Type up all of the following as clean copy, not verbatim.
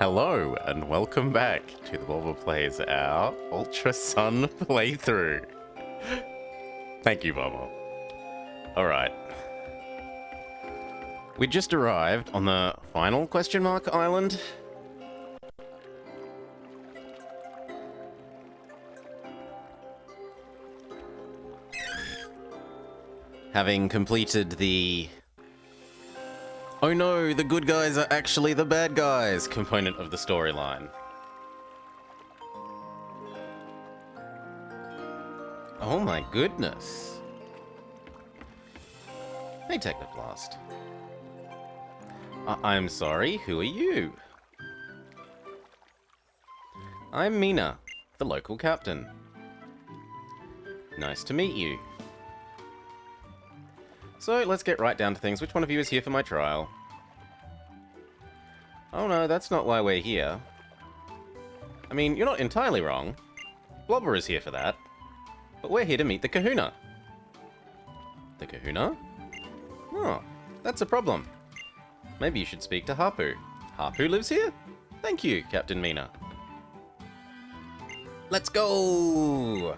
Hello, and welcome back to the Bobber Plays our Ultra Sun playthrough. Thank you, Bobber. Alright. We just arrived on the final question mark island. Having completed the "oh no, the good guys are actually the bad guys" component of the storyline. Oh my goodness. Hey, Technoblast. I'm sorry, who are you? I'm Mina, the local captain. Nice to meet you. So, let's get right down to things. Which one of you is here for my trial? Oh no, that's not why we're here. I mean, you're not entirely wrong. Blobber is here for that. But we're here to meet the Kahuna. The Kahuna? Oh, that's a problem. Maybe you should speak to Harpu. Harpu lives here? Thank you, Captain Mina. Let's go!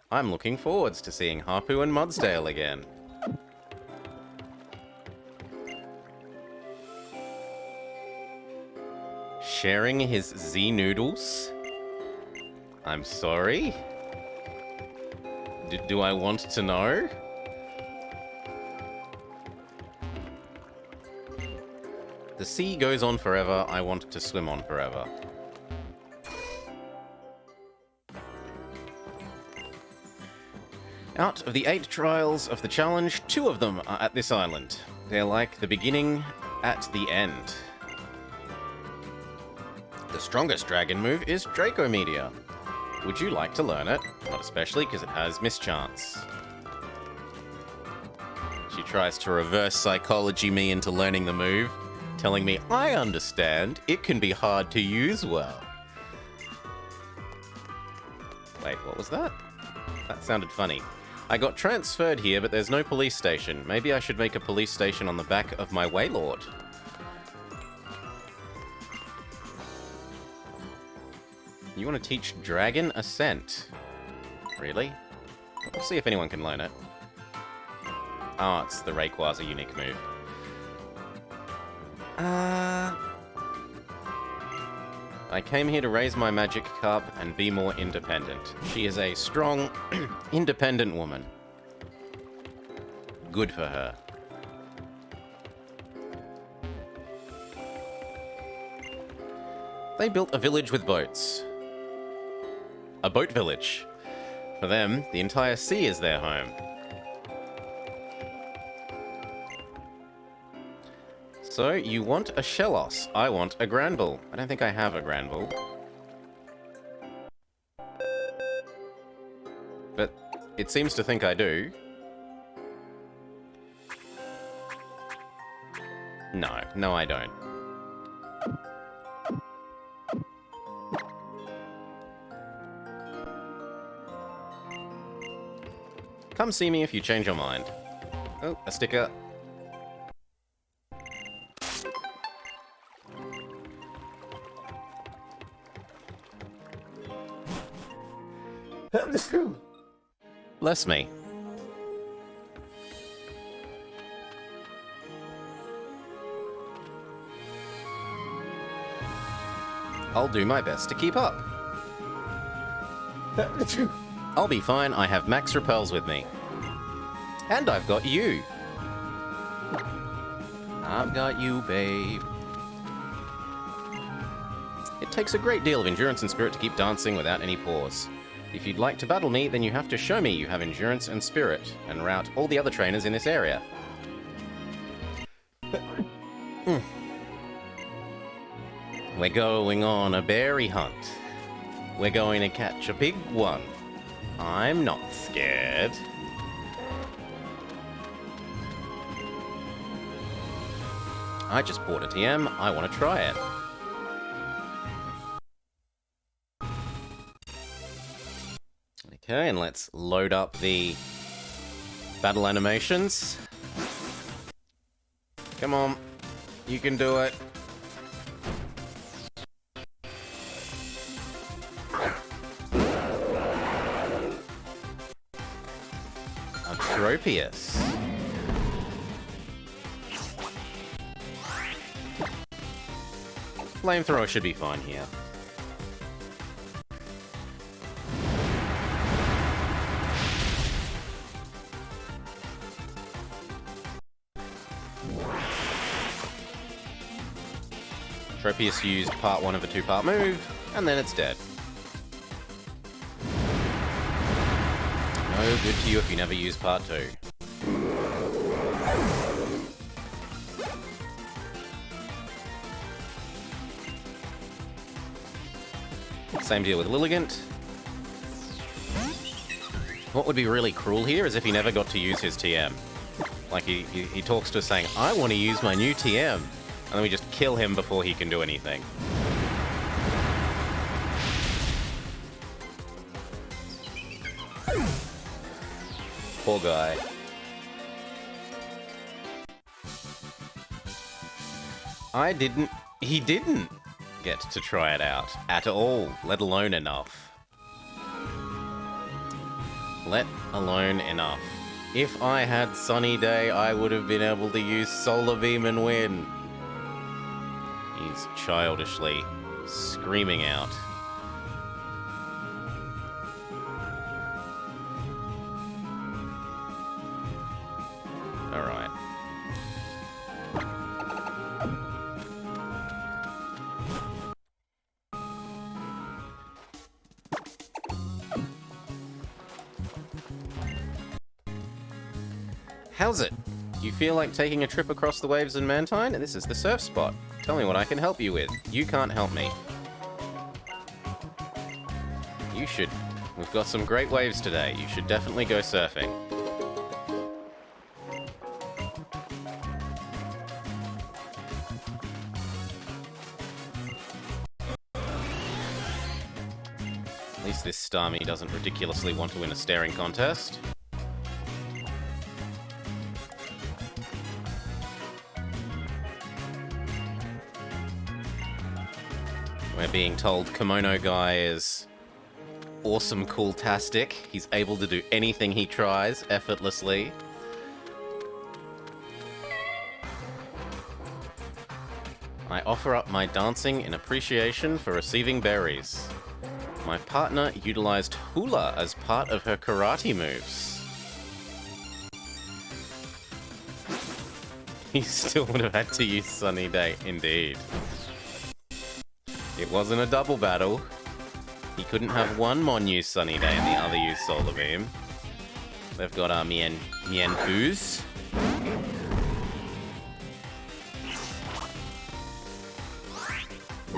I'm looking forwards to seeing Harpu and Mudsdale again. Sharing his Z-noodles? I'm sorry? Do I want to know? The sea goes on forever, I want to swim on forever. Out of the 8 trials of the challenge, 2 of them are at this island. They're like the beginning at the end. The strongest dragon move is Draco Meteor. Would you like to learn it? Not especially, because it has mischance. She tries to reverse psychology me into learning the move, telling me, I understand, it can be hard to use well. Wait, what was that? That sounded funny. I got transferred here, but there's no police station. Maybe I should make a police station on the back of my Waylord. You want to teach Dragon Ascent? Really? We'll see if anyone can learn it. Oh, it's the Rayquaza unique move. I came here to raise my magic cup and be more independent. She is a strong, independent woman. Good for her. They built a village with boats. A boat village. For them, the entire sea is their home. So, you want a Shellos. I want a Granbull. I don't think I have a Granbull. But it seems to think I do. No, I don't. Come see me if you change your mind. Oh, a sticker. Bless me. I'll do my best to keep up. I'll be fine, I have max repels with me. And I've got you. I've got you, babe. It takes a great deal of endurance and spirit to keep dancing without any pause. If you'd like to battle me, then you have to show me you have endurance and spirit, and rout all the other trainers in this area. We're going on a berry hunt. We're going to catch a big one. I'm not scared. I just bought a TM, I want to try it. Okay, and let's load up the battle animations. Come on, you can do it. Tropius. Flamethrower should be fine here. Tropius used part 1 of a 2-part move, and then it's dead. No good to you if you never use part 2. Same deal with Lilligant. What would be really cruel here is if he never got to use his TM. Like, he talks to us saying, I want to use my new TM. And then we just kill him before he can do anything. Poor guy. He didn't get to try it out at all, let alone enough. Let alone enough. If I had Sunny Day, I would have been able to use Solar Beam and win. He's childishly screaming out. Alright. How's it? You feel like taking a trip across the waves in Mantine? This is the surf spot. Tell me what I can help you with. You can't help me. You should. We've got some great waves today. You should definitely go surfing. At least this Starmie doesn't ridiculously want to win a staring contest. We're being told Kimono Guy is awesome, cool-tastic. He's able to do anything he tries effortlessly. I offer up my dancing in appreciation for receiving berries. My partner utilized hula as part of her karate moves. He still would have had to use Sunny Day, indeed. It wasn't a double battle. He couldn't have one Mon use Sunny Day and the other use Solar Beam. They've got our Mienfus.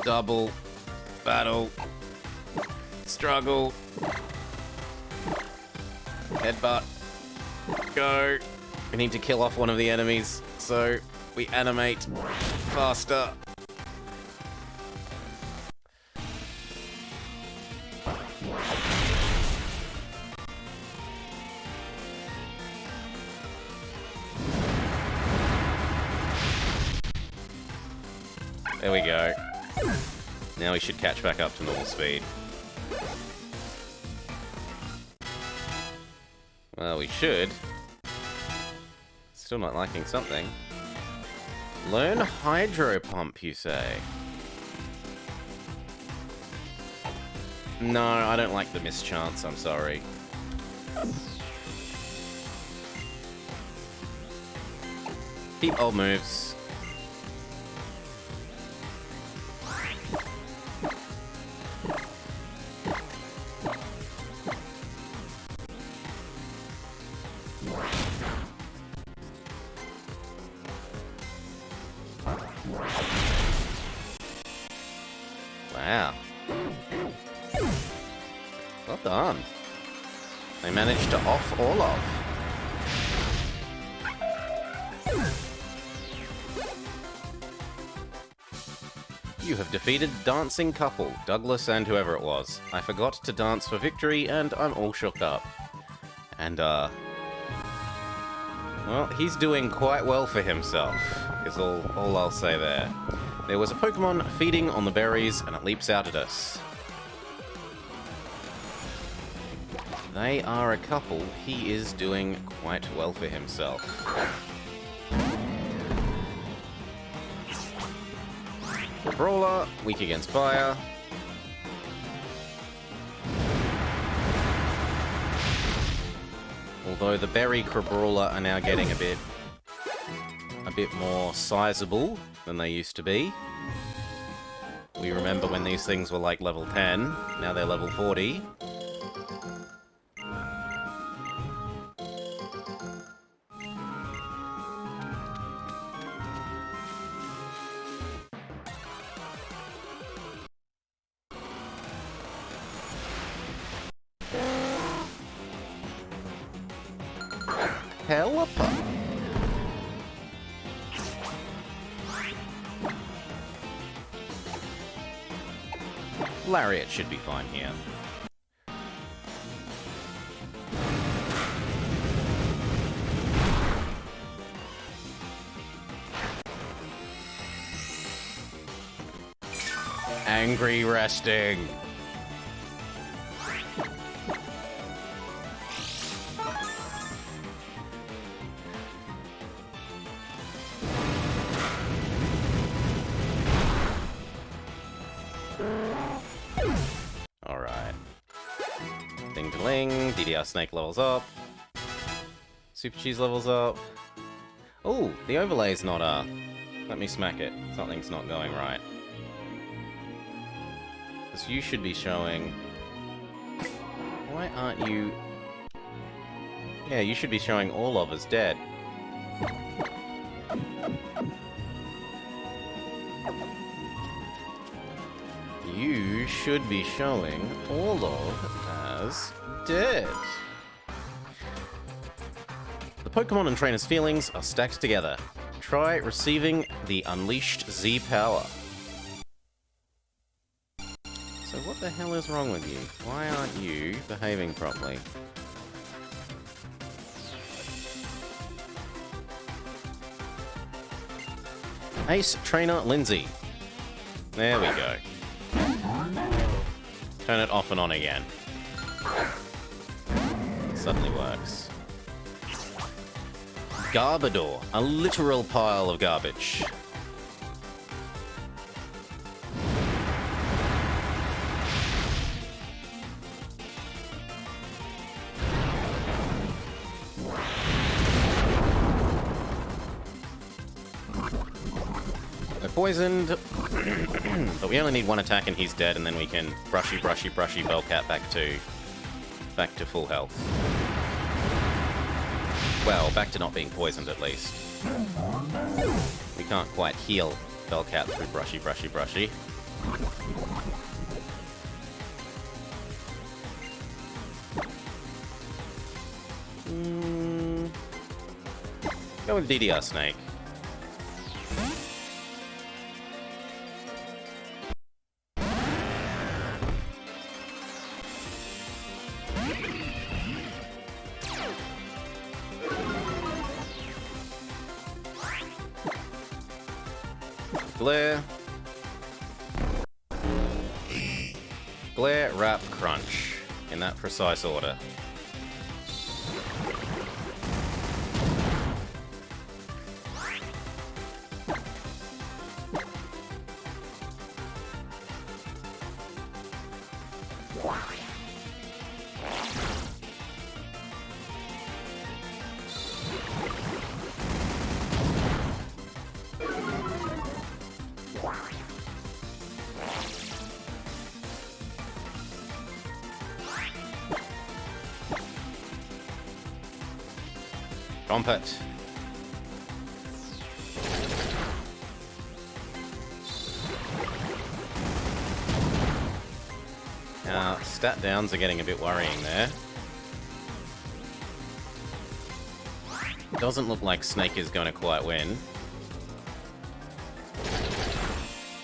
Double battle. Struggle. Headbutt. Go. We need to kill off one of the enemies, so we animate faster. There we go. Now we should catch back up to normal speed. Well, we should. Still not liking something. Learn Hydro Pump, you say? No, I don't like the mischance, I'm sorry. Keep old moves. Wow. Well done. They managed to off all of. You have defeated Dancing Couple, Douglas and whoever it was. I forgot to dance for victory and I'm all shook up. And, well, he's doing quite well for himself, is all I'll say there. There was a Pokemon feeding on the berries, and it leaps out at us. They are a couple. He is doing quite well for himself. Brawler, weak against fire. Although the Berry Crabrawler are now getting a bit more sizable than they used to be. We remember when these things were like level 10, now they're level 40. Helper. Lariat should be fine here. Angry resting. Alright. Ding-a-ling, DDR Snake levels up. Super Cheese levels up. Oh, the overlay's not, let me smack it. Something's not going right. Because you should be showing... Why aren't you... Yeah, you should be showing all of us dead. You should be showing all of as dead. The Pokemon and trainers' feelings are stacked together. Try receiving the Unleashed Z power. So what the hell is wrong with you? Why aren't you behaving properly? Ace Trainer Lindsay. There we go. Turn it off and on again. Suddenly works. Garbodor, a literal pile of garbage. They're poisoned, but we only need one attack and he's dead, and then we can brushy Bellcat back to full health. Well, back to not being poisoned at least. We can't quite heal Bellcat through brushy. Go with DDR Snake. Glare, Wrap, Crunch. In that precise order. Trumpet. Now, stat downs are getting a bit worrying there. Doesn't look like Snake is going to quite win.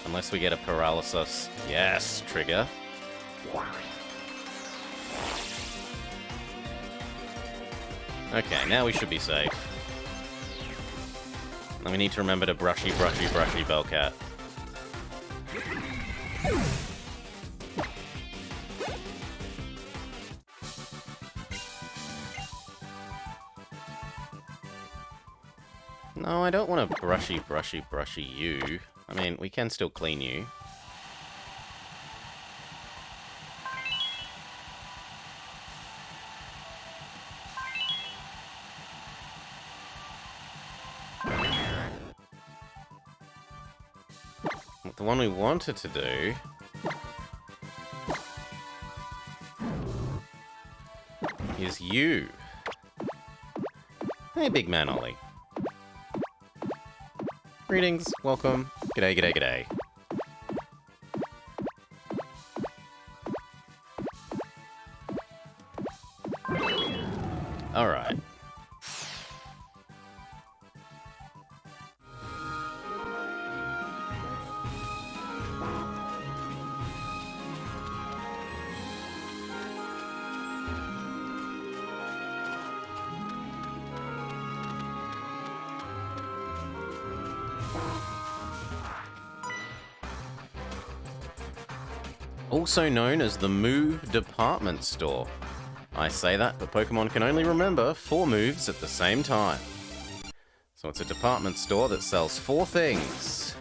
Unless we get a paralysis. Yes, trigger. Okay, now we should be safe. And we need to remember to brushy Bellcat. No, I don't want to brushy you. I mean, we can still clean you. The one we wanted to do... is you. Hey, big man Ollie. Greetings, welcome. G'day, g'day, g'day. Alright. Also known as the Moo Department Store. I say that, but Pokemon can only remember 4 moves at the same time. So it's a department store that sells 4 things.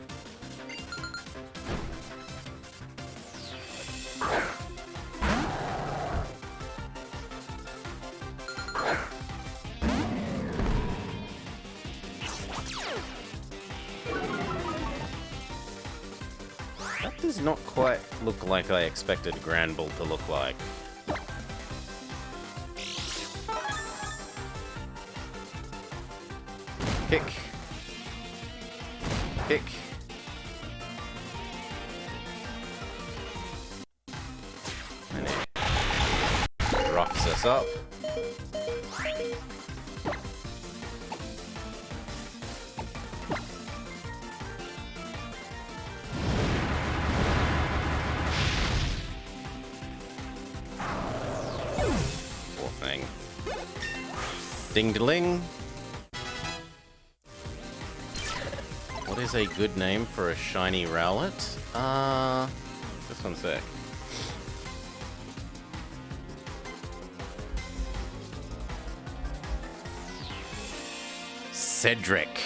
That does not quite look like I expected Granbull to look like. Kick. Kick. And it roughs us up. Poor thing. Ding-de-ling. What is a good name for a shiny Rowlet? Just one sec. Cedric.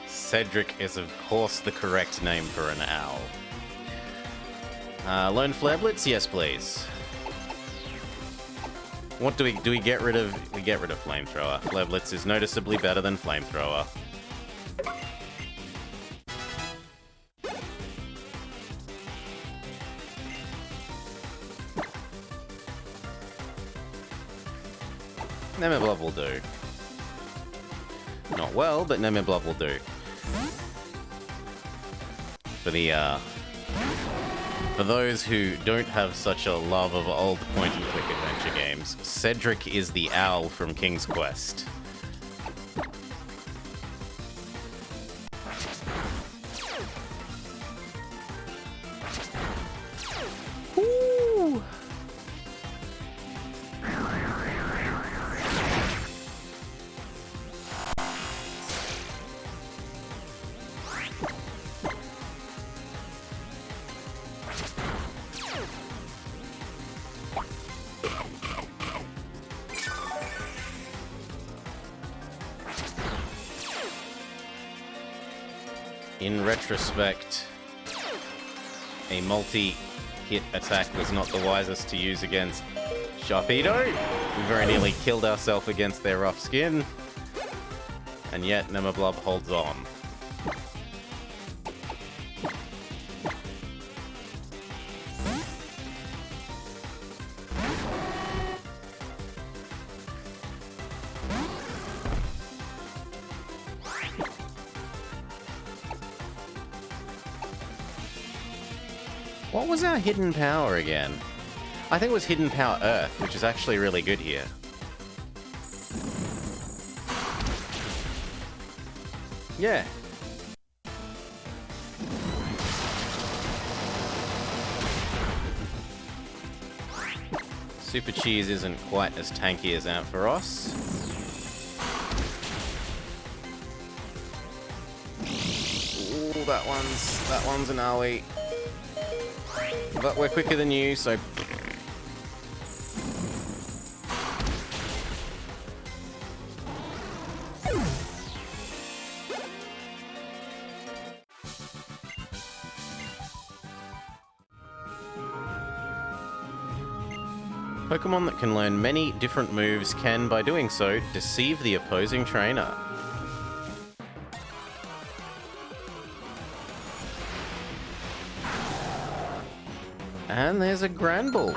Cedric is of course the correct name for an owl. Lone Flare Blitz? Yes, please. What do we get rid of? We get rid of Flamethrower. Flare Blitz is noticeably better than Flamethrower. Nemeblob will do. Not well, but Nemeblob will do. For those who don't have such a love of old point-and-click adventure games, Cedric is the owl from King's Quest. In retrospect, a multi-hit attack was not the wisest to use against Sharpedo. We very nearly killed ourselves against their rough skin, and yet Nemeblob holds on. What was our hidden power again? I think it was Hidden Power Earth, which is actually really good here. Yeah. Super Cheese isn't quite as tanky as Ampharos. Ooh, that one's an AoE. But we're quicker than you, so... Pokemon that can learn many different moves can, by doing so, deceive the opposing trainer. And there's a Granbull.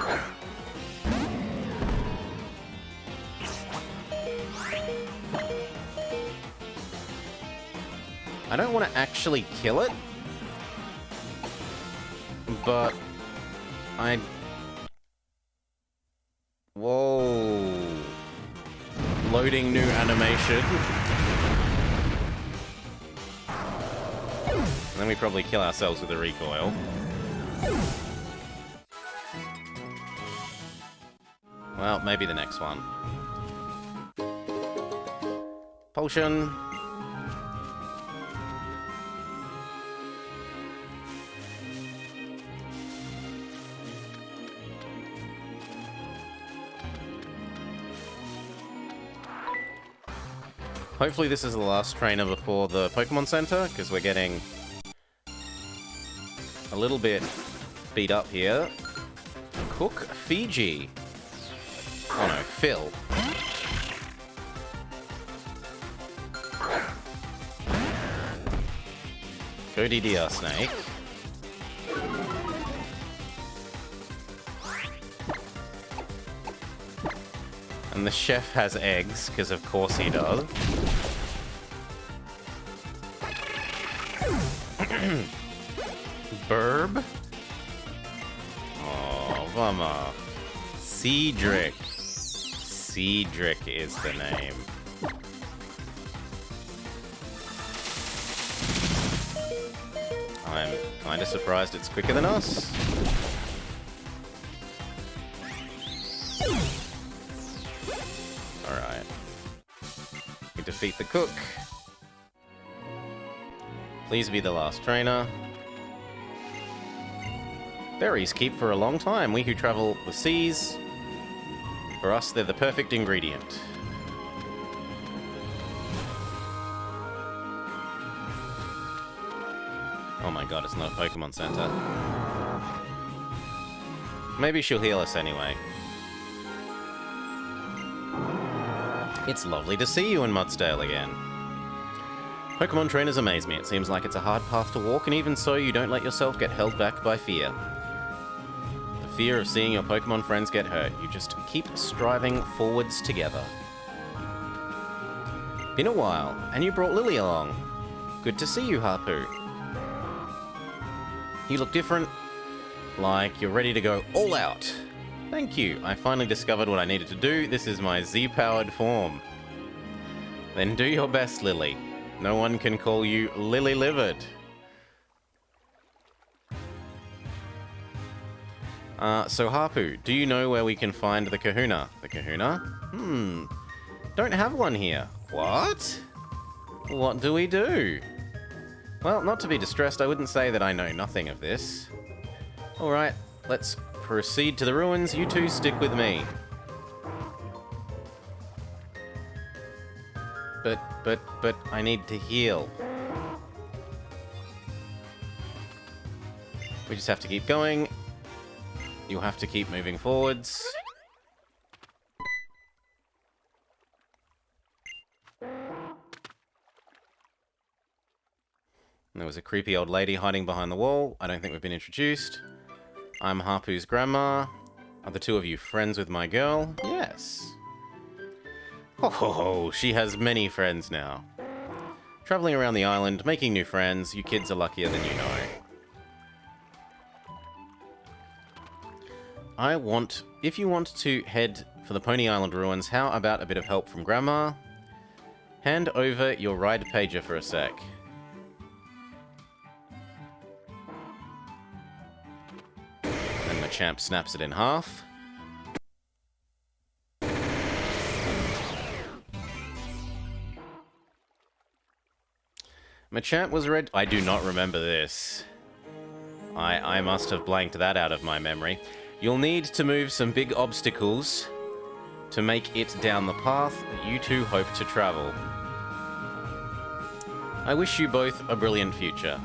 I don't want to actually kill it, but I... Whoa. Loading new animation. And then we probably kill ourselves with a recoil. Well, maybe the next one. Potion. Hopefully this is the last trainer before the Pokemon Center, because we're getting a little bit beat up here. Cook Fiji. Oh no, Phil. Go DDR Snake. And the chef has eggs, because of course he does. Burb? Oh, mama. Cedric. Cedric is the name. I'm kinda surprised it's quicker than us. Alright. We defeat the cook. Please be the last trainer. Berries keep for a long time. We who travel the seas, for us, they're the perfect ingredient. Oh my god, it's not a Pokemon Center. Maybe she'll heal us anyway. It's lovely to see you in Mudsdale again. Pokemon trainers amaze me. It seems like it's a hard path to walk, and even so, you don't let yourself get held back by fear. The fear of seeing your Pokemon friends get hurt. You just keep striving forwards together. Been a while, and you brought Lily along. Good to see you, Harpoo. You look different, like you're ready to go all out. Thank you. I finally discovered what I needed to do. This is my Z-powered form. Then do your best, Lily. No one can call you Lily-livered. So Harpoo, do you know where we can find the Kahuna? The Kahuna? Don't have one here. What? What do we do? Well, not to be distressed, I wouldn't say that I know nothing of this. Alright, let's proceed to the ruins. You two stick with me. But I need to heal. We just have to keep going. You'll have to keep moving forwards. And there was a creepy old lady hiding behind the wall. I don't think we've been introduced. I'm Harpoo's grandma. Are the two of you friends with my girl? Yes. Oh, she has many friends now. Traveling around the island, making new friends. You kids are luckier than you know. If you want to head for the Pony Island ruins, how about a bit of help from Grandma? Hand over your ride pager for a sec. And Machamp snaps it in half. Machamp was red. I do not remember this. I must have blanked that out of my memory. You'll need to move some big obstacles to make it down the path that you two hope to travel. I wish you both a brilliant future.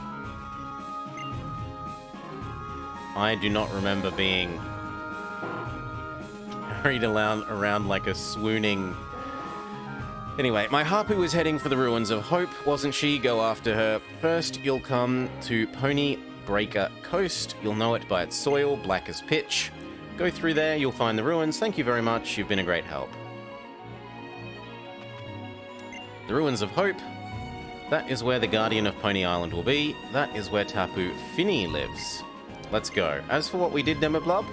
I do not remember being scurried around like a swooning... Anyway, my Hapu was heading for the Ruins of Hope, wasn't she? Go after her. First, you'll come to Pony Breaker Coast. You'll know it by its soil, black as pitch. Go through there, you'll find the ruins. Thank you very much, you've been a great help. The Ruins of Hope. That is where the Guardian of Pony Island will be. That is where Tapu Fini lives. Let's go. As for what we did, Nemeblub,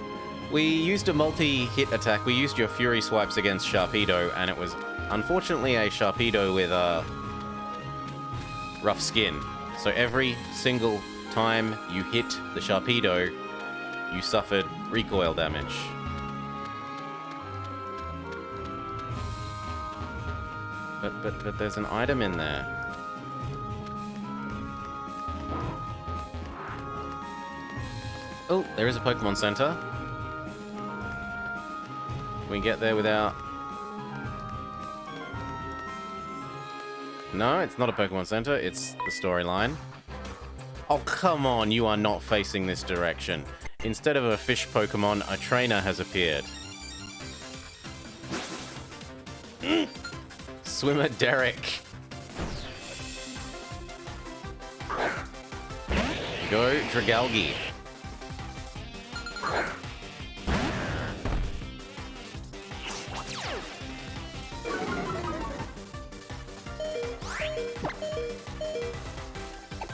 we used a multi-hit attack. We used your Fury Swipes against Sharpedo, and it was unfortunately a Sharpedo with a rough skin. So every single time you hit the Sharpedo, you suffered recoil damage. But there's an item in there. Oh, there is a Pokemon Center. Can we get there without... No, it's not a Pokemon Center, it's the storyline. Oh, come on, you are not facing this direction. Instead of a fish Pokemon, a trainer has appeared. Swimmer Derek. Go Dragalge.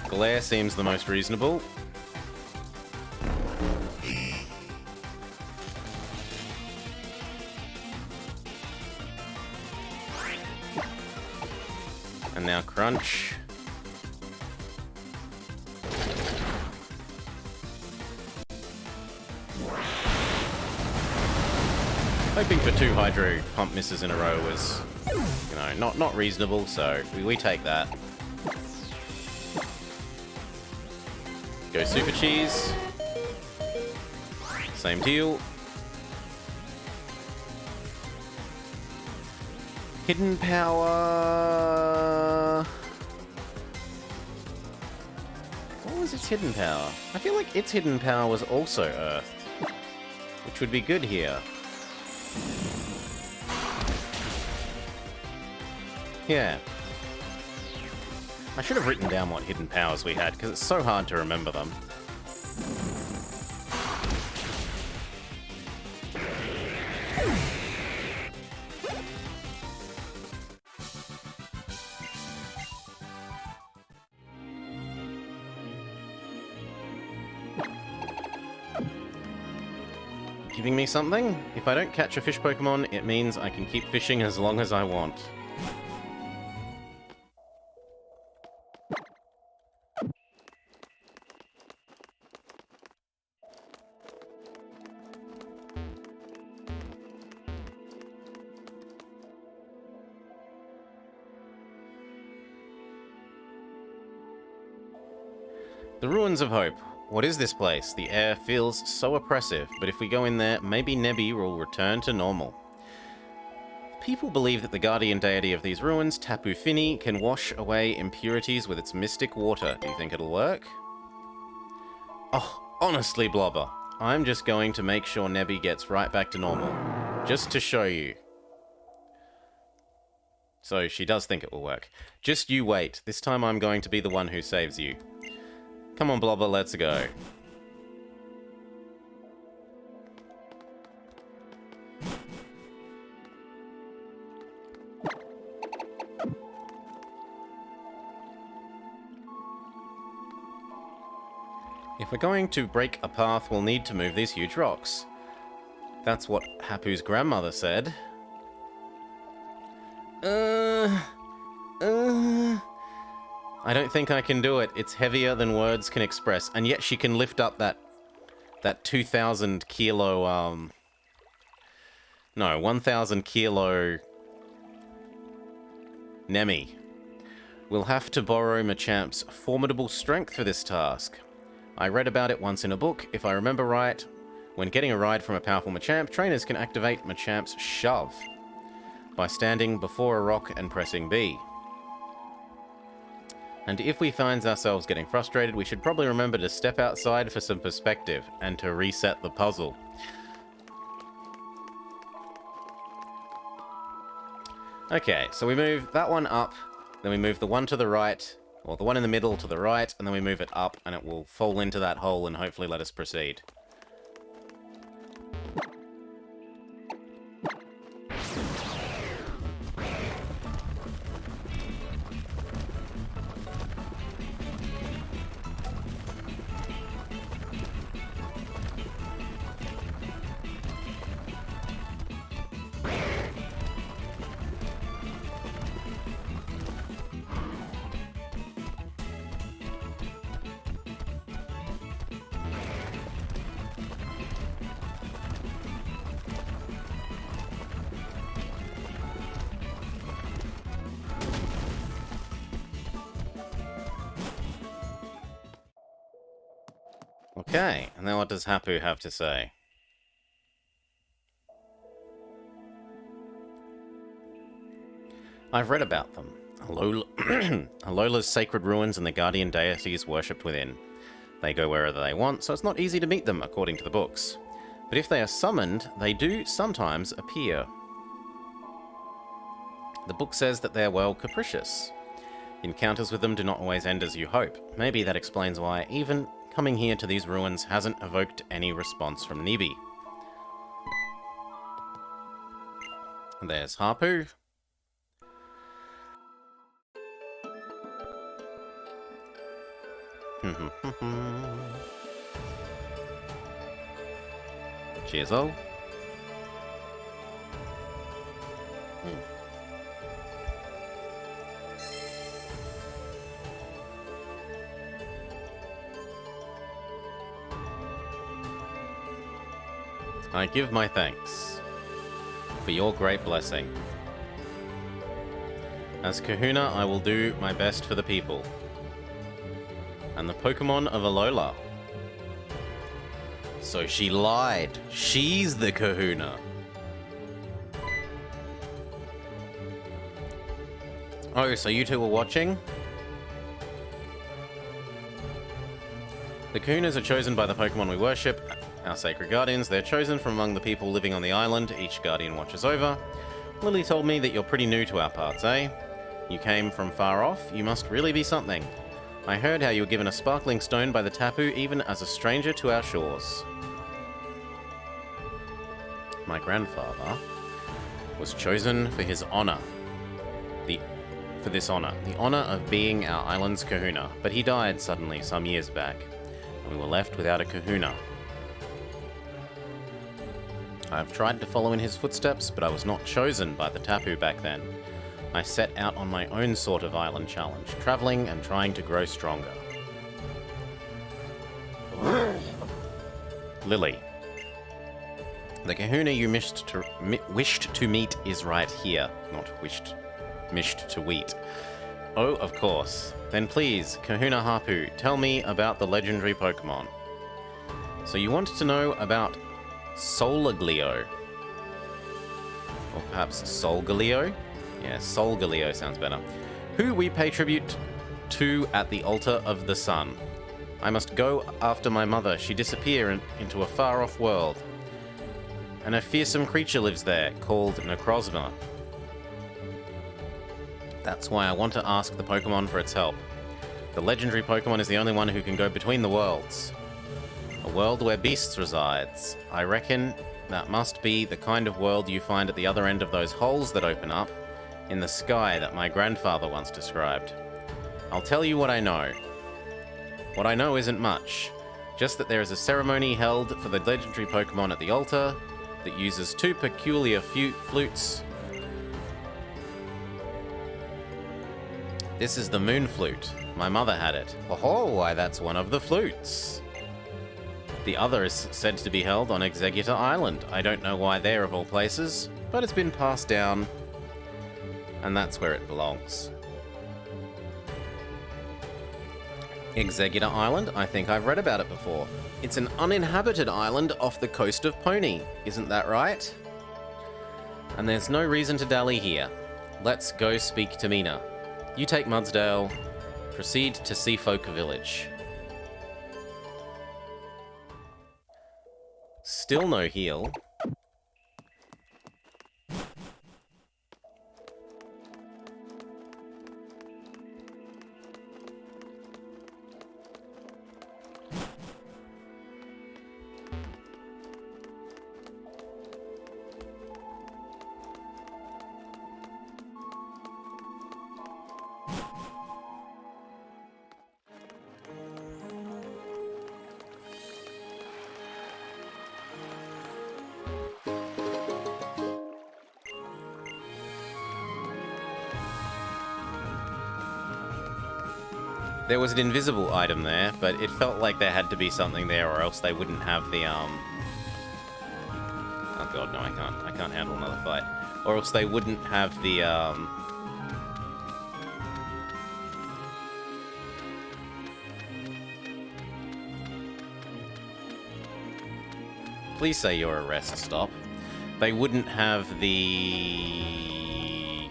Glare seems the most reasonable. And now Crunch. Hoping for 2 Hydro Pump misses in a row was, you know, not reasonable, so we take that. Go Super Cheese. Same deal. Hidden Power... What was its hidden power? I feel like its hidden power was also Earth, which would be good here. Yeah. I should have written down what hidden powers we had, because it's so hard to remember them. Giving me something? If I don't catch a fish Pokemon, it means I can keep fishing as long as I want. The Ruins of Hope. What is this place? The air feels so oppressive, but if we go in there, maybe Nebby will return to normal. People believe that the guardian deity of these ruins, Tapu Fini, can wash away impurities with its mystic water. Do you think it'll work? Oh, honestly, Blobber, I'm just going to make sure Nebby gets right back to normal. Just to show you. So she does think it will work. Just you wait. This time I'm going to be the one who saves you. Come on, Blobber, let's go. If we're going to break a path, we'll need to move these huge rocks. That's what Hapu's grandmother said. I don't think I can do it. It's heavier than words can express. And yet she can lift up that 2,000 kilo, no, 1,000 kilo Nemi. We'll have to borrow Machamp's formidable strength for this task. I read about it once in a book. If I remember right, when getting a ride from a powerful Machamp, trainers can activate Machamp's shove by standing before a rock and pressing B. And if we find ourselves getting frustrated, we should probably remember to step outside for some perspective and to reset the puzzle. Okay, so we move that one up, then we move the one to the right, or the one in the middle to the right, and then we move it up, and it will fall into that hole and hopefully let us proceed. Okay, and then what does Hapu have to say? I've read about them. Alola's sacred ruins and the guardian deities worshipped within. They go wherever they want, so it's not easy to meet them, according to the books. But if they are summoned, they do sometimes appear. The book says that they're, well, capricious. Encounters with them do not always end as you hope. Maybe that explains why even coming here to these ruins hasn't evoked any response from Nibi. There's Hapu. Cheers all. I give my thanks for your great blessing. As Kahuna, I will do my best for the people. And the Pokémon of Alola. So she lied. She's the Kahuna. Oh, so you two were watching? The Kahunas are chosen by the Pokémon we worship, our sacred guardians. They're chosen from among the people living on the island each guardian watches over. Lily told me that you're pretty new to our parts, eh? You came from far off. You must really be something. I heard how you were given a sparkling stone by the Tapu even as a stranger to our shores. My grandfather was chosen for his honor. The honor of being our island's Kahuna. But he died suddenly some years back, and we were left without a Kahuna. I've tried to follow in his footsteps, but I was not chosen by the Tapu back then. I set out on my own sort of island challenge, traveling and trying to grow stronger. Lily. The Kahuna you wished to meet is right here. Not mished to wheat. Oh, of course. Then please, Kahuna Hapu, tell me about the legendary Pokémon. So you wanted to know about Solgaleo. Or perhaps Solgaleo? Yeah, Solgaleo sounds better. Who we pay tribute to at the altar of the sun. I must go after my mother. She disappeared into a far-off world. And a fearsome creature lives there, called Necrozma. That's why I want to ask the Pokémon for its help. The legendary Pokémon is the only one who can go between the worlds. A world where beasts resides. I reckon that must be the kind of world you find at the other end of those holes that open up in the sky that my grandfather once described. I'll tell you what I know. What I know isn't much, just that there is a ceremony held for the legendary Pokémon at the altar that uses two peculiar flutes. This is the moon flute. My mother had it. Oh, why that's one of the flutes. The other is said to be held on Executor Island. I don't know why there of all places, but it's been passed down, and that's where it belongs. Executor Island? I think I've read about it before. It's an uninhabited island off the coast of Pony, isn't that right? And there's no reason to dally here. Let's go speak to Mina. You take Mudsdale. Proceed to Seafolk Village. Still no heal. There was an invisible item there, but it felt like there had to be something there, or else they wouldn't have the, Oh god, no, I can't. I can't handle another fight. Or else they wouldn't have the, Please say you're a rest stop. They wouldn't have the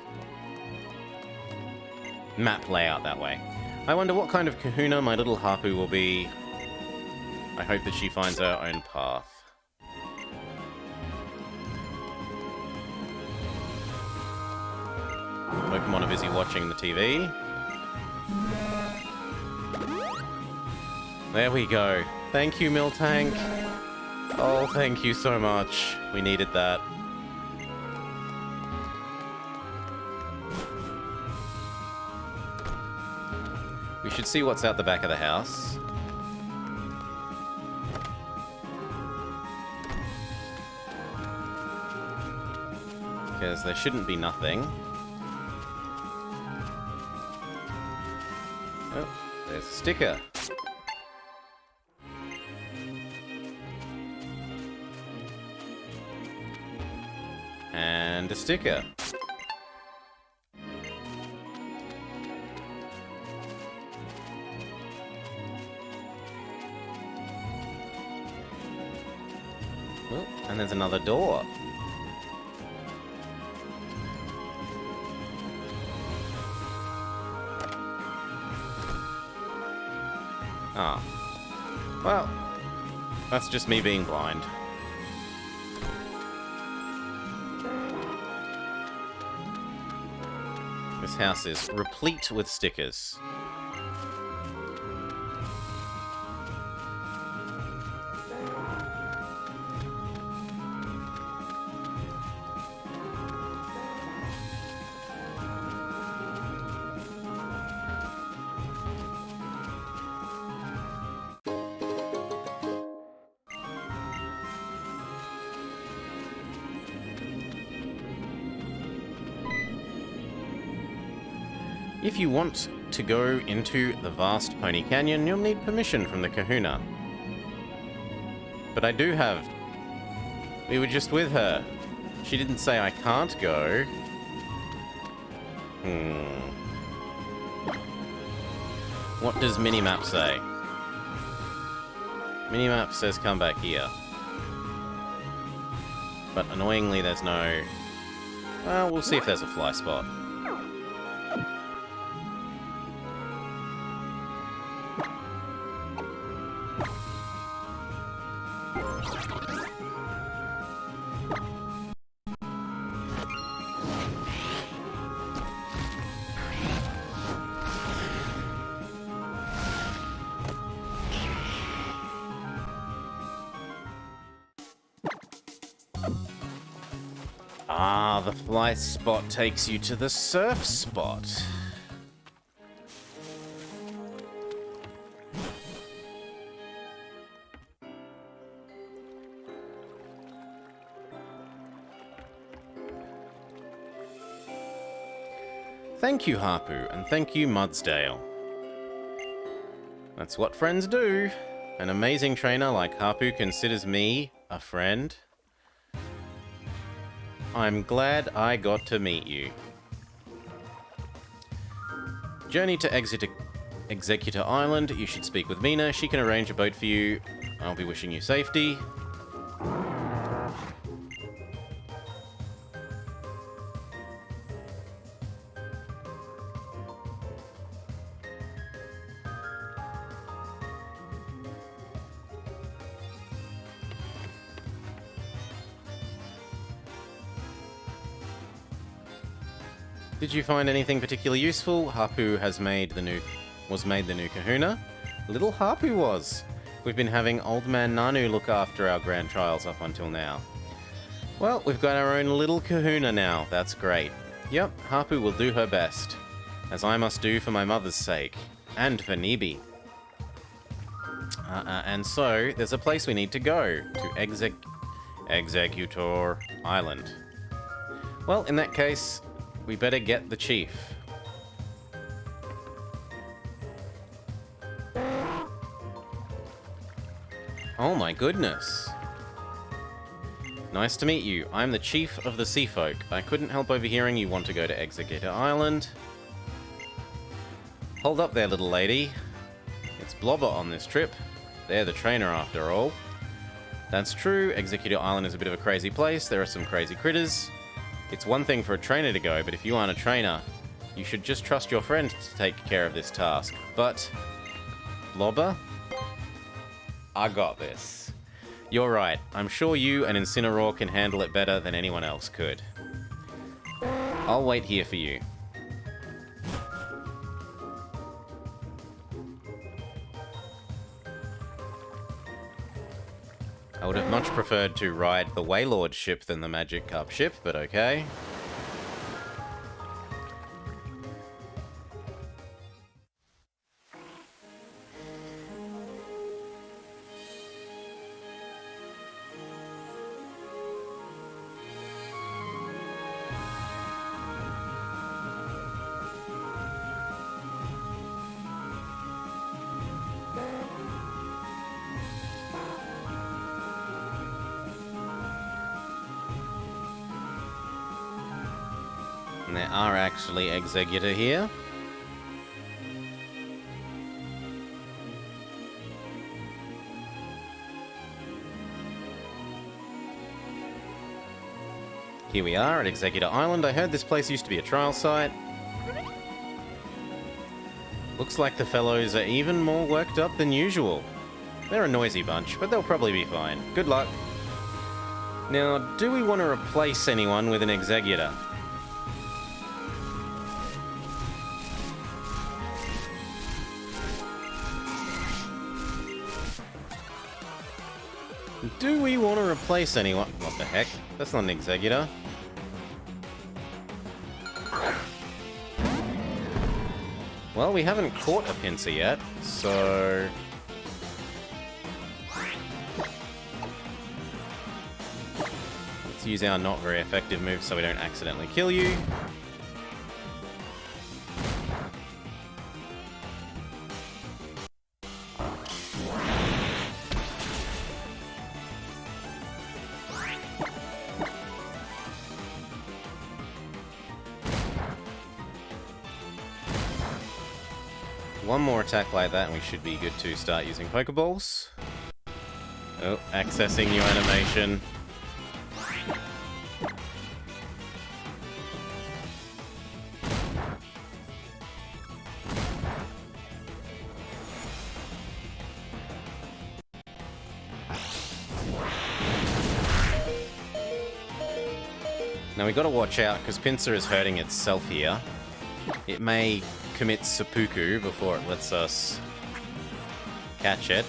map layout that way. I wonder what kind of kahuna my little Hapu will be. I hope that she finds her own path. Pokemon are busy watching the TV. There we go. Thank you, Miltank. Oh, thank you so much. We needed that. We should see what's out the back of the house. Because there shouldn't be nothing. Oh, there's a sticker. And a sticker. Oh, and there's another door. Ah. Well, that's just me being blind. This house is replete with stickers. If you want to go into the vast Pony Canyon, you'll need permission from the kahuna. But I do have. We were just with her. She didn't say I can't go. What does Minimap say? Minimap says come back here. But annoyingly there's no... Well, we'll see if there's a fly spot. Ah, the fly spot takes you to the surf spot. Thank you, Hapu, and thank you, Mudsdale. That's what friends do. An amazing trainer like Hapu considers me a friend. I'm glad I got to meet you. Journey to Executor Island. You should speak with Mina. She can arrange a boat for you. I'll be wishing you safety. Did you find anything particularly useful? Hapu was made the new kahuna. Little Hapu was. We've been having Old Man Nanu look after our grand trials up until now. Well, we've got our own little kahuna now. That's great. Yep, Hapu will do her best. As I must do for my mother's sake. And for Nibi. And so, there's a place we need to go. To Executor Island. Well, in that case... we better get the chief. Oh my goodness. Nice to meet you. I'm the chief of the Sea Folk. I couldn't help overhearing you want to go to Executor Island. Hold up there, little lady. It's Blobber on this trip. They're the trainer after all. That's true, Executor Island is a bit of a crazy place. There are some crazy critters. It's one thing for a trainer to go, but if you aren't a trainer, you should just trust your friend to take care of this task. But, Blobber? I got this. You're right. I'm sure you and Incineroar can handle it better than anyone else could. I'll wait here for you. I would have much preferred to ride the Waylord ship than the Magic Cup ship, but okay. And there are actually Executor here. Here we are at Executor Island. I heard this place used to be a trial site. Looks like the fellows are even more worked up than usual. They're a noisy bunch, but they'll probably be fine. Good luck. Now, do we want to replace anyone with an Executor? Do we want to replace anyone? What the heck? That's not an Executor. Well, we haven't caught a Pinsir yet, so... let's use our not very effective move so we don't accidentally kill you. One more attack like that and we should be good to start using Pokeballs. Oh, accessing new animation. Now we gotta watch out because Pinsir is hurting itself here. It may commit seppuku before it lets us catch it.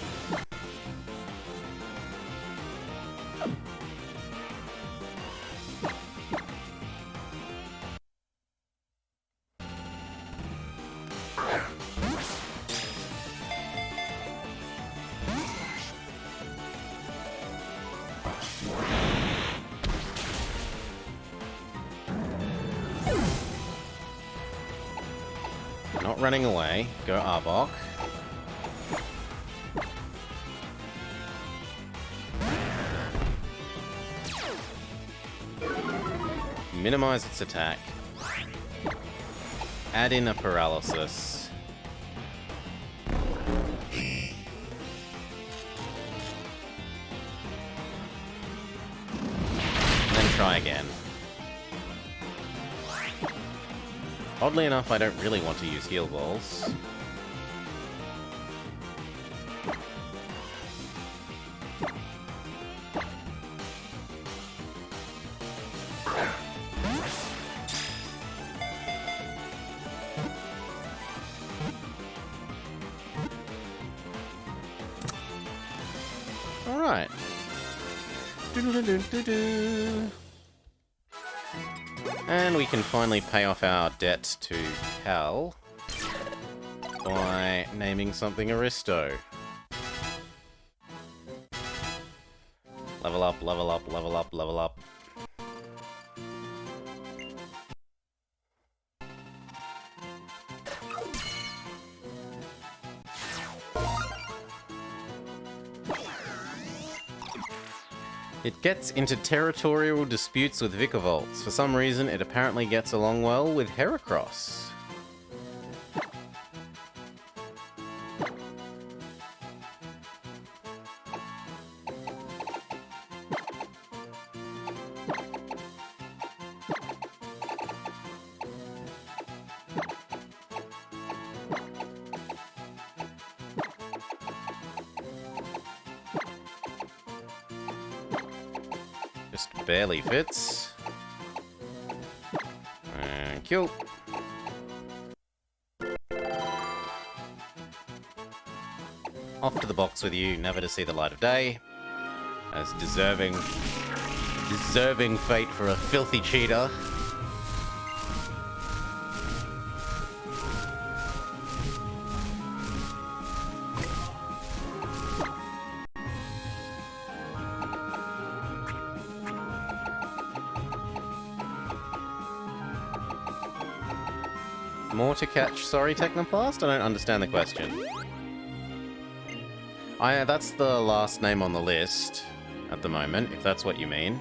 Not running away. Go Arbok. Minimize its attack. Add in a paralysis. And then try again. Oddly enough, I don't really want to use heal balls. Alright. And we can finally pay off our debt to Cal by naming something Aristo. Level up, level up, level up, level up. It gets into territorial disputes with Vicavolts. For some reason, it apparently gets along well with Heracross. Just barely fits. And kill. Off to the box with you, never to see the light of day. As deserving fate for a filthy cheater. More to catch, sorry, Technoplast? I don't understand the question. That's the last name on the list at the moment, if that's what you mean.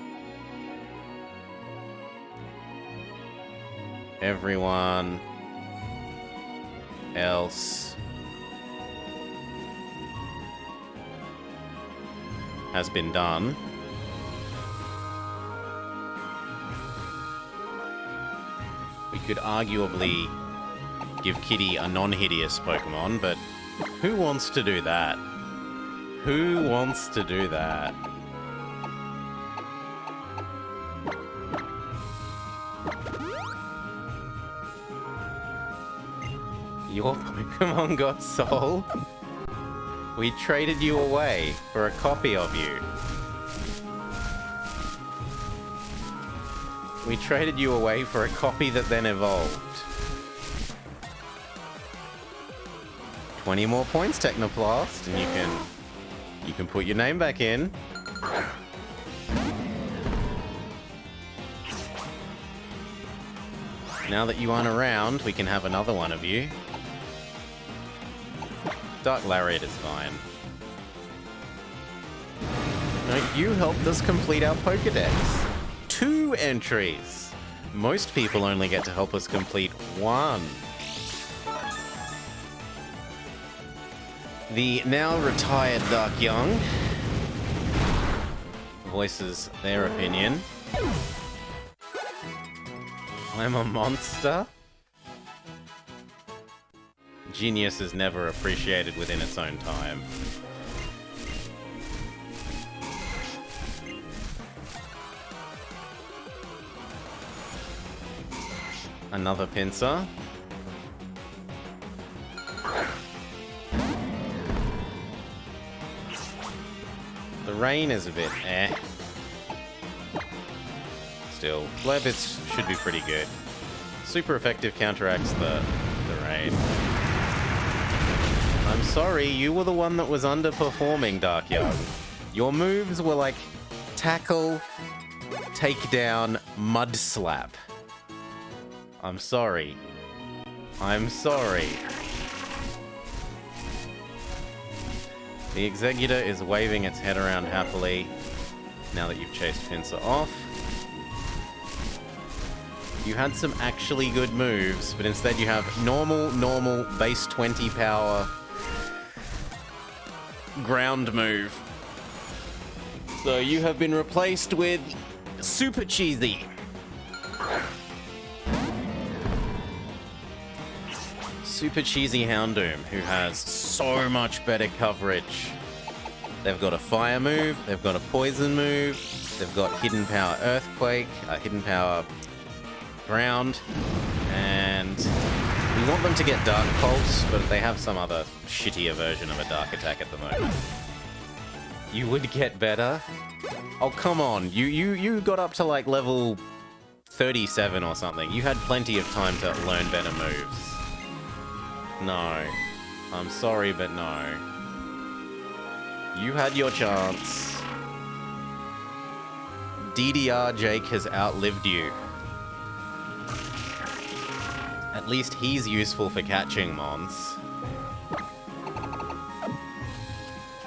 Everyone else has been done. We could arguably give Kitty a non-hideous Pokemon, but who wants to do that? Who wants to do that? Your Pokemon got sold? We traded you away for a copy of you. We traded you away for a copy that then evolved. 20 more points, Technoplast, and you can put your name back in. Now that you aren't around, we can have another one of you. Dark Lariat is fine. No, you helped us complete our Pokedex. 2 entries. Most people only get to help us complete 1. The now retired Dark Young voices their opinion. I'm a monster. Genius is never appreciated within its own time. Another Pinsir. The rain is a bit eh. Still, Flabits should be pretty good. Super effective, counteracts the rain. I'm sorry, you were the one that was underperforming, Dark Young. Your moves were like tackle, takedown, mud slap. I'm sorry. I'm sorry. The Executor is waving its head around happily now that you've chased Pinsir off. You had some actually good moves, but instead you have normal, base 20 power ground move. So you have been replaced with Super Cheesy. Super Cheesy Houndoom, who has so much better coverage. They've got a fire move, they've got a poison move, they've got hidden power earthquake, hidden power ground, and we want them to get dark pulse, but they have some other shittier version of a dark attack at the moment. You would get better? Oh, come on. You got up to like level 37 or something. You had plenty of time to learn better moves. No. I'm sorry, but no. You had your chance. DDR Jake has outlived you. At least he's useful for catching mons.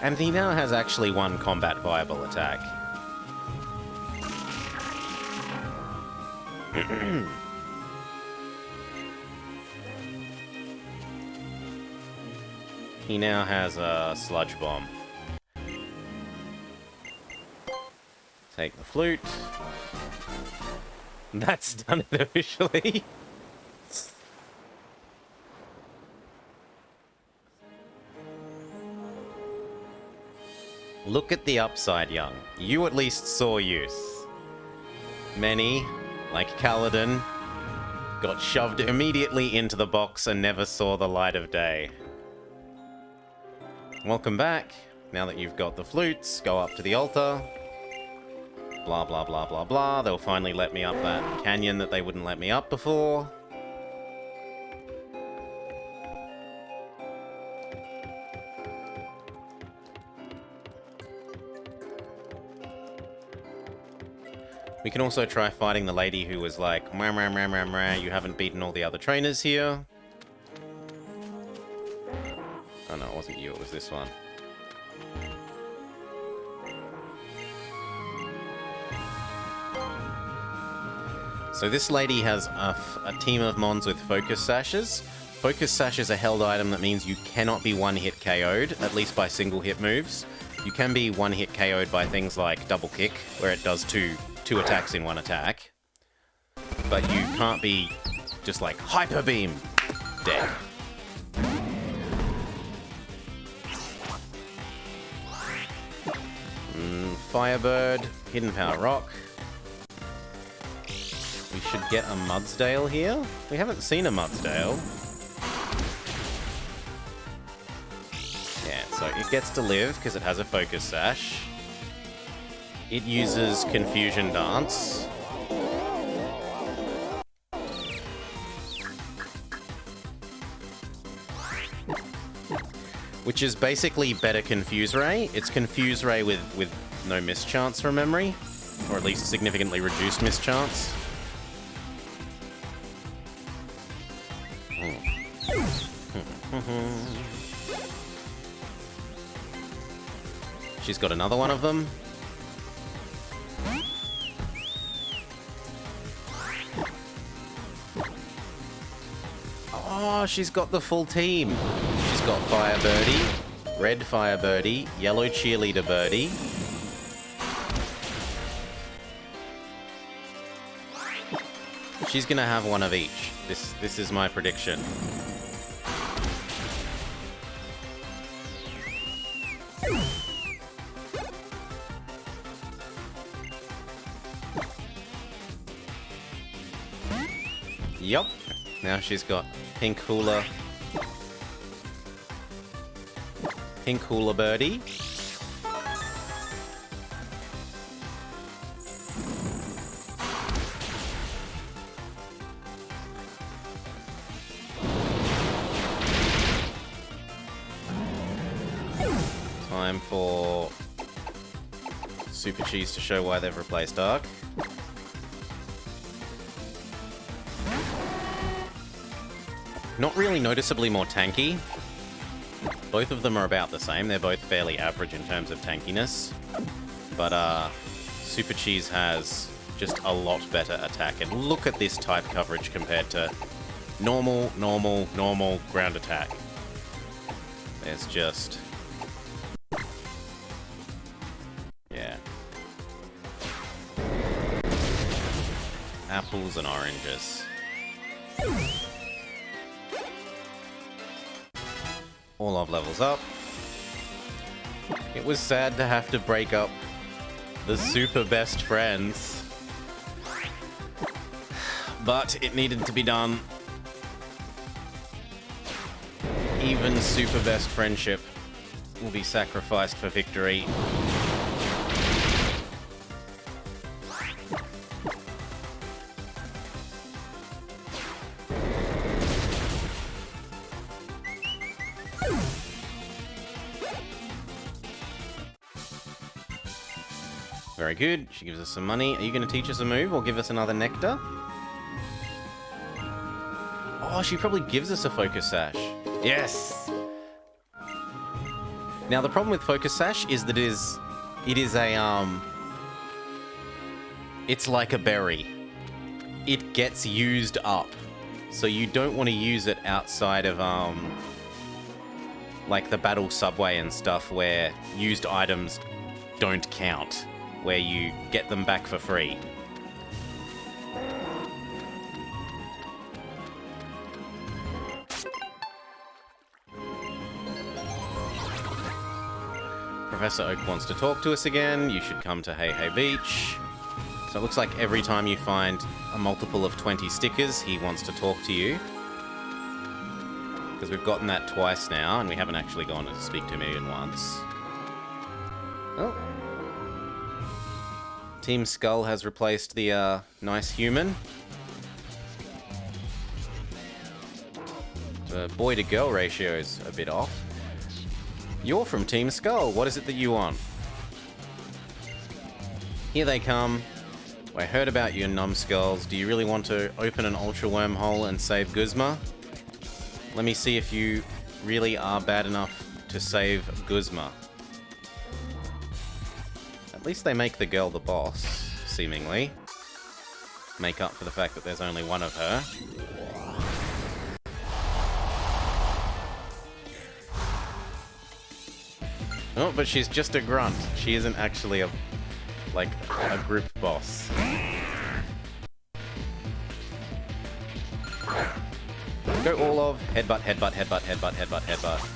And he now has actually one combat viable attack. He now has a sludge bomb. Take the flute. That's done it officially. Look at the upside, young. You at least saw use. Many, like Kaladin, got shoved immediately into the box and never saw the light of day. Welcome back. Now that you've got the flutes, go up to the altar. Blah, blah, blah, blah, blah. They'll finally let me up that canyon that they wouldn't let me up before. We can also try fighting the lady who was like, "Mwah, mwah, mwah, mwah, mwah, you haven't beaten all the other trainers here." Oh no, it wasn't you, it was this one. So this lady has a team of mons with focus sashes. Focus sash is a held item that means you cannot be one-hit KO'd, at least by single-hit moves. You can be one-hit KO'd by things like double kick, where it does two attacks in one attack. But you can't be just like hyper beam dead. Firebird, hidden power rock. We should get a Mudsdale here. We haven't seen a Mudsdale. Yeah, so it gets to live because it has a focus sash. It uses Confusion Dance. Which is basically better Confuse Ray. It's Confuse Ray with no mischance from memory. Or at least significantly reduced mischance. She's got another one of them. Oh, she's got the full team. She's got Fire Birdie, Red Fire Birdie, Yellow Cheerleader Birdie. She's gonna have one of each. This is my prediction. Yup. Now she's got Pink Hula Birdie. Time for Super Cheese to show why they've replaced Arc. Not really noticeably more tanky. Both of them are about the same. They're both fairly average in terms of tankiness. But Super Cheese has just a lot better attack. And look at this type coverage compared to normal ground attack. There's just... yeah. Apples and oranges. All of levels up. It was sad to have to break up the super best friends. But it needed to be done. Even super best friendship will be sacrificed for victory. Very good. She gives us some money. Are you going to teach us a move or give us another nectar? Oh, she probably gives us a focus sash. Yes! Now, the problem with focus sash is that it is a, it's like a berry. it gets used up. So you don't want to use it outside of, like the battle subway and stuff where used items don't count, where you get them back for free. Professor Oak wants to talk to us again. You should come to Hey Hey Beach. So it looks like every time you find a multiple of 20 stickers, he wants to talk to you. Because we've gotten that twice now, and we haven't actually gone to speak to me even once. Oh. Team Skull has replaced the nice human. The boy-to-girl ratio is a bit off. You're from Team Skull. What is it that you want? Here they come. I heard about you, numbskulls. Do you really want to open an ultra wormhole and save Guzma? Let me see if you really are bad enough to save Guzma. At least they make the girl the boss, seemingly. Make up for the fact that there's only one of her. Oh, but she's just a grunt. She isn't actually a group boss. Go all of headbutt, headbutt, headbutt, headbutt, headbutt, headbutt.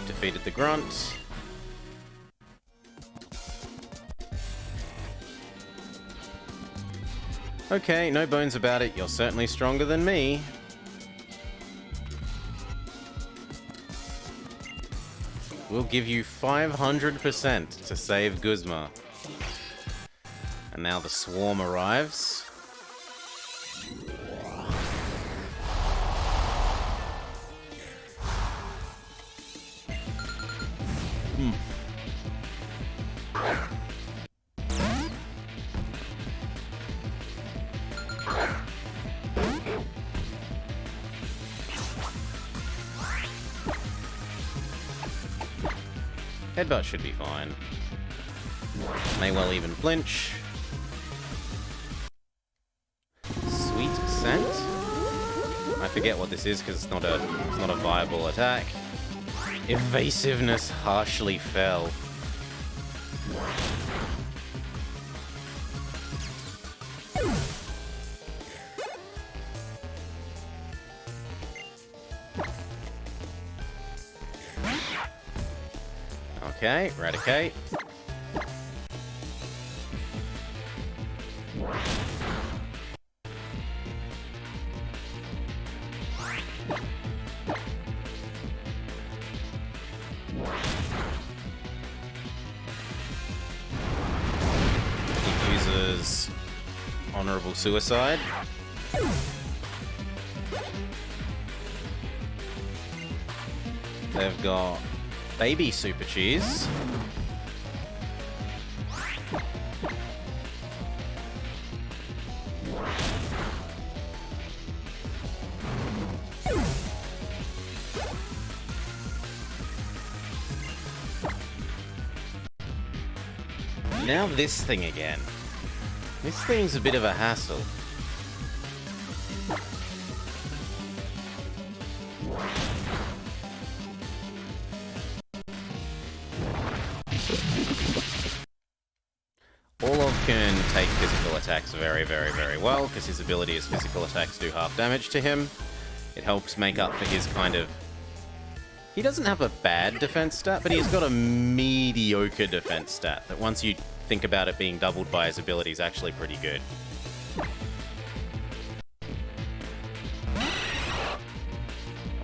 Defeated the grunt. Okay, no bones about it. You're certainly stronger than me. We'll give you 500% to save Guzma. And now the swarm arrives. Headbutt should be fine. May well even flinch. Sweet scent. I forget what this is because it's not a viable attack. Evasiveness harshly fell. Okay, eradicate. He uses honorable suicide. They've got baby super cheese. Now this thing again. This thing's a bit of a hassle. Orlov can take physical attacks very, very, very well, because his ability is physical attacks do half damage to him. It helps make up for his kind of... He doesn't have a bad defense stat, but he's got a mediocre defense stat that once you think about it being doubled by his ability is actually pretty good. I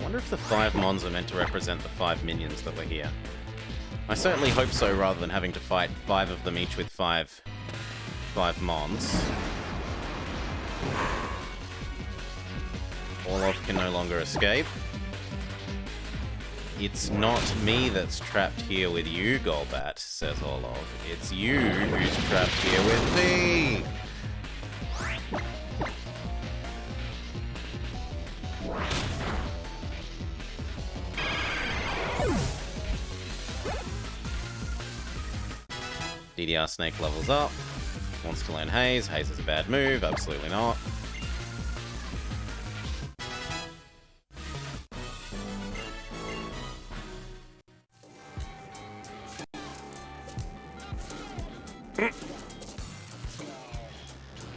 wonder if the 5 mons are meant to represent the 5 minions that were here. I certainly hope so, rather than having to fight 5 of them each with 5 mons. Orlov can no longer escape. It's not me that's trapped here with you, Golbat, says Orlov. It's you who's trapped here with me! DDR Snake levels up. Wants to learn Haze. Haze is a bad move. Absolutely not.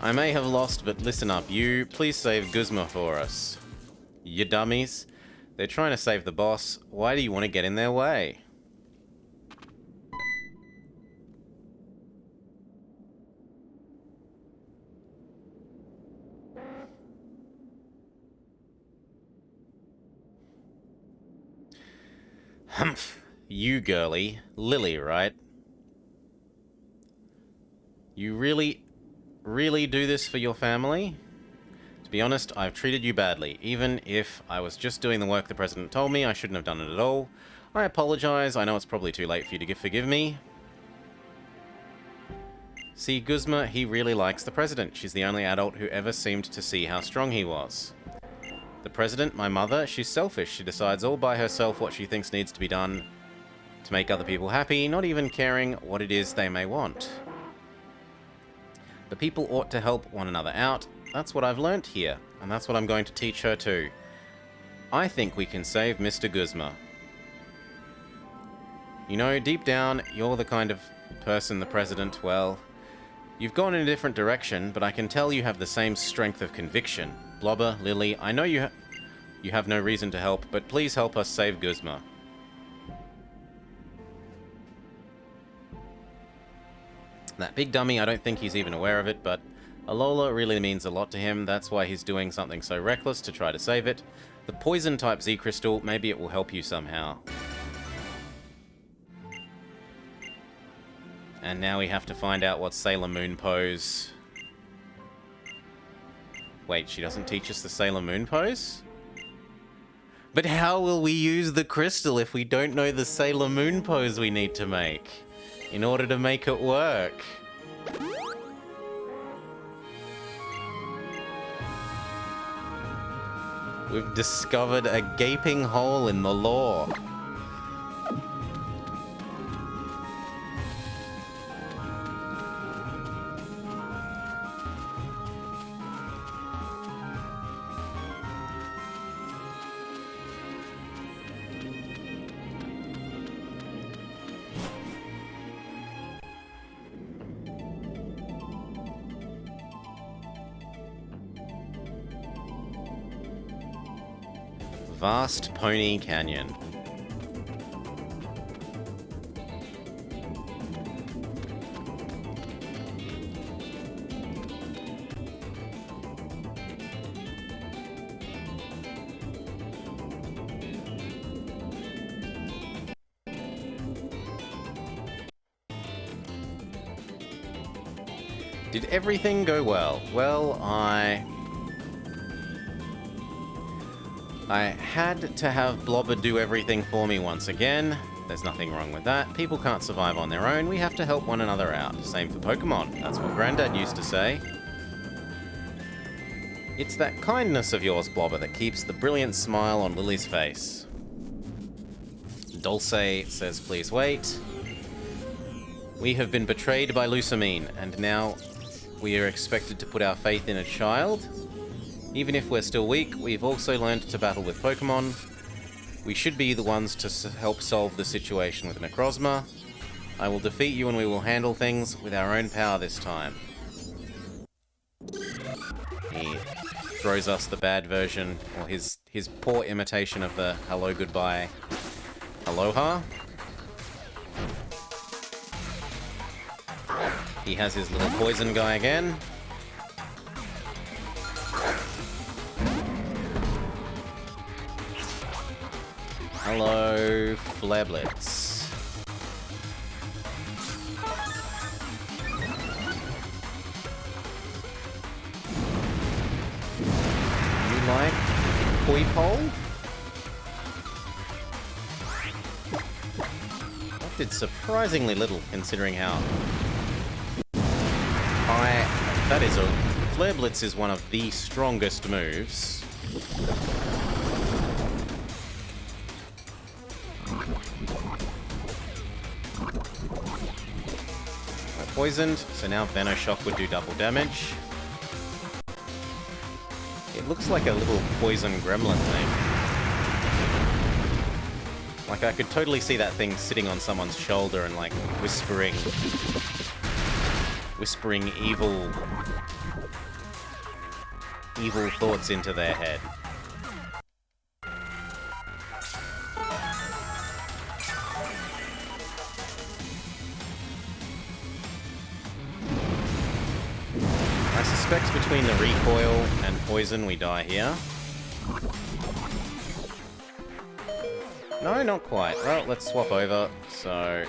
I may have lost, but listen up, you. Please save Guzma for us. You dummies. They're trying to save the boss. Why do you want to get in their way? Humph. You girly. Lily, right? You really do this for your family? To be honest, I've treated you badly. Even if I was just doing the work the President told me, I shouldn't have done it at all. I apologize. I know it's probably too late for you to forgive me. See, Guzma, he really likes the President. She's the only adult who ever seemed to see how strong he was. The President, my mother, she's selfish. She decides all by herself what she thinks needs to be done to make other people happy, not even caring what it is they may want. The people ought to help one another out. That's what I've learnt here, and that's what I'm going to teach her too. I think we can save Mr. Guzma. You know, deep down, you're the kind of person the President, well, you've gone in a different direction, but I can tell you have the same strength of conviction. Blobber, Lily, I know you have no reason to help, but please help us save Guzma. That big dummy, I don't think he's even aware of it, but Alola really means a lot to him. That's why he's doing something so reckless to try to save it. The poison-type Z-Crystal, maybe it will help you somehow. And now we have to find out what Sailor Moon pose... Wait, she doesn't teach us the Sailor Moon pose? But how will we use the crystal if we don't know the Sailor Moon pose we need to make in order to make it work? We've discovered a gaping hole in the lore. Vast Pony Canyon. Did everything go well? Well, I had to have Blobber do everything for me once again. There's nothing wrong with that. People can't survive on their own. We have to help one another out. Same for Pokémon. That's what Granddad used to say. It's that kindness of yours, Blobber, that keeps the brilliant smile on Lily's face. Dulce says, please wait. We have been betrayed by Lusamine, and now we are expected to put our faith in a child. Even if we're still weak, we've also learned to battle with Pokémon. We should be the ones to help solve the situation with Necrozma. I will defeat you and we will handle things with our own power this time. He throws us the bad version, or his poor imitation of the hello, goodbye, aloha. He has his little poison guy again. Hello, Flablets. You like koi pole? That did surprisingly little, considering how high that is. Flare Blitz is one of the strongest moves. We're poisoned, so now Venoshock would do double damage. It looks like a little poison gremlin thing. Like, I could totally see that thing sitting on someone's shoulder and, like, whispering evil thoughts into their head. I suspect between the recoil and poison we die here. No, not quite. Well, let's swap over. So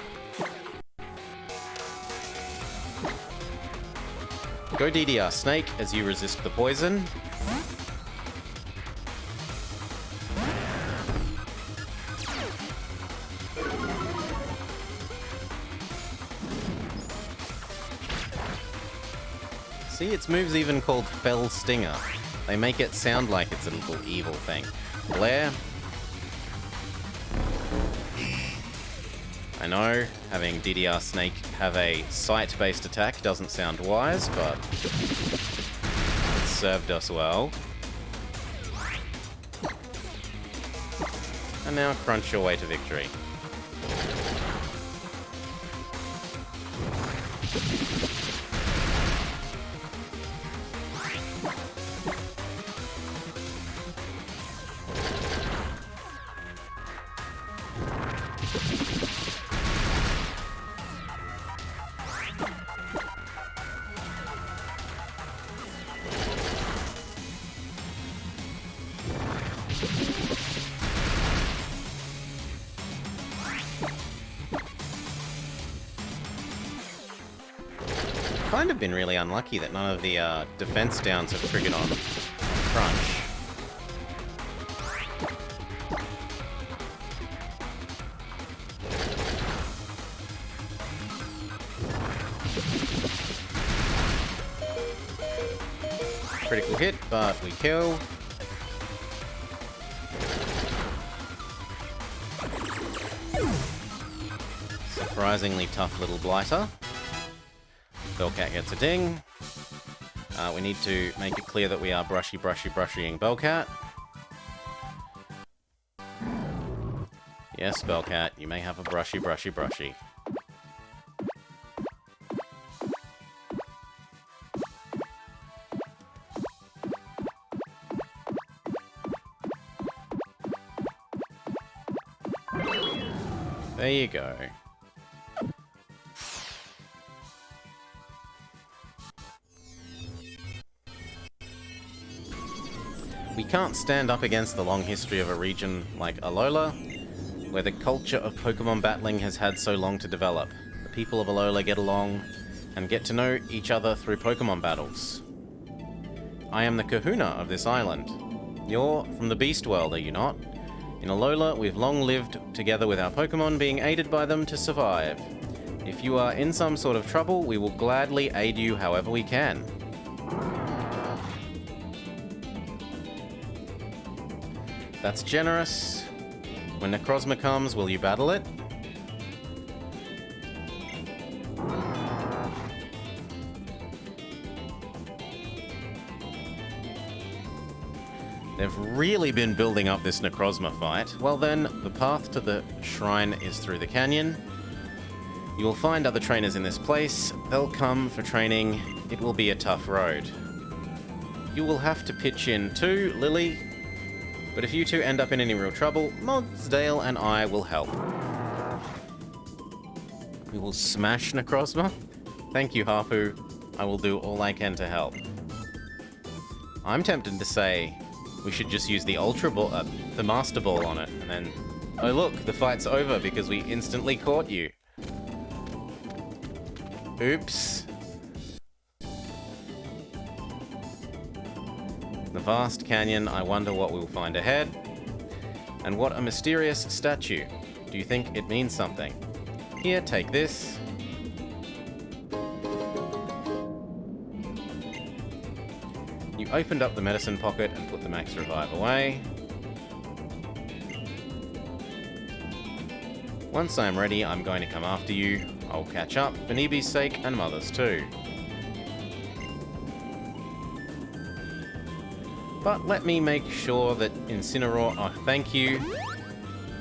go DDR Snake as you resist the poison. See, its move's even called Fell Stinger. They make it sound like it's a little evil thing. Glare. I know, having DDR Snake have a sight-based attack doesn't sound wise, but it served us well. And now crunch your way to victory. Kind of been really unlucky that none of the defense downs have triggered on crunch. Critical hit, but we kill. Surprisingly tough little blighter. Bellcat gets a ding. We need to make it clear that we are brushying Bellcat. Yes, Bellcat, you may have a brushy. There you go. We can't stand up against the long history of a region like Alola, where the culture of Pokemon battling has had so long to develop. The people of Alola get along and get to know each other through Pokemon battles. I am the Kahuna of this island. You're from the Beast World, are you not? In Alola, we've long lived together with our Pokemon, being aided by them to survive. If you are in some sort of trouble, we will gladly aid you however we can. That's generous. When Necrozma comes, will you battle it? They've really been building up this Necrozma fight. Well then, the path to the shrine is through the canyon. You will find other trainers in this place. They'll come for training. It will be a tough road. You will have to pitch in too, Lily. But if you two end up in any real trouble, Mogsdale and I will help. We will smash Necrozma. Thank you, Harpu. I will do all I can to help. I'm tempted to say we should just use the Ultra Ball, the Master Ball on it, and then... Oh look, the fight's over because we instantly caught you. Oops. The vast canyon, I wonder what we'll find ahead. And what a mysterious statue. Do you think it means something? Here, take this. You opened up the medicine pocket and put the max revive away. Once I'm ready, I'm going to come after you. I'll catch up, for Neeby's sake and Mother's too. But let me make sure that Incineroar... Oh, thank you.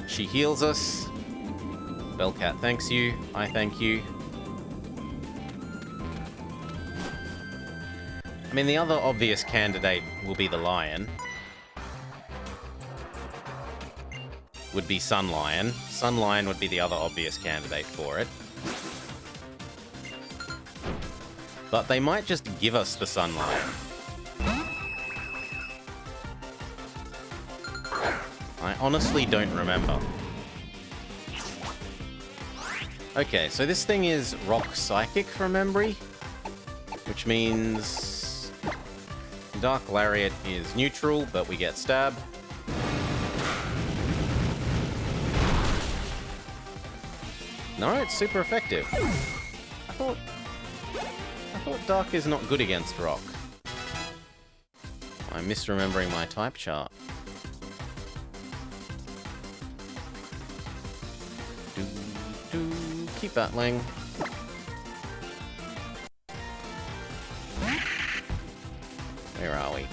She heals us. Bellcat thanks you. I thank you. I mean, the other obvious candidate will be the lion. Would be Sunlion. Sunlion would be the other obvious candidate for it. But they might just give us the Sunlion. I honestly don't remember. Okay, so this thing is Rock Psychic from memory, which means Dark Lariat is neutral, but we get Stab. No, it's super effective. I thought Dark is not good against Rock. I'm misremembering my type chart. Keep battling. Where are we?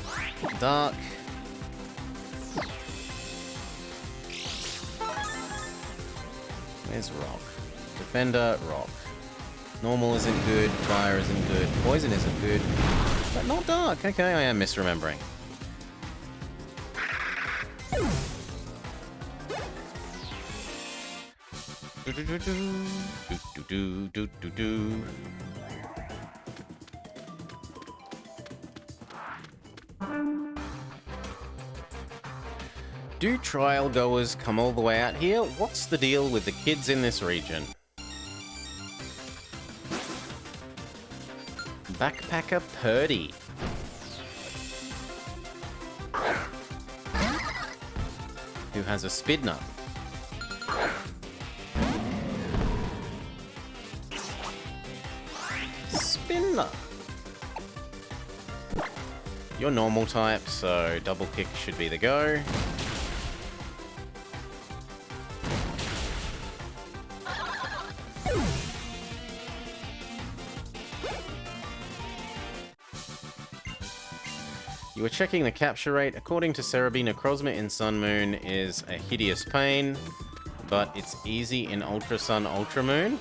Dark. Where's Rock? Defender, Rock. Normal isn't good, Fire isn't good, Poison isn't good, but not Dark. Okay, I am misremembering. Do trial goers come all the way out here? What's the deal with the kids in this region? Backpacker Purdy. Who has a Spidna. Spinner. You're normal type, so double kick should be the go. You were checking the capture rate. According to Cerebi, Necrozma in Sun Moon is a hideous pain, but it's easy in Ultra Sun, Ultra Moon.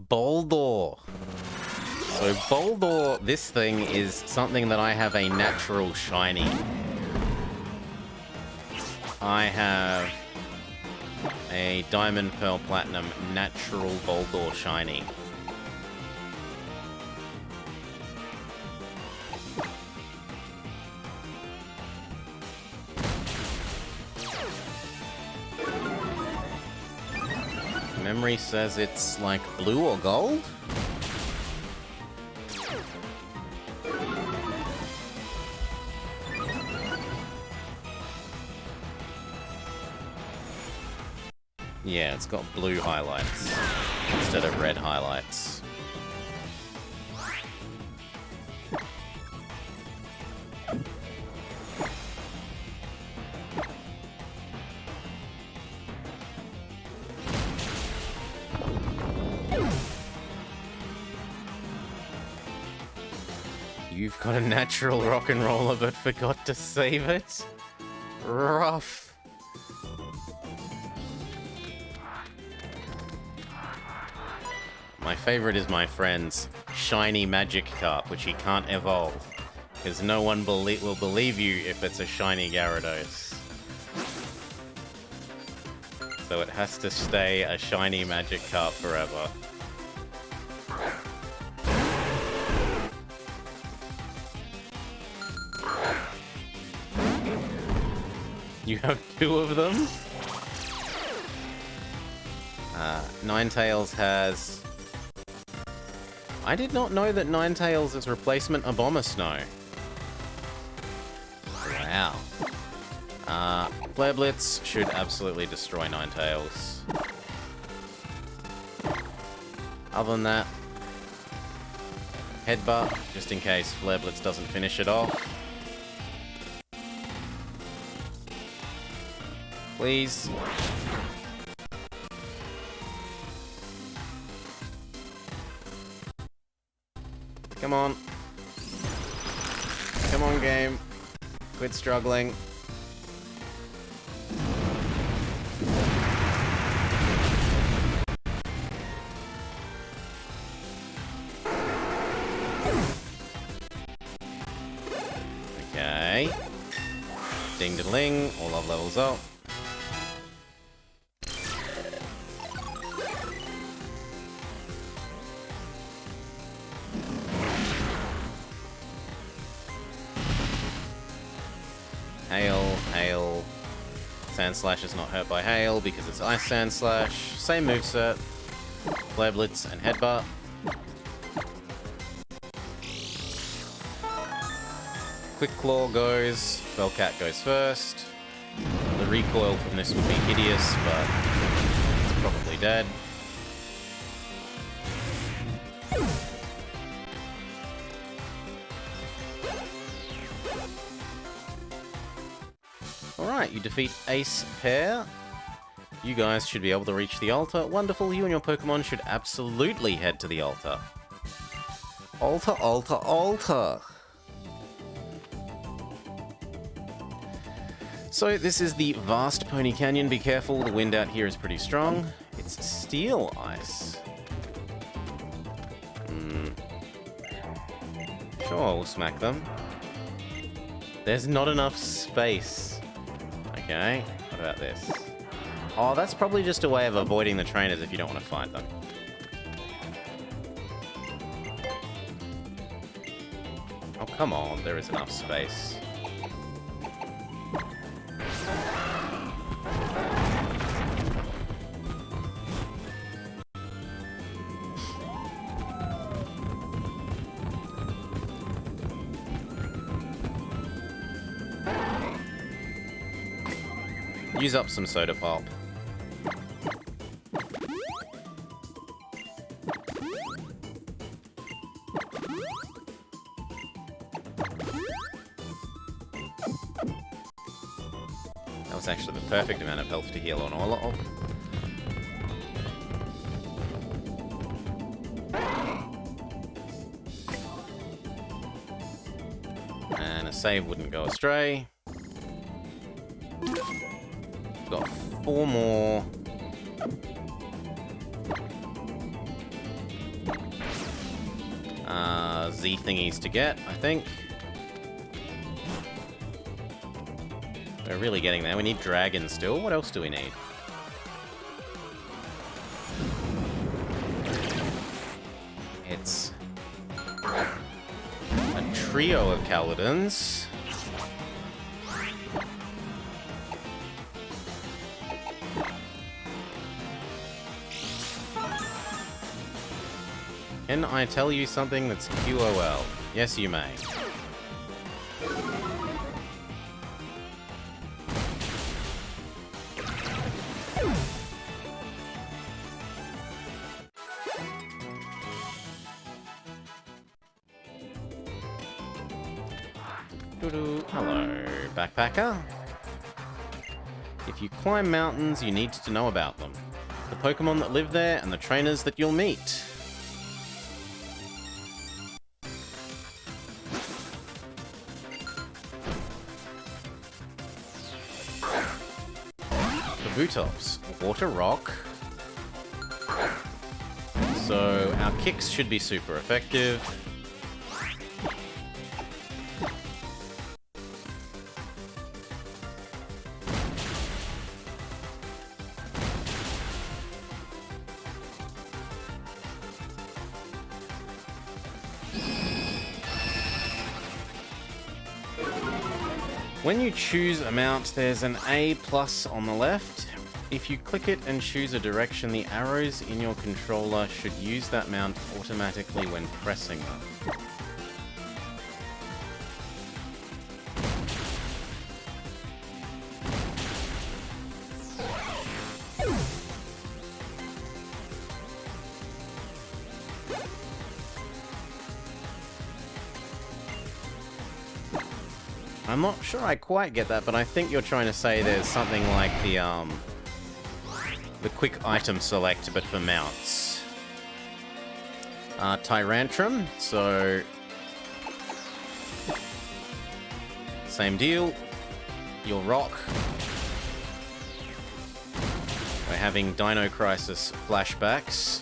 Boldor. So Boldor, this thing is something that I have a natural shiny. I have a Diamond Pearl Platinum natural Boldor shiny. Memory says it's like blue or gold? Yeah, it's got blue highlights instead of red highlights. You've got a natural rock and roller but forgot to save it? Rough. My favorite is my friend's shiny Magikarp, which he can't evolve, because no one will believe you if it's a shiny Gyarados. So it has to stay a shiny Magikarp forever. You have two of them? Ninetales has... I did not know that Ninetales is replacement Abomasnow. Wow. Flare Blitz should absolutely destroy Ninetales. Other than that, Headbutt, just in case Flare Blitz doesn't finish it off. Please. Come on. Come on, game. Quit struggling. Okay. Ding-da-ling, all love levels up. Hail, hail. Sand Slash is not hurt by hail because it's Ice Sand Slash. Same moveset. Flare Blitz and Headbutt. Quick Claw goes. Bellcat goes first. The recoil from this would be hideous, but it's probably dead. Alright, you defeat Ace Pair. You guys should be able to reach the altar. Wonderful, you and your Pokemon should absolutely head to the altar. Altar, altar, altar! So this is the vast Pony Canyon. Be careful, the wind out here is pretty strong. It's Steel Ice. Sure, we'll smack them. There's not enough space. Okay, what about this? Oh, that's probably just a way of avoiding the trainers if you don't want to fight them. Oh, come on, there is enough space. Use up some soda pop. That was actually the perfect amount of health to heal on all of. And a save wouldn't go astray. Got 4 more. Z thingies to get, I think. We're really getting there. We need dragons still. What else do we need? It's a trio of Caledons. Can I tell you something that's QOL? Yes, you may. Doo-doo. Hello, backpacker. If you climb mountains, you need to know about them. The Pokemon that live there and the trainers that you'll meet. Kabutops, Water Rock. So our kicks should be super effective. When you choose a mount, there's an A+ on the left. If you click it and choose a direction, the arrows in your controller should use that mount automatically when pressing them. I'm not sure I quite get that, but I think you're trying to say there's something like the quick item select, but for mounts. Tyrantrum, so... same deal. Your rock. We're having Dino Crisis flashbacks.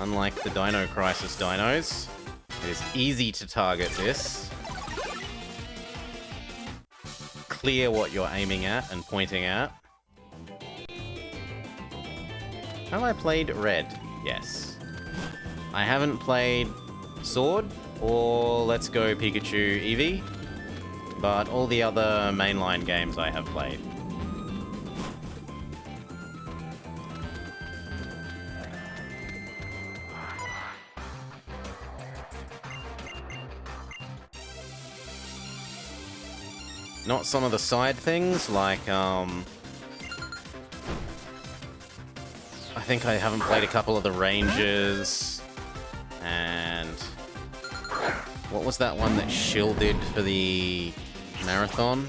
Unlike the Dino Crisis dinos, it is easy to target this. Clear what you're aiming at and pointing at. Have I played Red? Yes. I haven't played Sword or Let's Go Pikachu Eevee, but all the other mainline games I have played. Not some of the side things, like, I think I haven't played a couple of the Rangers, and... what was that one that Shill did for the marathon?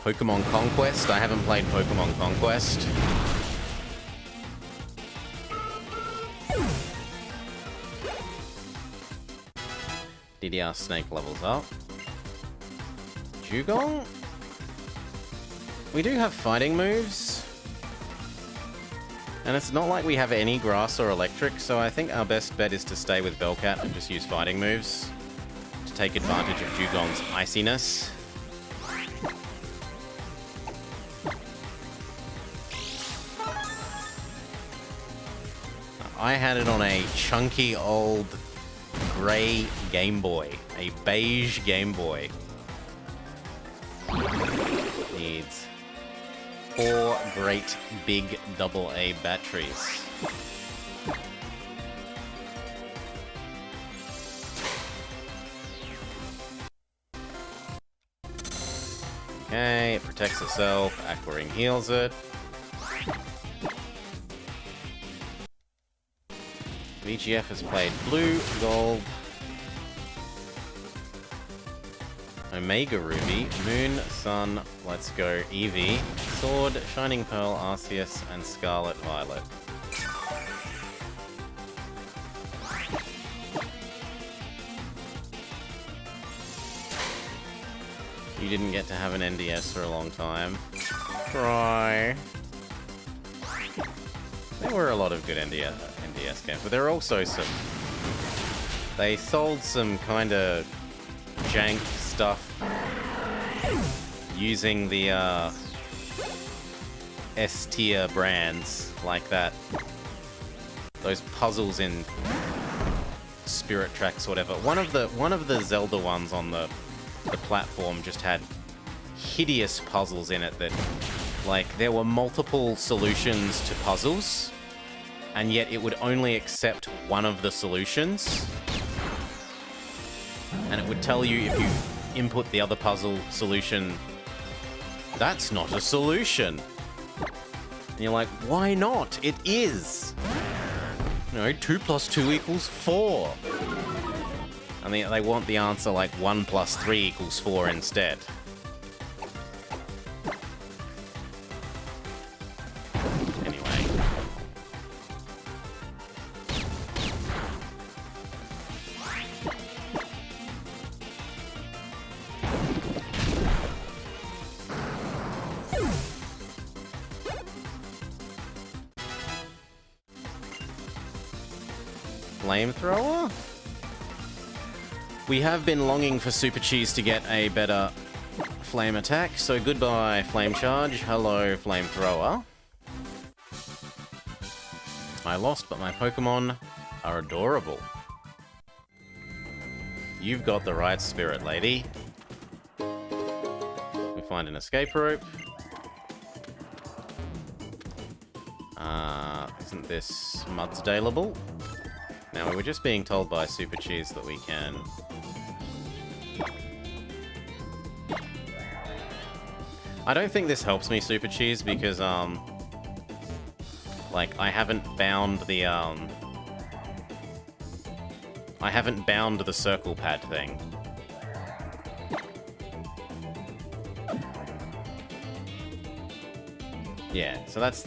Pokémon Conquest? I haven't played Pokémon Conquest. DDR Snake levels up. Dugong? We do have fighting moves. And it's not like we have any grass or electric, so I think our best bet is to stay with Bellcat and just use fighting moves to take advantage of Dugong's iciness. I had it on a chunky old grey Game Boy, a beige Game Boy. Needs 4 great big AA batteries. Okay, it protects itself, Aqua Ring heals it. VGF has played Blue, Gold, Omega Ruby, Moon, Sun, Let's Go, Eevee, Sword, Shining Pearl, Arceus, and Scarlet Violet. You didn't get to have an NDS for a long time. Try. There were a lot of good NDS games, but there are also some... they sold some kind of jank stuff using the S-tier brands like that. Those puzzles in Spirit Tracks or whatever. One of the Zelda ones on the platform just had hideous puzzles in it that, like, there were multiple solutions to puzzles, and yet it would only accept one of the solutions. And it would tell you if you input the other puzzle solution, that's not a solution. And you're like, why not? It is. No, 2 + 2 = 4. And they want the answer like 1 + 3 = 4 instead. flamethrower? We have been longing for Super Cheese to get a better flame attack, so goodbye flame charge, hello flamethrower. I lost, but my Pokemon are adorable. You've got the right spirit, lady. We find an escape rope. Isn't this Mudsdaleable? Now, we were just being told by Super Cheese that we can... I don't think this helps me, Super Cheese, because, like, I haven't bound the, I haven't bound the circle pad thing. Yeah, so that's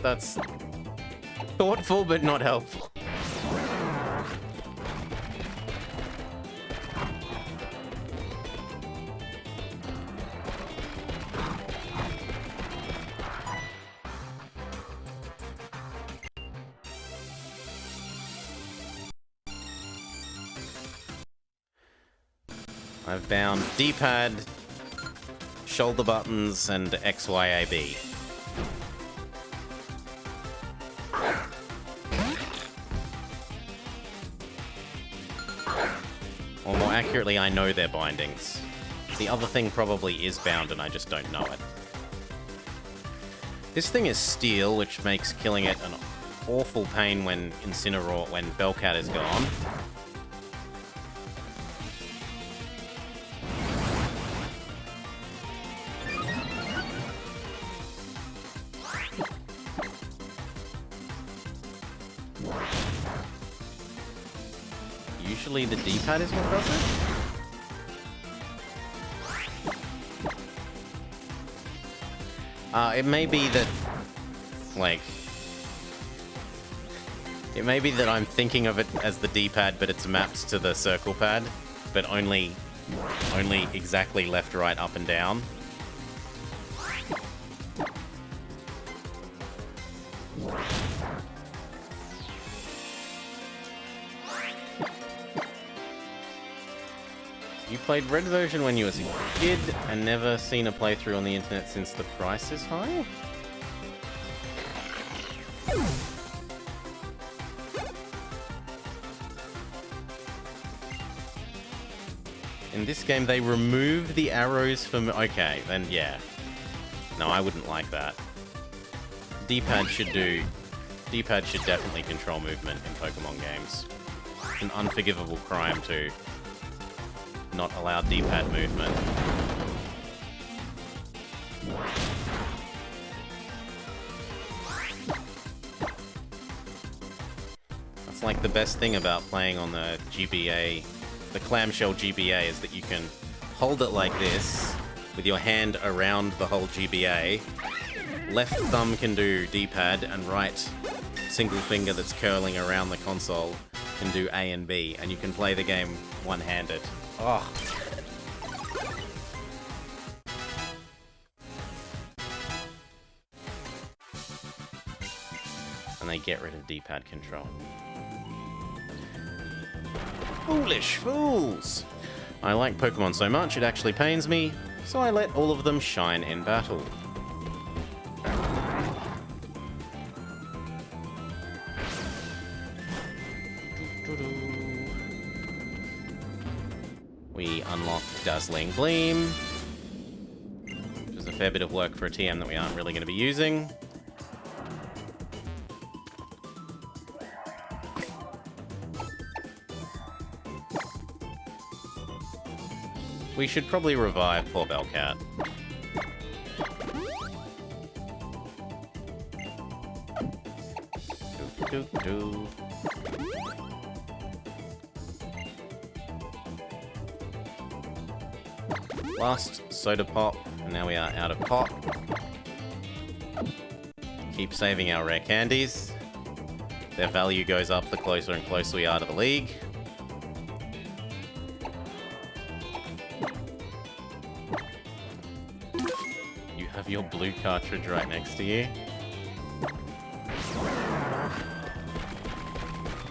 thoughtful but not helpful. I've bound D-pad, shoulder buttons, and XYAB. Or more accurately, I know their bindings. The other thing probably is bound and I just don't know it. This thing is steel, which makes killing it an awful pain when when Bellcat is gone. Usually the D-pad is what does it? It may be that, like... It may be that I'm thinking of it as the D-pad, but it's mapped to the circle pad, but only exactly left, right, up, and down. You played Red version when you was a kid and never seen a playthrough on the internet since the price is high? In this game, they removed the arrows from... Okay, then yeah. No, I wouldn't like that. D-pad should definitely control movement in Pokemon games. It's an unforgivable crime to not allow D-pad movement. That's like the best thing about playing on the GBA, the clamshell GBA, is that you can hold it like this with your hand around the whole GBA. Left thumb can do D-pad, and right single finger that's curling around the console can do A and B, and you can play the game one-handed. Oh. And they get rid of D-pad control. Foolish fools! I like Pokemon so much it actually pains me, so I let all of them shine in battle. We unlock Dazzling Gleam, which is a fair bit of work for a TM that we aren't really going to be using. We should probably revive poor Bellcat. Doo-doo-doo. Last soda pop, and now we are out of pop. Keep saving our rare candies. Their value goes up the closer and closer we are to the league. You have your blue cartridge right next to you.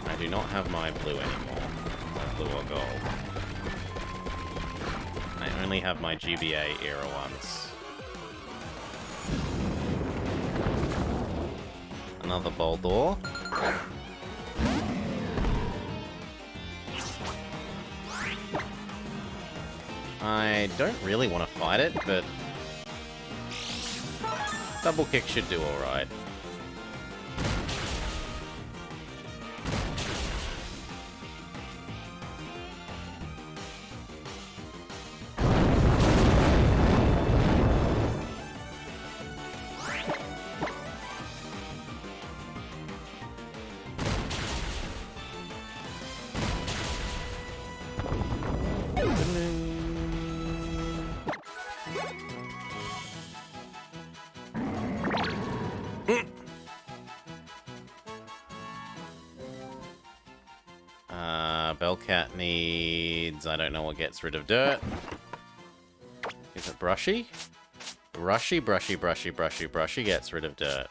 I do not have my blue anymore. Blue or gold. I only have my GBA era ones. Another Boldor. I don't really want to fight it, but double kick should do alright. Bellcat needs... I don't know what gets rid of dirt. Is it brushy? Brushy, brushy, brushy, brushy, brushy gets rid of dirt.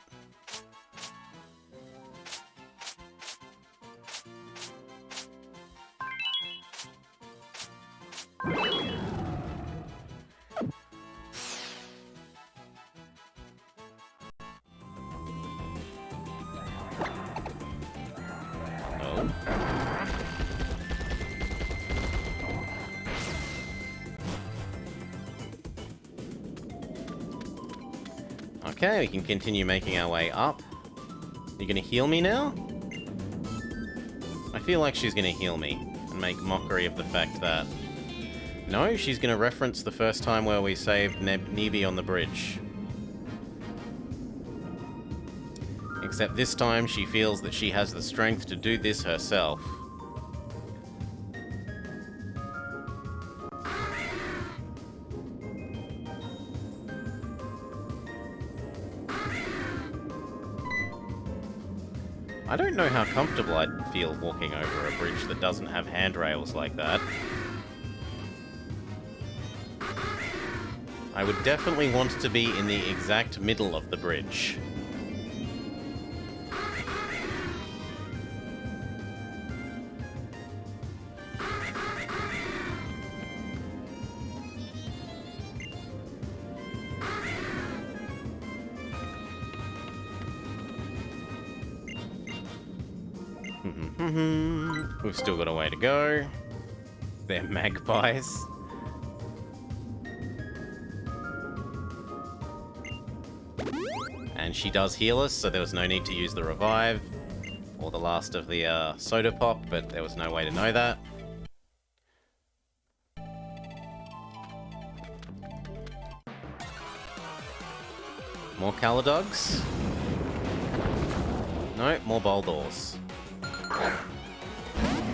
Okay, we can continue making our way up. You gonna heal me now? I feel like she's gonna heal me and make mockery of the fact that... No, she's gonna reference the first time where we saved Nebi on the bridge. Except this time she feels that she has the strength to do this herself. I don't know how comfortable I'd feel walking over a bridge that doesn't have handrails like that. I would definitely want to be in the exact middle of the bridge. We've still got a way to go. They're magpies. And she does heal us, so there was no need to use the revive or the last of the soda pop, but there was no way to know that. More Caladogs? No, more Boldors.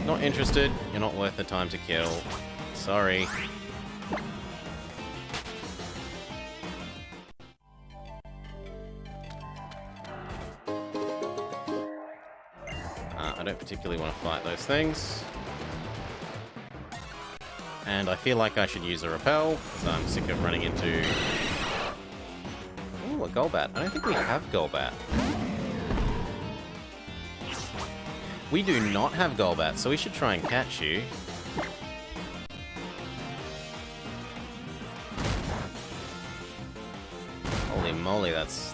Not interested. You're not worth the time to kill. Sorry. I don't particularly want to fight those things. And I feel like I should use a repel, because I'm sick of running into... Ooh, a Golbat. I don't think we have Golbat. We do not have Golbat, so we should try and catch you. Holy moly, that's...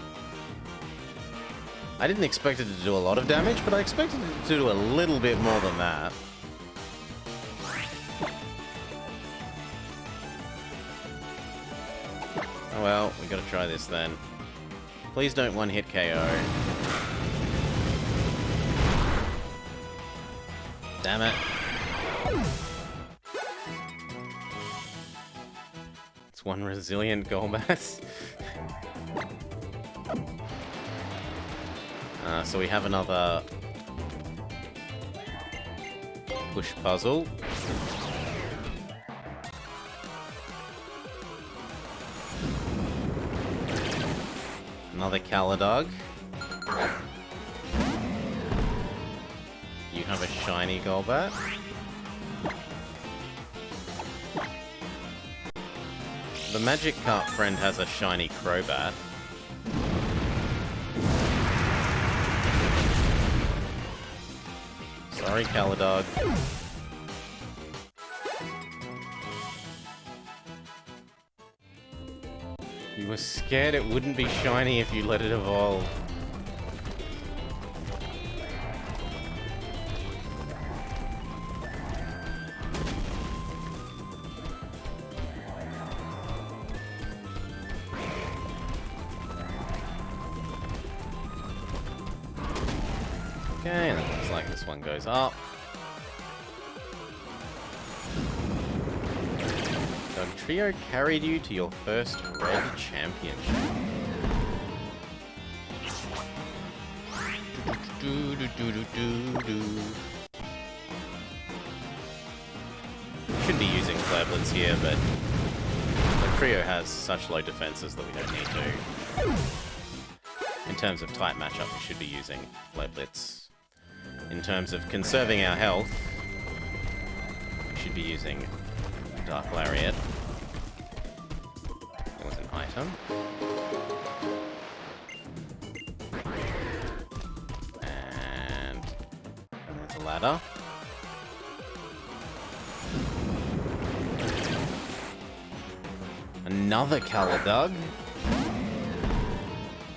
I didn't expect it to do a lot of damage, but I expected it to do a little bit more than that. Oh well, we gotta try this then. Please don't one-hit KO. Damn it. It's one resilient Golbat. So we have another push puzzle. Another Caladog. You have a shiny Golbat. The Magic Carp friend has a shiny Crobat. So Sorry, Caladog. You were scared it wouldn't be shiny if you let it evolve. Okay, and it looks like this one goes up. Trio carried you to your first Red Championship. Should be using Flareblitz here, but the Trio has such low defenses that we don't need to. In terms of type matchup, we should be using Flareblitz. In terms of conserving our health, we should be using Dark Lariat. There was an item. And there's a ladder. Another Caladog.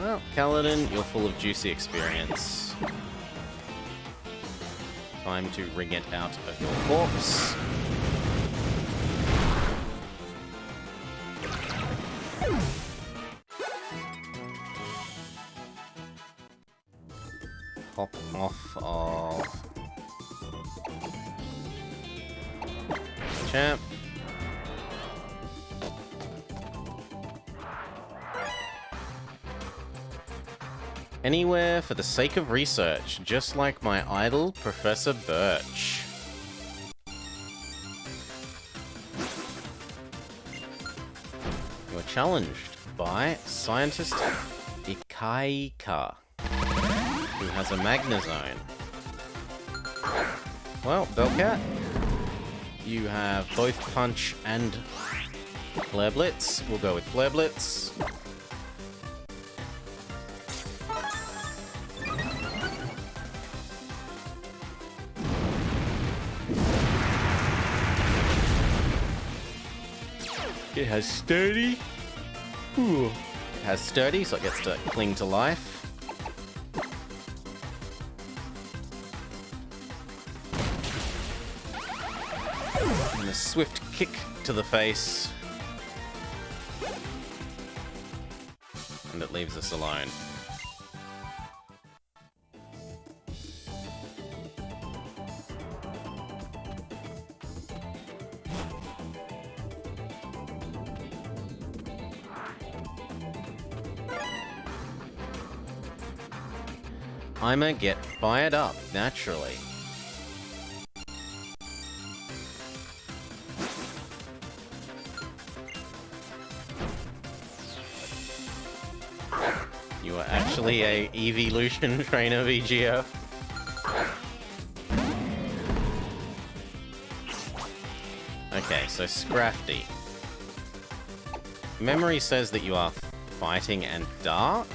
Well, Kaladin, you're full of juicy experience. Time to wring it out of your corpse. Hop off of champ. Anywhere for the sake of research, just like my idol, Professor Birch. You are challenged by scientist Ikaika, who has a Magnezone. Well, Bellcat, you have both Punch and Flare Blitz. We'll go with Flare Blitz. It has Sturdy. Ooh. It has Sturdy, so it gets to cling to life. And a swift kick to the face. And it leaves us alone. I'ma get fired up, naturally. You are actually a evolution trainer, VGF. Okay, so Scrafty. Memory says that you are fighting and dark.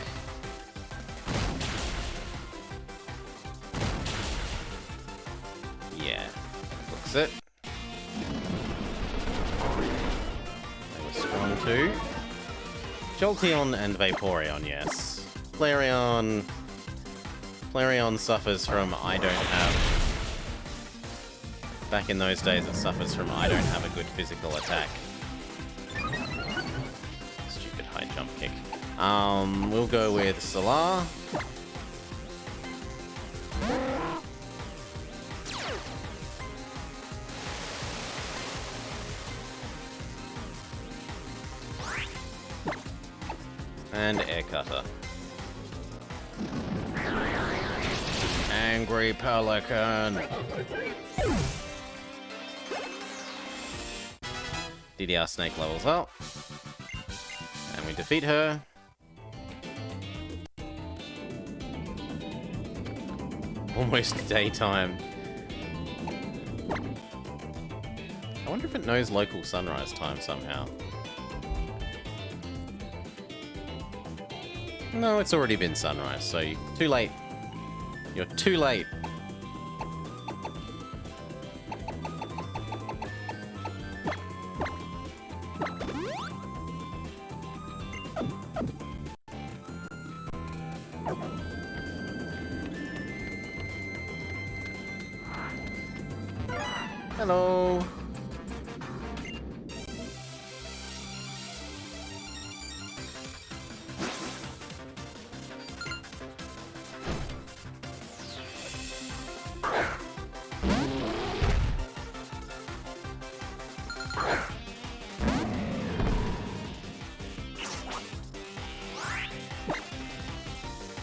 It. They were strong too. Jolteon and Vaporeon, yes. Flareon suffers from I don't have... Back in those days it suffers from I don't have a good physical attack. Stupid high jump kick. We'll go with Solar. And Air Cutter. Angry Pelican. DDR Snake levels up. And we defeat her. Almost daytime. I wonder if it knows local sunrise time somehow. No, it's already been sunrise, so too late. You're too late. Hello.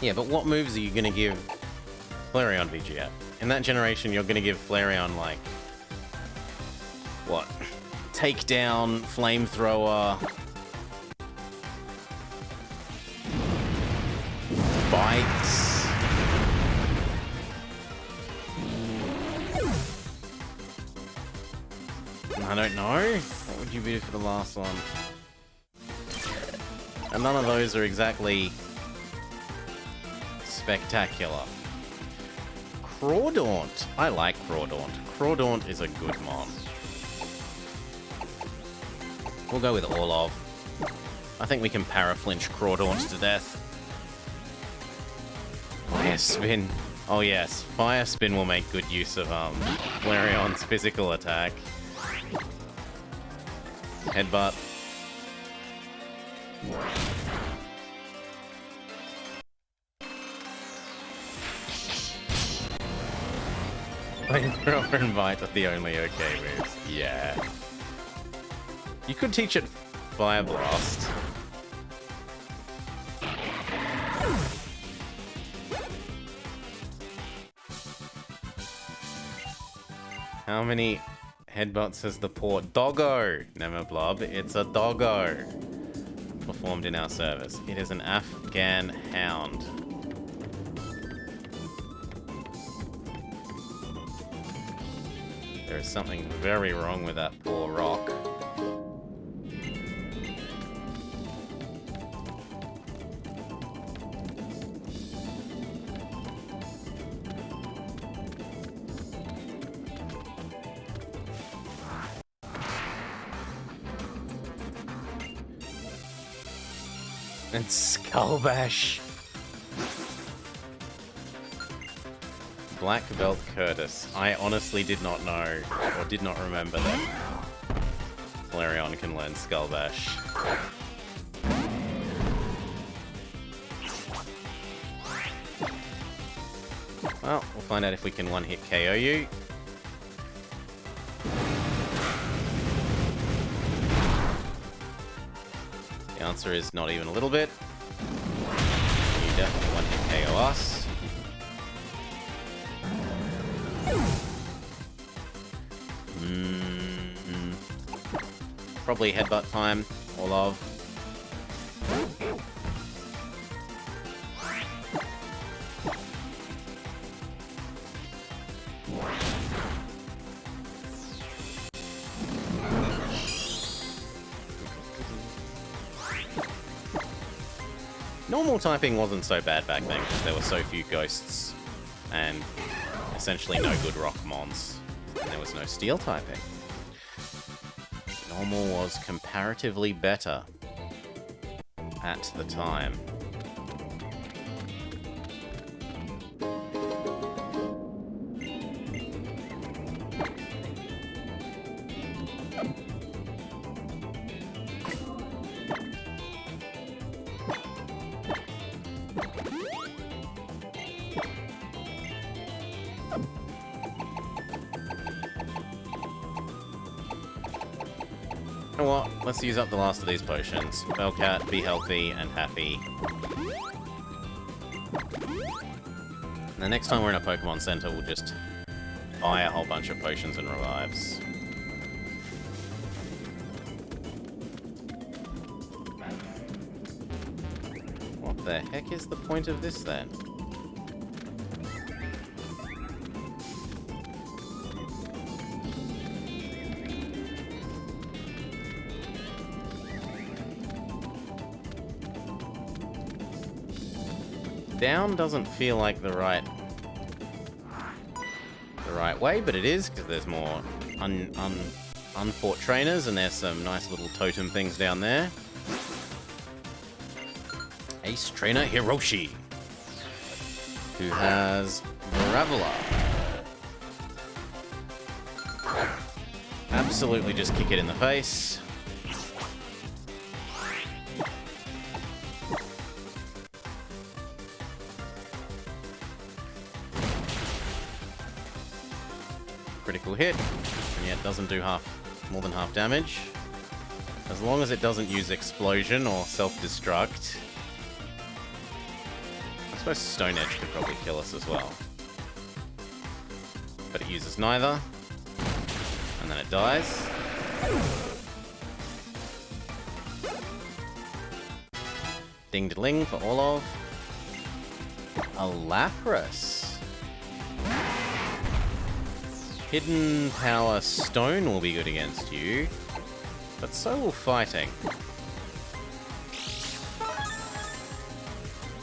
Yeah, but what moves are you gonna give Flareon VGF? In that generation, you're gonna give Flareon, like... what? Takedown, Flamethrower... Bites... I don't know. What would you do for the last one? And none of those are exactly... spectacular. Crawdaunt. I like Crawdaunt. Crawdaunt is a good mon. We'll go with Orlov. I think we can paraflinch Crawdaunt to death. Fire Spin. Oh yes, Fire Spin will make good use of Flareon's physical attack. Headbutt. Flamethrower and Bite are the only okay moves. Yeah. You could teach it Fire Blast. How many headbutts has the poor doggo? Never blob, it's a doggo. Performed in our service. It is an Afghan hound. There is something very wrong with that poor rock. And Skullbash. Black Belt Curtis. I honestly did not know, or did not remember that Flareon can learn Skullbash. Well, we'll find out if we can one-hit KO you. The answer is not even a little bit. You definitely one-hit KO us. Probably headbutt time, or love. Normal typing wasn't so bad back then because there were so few ghosts and essentially no good rock mons, and there was no steel typing. Normal was comparatively better at the time. You know what? Let's use up the last of these potions. Bellcat, be healthy and happy. And the next time we're in a Pokemon Center, we'll just buy a whole bunch of potions and revives. What the heck is the point of this then? Down doesn't feel like the right way, but it is, because there's more unfought trainers, and there's some nice little totem things down there. Ace Trainer Hiroshi, who has Graveler. absolutely just kick it in the face. Critical hit, and yet doesn't do more than half damage. As long as it doesn't use explosion or self-destruct. I suppose Stone Edge could probably kill us as well. But it uses neither. And then it dies. Ding-de-ling for Orlov. A Lapras. Hidden Power Stone will be good against you, but so will Fighting.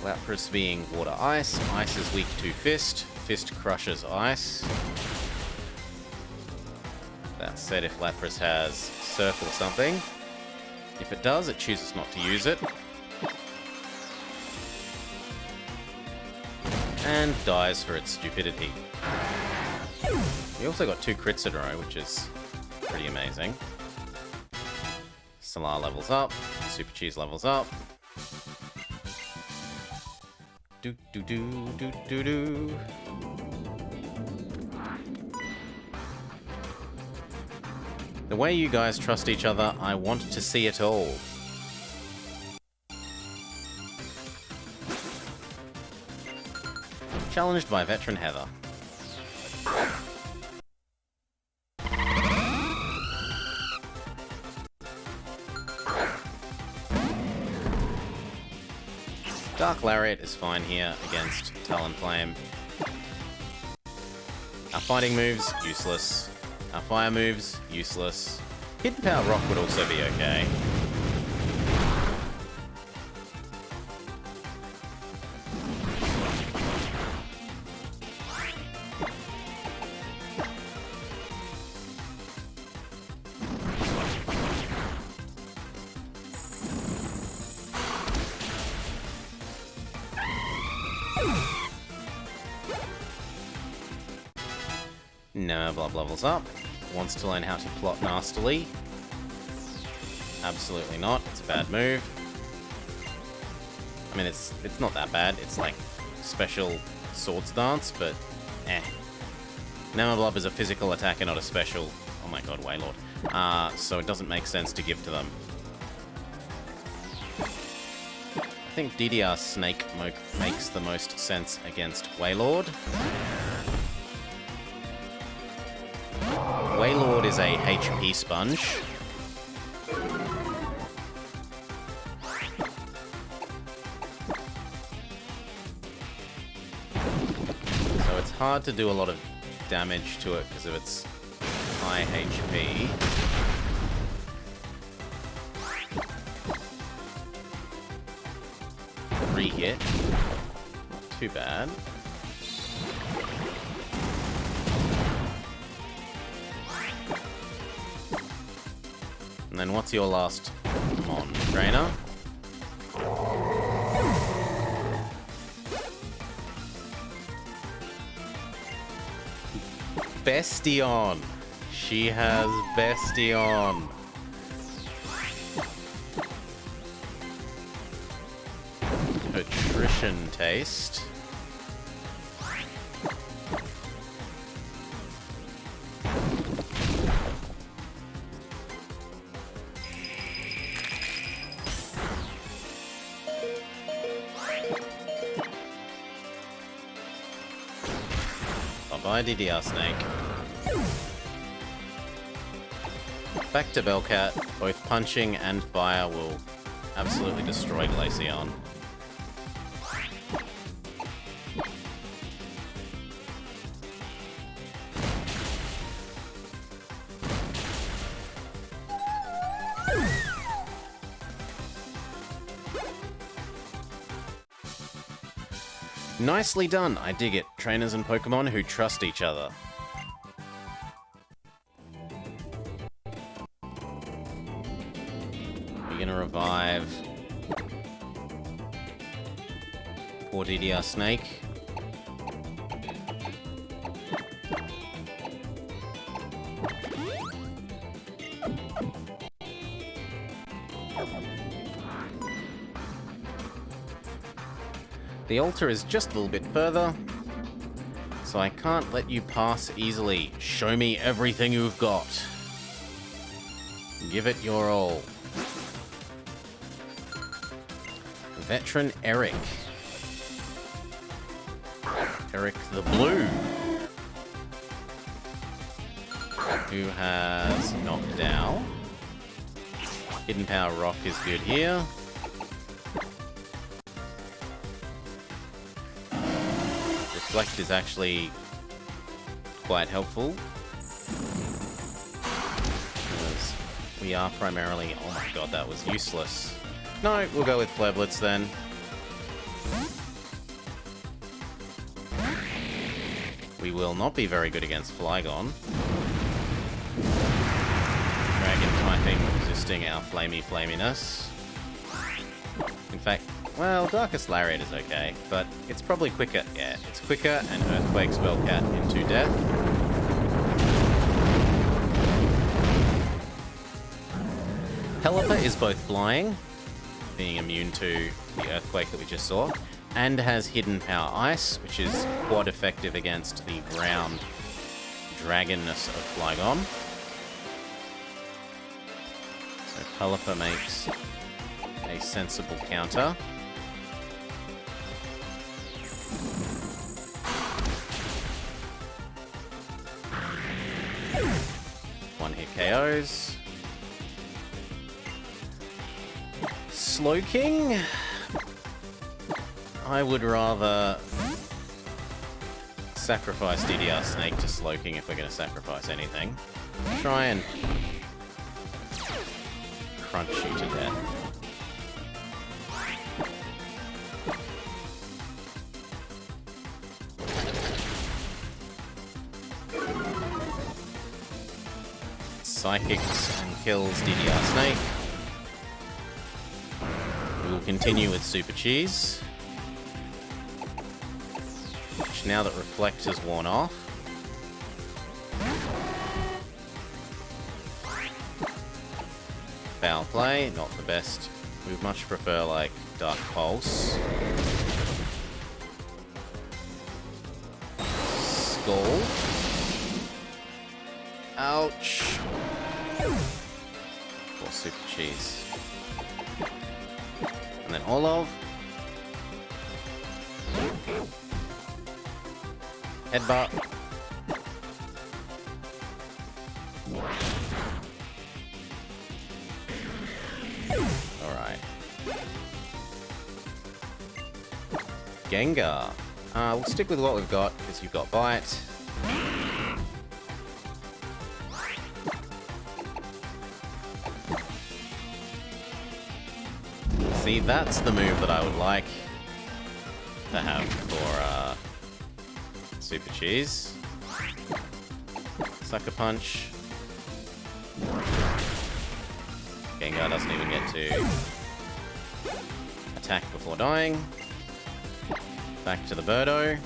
Lapras being Water Ice. Ice is weak to Fist. Fist crushes Ice. That said, if Lapras has Surf or something, if it does, it chooses not to use it. And dies for its stupidity. We also got 2 crits in a row, which is pretty amazing. Solar levels up. Super Cheese levels up. Do do do do do do. The way you guys trust each other, I want to see it all. Challenged by veteran Heather. Dark Lariat is fine here against Talonflame. Our fighting moves, useless. Our fire moves, useless. Hidden Power Rock would also be okay. Blob levels up. Wants to learn how to plot nastily. Absolutely not. It's a bad move. I mean, it's not that bad. It's like special Swords Dance, but eh. Blob is a physical attacker, not a special. Oh my god, Wailord. So it doesn't make sense to give to them. I think DDR Snake makes the most sense against Wailord. Wailord is a HP sponge. So it's hard to do a lot of damage to it because of its high HP. Re-hit. Not too bad. And then what's your last Mon? Trainer? Bestion! She has Bestion! Attrition taste. Bye-bye, DDR Snake. Back to Bellcat. Both punching and fire will absolutely destroy Glaceon. Nicely done, I dig it. Trainers and Pokemon who trust each other. We're gonna revive poor DDR Snake. The altar is just a little bit further, so I can't let you pass easily. Show me everything you've got. Give it your all. Veteran Eric. Eric the Blue. Who has Knockdown. Hidden Power Rock is good here. Reflect is actually quite helpful. Because we are primarily... Oh my god, that was useless. No, we'll go with Flare Blitz then. We will not be very good against Flygon. Dragon typing resisting our flaminess. In fact, well, Darkest Lariat is okay, but it's probably quicker. Yeah, it's quicker, and Earthquake Spellcat into death. Pelipper is both flying, being immune to the Earthquake that we just saw, and has Hidden Power Ice, which is quite effective against the ground dragonness of Flygon. So Pelipper makes a sensible counter. One hit KOs. Slowking? I would rather sacrifice DDR Snake to Slowking if we're going to sacrifice anything. Try and crunch you to death. Psychics and kills DDR Snake. We will continue with Super Cheese. Which, now that Reflect has worn off, foul play, not the best. We would much prefer, like, Dark Pulse. Skull. Ouch. Or Super Cheese. And then Olov. Headbutt. Alright. Gengar. We'll stick with what we've got, because you've got Bite. See, that's the move that I would like to have for Super Cheese. Sucker Punch. Gengar doesn't even get to attack before dying. Back to the Birdo.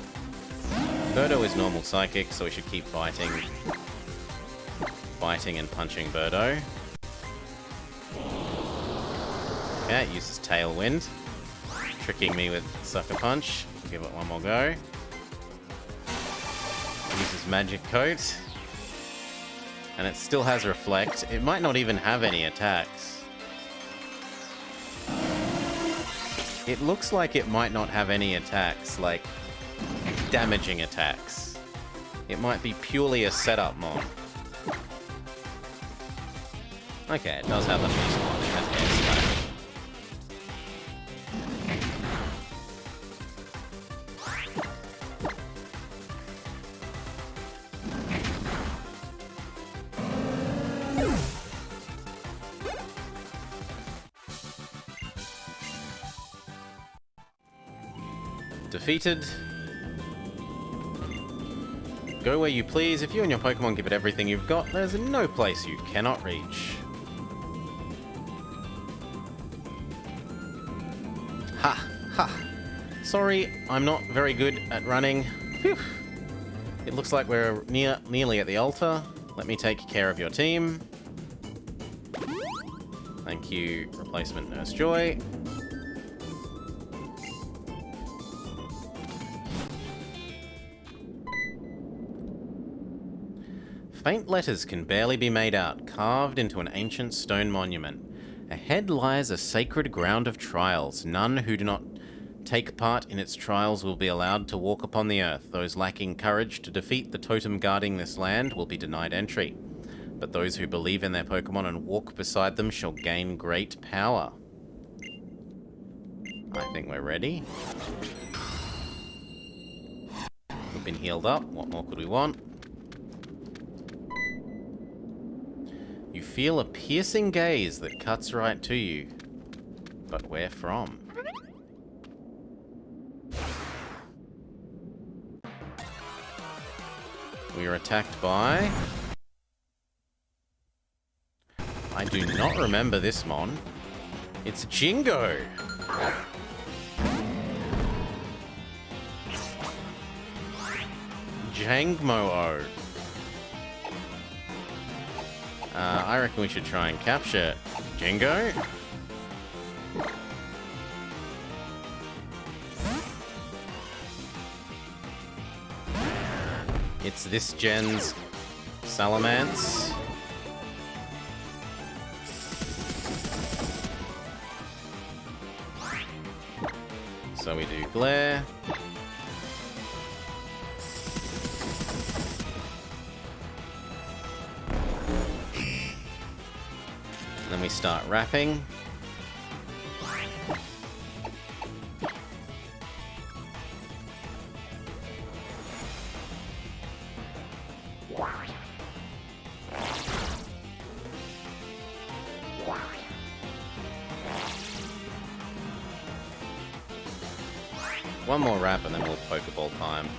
Birdo is normal Psychic, so we should keep fighting and punching Birdo. Okay, it uses Tailwind, tricking me with Sucker Punch. Give it one more go. Uses Magic Coat, and it still has Reflect. It might not even have any attacks. It looks like it might not have any attacks, like damaging attacks. It might be purely a setup mon. Okay, it does have the first one. It has Air Slash. Defeated. Go where you please. If you and your Pokemon give it everything you've got, there's no place you cannot reach. Ha! Ha! Sorry, I'm not very good at running. Phew. It looks like we're nearly at the altar. Let me take care of your team. Thank you, Replacement Nurse Joy. Faint letters can barely be made out, carved into an ancient stone monument. Ahead lies a sacred ground of trials. None who do not take part in its trials will be allowed to walk upon the earth. Those lacking courage to defeat the totem guarding this land will be denied entry. But those who believe in their Pokemon and walk beside them shall gain great power. I think we're ready. We've been healed up. What more could we want? You feel a piercing gaze that cuts right to you. But where from? We are attacked by... I do not remember this mon. It's Jingo! Jangmo-o. I reckon we should try and capture Jingo. It's this gen's Salamence. So we do Glare. And then we start rapping. One more rap and then we'll Pokeball time.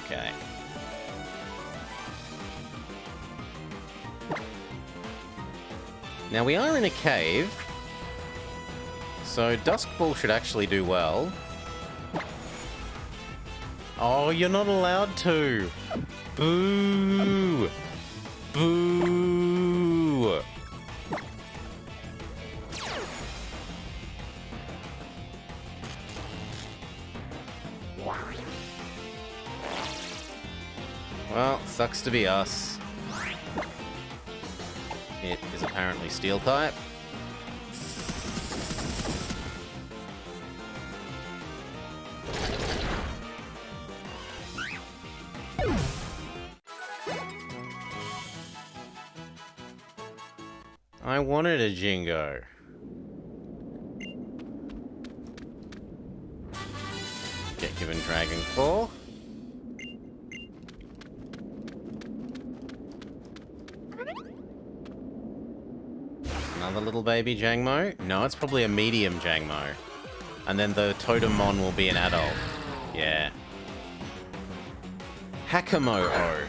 Okay. Now we are in a cave, so Dusk Ball should actually do well. Oh, you're not allowed to! Boo! Boo! Well, sucks to be us. It is apparently Steel type. I wanted a Jingo. Get given Dragon Claw. Another little baby Jangmo. No, it's probably a medium Jangmo. And then the Totemon will be an adult. Yeah. Hakamo-o.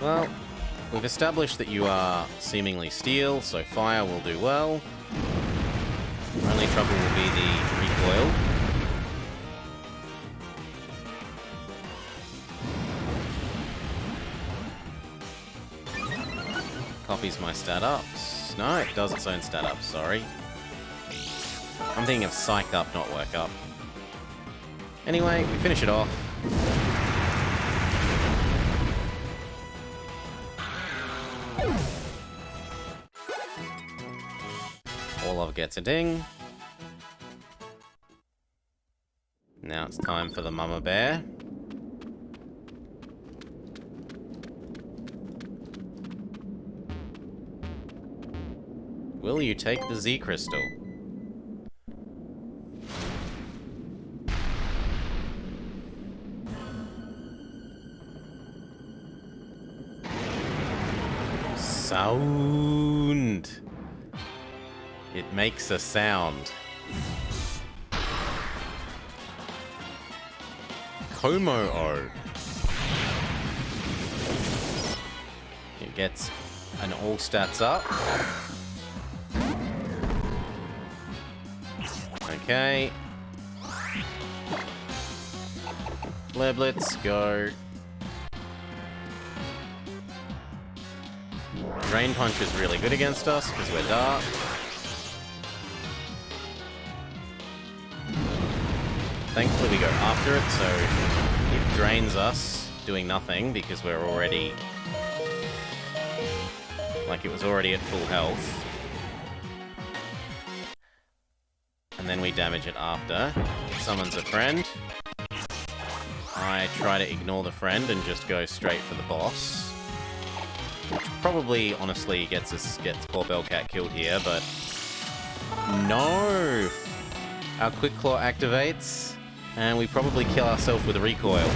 Well, we've established that you are seemingly steel, so fire will do well. Only trouble will be the recoil. Copies my stat ups. No, it does its own stat ups, sorry. I'm thinking of Psych Up, not Work Up. Anyway, we finish it off. Orlov gets a ding. Now it's time for the Mama Bear. Will you take the Z Crystal? Sound! It makes a sound. Como-o. It gets an all stats up. Okay. Flare Blitz, go. Drain Punch is really good against us because we're dark. Thankfully we go after it, so it drains us, doing nothing because we're already... like it was already at full health. And then we damage it after. It summons a friend. I try to ignore the friend and just go straight for the boss. Which probably, honestly, gets poor Bellcat killed here, but... no! Our Quick Claw activates, and we probably kill ourselves with a recoil.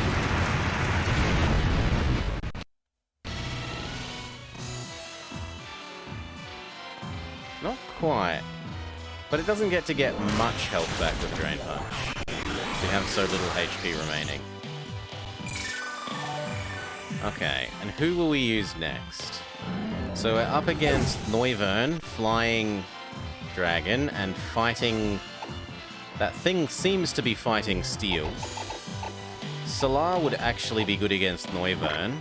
Not quite. But it doesn't get much health back with Drain Punch. We have so little HP remaining. Okay, and who will we use next? So we're up against Noivern, Flying Dragon, and fighting... that thing seems to be fighting Steel. Solar would actually be good against Noivern.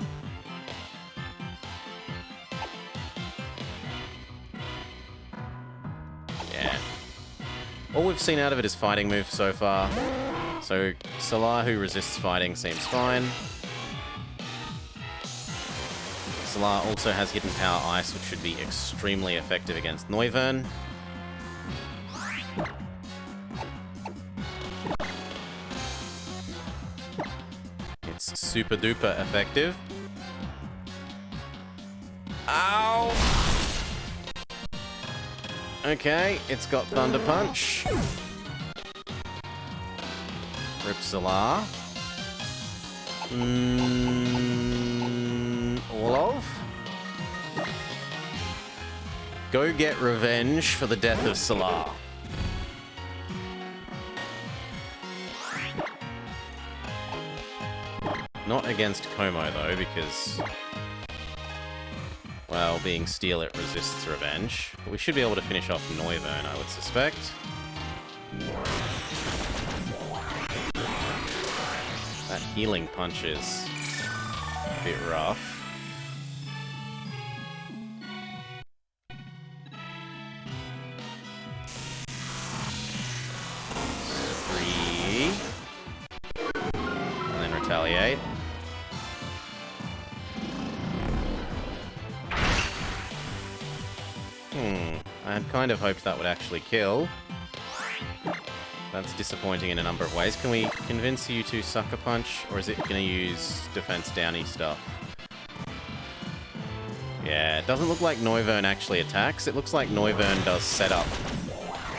Yeah. All we've seen out of it is fighting moves so far. So Solar, who resists fighting, seems fine. Solar also has Hidden Power Ice, which should be extremely effective against Noivern. It's super duper effective. Ow! Okay, it's got Thunder Punch. Rip Solar. Orlov? Go get revenge for the death of Solar. Not against Como, though, because... well, being Steel, it resists revenge. But we should be able to finish off Noivern, I would suspect. That healing punch is a bit rough. Spree. And then retaliate. I had kind of hoped that would actually kill. That's disappointing in a number of ways. Can we convince you to Sucker Punch, or is it going to use defense downy stuff? Yeah, it doesn't look like Noivern actually attacks. It looks like Noivern does setup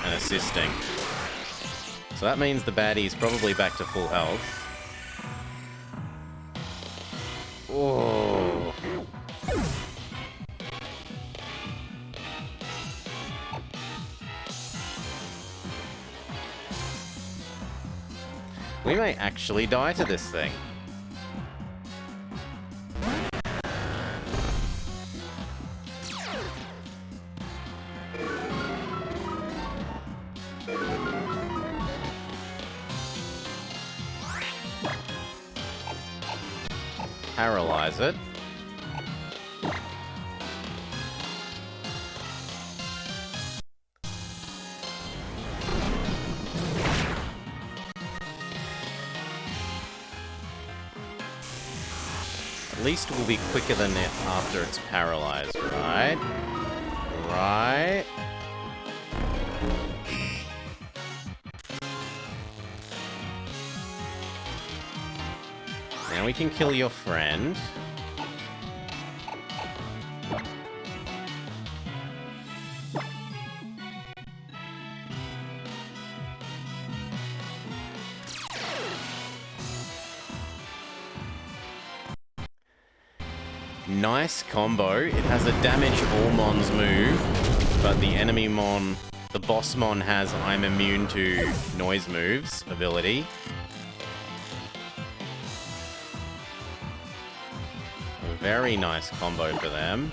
and assisting. So that means the baddie's probably back to full health. Oh. We may actually die to this thing. Paralyze it. At least we'll be quicker than it after it's paralyzed, right? Right? Now we can kill your friend. Nice combo. It has a damage all mons move, but the enemy mon, the boss mon, has I'm immune to noise moves ability. A very nice combo for them.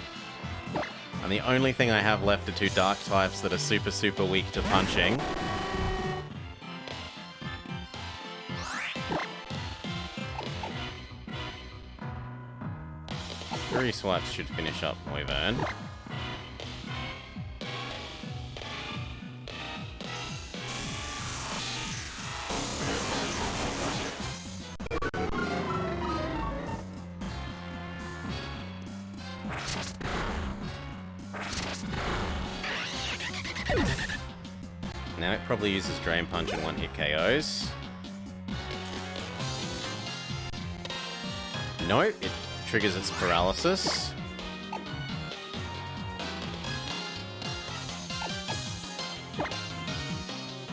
And the only thing I have left are two dark types that are super, super weak to punching. 3 swipes should finish up Wyvern. Now it probably uses Drain Punch and one-hit KOs. Nope, it triggers its paralysis.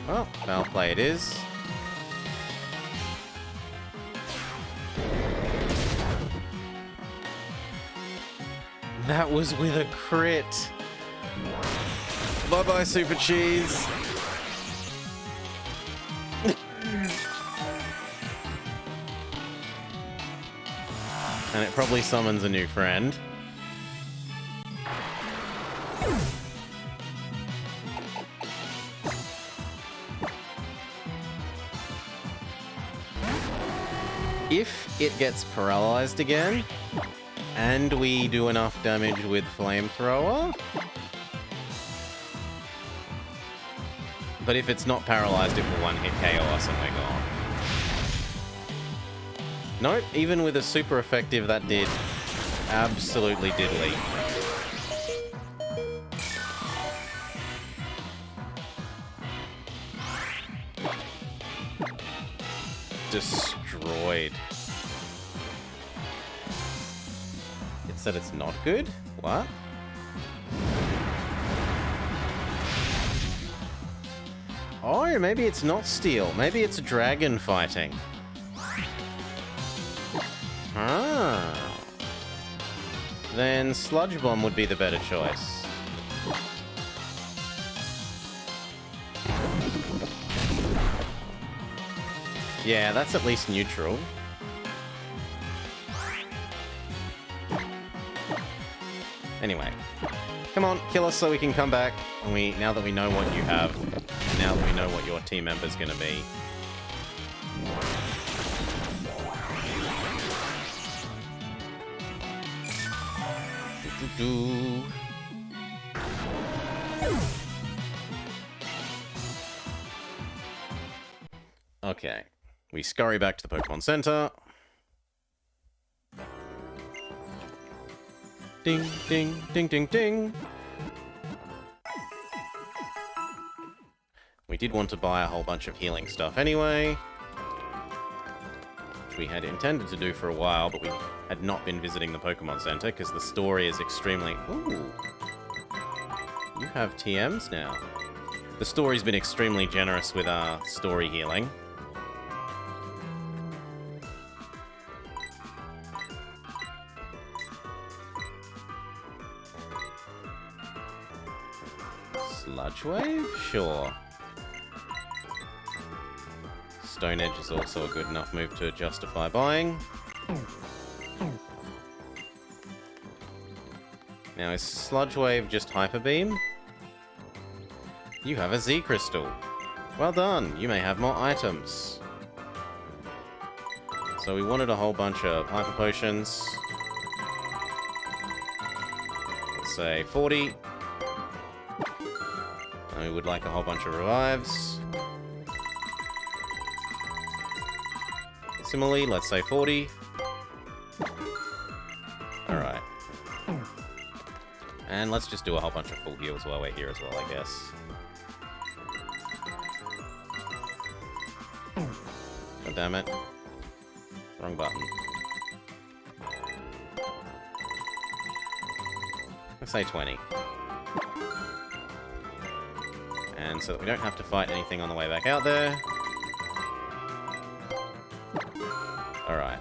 Well, foul play it is. That was with a crit. Bye-bye, Super Cheese. And it probably summons a new friend. If it gets paralyzed again, and we do enough damage with Flamethrower... But if it's not paralyzed, it will one-hit KO us and we're gone. Nope, even with a super effective, that did absolutely diddly. Destroyed. It said it's not good? What? Oh, maybe it's not steel. Maybe it's dragon fighting. Ah. Then Sludge Bomb would be the better choice. Yeah, that's at least neutral. Anyway. Come on, kill us so we can come back. And now that we know what you have, now that we know what your team member's gonna be. Okay. We scurry back to the Pokemon Center. Ding, ding, ding, ding, ding. We did want to buy a whole bunch of healing stuff anyway, which we had intended to do for a while, but we had not been visiting the Pokemon Center because the story is extremely... Ooh. You have TMs now. The story's been extremely generous with our story healing. Sludge Wave? Sure. Stone Edge is also a good enough move to justify buying. Now, is Sludge Wave just Hyper Beam? You have a Z Crystal. Well done, you may have more items. So we wanted a whole bunch of Hyper Potions. Let's say 40. And we would like a whole bunch of Revives. Similarly, let's say 40. Alright. And let's just do a whole bunch of full heals while we're here as well, I guess. Oh, damn it. Wrong button. Let's say 20. And so that we don't have to fight anything on the way back out there. Alright.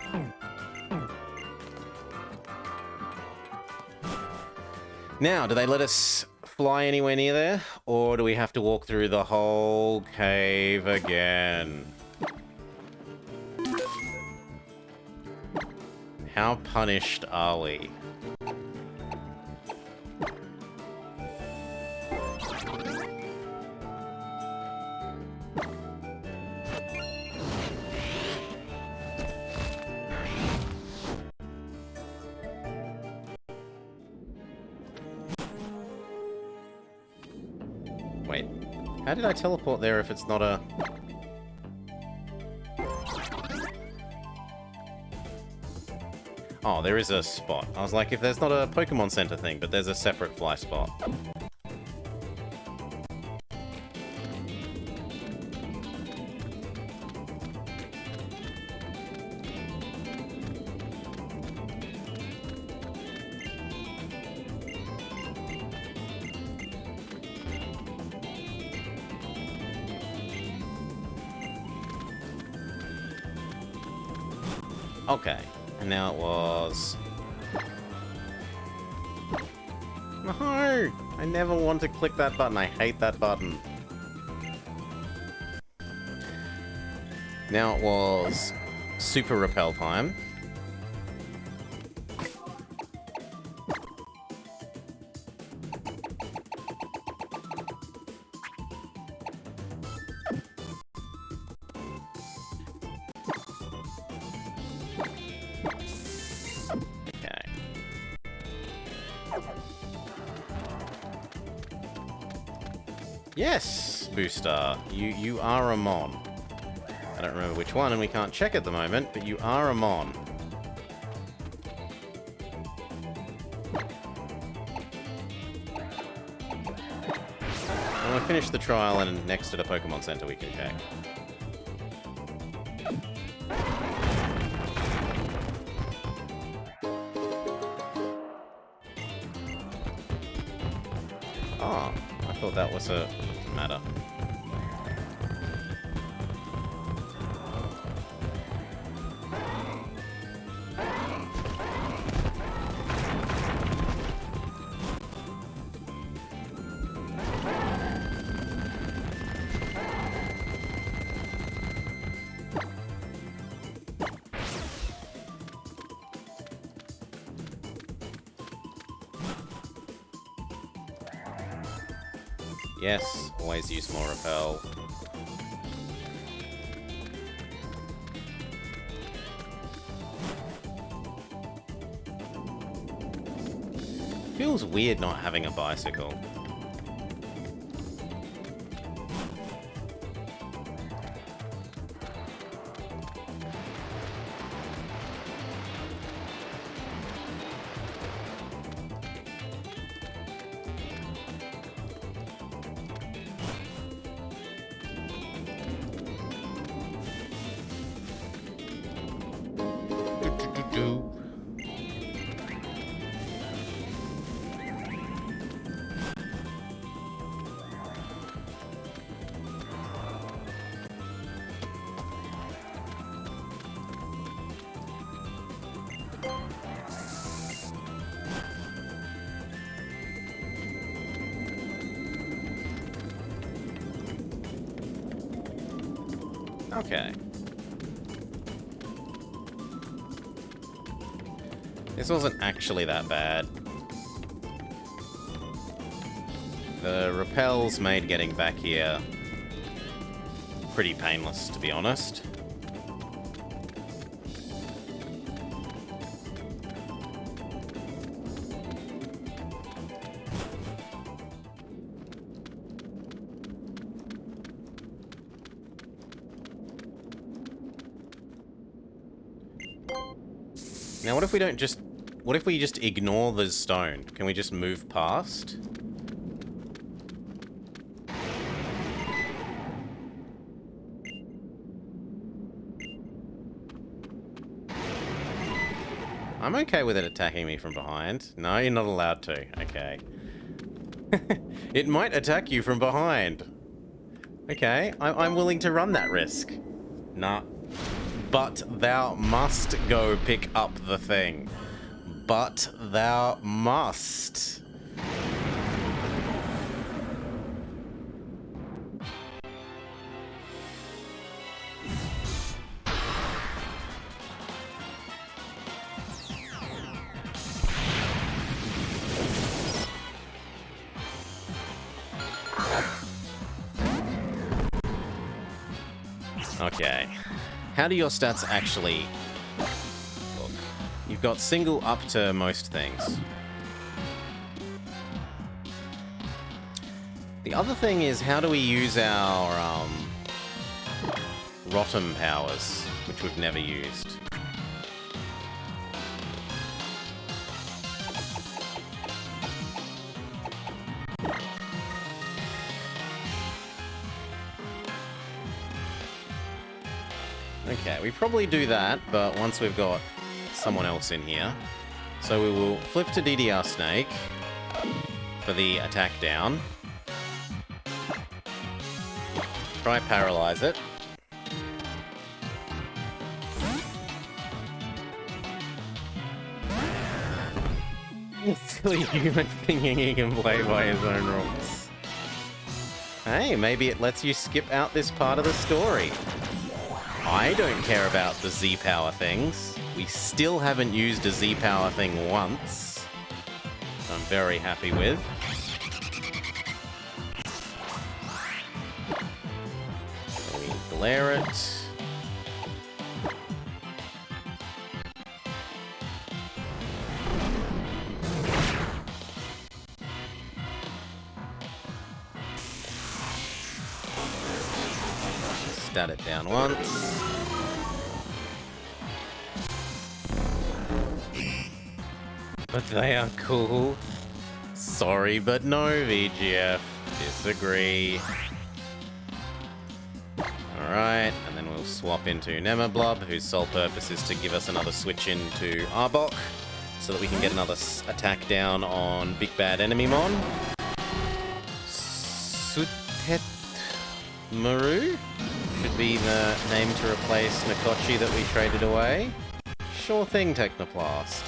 Now, do they let us fly anywhere near there? Or do we have to walk through the whole cave again? How punished are we? Wait. How did I teleport there if it's not a... Oh, there is a spot. I was like, if there's not a Pokemon Center thing, but there's a separate fly spot. Okay, and now it was... No! I never want to click that button. I hate that button. Now it was Super Repel time. Yes, Booster, you are a Mon. I don't remember which one, and we can't check at the moment, but you are a Mon. When we finish the trial and next at a Pokemon Center we can check. Oh, I thought that was a matter. Yes, always use more repel. Feels weird not having a bicycle. Okay. This wasn't actually that bad. The repels made getting back here pretty painless, to be honest. Now, what if we don't just... What if we just ignore the stone? Can we just move past? I'm okay with it attacking me from behind. No, you're not allowed to. Okay. It might attack you from behind. Okay, I'm willing to run that risk. Nah. But thou must go pick up the thing. But thou must. Okay. How do your stats actually look? You've got single up to most things. The other thing is, how do we use our, Rotom powers, which we've never used? Okay, we probably do that, but once we've got someone else in here. So we will flip to DDR Snake for the attack down. Try paralyze it. Silly human thinking he can play by his own rules. Hey, maybe it lets you skip out this part of the story. I don't care about the Z-Power things. We still haven't used a Z-Power thing once. I'm very happy with. So we glare it. Stat it down once. But they are cool. Sorry, but no, VGF. Disagree. Alright, and then we'll swap into Nemablob, whose sole purpose is to give us another switch into Arbok, so that we can get another attack down on Big Bad Enemy Mon. Sutet Maru should be the name to replace Nikochi that we traded away. Sure thing, Technoplast.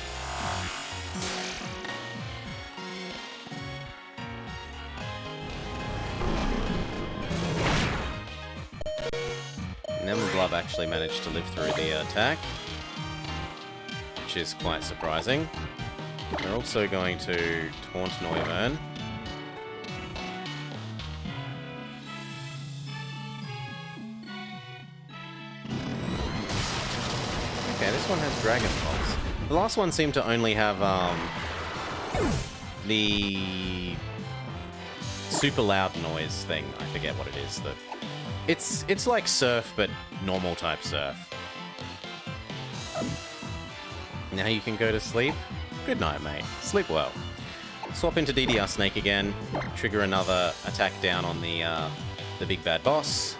Nemablob actually managed to live through the attack, which is quite surprising. We're also going to taunt Noivern. Okay, this one has Dragon Pulse. The last one seemed to only have, the super loud noise thing. I forget what it is. It's like Surf, but normal type Surf. Now you can go to sleep. Good night, mate. Sleep well. Swap into DDR Snake again. Trigger another attack down on the big bad boss.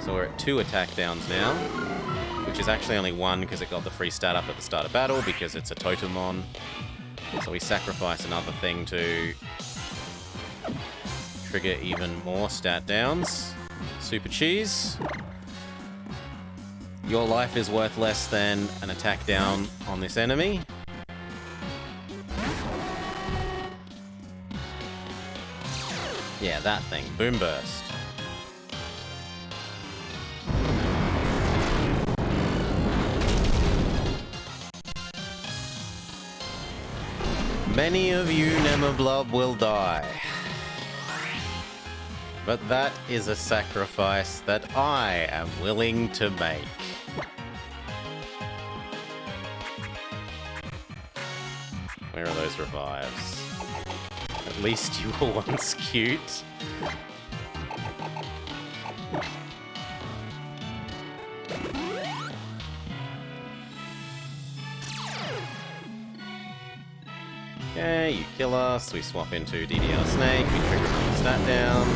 So we're at 2 attack downs now, which is actually only 1 because it got the free stat up at the start of battle because it's a Totemon. So we sacrifice another thing to trigger even more stat downs. Super Cheese. Your life is worth less than an attack down on this enemy. Yeah, that thing. Boom Burst. Many of you, Nemablob, will die. But that is a sacrifice that I am willing to make. Where are those revives? At least you were once cute. Okay, you kill us, we swap into DDR Snake, we trigger another stat down.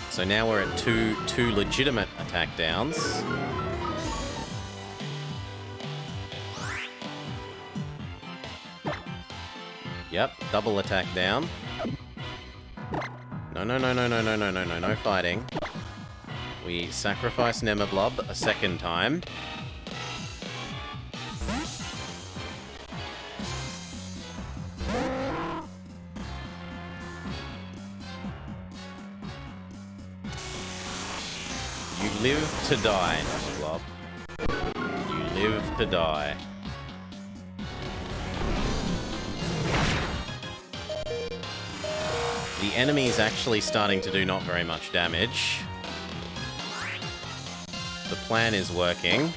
So now we're at two legitimate attack downs. Yep, double attack down. No fighting. We sacrifice Nemablob a second time. You live to die, Nemablob. You live to die. The enemy's actually starting to do not very much damage. The plan is working.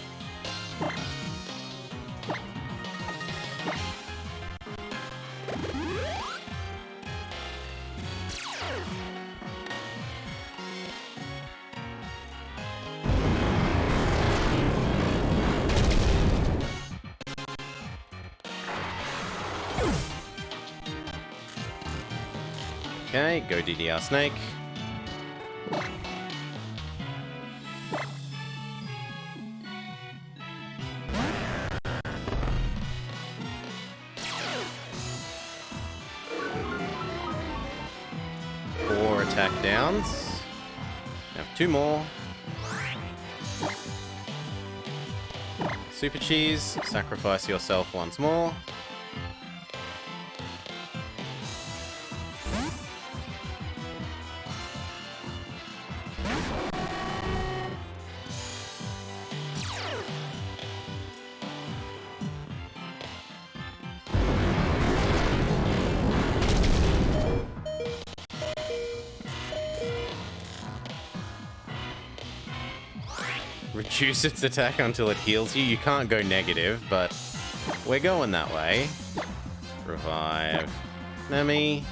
Okay, go DDR Snake. Four attack downs. Now 2 more. Super Cheese, sacrifice yourself once more. Reduce its attack until it heals you. You can't go negative, but we're going that way. Revive Nemi.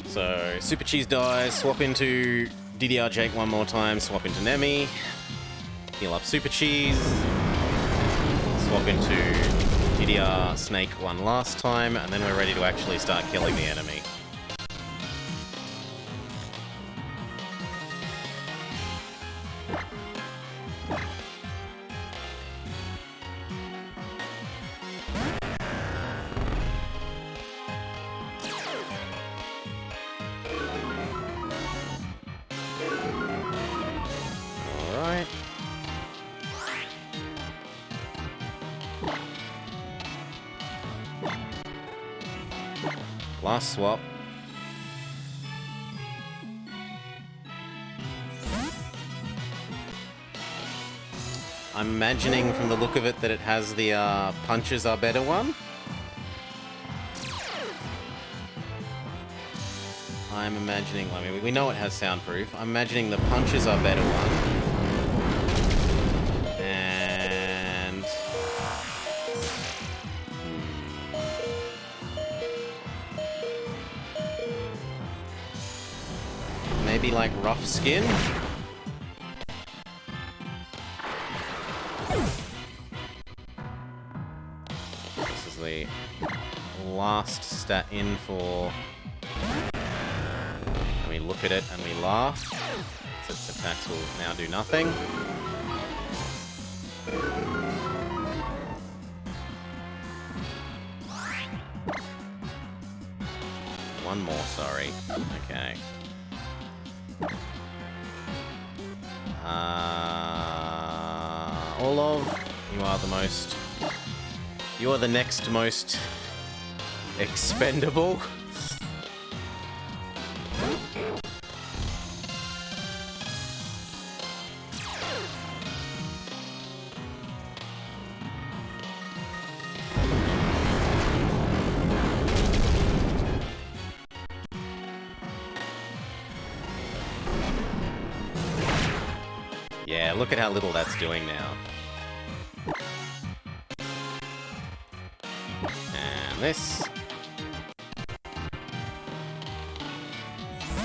So, Super Cheese dies, swap into DDR Jake one more time, swap into Nemi. Heal up Super Cheese. Swap into DDR Snake one last time, and then we're ready to actually start killing the enemy. Alright. Last swap. I'm imagining from the look of it that it has the punches are better one. I'm imagining, I mean, we know it has soundproof. I'm imagining the punches are better one. And... maybe like rough skin? This is the last stat in for... and we look at it and we laugh. So its attacks will now do nothing. One more, sorry. Okay. Orlov, you are the most... you are the next most expendable. Yeah, look at how little that's doing now. And this.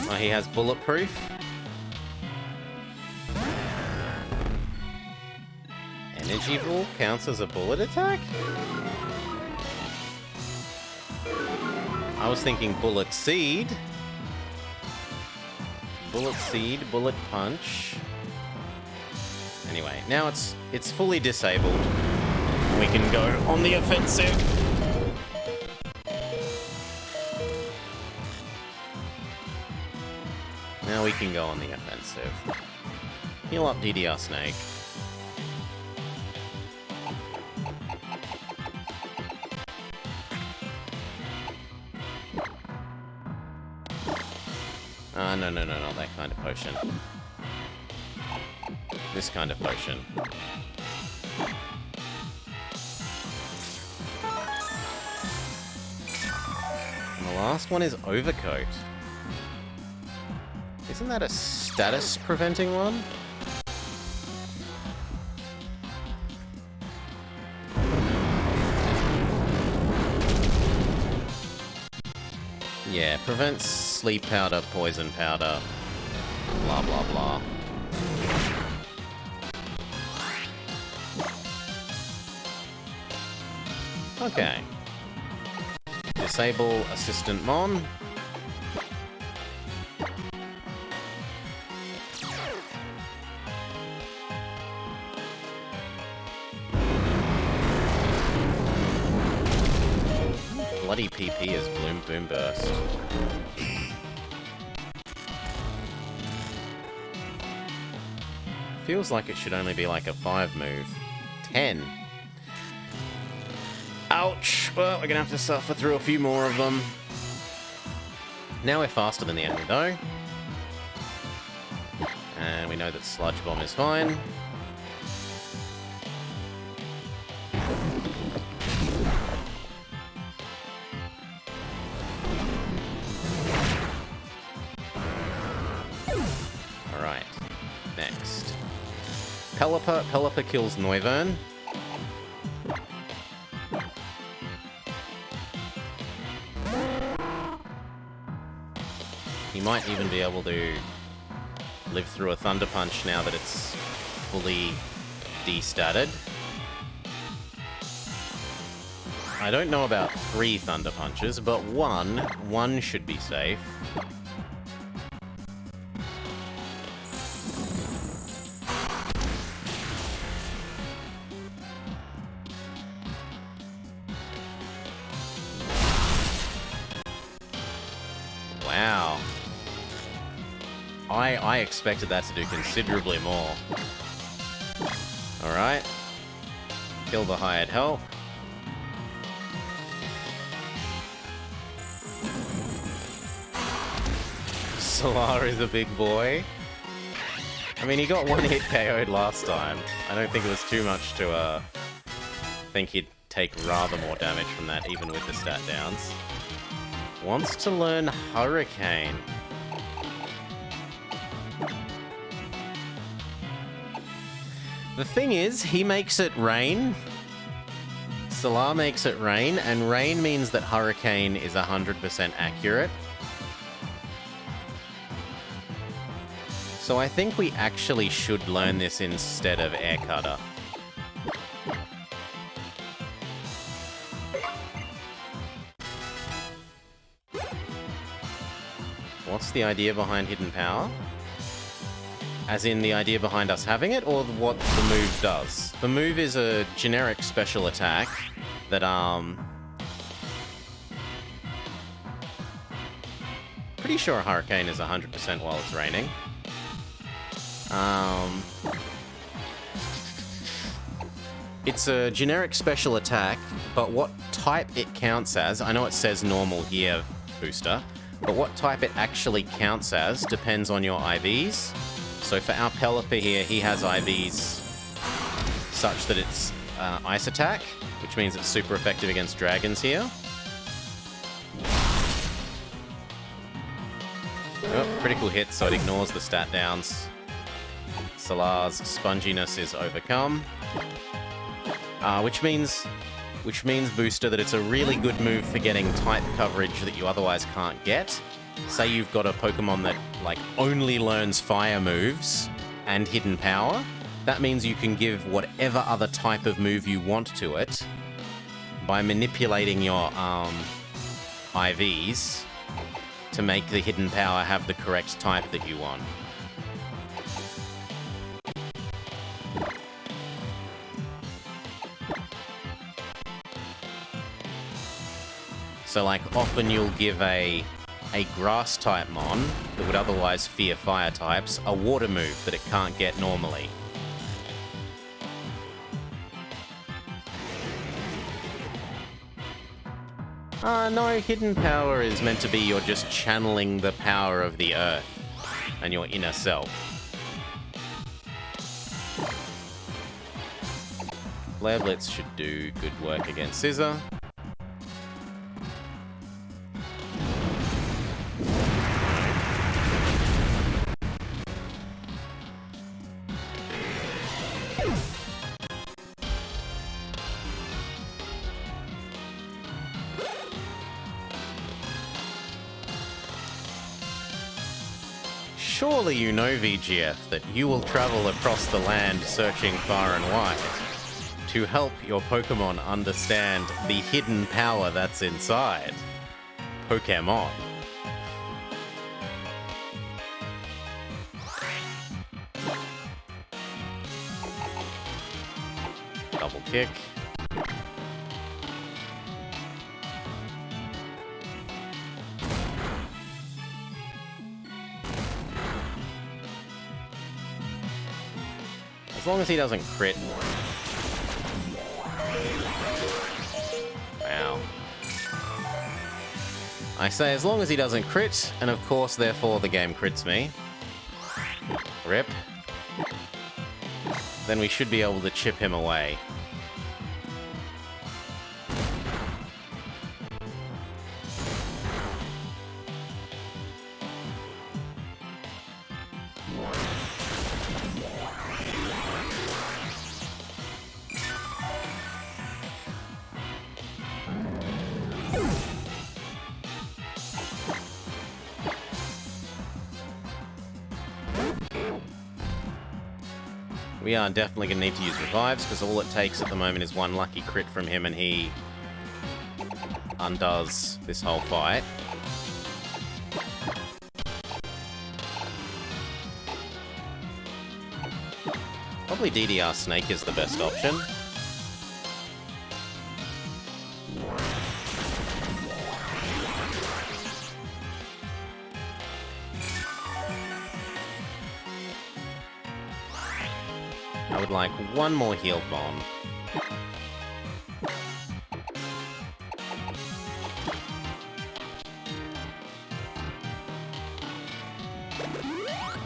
Oh, he has bulletproof. Energy ball counts as a bullet attack? I was thinking bullet seed. Bullet seed, bullet punch. Anyway, now it's fully disabled. We can go on the offensive. Now we can go on the offensive. Heal up DDR Snake. No, not that kind of potion. This kind of potion. And the last one is Overcoat. Isn't that a status preventing one? Yeah, prevents sleep powder, poison powder, blah blah blah. Okay. Disable Assistant Mon. Bloody PP is Bloom Boom Burst. Feels like it should only be like a 5 move. 10. Ouch! Well, we're gonna have to suffer through a few more of them. Now we're faster than the enemy, though. And we know that Sludge Bomb is fine. Alright. Next. Pelipper. Pelipper kills Noivern. He might even be able to live through a Thunder Punch now that it's fully destatted. I don't know about 3 Thunder Punches, but one should be safe. Wow. I expected that to do considerably more. Alright. Kill the hired help. Solar is a big boy. I mean, he got 1 hit KO'd last time. I don't think it was too much to think he'd take rather more damage from that, even with the stat downs. Wants to learn Hurricane. The thing is, he makes it rain. Solar makes it rain, and rain means that Hurricane is 100% accurate. So I think we actually should learn this instead of Air Cutter. What's the idea behind Hidden Power? As in the idea behind us having it, or what the move does? The move is a generic special attack that, pretty sure Hurricane is 100% while it's raining. It's a generic special attack, but what type it counts as, I know it says normal here, Booster, but what type it actually counts as depends on your IVs. So for our Pelipper here, he has IVs such that it's Ice Attack, which means it's super effective against dragons here. Oh, critical hit, so it ignores the stat downs. Solar's sponginess is overcome. Which means, Booster, that it's a really good move for getting type coverage that you otherwise can't get. Say you've got a Pokemon that, like, only learns fire moves and Hidden Power. That means you can give whatever other type of move you want to it by manipulating your IVs to make the Hidden Power have the correct type that you want. So, like, often you'll give a grass-type Mon that would otherwise fear fire types a water move that it can't get normally. No, hidden power is meant to be you're just channeling the power of the earth and your inner self. Flare Blitz should do good work against Scissor. Surely you know, VGF, that you will travel across the land searching far and wide to help your Pokémon understand the hidden power that's inside Pokémon. Double kick. As long as he doesn't crit. Wow. I say as long as he doesn't crit, and of course, therefore, the game crits me. Rip. Then we should be able to chip him away. We are definitely going to need to use revives, because all it takes at the moment is one lucky crit from him and he undoes this whole fight. Probably DDR Snake is the best option. I would like one more heal bomb.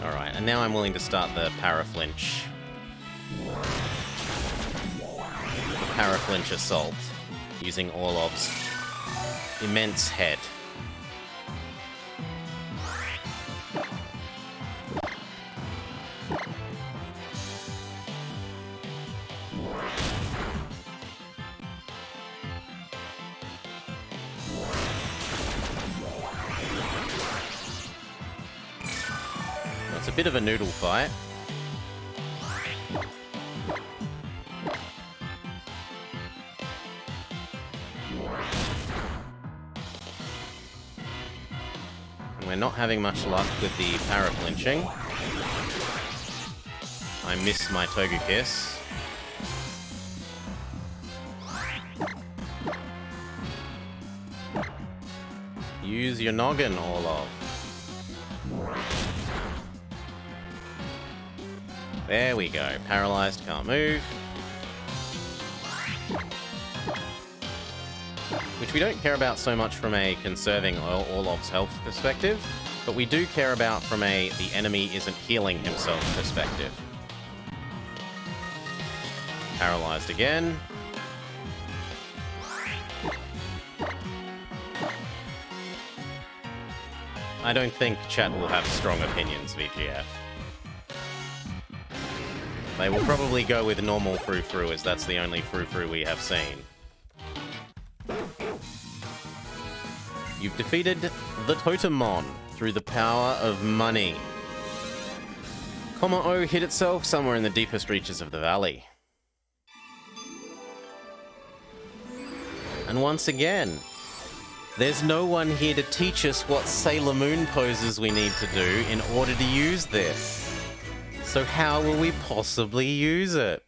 Alright, and now I'm willing to start the Paraflinch. The Paraflinch Assault, using Orlov's immense head. It's a bit of a noodle fight. And we're not having much luck with the paraflinching. I miss my Togekiss. Use your noggin, Orlov. There we go. Paralyzed, can't move. Which we don't care about so much from a conserving Orlov's health perspective, but we do care about from a the enemy isn't healing himself perspective. Paralyzed again. I don't think chat will have strong opinions, VGF. They will probably go with normal frou-frou, as that's the only frou-frou we have seen. You've defeated the Totemon through the power of money. Kommo-o hid itself somewhere in the deepest reaches of the valley. And once again, there's no one here to teach us what Sailor Moon poses we need to do in order to use this. So how will we possibly use it?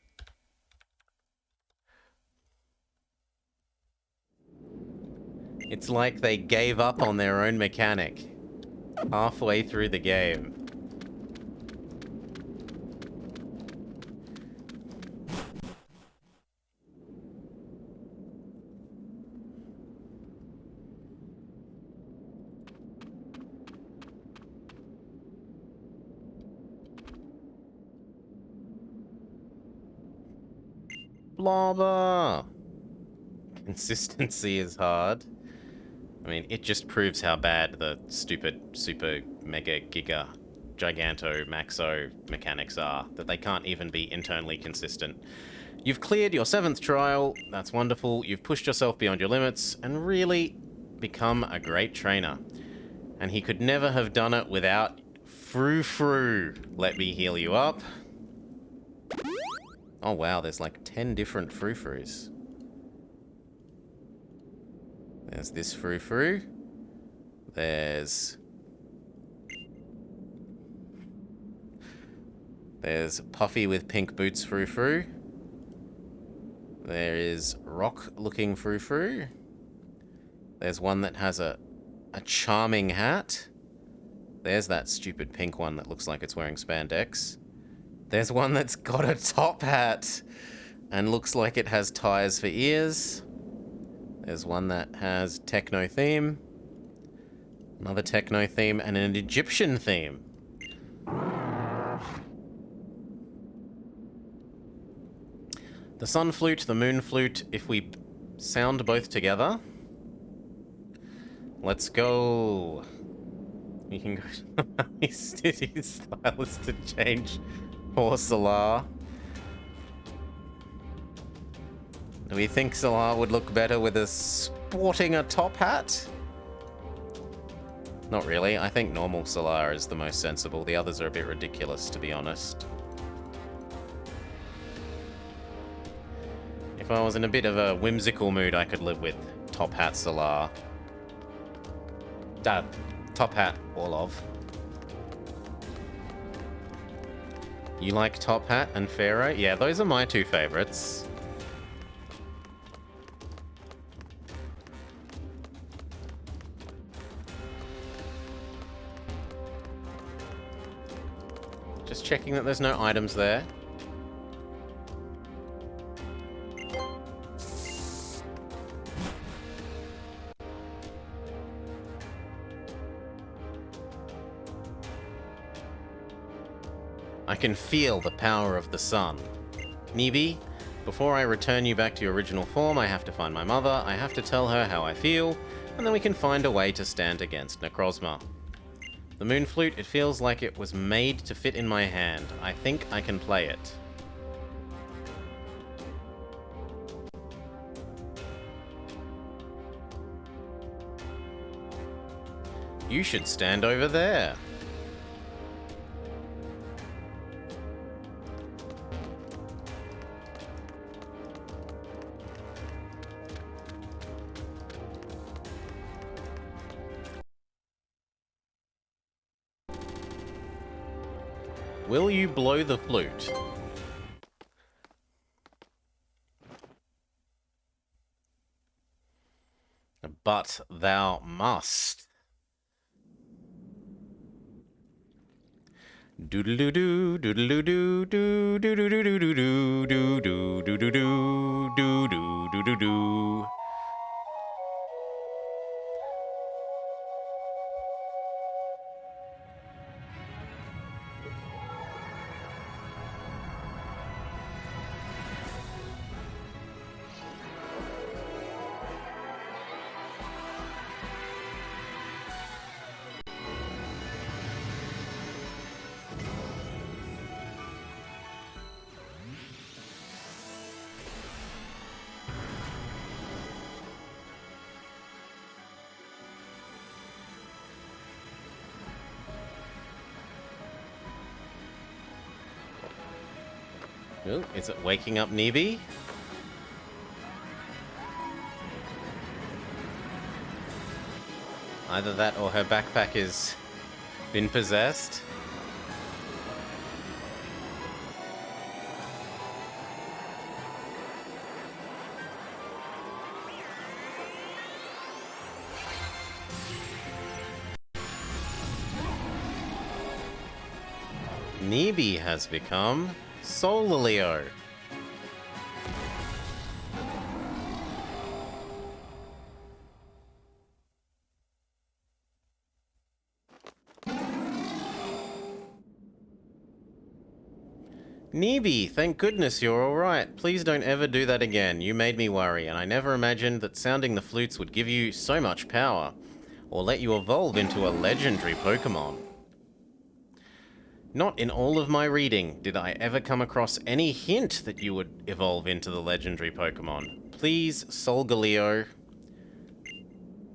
It's like they gave up on their own mechanic halfway through the game. Blobber! Consistency is hard. I mean, it just proves how bad the stupid super mega giga giganto maxo mechanics are, that they can't even be internally consistent. You've cleared your 7th trial, that's wonderful, you've pushed yourself beyond your limits, and really become a great trainer. And he could never have done it without Frou-Frou. Let me heal you up. Oh wow, there's like 10 different Frou-Frous. There's this Frou-Frou. There's Puffy with pink boots Frou-Frou. There is rock-looking Frou-Frou. There's one that has a charming hat. There's that stupid pink one that looks like it's wearing spandex. There's one that's got a top hat and looks like it has ties for ears. There's one that has techno theme. Another techno theme and an Egyptian theme. The sun flute, the moon flute, if we sound both together. Let's go. We can go. His style is to change for Solar. Do we think Solar would look better with sporting a top hat? Not really. I think normal Solar is the most sensible. The others are a bit ridiculous, to be honest. If I was in a bit of a whimsical mood, I could live with top hat Solar. Top hat Orlov. You like top hat and Pharaoh? Yeah, those are my two favorites. Just checking that there's no items there. I can feel the power of the sun. Nibi, before I return you back to your original form, I have to find my mother, I have to tell her how I feel, and then we can find a way to stand against Necrozma. The moon flute, it feels like it was made to fit in my hand. I think I can play it. You should stand over there. Will you blow the flute? But thou must. Doodle-doo-doo, doodle-doo-doo, doo-doo-doo-doo-doo, doo-doo-doo-doo-doo, doo-doo-doo-doo-doo. Oh, is it waking up Nibi? Either that or her backpack has been possessed. Nibi has become Solaleo. Neeby, thank goodness you're alright. Please don't ever do that again. You made me worry, and I never imagined that sounding the flutes would give you so much power, or let you evolve into a legendary Pokémon. Not in all of my reading did I ever come across any hint that you would evolve into the legendary Pokémon. Please, Solgaleo.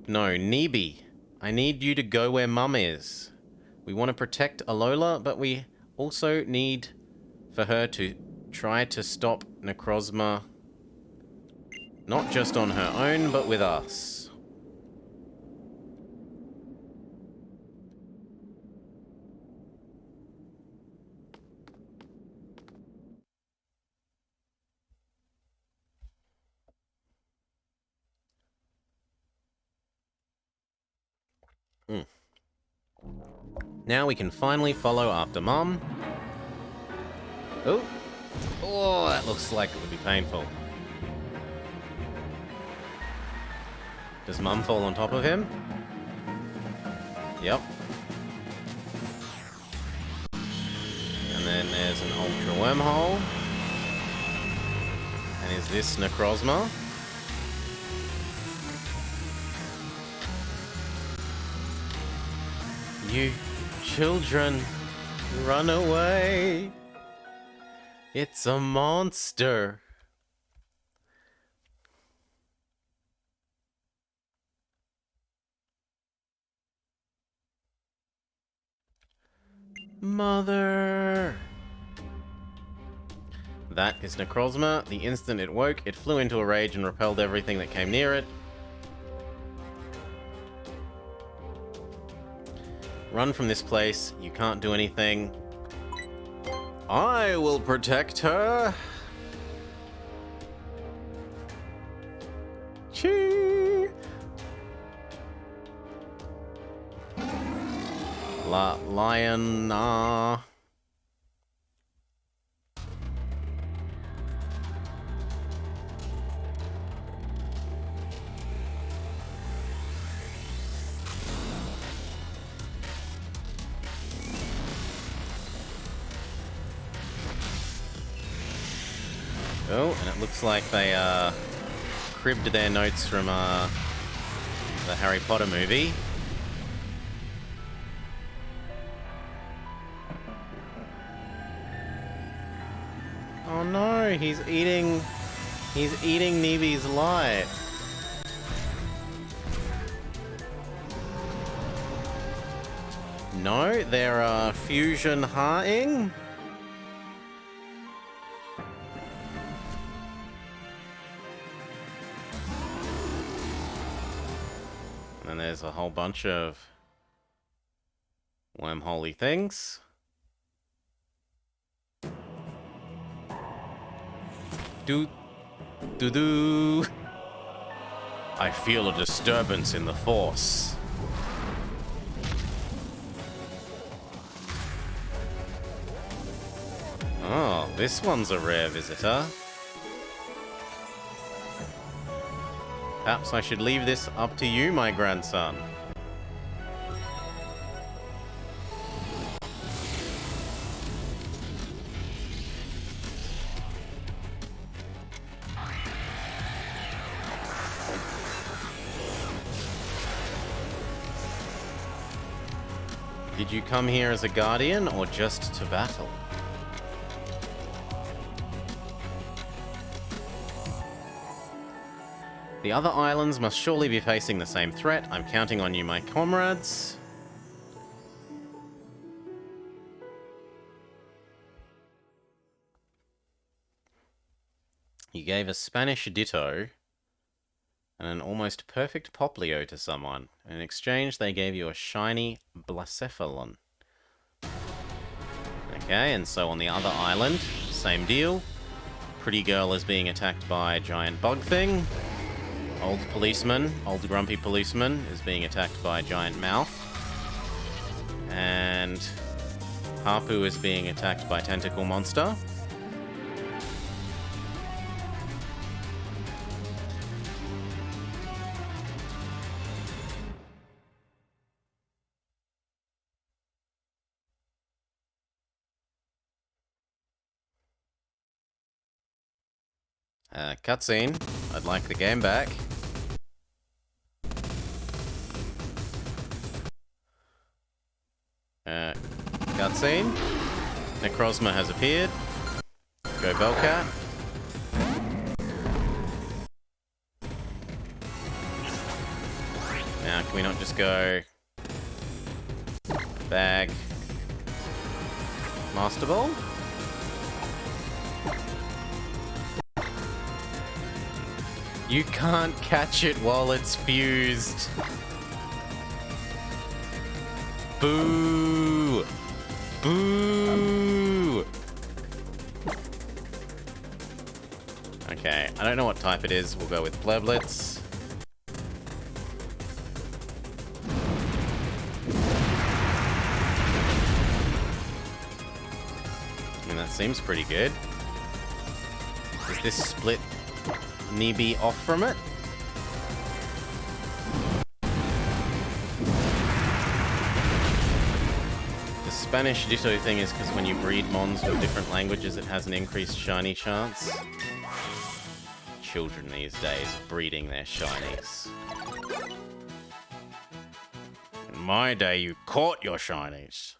No, Neeby. I need you to go where Mum is. We want to protect Alola, but we also need for her to try to stop Necrozma. Not just on her own, but with us. Now we can finally follow after Mum. Oh. Oh, that looks like it would be painful. Does Mum fall on top of him? Yep. And then there's an Ultra Wormhole. And is this Necrozma? You children, run away. It's a monster. Mother. That is Necrozma. The instant it woke, it flew into a rage and repelled everything that came near it. Run from this place. You can't do anything. I will protect her. Chee. Lion. Oh, and it looks like they cribbed their notes from the Harry Potter movie. Oh no, he's eating Neeby's light. No, they're fusion hearting. And there's a whole bunch of wormholey things. Do. I feel a disturbance in the force. Oh, this one's a rare visitor. Perhaps I should leave this up to you, my grandson. Did you come here as a guardian or just to battle? The other islands must surely be facing the same threat. I'm counting on you, my comrades. You gave a Spanish Ditto and an almost perfect Poplio to someone. In exchange, they gave you a shiny Blacephalon. Okay, and so on the other island, same deal. Pretty girl is being attacked by a giant bug thing. Old grumpy policeman is being attacked by a giant mouth. And Harpu is being attacked by a tentacle monster. Cutscene. I'd like the game back. Cutscene. Necrozma has appeared. Go Bellcat. Now, can we not just go... Bag... Master Ball? You can't catch it while it's fused. Boo! Boo! Okay, I don't know what type it is. We'll go with Bleblets. I mean, that seems pretty good. Does this split Nibi off from it? The Spanish Ditto thing is because when you breed mons with different languages, it has an increased shiny chance. Children these days breeding their shinies. In my day, you caught your shinies.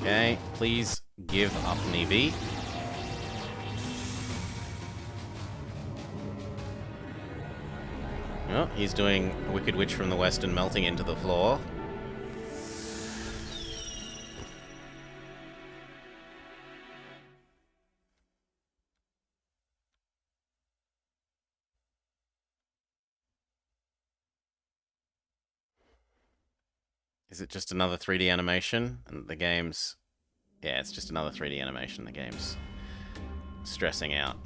Okay, please give up, Nibi. Oh, he's doing Wicked Witch from the West and melting into the floor. Is it just another 3D animation? And the game's... Yeah, it's just another 3D animation. The game's stressing out.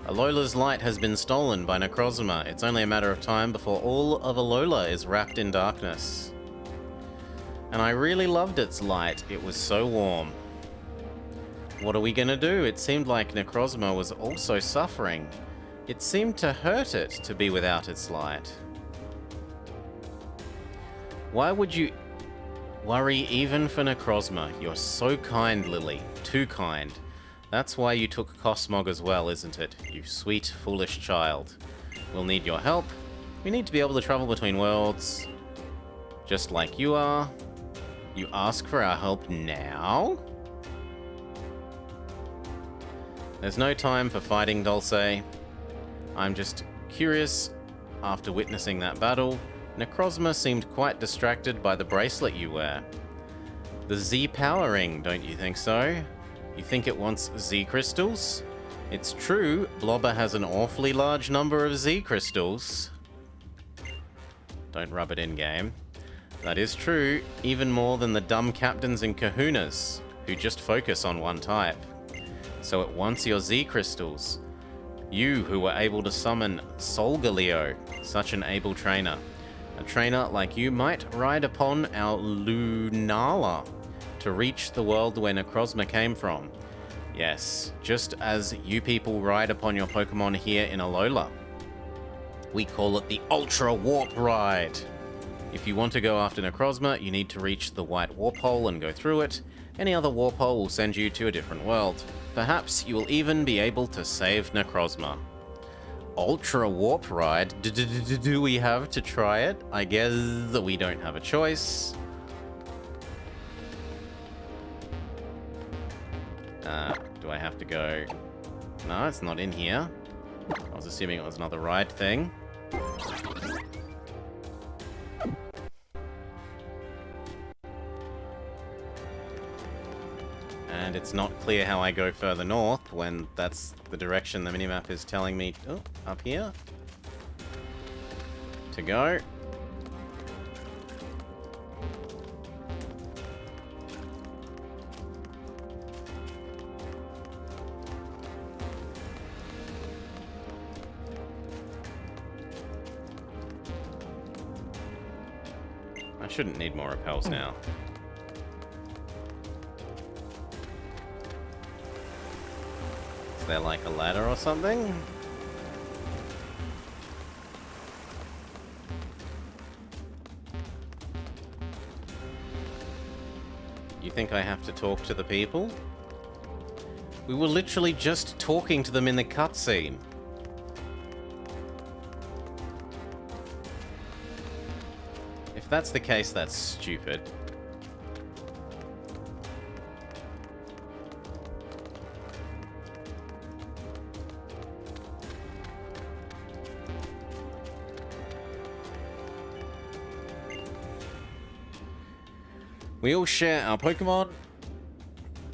Alola's light has been stolen by Necrozma. It's only a matter of time before all of Alola is wrapped in darkness. And I really loved its light. It was so warm. What are we gonna do? It seemed like Necrozma was also suffering. It seemed to hurt it to be without its light. Why would you worry even for Necrozma? You're so kind, Lily. Too kind. That's why you took Cosmog as well, isn't it? You sweet, foolish child. We'll need your help. We need to be able to travel between worlds. Just like you are. You ask for our help now? There's no time for fighting, Dulce. I'm just curious, after witnessing that battle, Necrozma seemed quite distracted by the bracelet you wear. The Z power ring, don't you think so? You think it wants Z crystals? It's true, Blobber has an awfully large number of Z crystals. Don't rub it in, game. That is true, even more than the dumb captains and kahunas, who just focus on one type. So it wants your Z crystals. You who were able to summon Solgaleo, such an able trainer. A trainer like you might ride upon our Lunala to reach the world where Necrozma came from. Yes, just as you people ride upon your Pokémon here in Alola. We call it the Ultra Warp Ride. If you want to go after Necrozma, you need to reach the White Warp Hole and go through it. Any other Warp Hole will send you to a different world. Perhaps you will even be able to save Necrozma. Ultra Warp Ride? Do we have to try it? I guess that we don't have a choice. Do I have to go? No, it's not in here. I was assuming it was another ride thing. And it's not clear how I go further north when that's the direction the minimap is telling me, oh, up here, to go. I shouldn't need more repels now. Is there like a ladder or something? think I have to talk to the people? We were literally just talking to them in the cutscene. If that's the case, that's stupid. We all share our Pokémon.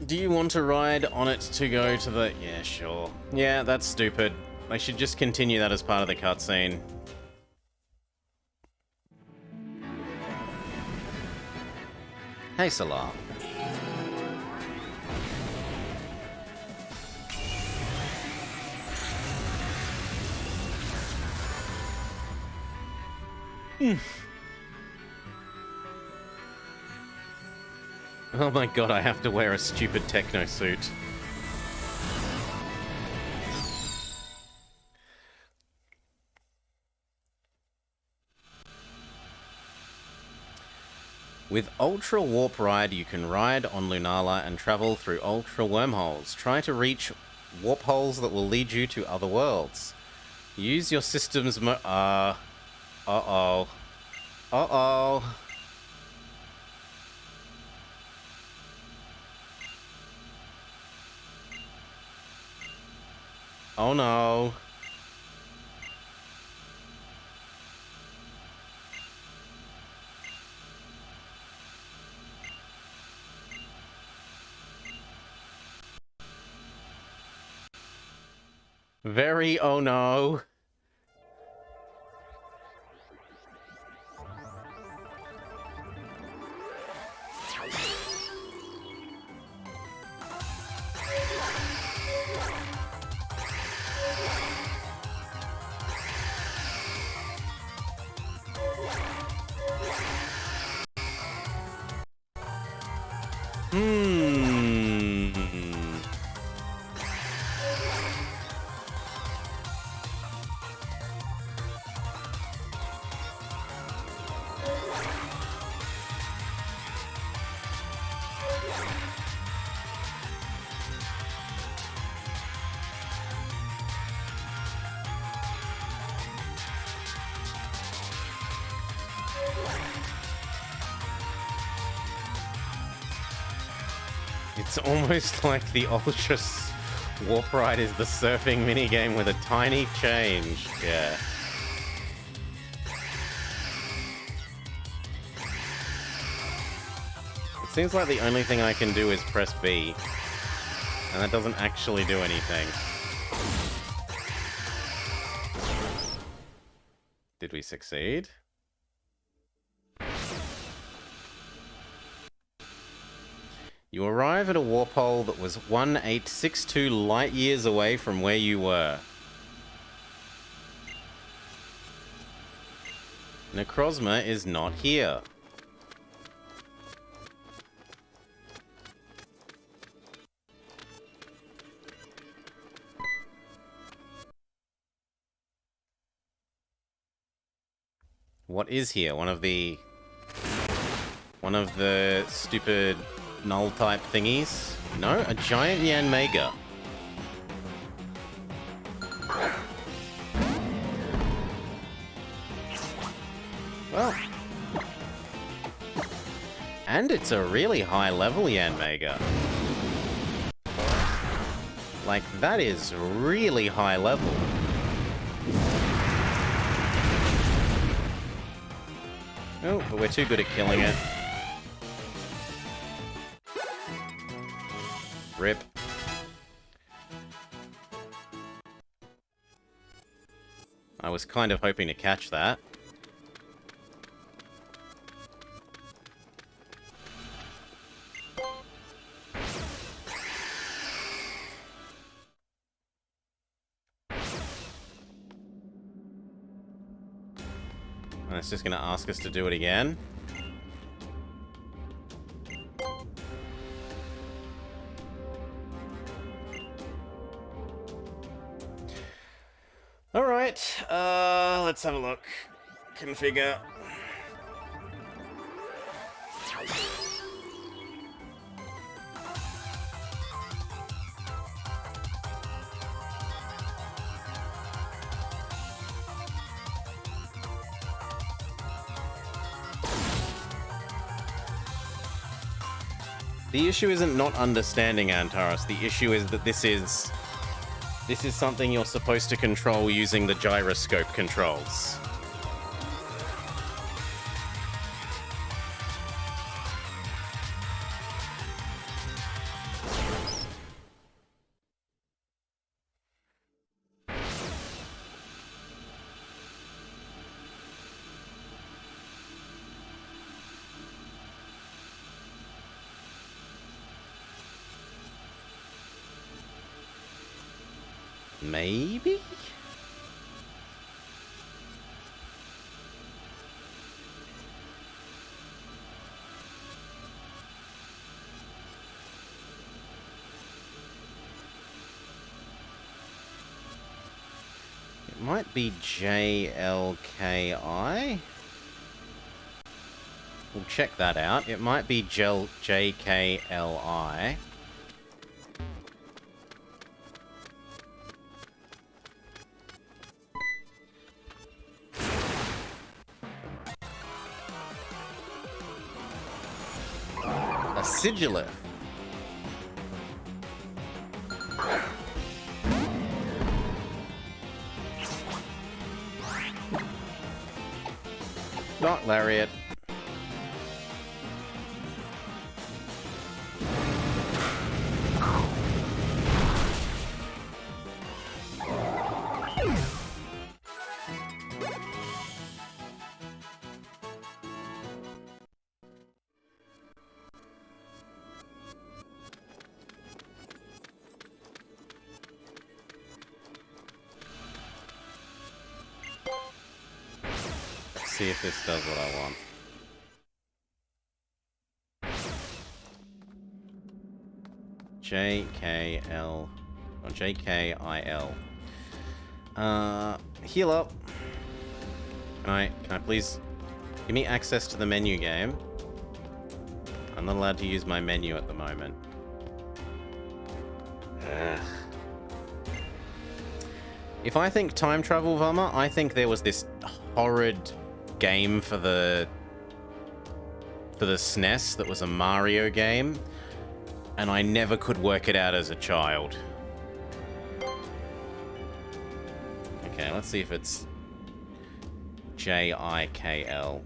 Do you want to ride on it to go to the... Yeah, sure. Yeah, that's stupid. I should just continue that as part of the cutscene. Hey, Salah. Oh my god, I have to wear a stupid techno suit. With Ultra Warp Ride, you can ride on Lunala and travel through Ultra Wormholes. Try to reach warp holes that will lead you to other worlds. Use your system's uh-oh. Uh-oh. Oh no. Very oh no. It's almost like the Ultra Warp Ride is the surfing minigame with a tiny change. Yeah. It seems like the only thing I can do is press B. And that doesn't actually do anything. Did we succeed? You arrive at a warp hole that was 1862 light years away from where you were. Necrozma is not here. What is here? One of the stupid null type thingies? No, a giant Yanmega. Well. And it's a really high level Yanmega. Like, that is really high level. Oh, but we're too good at killing it. Rip. I was kind of hoping to catch that. And it's just going to ask us to do it again. Alright, let's have a look. Configure. The issue isn't not understanding Antares. The issue is that this is something you're supposed to control using the gyroscope controls. Maybe? It might be JLKI. We'll check that out. It might be JKLI. A sigillith. Not lariat. See if this does what I want. JKL or JKIL. Heal up. Can I please give me access to the menu game? I'm not allowed to use my menu at the moment. Ugh. If I think time travel, Vama, I think there was this horrid game for the SNES that was a Mario game, and I never could work it out as a child. Okay, let's see if it's JIKL.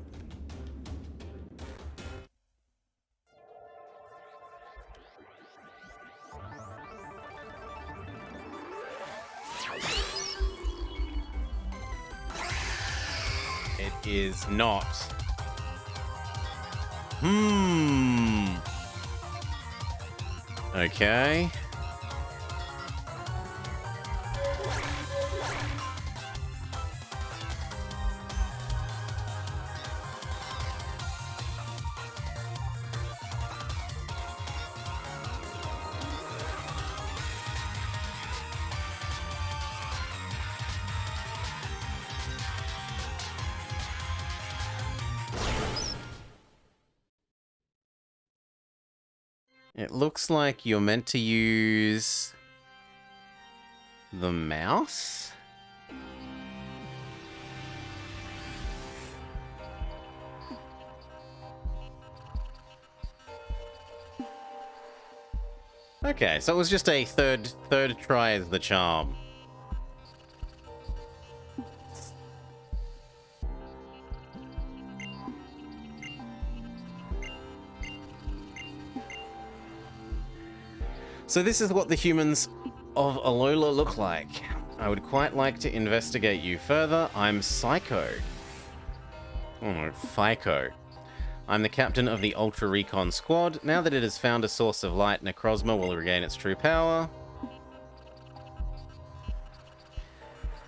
It is not. Okay. It looks like you're meant to use the mouse? Okay, so it was just a third try as the charm. So this is what the humans of Alola look like. I would quite like to investigate you further. I'm Psycho. Oh no, Fico. I'm the captain of the Ultra Recon Squad. Now that it has found a source of light, Necrozma will regain its true power.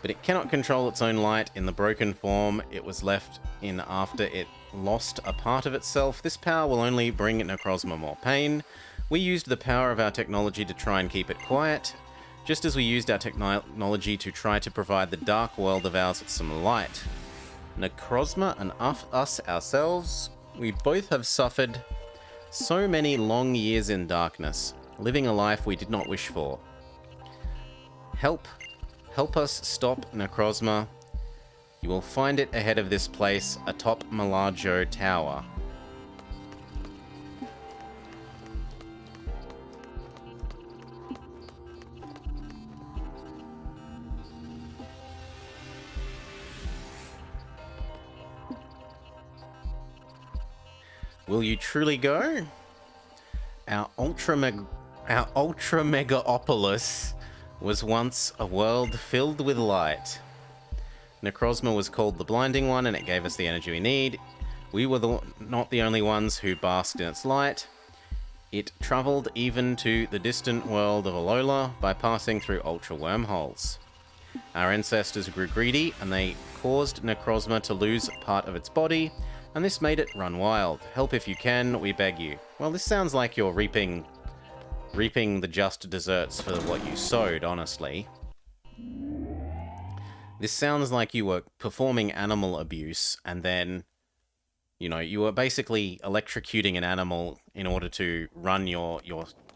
But it cannot control its own light in the broken form it was left in after it lost a part of itself. This power will only bring Necrozma more pain. We used the power of our technology to try and keep it quiet, just as we used our technology to try to provide the dark world of ours with some light. Necrozma and us ourselves, we both have suffered so many long years in darkness, living a life we did not wish for. Help us stop Necrozma. You will find it ahead of this place, atop Malajo Tower. Will you truly go? Our Ultra Megaopolis was once a world filled with light. Necrozma was called the Blinding One, and it gave us the energy we need. We were not the only ones who basked in its light. It travelled even to the distant world of Alola by passing through Ultra Wormholes. Our ancestors grew greedy, and they caused Necrozma to lose part of its body, and this made it run wild. Help if you can, we beg you. Well, this sounds like you're reaping the just desserts for what you sowed, honestly. This sounds like you were performing animal abuse, and then, you know, you were basically electrocuting an animal in order to run your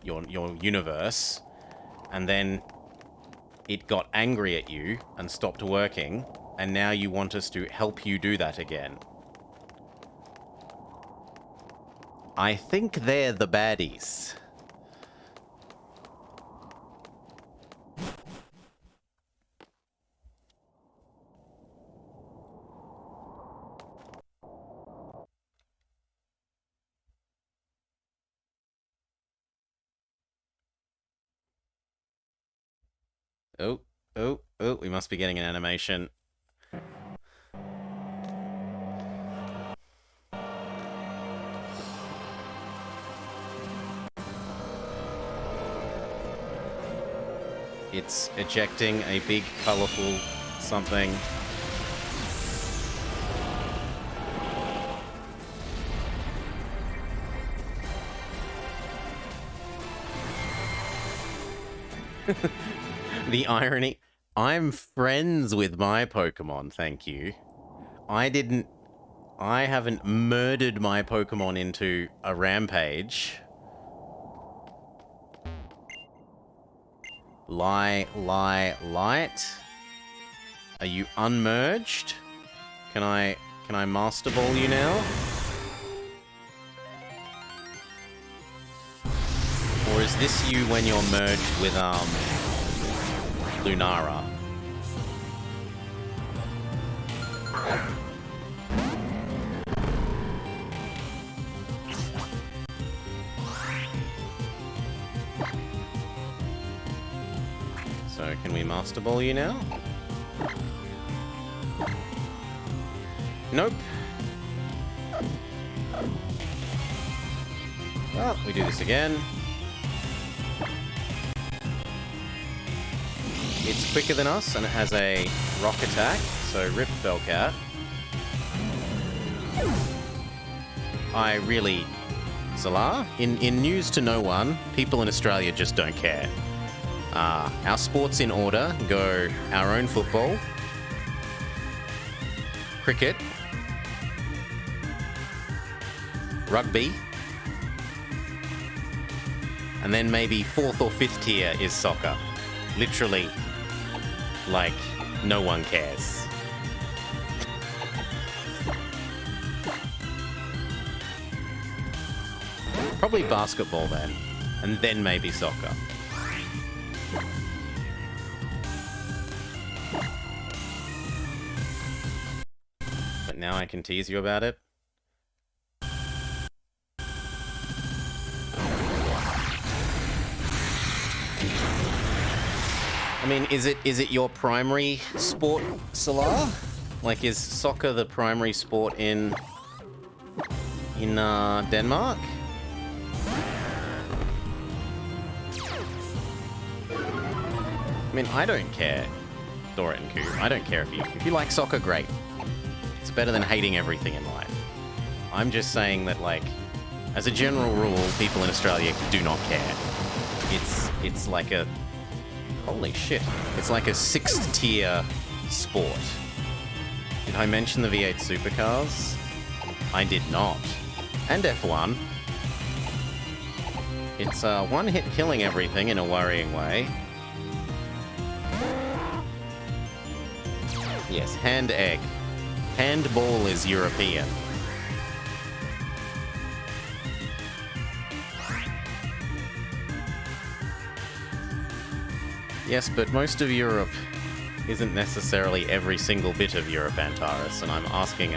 universe, and then it got angry at you and stopped working, and now you want us to help you do that again. I think they're the baddies. Oh, we must be getting an animation. It's ejecting a big, colourful something. The irony. I'm friends with my Pokemon, thank you. I haven't murdered my Pokemon into a rampage. Light. Are you unmerged? Can I Master Ball you now? Or is this you when you're merged with, Lunara? So, can we Master Ball you now? Nope. Well, we do this again. It's quicker than us, and it has a rock attack, so rip Bellcat. I really... Salar? In news to no one, people in Australia just don't care. Our sports in order go our own football, cricket, rugby, and then maybe 4th or 5th tier is soccer. Literally, like, no one cares. Probably basketball then, and then maybe soccer. But now I can tease you about it. I mean, is it your primary sport, Salar? Like, is soccer the primary sport in Denmark? I mean, I don't care, Dora and Coo. I don't care if you like soccer, great. It's better than hating everything in life. I'm just saying that, like, as a general rule, people in Australia do not care. It's like a... Holy shit. It's like a 6th tier sport. Did I mention the V8 supercars? I did not. And F1. It's one-hit killing everything in a worrying way. Yes, hand egg. Handball is European. Yes, but most of Europe isn't necessarily every single bit of Europe, Antares, and I'm asking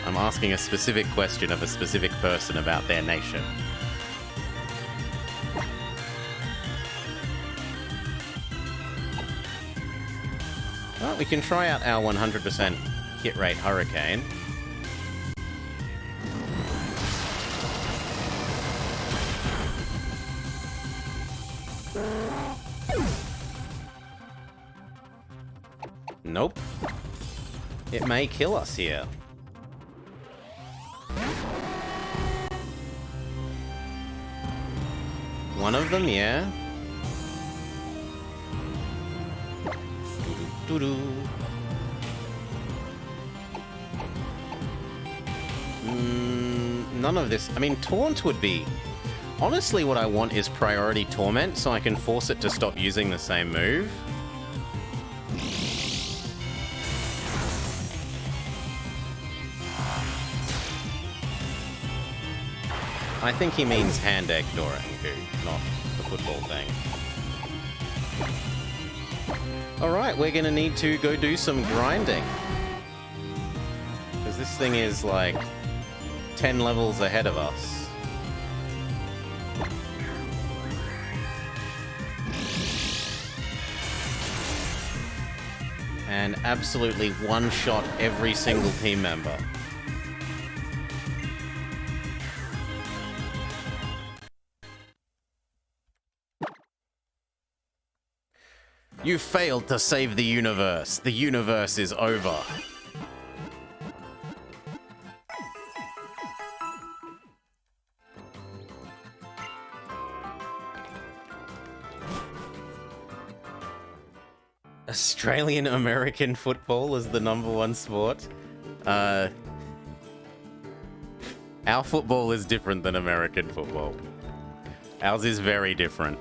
I'm asking a specific question of a specific person about their nation. Well, we can try out our 100% hit rate Hurricane. Nope. It may kill us here. One of them, yeah. Doo-doo. None of this. I mean, Taunt would be... Honestly, what I want is priority Torment, so I can force it to stop using the same move. I think he means Hand Egg Dorangu, not the football thing. Alright, we're gonna need to go do some grinding. Because this thing is like 10 levels ahead of us. And absolutely one-shot every single team member. You failed to save the universe. The universe is over. Australian-American football is the #1 sport. Our football is different than American football. Ours is very different.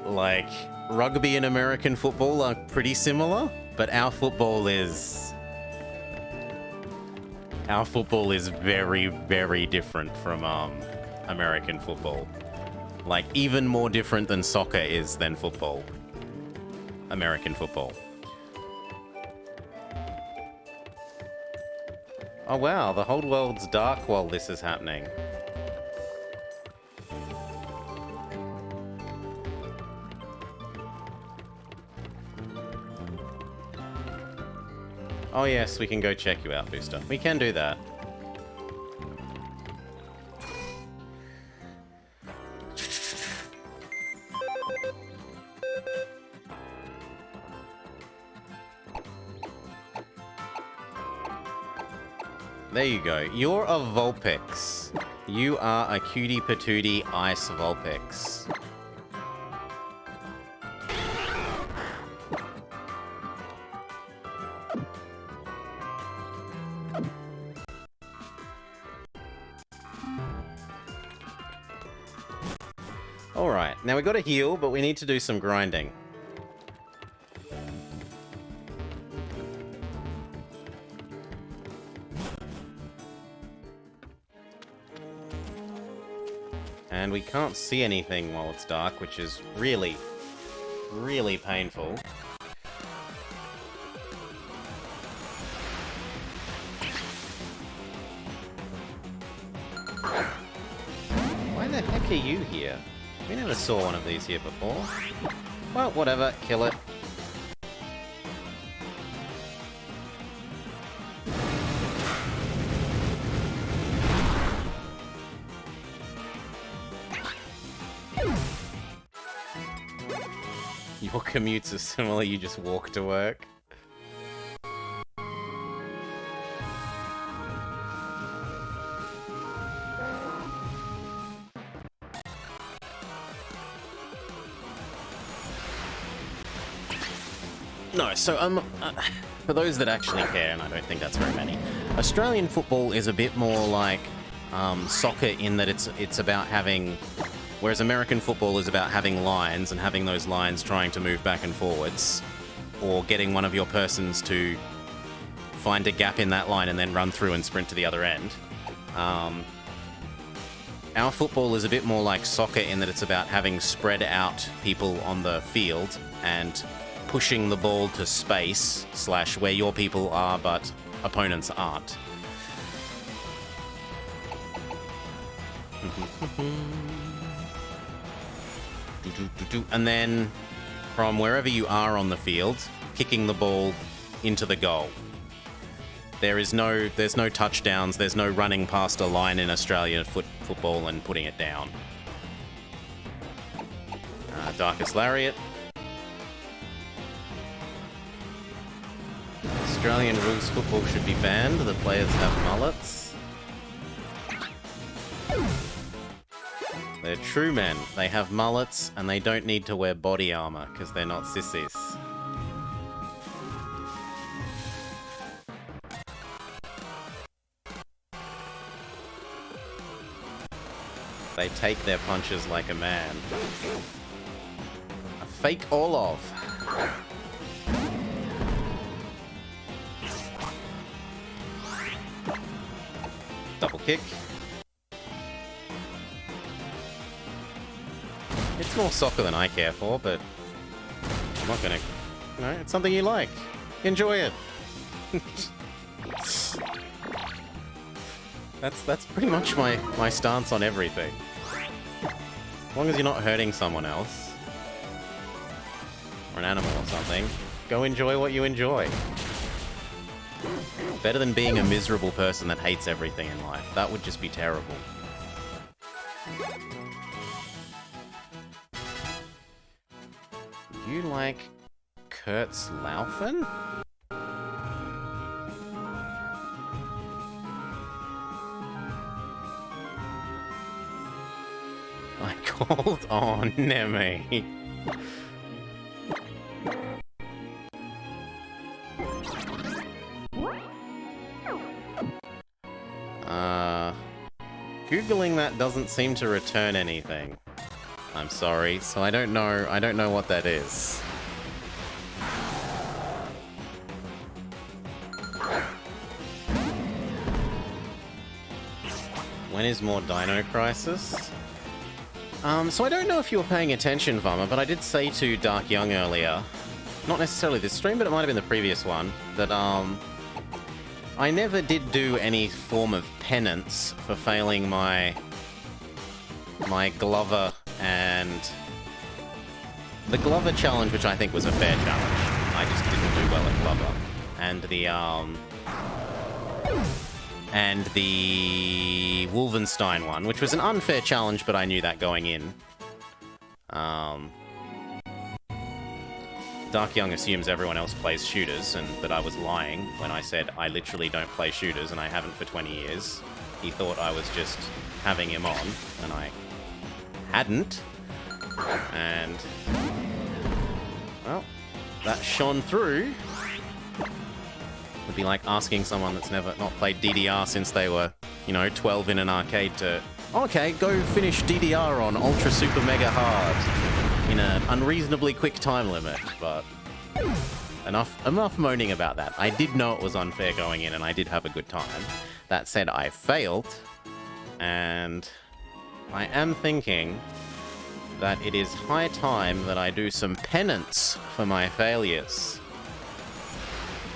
Like, rugby and American football are pretty similar, but our football is very, very different from American football. Like, even more different than soccer is than football. American football. Oh wow, the whole world's dark while this is happening. Oh yes, we can go check you out, Booster. We can do that. There you go. You're a Vulpix. You are a cutie patootie ice Vulpix. Alright, now we got to heal, but we need to do some grinding. And we can't see anything while it's dark, which is really, really painful. Why the heck are you here? We never saw one of these here before. Well, whatever, kill it. Your commutes are similar, you just walk to work. No, so for those that actually care, and I don't think that's very many, Australian football is a bit more like soccer in that it's about having, whereas American football is about having lines and having those lines trying to move back and forwards, or getting one of your persons to find a gap in that line and then run through and sprint to the other end. Our football is a bit more like soccer in that it's about having spread out people on the field and pushing the ball to space / where your people are, but opponents aren't. And then, from wherever you are on the field, kicking the ball into the goal. There's no touchdowns, there's no running past a line in Australian football and putting it down. Darkest Lariat. Australian rules football should be banned, the players have mullets. They're true men, they have mullets, and they don't need to wear body armor, because they're not sissies. They take their punches like a man. A fake Orlov. Double kick. It's more soccer than I care for, but I'm not gonna... You know, it's something you like. Enjoy it. That's pretty much my stance on everything. As long as you're not hurting someone else, or an animal or something, go enjoy what you enjoy. Better than being a miserable person that hates everything in life. That would just be terrible. You like Kurt's Laufen? I called on Nemi. Googling that doesn't seem to return anything. I'm sorry, so I don't know what that is. When is more Dino Crisis? So I don't know if you were paying attention, Vama, but I did say to Dark Young earlier, not necessarily this stream, but it might have been the previous one, that I never did do any form of penance for failing my Glover and... The Glover challenge, which I think was a fair challenge. I just didn't do well at Glover. And the Wolfenstein one, which was an unfair challenge, but I knew that going in. Dark Young assumes everyone else plays shooters, and that I was lying when I said I literally don't play shooters, and I haven't for 20 years. He thought I was just having him on, and I hadn't. And, well, that shone through. Would be like asking someone that's never not played DDR since they were, 12 in an arcade to, okay, go finish DDR on Ultra Super Mega Hard in an unreasonably quick time limit. But enough moaning about that. I did know it was unfair going in, and I did have a good time. That said, I failed, and I am thinking that it is high time that I do some penance for my failures.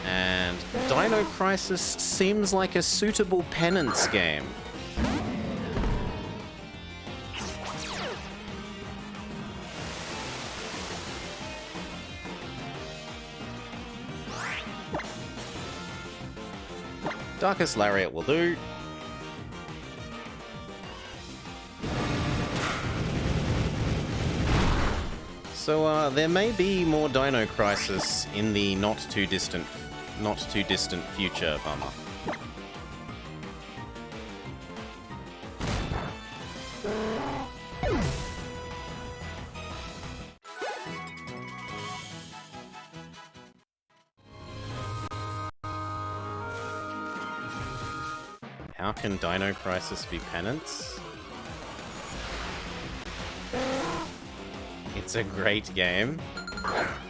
And Dino Crisis seems like a suitable penance game. Darkest Lariat will do. So, there may be more Dino Crisis in the not too distant future, Bummer. How can Dino Crisis be penance? It's a great game.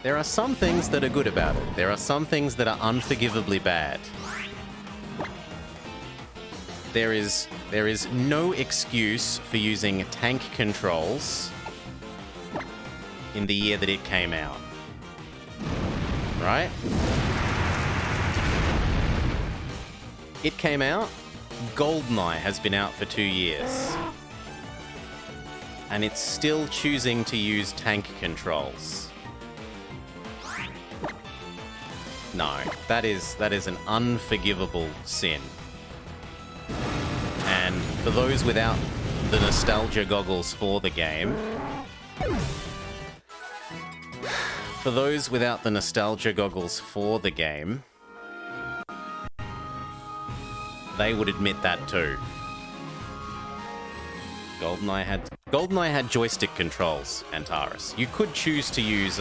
There are some things that are good about it. There are some things that are unforgivably bad. There is no excuse for using tank controls in the year that it came out. Right? it came out, GoldenEye has been out for 2 years. And it's still choosing to use tank controls. No, that is an unforgivable sin. And for those without the nostalgia goggles for the game, they would admit that too. GoldenEye had joystick controls, Antares. You could choose to use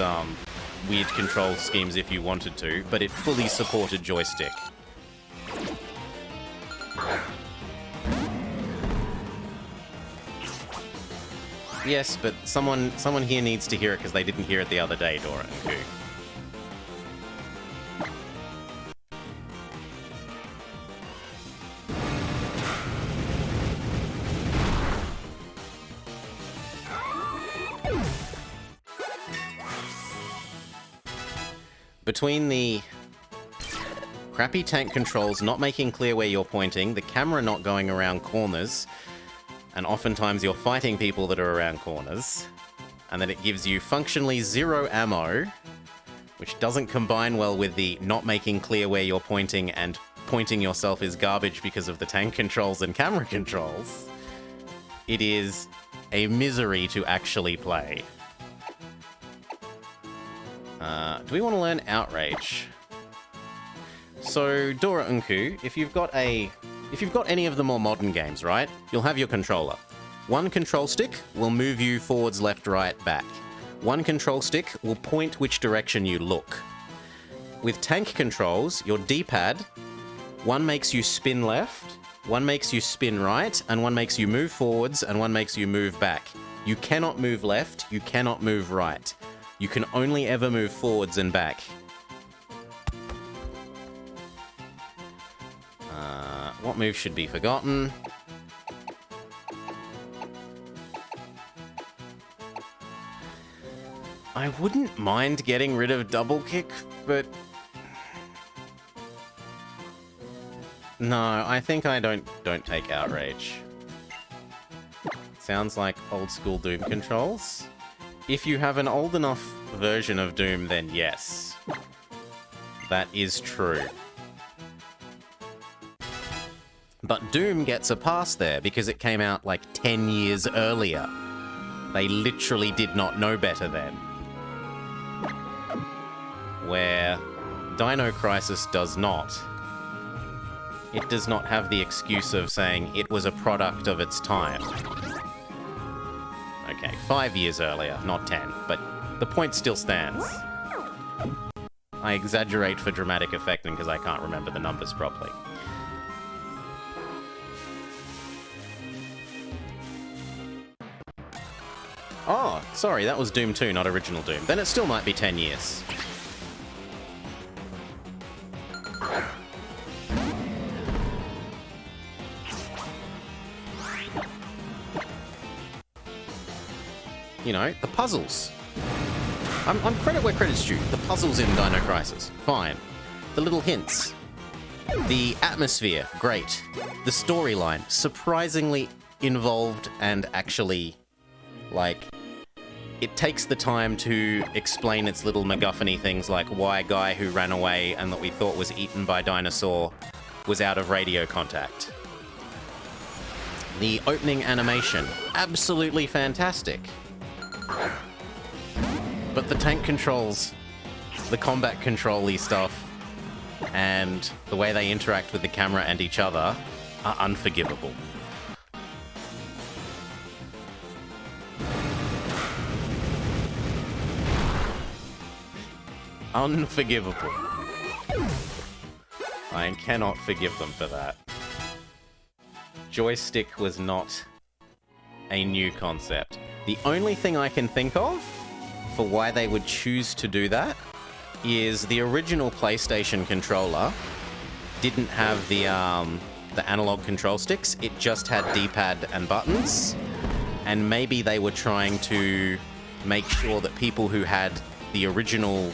weird control schemes if you wanted to, but it fully supported joystick. Yes, but someone here needs to hear it because they didn't hear it the other day, Dora and Koo. Between the crappy tank controls not making clear where you're pointing, the camera not going around corners, and oftentimes you're fighting people that are around corners, and then it gives you functionally 0 ammo, which doesn't combine well with the not making clear where you're pointing and pointing yourself is garbage because of the tank controls and camera controls. It is a misery to actually play. Do we want to learn Outrage? So, Dora Unku, if you've got any of the more modern games, right, you'll have your controller. One control stick will move you forwards, left, right, back. One control stick will point which direction you look. With tank controls, your D-pad, one makes you spin left, one makes you spin right, and one makes you move forwards, and one makes you move back. You cannot move left, you cannot move right. You can only ever move forwards and back. What move should be forgotten? I wouldn't mind getting rid of double kick, but... No, I think I don't take Outrage. Sounds like old school Doom controls. If you have an old enough version of Doom, then yes. That is true. But Doom gets a pass there because it came out like 10 years earlier. They literally did not know better then. Where Dino Crisis does not. It does not have the excuse of saying it was a product of its time. Okay, 5 years earlier, not 10, but the point still stands. I exaggerate for dramatic effect and because I can't remember the numbers properly. Oh, sorry, that was Doom 2, not original Doom. Then it still might be 10 years. You know, the puzzles. I'm credit where credit's due. The puzzles in Dino Crisis, fine. The little hints. The atmosphere, great. The storyline, surprisingly involved and actually, like, it takes the time to explain its little MacGuffin-y things like why a guy who ran away and that we thought was eaten by dinosaur was out of radio contact. The opening animation, absolutely fantastic. But the tank controls, the combat control-y stuff, and the way they interact with the camera and each other are unforgivable. Unforgivable. I cannot forgive them for that. Joystick was not a new concept. The only thing I can think of for why they would choose to do that is the original PlayStation controller didn't have the analog control sticks. It just had D-pad and buttons. And maybe they were trying to make sure that people who had the original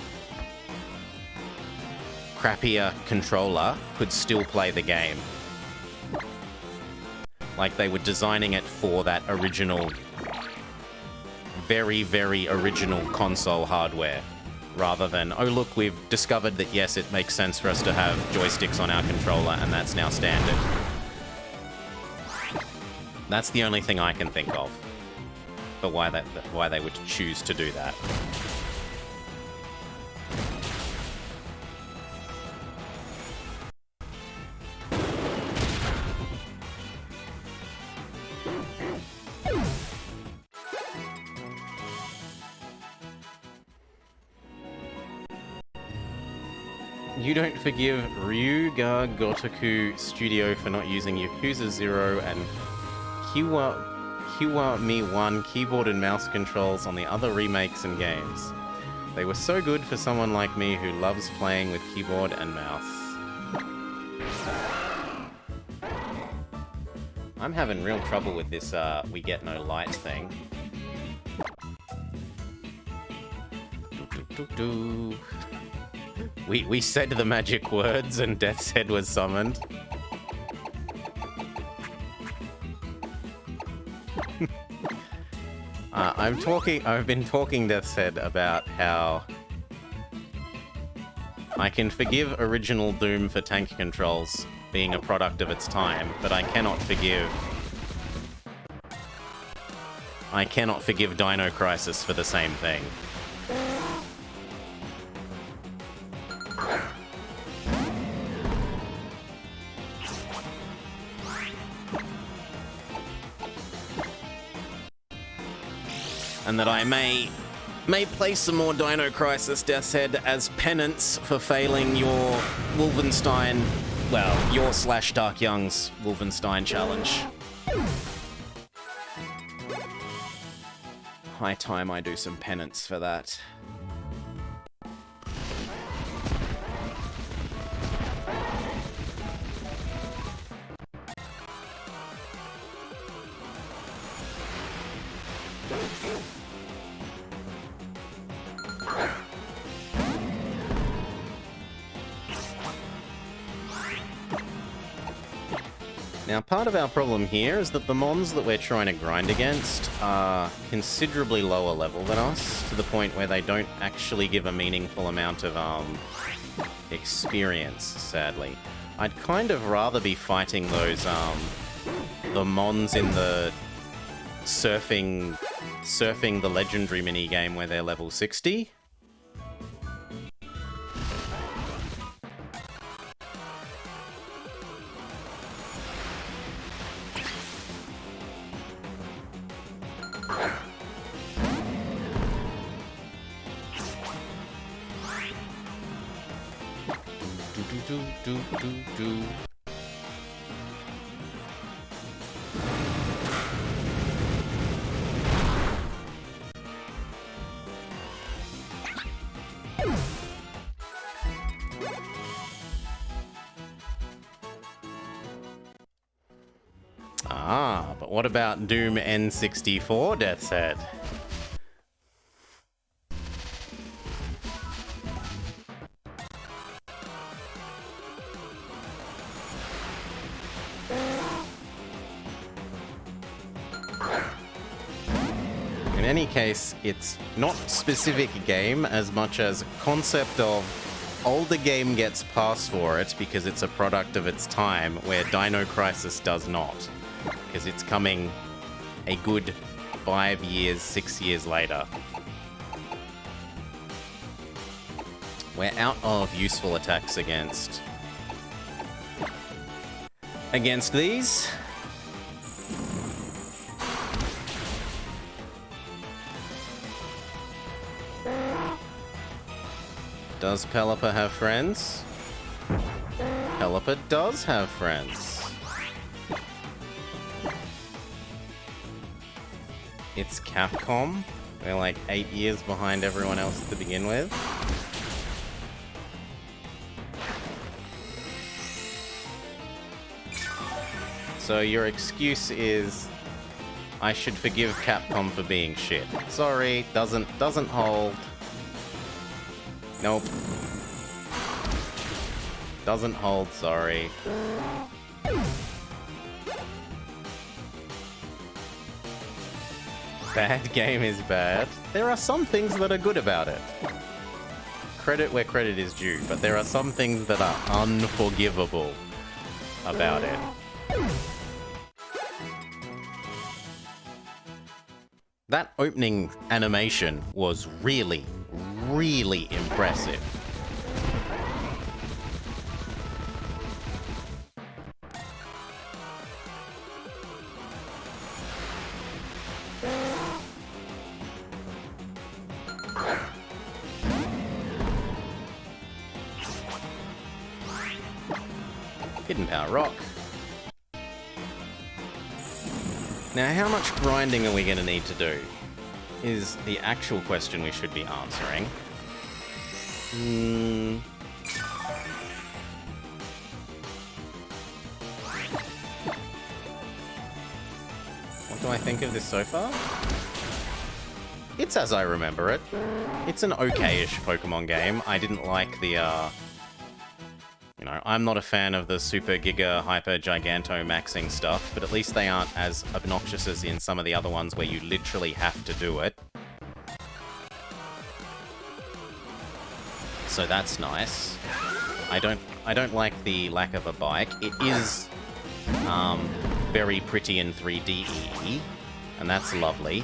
crappier controller could still play the game. Like they were designing it for that original, very, very original console hardware. Rather than, oh look, we've discovered that yes, it makes sense for us to have joysticks on our controller and that's now standard. That's the only thing I can think of for why they would choose to do that. You don't forgive Ryuga Gotoku Studio for not using Yakuza 0 and Kiwami 1 keyboard and mouse controls on the other remakes and games. They were so good for someone like me who loves playing with keyboard and mouse. I'm having real trouble with this we get no light thing. We said the magic words and Death's Head was summoned. I've been talking Death's Head about how I can forgive original Doom for tank controls being a product of its time, but I cannot forgive Dino Crisis for the same thing. And that I may play some more Dino Crisis Death's Head as penance for failing your Wolfenstein, well, your / Dark Young's Wolfenstein challenge. High time I do some penance for that. Now, part of our problem here is that the mons that we're trying to grind against are considerably lower level than us, to the point where they don't actually give a meaningful amount of experience, sadly. I'd kind of rather be fighting those the mons in the surfing the legendary minigame where they're level 60. Ah, but what about Doom N64, Death's Head? In any case, it's not specific game as much as concept of older game gets passed for it because it's a product of its time, where Dino Crisis does not. Because it's coming a good 5 years, 6 years later. We're out of useful attacks against these. Does Pelipper have friends? Pelipper does have friends. It's Capcom. We're like 8 years behind everyone else to begin with. So your excuse is, I should forgive Capcom for being shit. Sorry, doesn't hold. Nope. Doesn't hold, sorry. bad game is bad, there are some things that are good about it. Credit where credit is due, but there are some things that are unforgivable about it. That opening animation was really, really impressive. Hidden Power Rock. Now, how much grinding are we going to need to do? Is the actual question we should be answering. What do I think of this so far? It's as I remember it. It's an okay-ish Pokemon game. I didn't like the, you know, I'm not a fan of the super giga hyper giganto maxing stuff, but at least they aren't as obnoxious as in some of the other ones where you literally have to do it. So that's nice. I don't like the lack of a bike. It is very pretty in 3D, and that's lovely.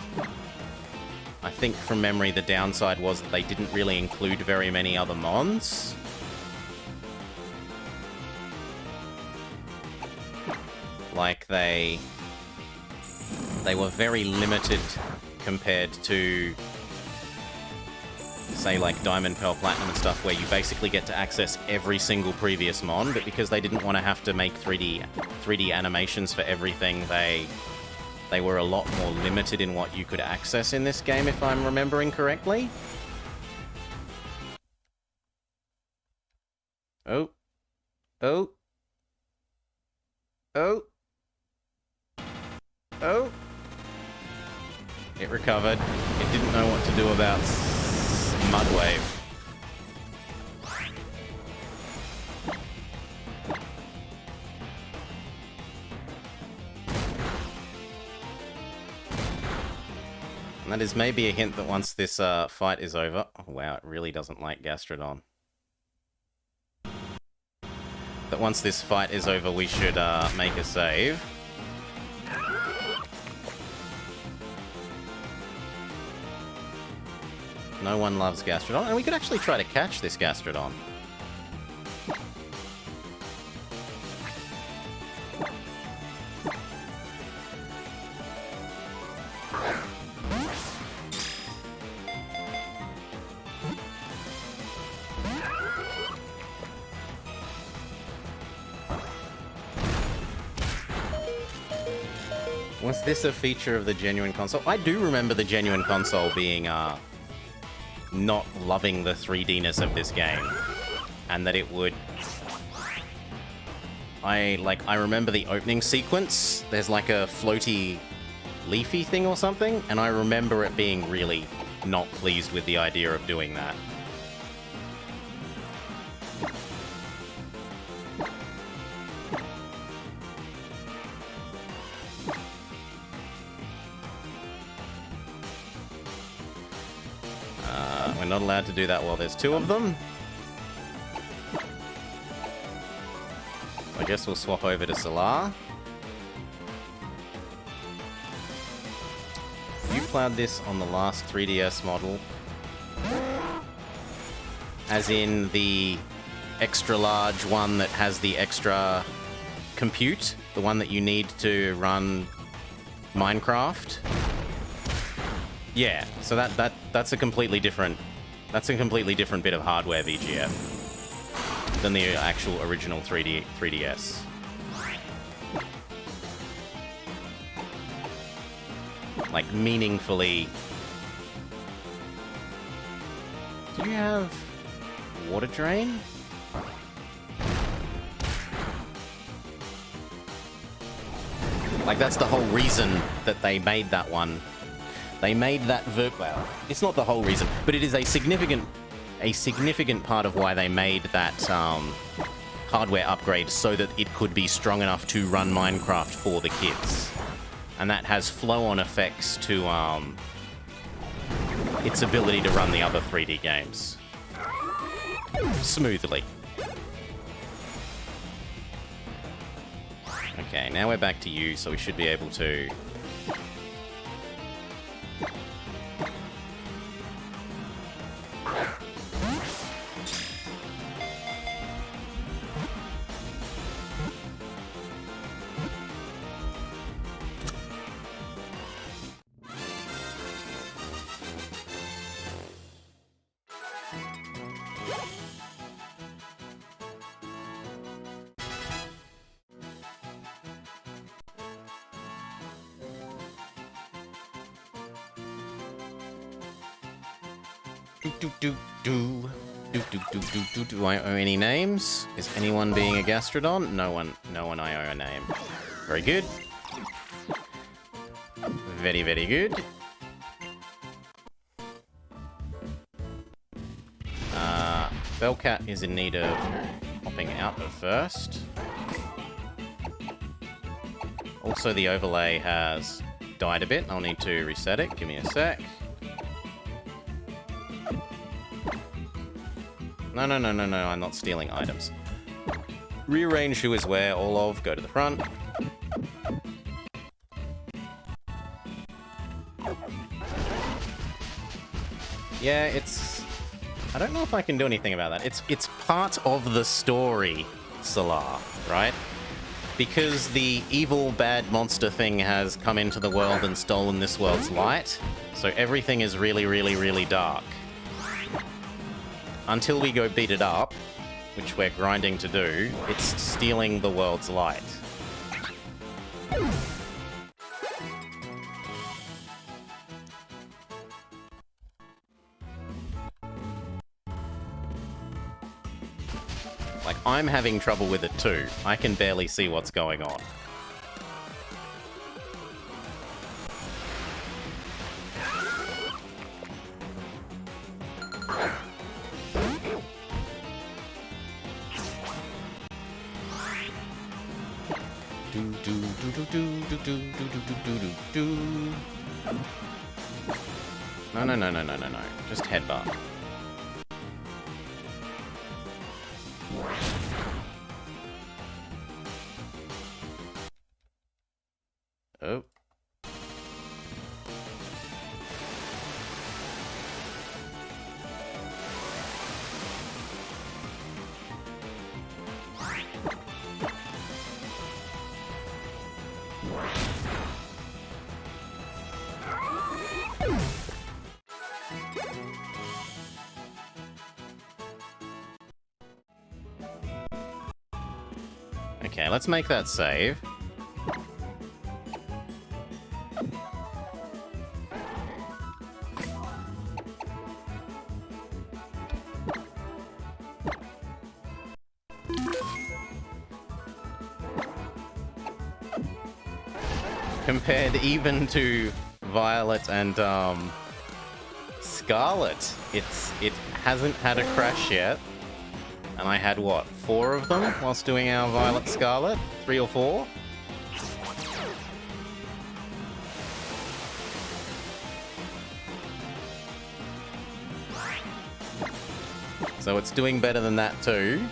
I think from memory the downside was that they didn't really include very many other mons. Like, they were very limited compared to, say, like Diamond, Pearl, Platinum and stuff, where you basically get to access every single previous mon, but because they didn't want to have to make 3D animations for everything, they were a lot more limited in what you could access in this game, if I'm remembering correctly. Oh. Oh. Oh. Oh! It recovered. It didn't know what to do about Mudwave. And that is maybe a hint that once this fight is over... Oh wow, it really doesn't like Gastrodon. That once this fight is over, we should make a save. No one loves Gastrodon, and we could actually try to catch this Gastrodon. Was this a feature of the Genuine Console? I do remember the Genuine Console being, not loving the 3D-ness of this game, and that it would... I remember the opening sequence, there's like a floaty leafy thing or something, and I remember it being really not pleased with the idea of doing that. We're not allowed to do that while there's two of them. I guess we'll swap over to Solar. You plowed this on the last 3DS model. As in the extra large one that has the extra compute, the one that you need to run Minecraft. Yeah, so that's a completely different bit of hardware VGF than the actual original 3DS. Like, meaningfully. Do you have water drain? Like, that's the whole reason that they made that one. They made that well, it's not the whole reason, but it is a significant part of why they made that hardware upgrade so that it could be strong enough to run Minecraft for the kids. And that has flow-on effects to its ability to run the other 3D games smoothly. Okay, now we're back to you, so we should be able to... Do I owe any names? Is anyone being a gastrodon? No one I owe a name. Very good. Very, very good. Bellcat is in need of popping out of first. Also, the overlay has died a bit. I'll need to reset it. Give me a sec. No, I'm not stealing items. Rearrange who is where, all of, go to the front. Yeah, it's... I don't know if I can do anything about that. It's part of the story, Salar, right? Because the evil, bad monster thing has come into the world and stolen this world's light, so everything is really, really, really dark. Until we go beat it up, which we're grinding to do, it's stealing the world's light. Like, I'm having trouble with it too. I can barely see what's going on. No. Just headbutt. Oh. Okay, let's make that save. Compared even to Violet and Scarlet, it hasn't had a crash yet. And I had, what, 4 of them whilst doing our Violet Scarlet? 3 or 4? So it's doing better than that too.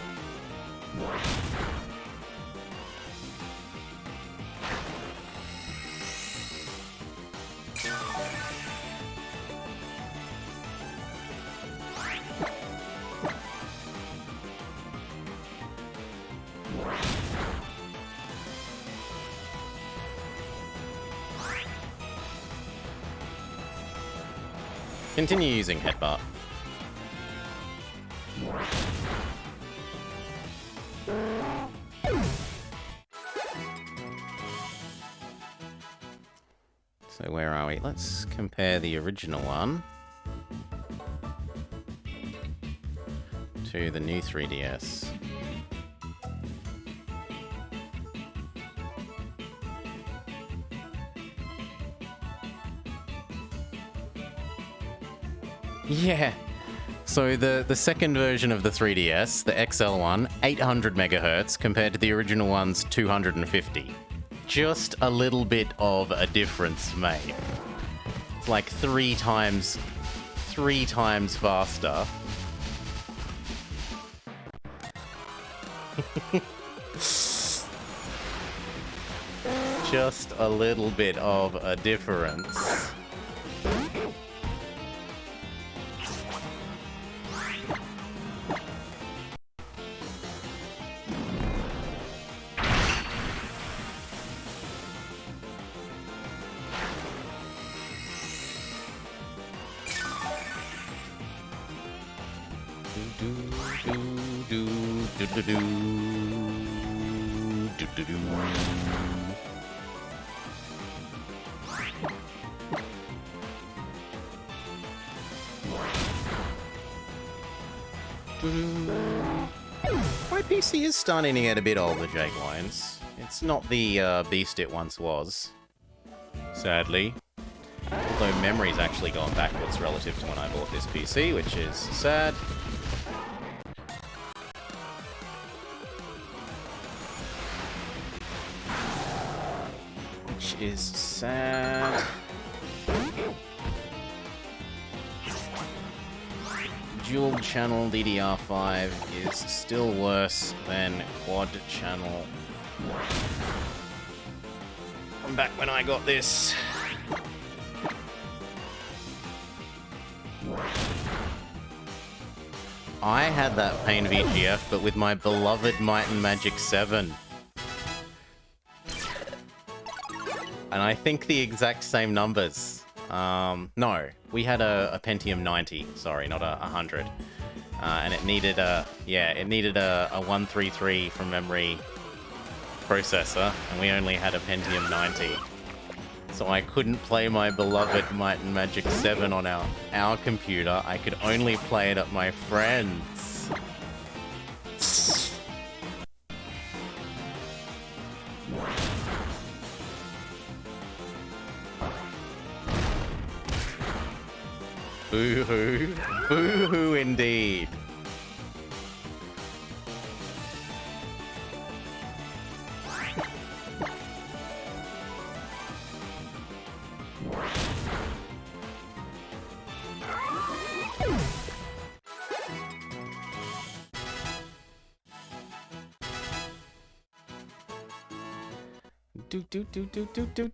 Continue using headbutt. So where are we? Let's compare the original one to the new 3DS. Yeah. So the second version of the 3DS, the XL one, 800 megahertz compared to the original one's 250. just a little bit of a difference, mate. It's like three times faster. Just a little bit of a difference. My PC is starting to get a bit older, Jake Lyons. It's not the beast it once was, sadly. Although memory's actually gone backwards relative to when I bought this PC, which is sad. Which is sad. Dual channel DDR5 is still worse than quad channel. From back when I got this. I had that Pain VGF, but with my beloved Might and Magic 7. And I think the exact same numbers. No, we had a Pentium 90, sorry, not a 100. And it needed a 133 from memory processor, and we only had a Pentium 90. So I couldn't play my beloved Might and Magic 7 on our computer. I could only play it at my friend's. Boo-hoo. Boo-hoo indeed.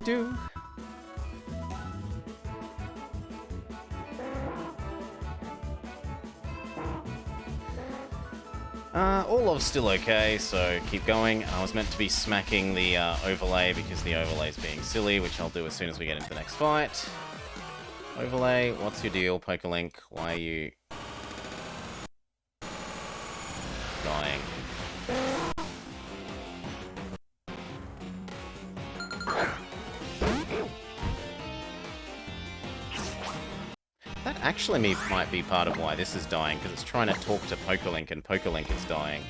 Do. Orlov's still okay, so keep going. I was meant to be smacking the overlay because the overlay's being silly, which I'll do as soon as we get into the next fight. Overlay, what's your deal, Pokelink? Why are you dying? That actually might be part of why this is dying, because it's trying to talk to Pokelink, and Pokelink is dying.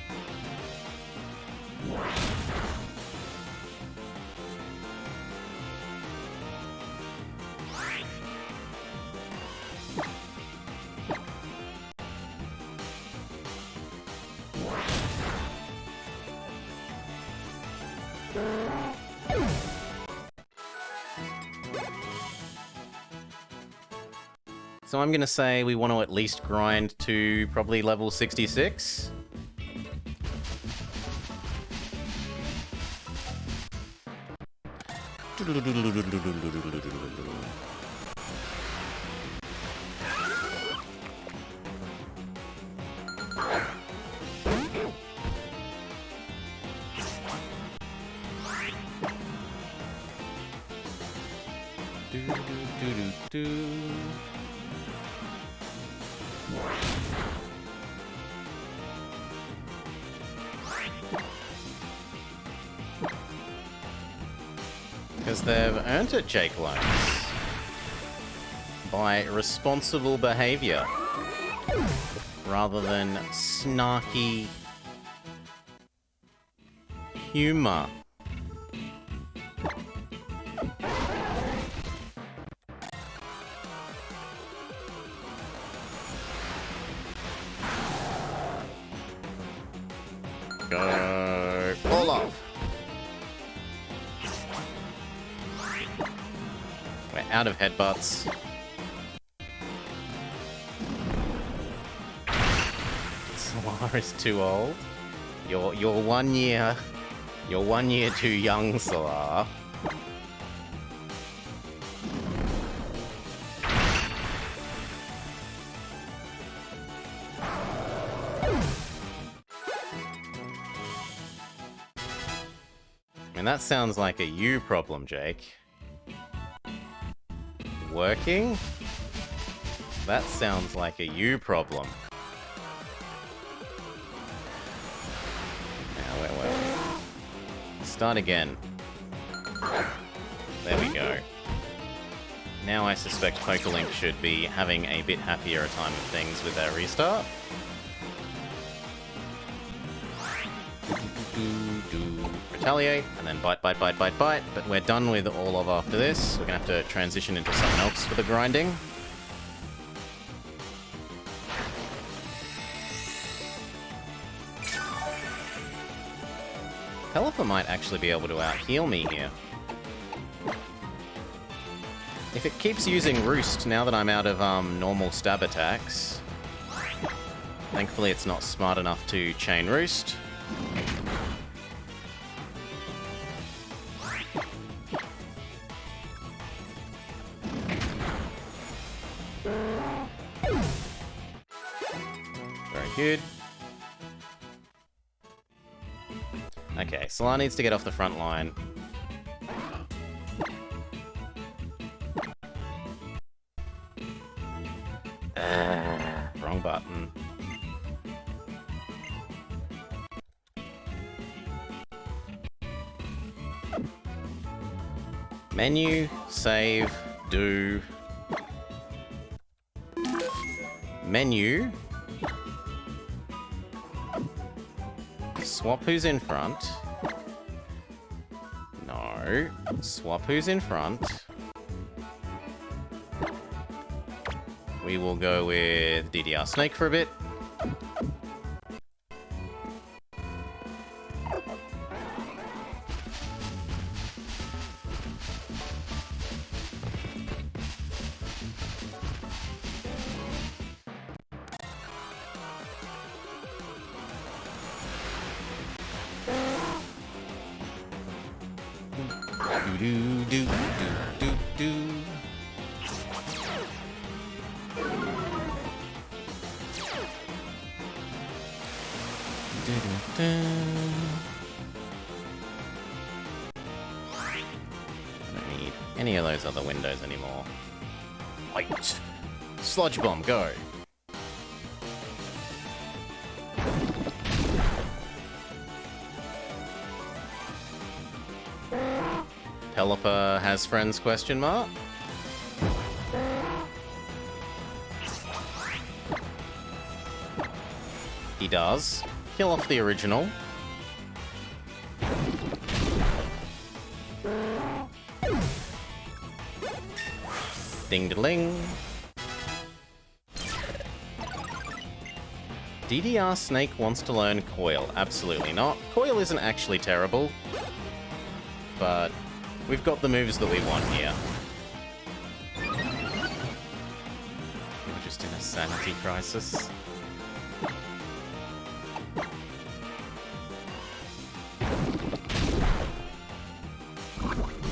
So I'm going to say we want to at least grind to probably level 66. Because they've earned it, Jake Lyons, by responsible behavior rather than snarky humor. Go, Olaf. Out of headbutts. Solar is too old. You're 1 year. You're 1 year too young, Solar. And that sounds like a you problem, Jake. Working? That sounds like a you problem. Now, where were we? Start again. There we go. Now I suspect PokeLink should be having a bit happier a time of things with that restart. Retaliate, and then bite, bite, bite, bite, bite. But we're done with all of after this. We're gonna have to transition into someone else for the grinding. Pelipper might actually be able to out-heal me here. If it keeps using Roost now that I'm out of normal stab attacks. Thankfully it's not smart enough to chain Roost. Very good. Okay, Solar needs to get off the front line. Wrong button. Menu, save, do. Menu. Swap who's in front. No. Swap who's in front. We will go with DDR Snake for a bit. Do do do do do. Don't need any of those other windows anymore. Wait. Sludge Bomb, go. Pelipper has friends, question mark? He does. Kill off the original. Ding-da-ling. DDR Snake wants to learn Coil. Absolutely not. Coil isn't actually terrible, but we've got the moves that we want here. We're just in a sanity crisis.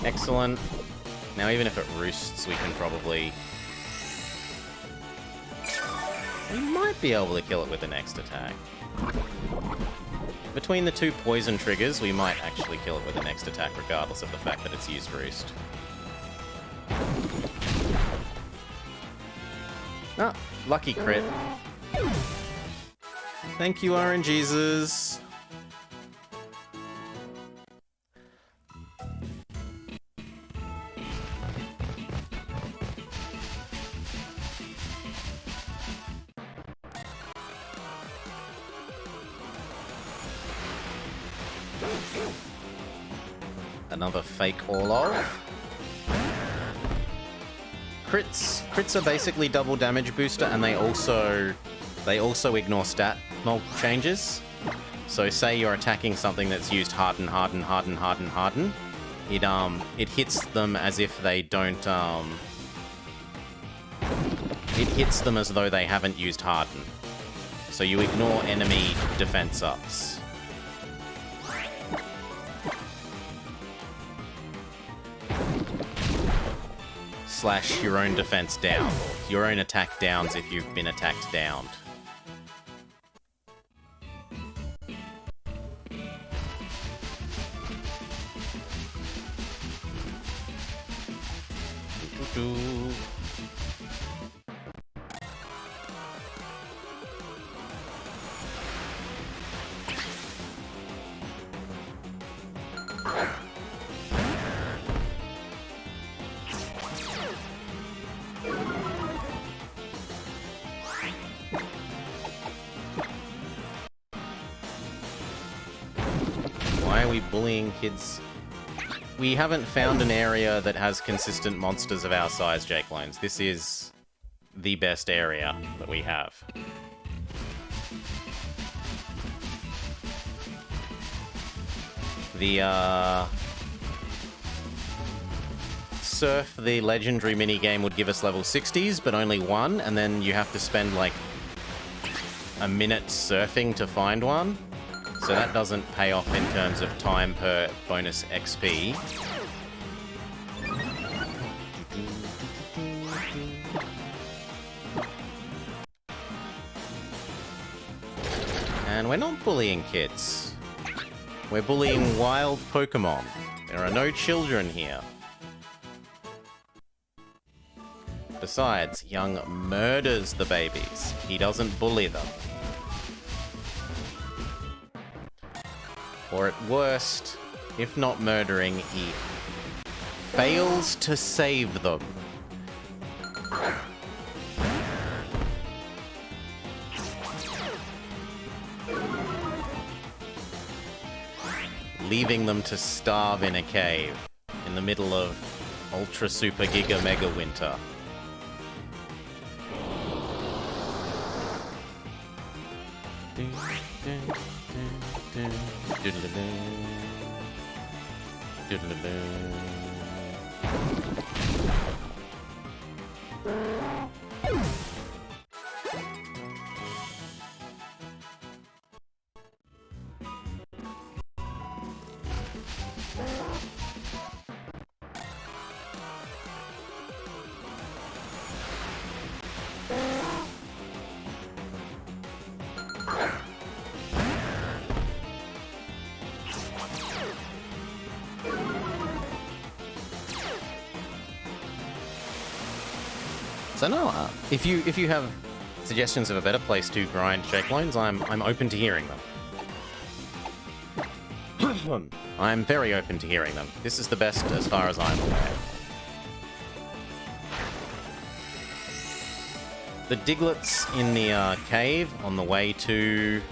Excellent. Now even if it roosts, we can probably... We might be able to kill it with the next attack. Between the two poison triggers, we might actually kill it with the next attack, regardless of the fact that it's used Roost. Ah, lucky crit. Thank you, RNGesus. Another fake Orlov. Crits are basically double damage booster, and they also ignore stat mulk changes. So say you're attacking something that's used harden, harden, harden, harden, harden. it hits them as if they don't, it hits them as though they haven't used Harden. So you ignore enemy defense ups. Slash your own defense down. Your own attack downs if you've been attacked downed. Why are we bullying kids? We haven't found an area that has consistent monsters of our size, Jake Loans. This is the best area that we have. The, Surf, the legendary minigame, would give us level 60s, but only one, and then you have to spend, like, a minute surfing to find one. So that doesn't pay off in terms of time per bonus XP. And we're not bullying kids. We're bullying wild Pokémon. There are no children here. Besides, Young murders the babies. He doesn't bully them. Or at worst, if not murdering, he fails to save them. Leaving them to starve in a cave in the middle of Ultra Super Giga Mega Winter. So no, if you have suggestions of a better place to grind Jake Loans, I'm open to hearing them. I'm very open to hearing them. This is the best as far as I'm aware. The Diglets in the cave on the way to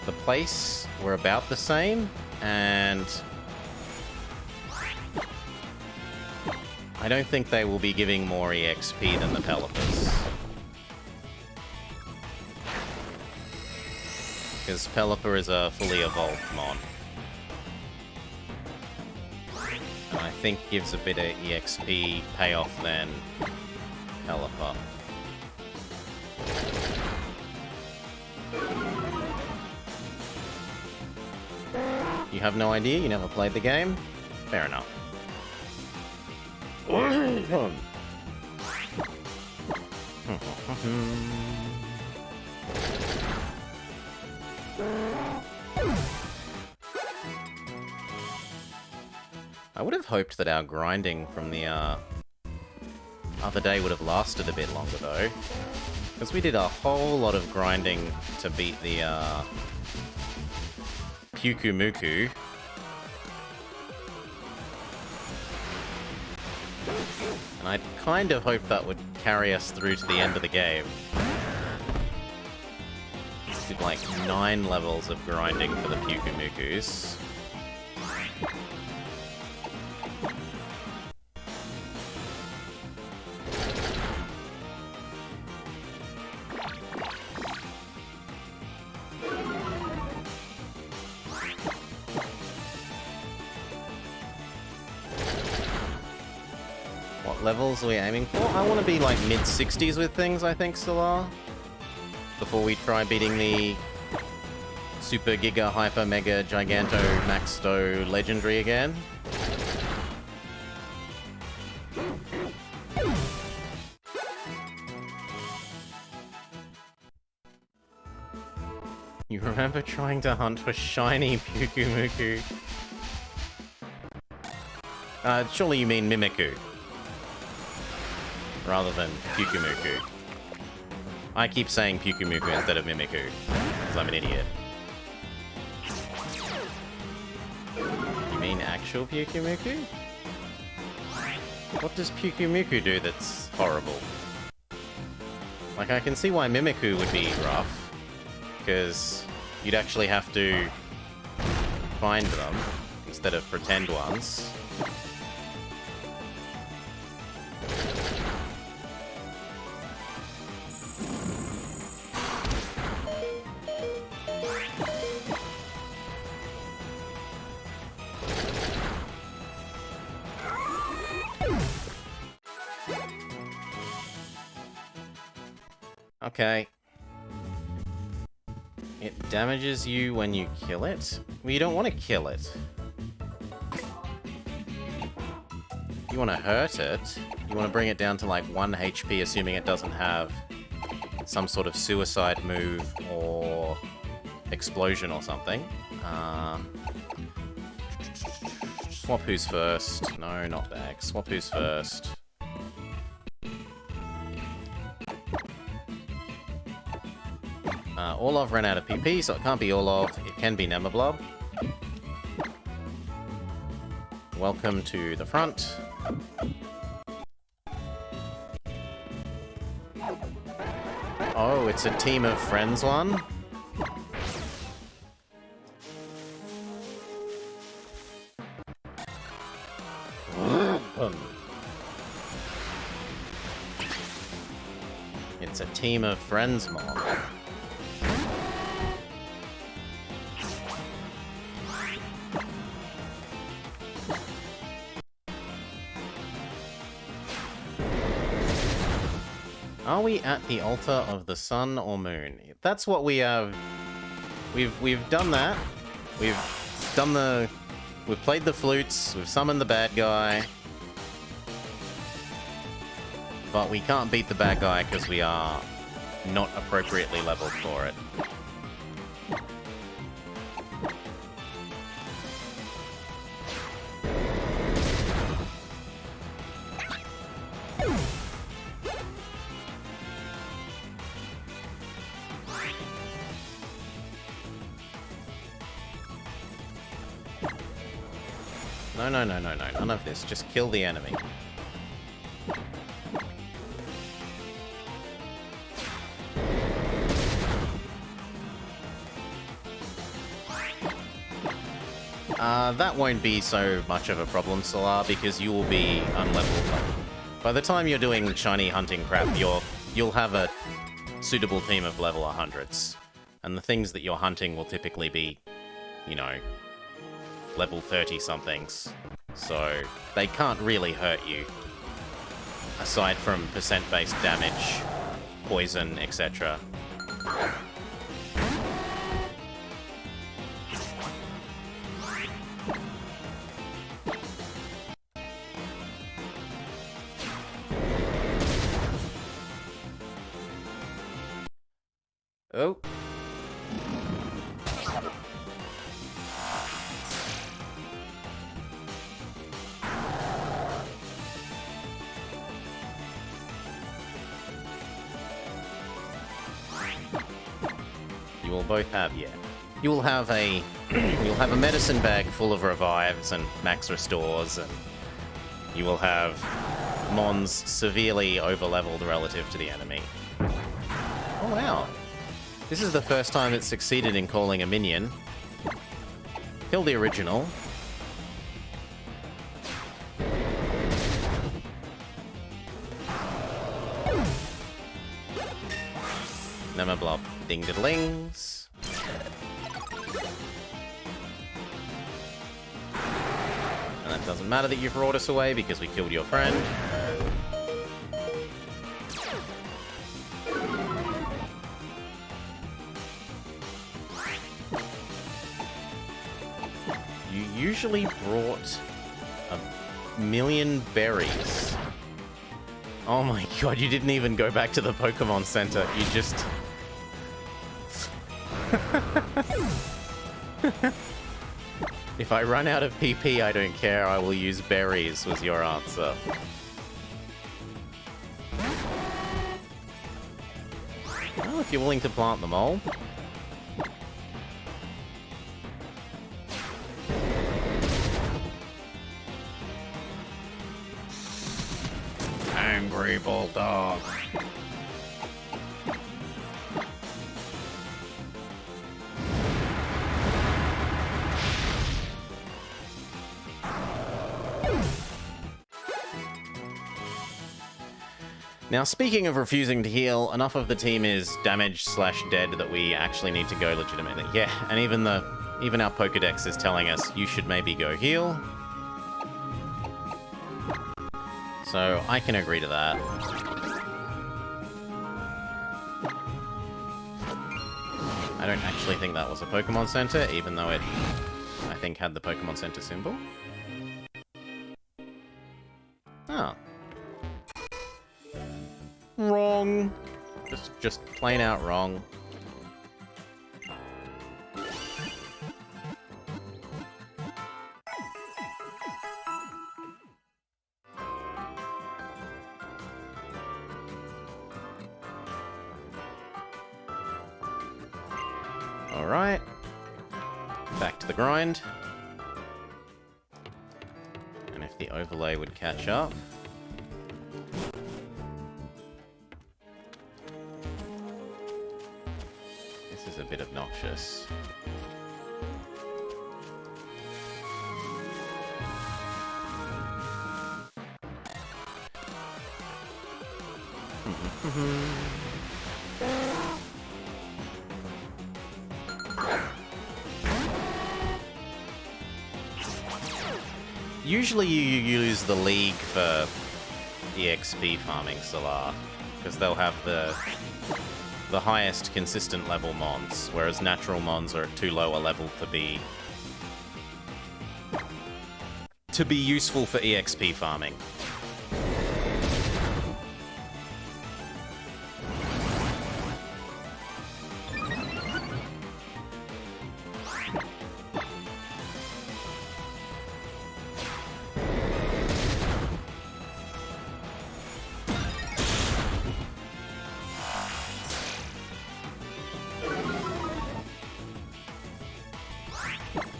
the place were about the same, and I don't think they will be giving more EXP than the Pelipper's. Because Pelipper is a fully evolved mon. And I think gives a bit of EXP payoff than Pelipper. You have no idea? You never played the game? Fair enough. I would have hoped that our grinding from the other day would have lasted a bit longer though, because we did a whole lot of grinding to beat the Pyukumuku. And I kind of hoped that would carry us through to the end of the game. Did like 9 levels of grinding for the Pyukumukus. levels are we aiming for? I want to be like mid-60s with things, I think, Solar. Before we try beating the Super Giga Hyper Mega Giganto Maxto Legendary again. You remember trying to hunt for shiny Pyukumuku? Surely you mean Mimiku. Rather than Pyukumuku. I keep saying Pyukumuku instead of Mimiku, because I'm an idiot. You mean actual Pyukumuku? What does Pyukumuku do that's horrible? Like, I can see why Mimiku would be rough. Because you'd actually have to find them instead of pretend ones. Okay. It damages you when you kill it? Well, you don't want to kill it. You want to hurt it. You want to bring it down to like 1 HP, assuming it doesn't have some sort of suicide move or explosion or something. Swap who's first. No, not back. Swap who's first. Orlov ran out of PP, so it can't be Orlov. It can be Nemablob. Welcome to the front. Oh, it's a team of friends one? It's a team of friends mob. Are we at the altar of the sun or moon? That's what we have. We've done that. We've played the flutes. We've summoned the bad guy. But we can't beat the bad guy because we are not appropriately leveled for it. No, none of this. Just kill the enemy. That won't be so much of a problem, Solar, because you will be unleveled. By the time you're doing shiny hunting crap, you'll have a suitable team of level 100s. And the things that you're hunting will typically be, you know, level 30-somethings. So they can't really hurt you. Aside from percent-based damage, poison, etc. Oh. You will both have, yeah. You'll have a medicine bag full of revives and max restores, and you will have Mons severely over-leveled relative to the enemy. Oh wow. This is the first time it's succeeded in calling a minion. Kill the original. Nemablob ding-diddlings. And that doesn't matter that you've brought us away because we killed your friend. usually brought a million berries. Oh my god, you didn't even go back to the Pokémon Center. You just... If I run out of PP, I don't care. I will use berries, was your answer. Well, if you're willing to plant them all. Angry Bulldog. Now, speaking of refusing to heal, enough of the team is damaged/dead that we actually need to go legitimately. Yeah, and even our Pokedex is telling us you should maybe go heal. So I can agree to that. I don't actually think that was a Pokemon Center, even though it, I think, had the Pokemon Center symbol. Oh. Wrong. Just plain out wrong. Alright. Back to the grind. And if the overlay would catch up. This is a bit obnoxious. Usually you use the League for EXP farming, Solar, because they'll have the highest consistent level mons, whereas natural mons are at too low a level to be useful for EXP farming.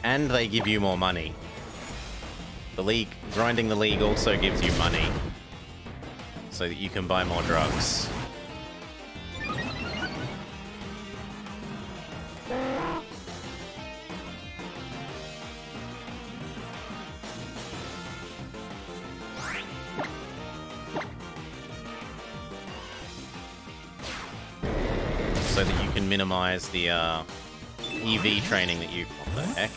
And they give you more money. The League, grinding the League also gives you money, so that you can buy more drugs. So that you can minimize the EV training that you... What the heck?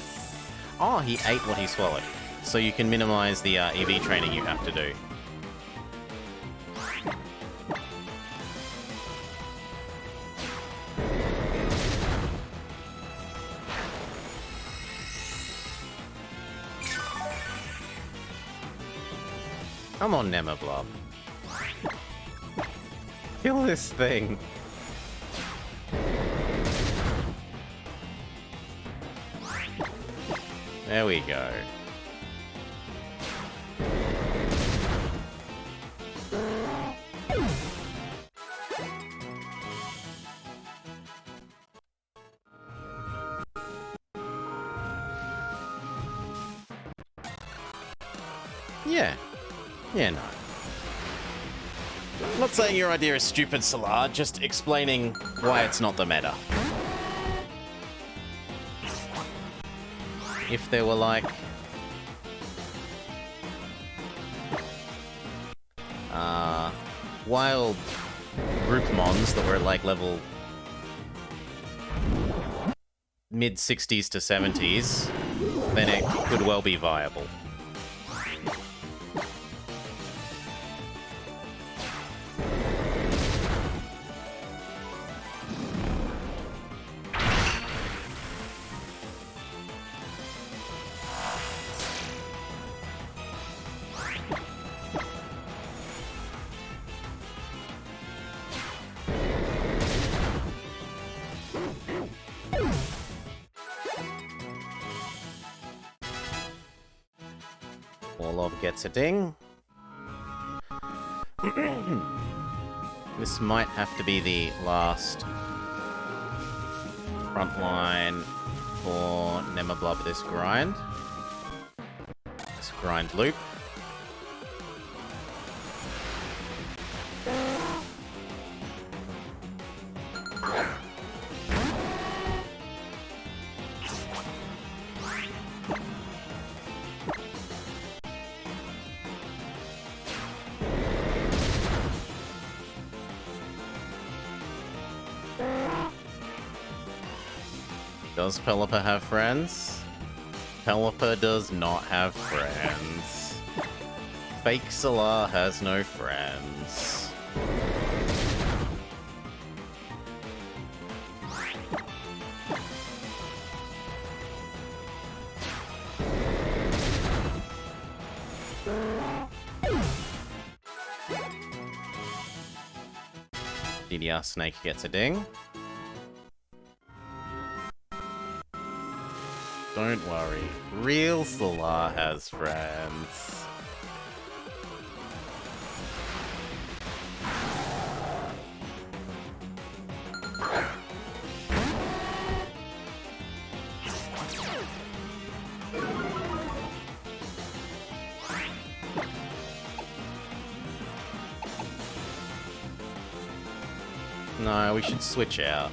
Oh, he ate what he swallowed. So you can minimize the EV training you have to do. Come on, Nemablob. Kill this thing. There we go. Yeah, no. I'm not saying your idea is stupid, Solar, just explaining why it's not the meta. If there were, like... wild group mons that were at, like, level... mid-60s to 70s, then it could well be viable. gets a ding. This might have to be the last front line for Nemablob this grind. This grind loop. Does Pelipper have friends? Pelipper does not have friends. Fake Solar has no friends. DDR Snake gets a ding. Don't worry, real Solar has friends. No, we should switch out.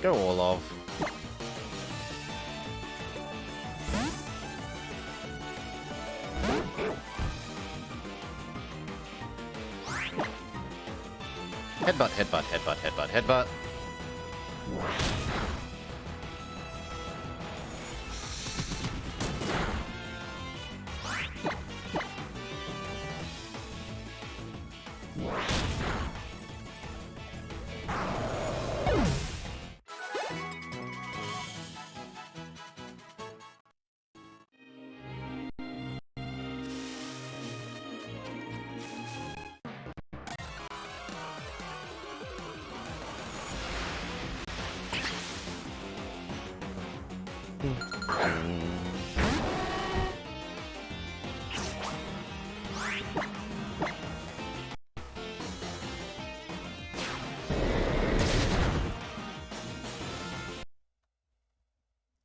Go Orlov. Headbutt, headbutt, headbutt, headbutt, headbutt.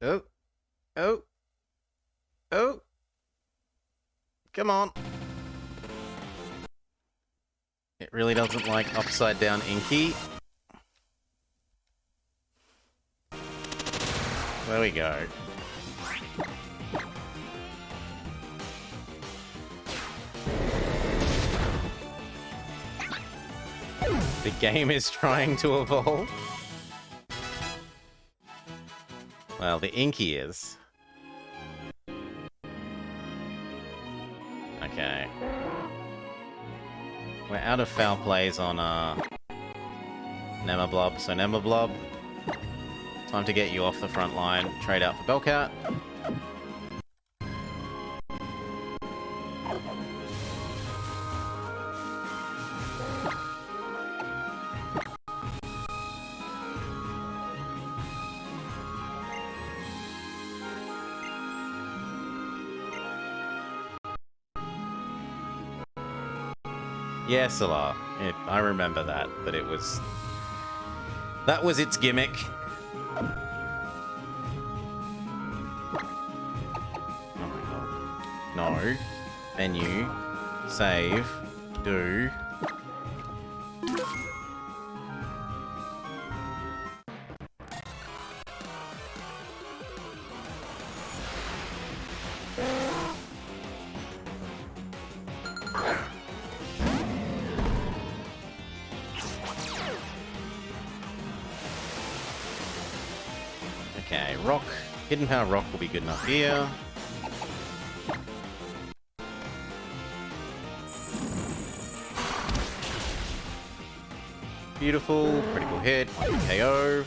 Oh. Oh. Oh. Come on. It really doesn't like upside down Inky. There we go. The game is trying to evolve. Well, the Inky is. Okay. We're out of foul plays on Nemablob, so Nemablob, time to get you off the front line. Trade out for Bellcat. Yeah, Solar. I remember that it was... That was its gimmick. Oh my god. No. Menu. Save. Do. Okay, Rock. Hidden Power Rock will be good enough here. Beautiful. Critical hit. KO.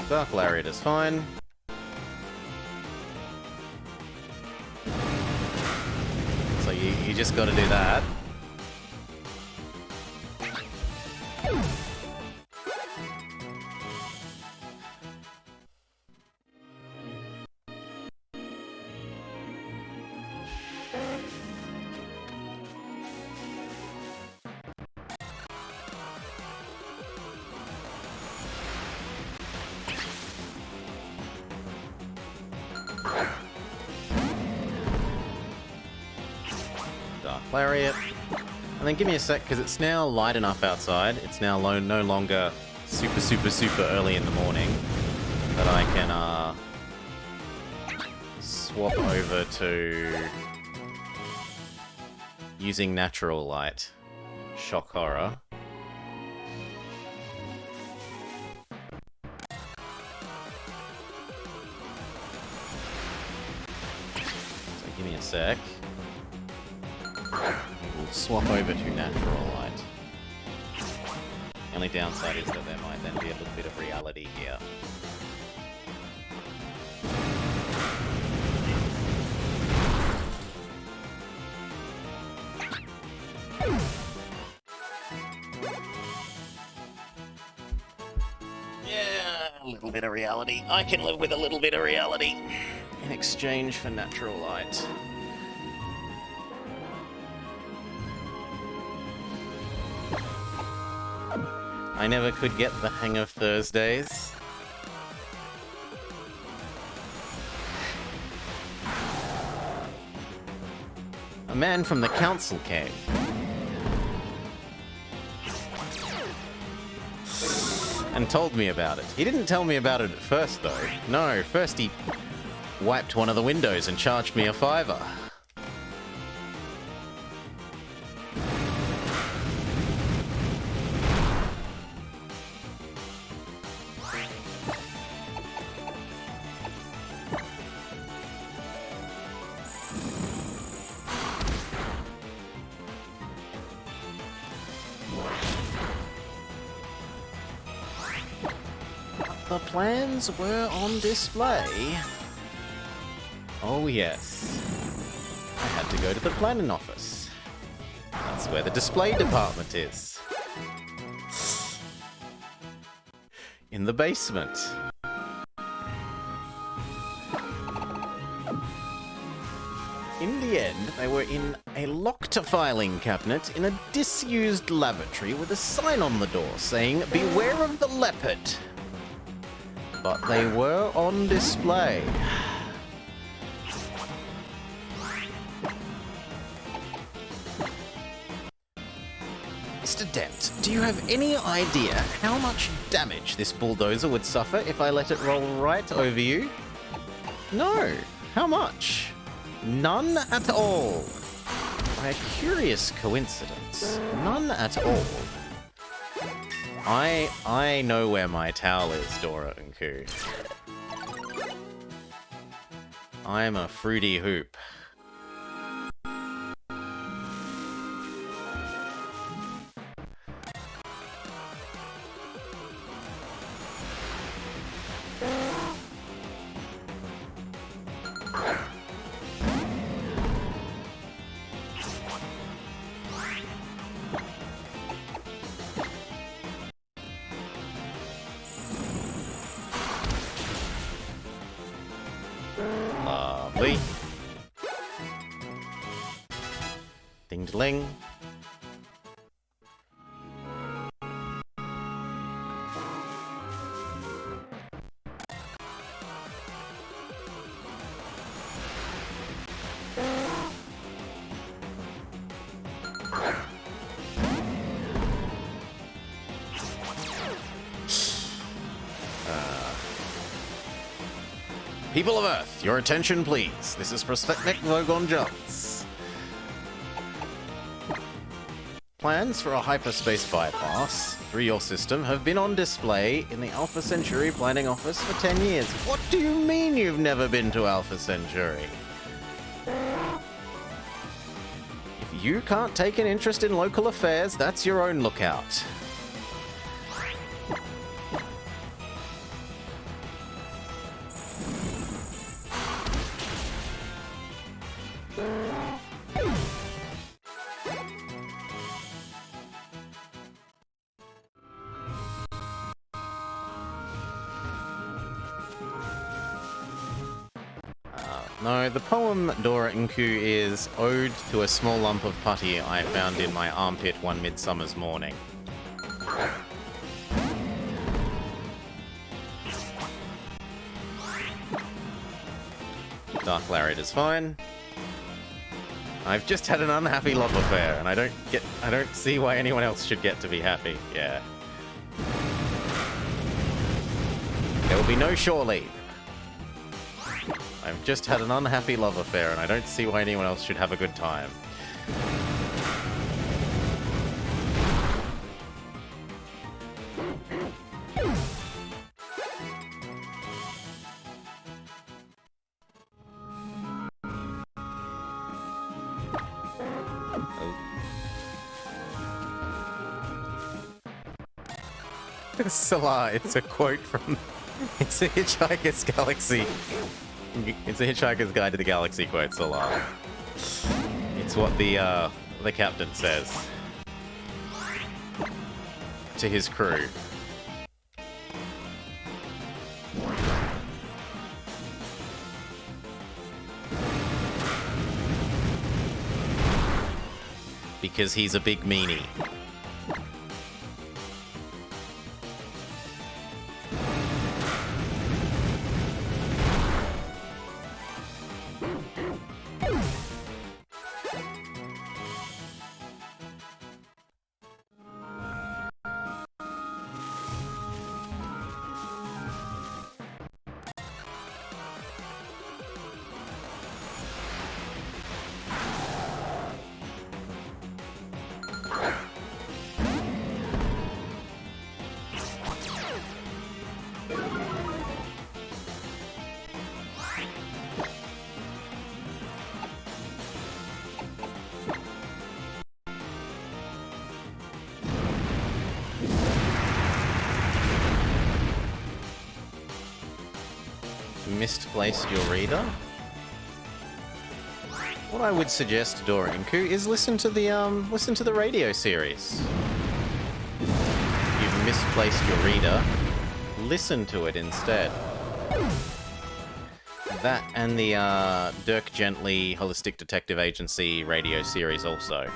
Dark Lariat is fine. So you just gotta do that. Lariat. And then give me a sec, because it's now light enough outside. It's now no longer super early in the morning that I can swap over to using natural light. Shock horror. So give me a sec. We'll swap over to natural light. The only downside is that there might then be a little bit of reality here. Yeah, a little bit of reality. I can live with a little bit of reality in exchange for natural light. I never could get the hang of Thursdays. A man from the council came. And told me about it. He didn't tell me about it at first, though. No, first he wiped one of the windows and charged me a $5. The plans were on display. Oh yes. I had to go to the planning office. That's where the display department is. In the basement. In the end, they were in a locked filing cabinet in a disused lavatory with a sign on the door saying, "Beware of the leopard." But they were on display. Mr. Dent, do you have any idea how much damage this bulldozer would suffer if I let it roll right over you? No. How much? None at all. By a curious coincidence, none at all. I know where my towel is, Dora and Koo. I'm a fruity hoop. Lovely. Ding-dling. People of Earth, your attention please. This is Prospectnik Vogon Jones. Plans for a hyperspace bypass through your system have been on display in the Alpha Centauri planning office for 10 years. What do you mean you've never been to Alpha Centauri? If you can't take an interest in local affairs, that's your own lookout. No, the poem Dora Inku is ode to a small lump of putty I found in my armpit one midsummer's morning. Dark Lariat is fine. I've just had an unhappy love affair, and I don't see why anyone else should get to be happy. Yeah. There will be no shore leave. I've just had an unhappy love affair, and I don't see why anyone else should have a good time. Salah, it's a quote from... It's a Hitchhiker's Galaxy. It's a Hitchhiker's Guide to the Galaxy quote, Salah. It's what the captain says to his crew. Because he's a big meanie. Misplaced your reader? What I would suggest, Dorinku, is listen to the radio series. You've misplaced your reader. Listen to it instead. That and the Dirk Gently Holistic Detective Agency radio series also.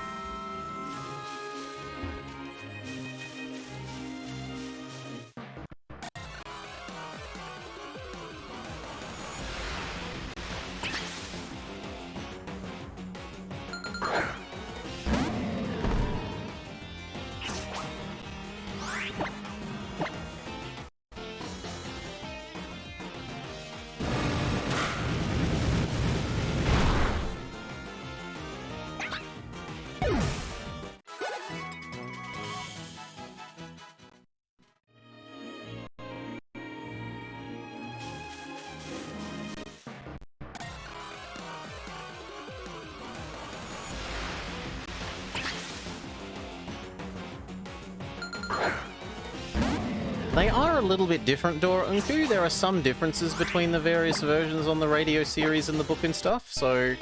They are a little bit different, Dorinku. There are some differences between the various versions on the radio series and the book and stuff, so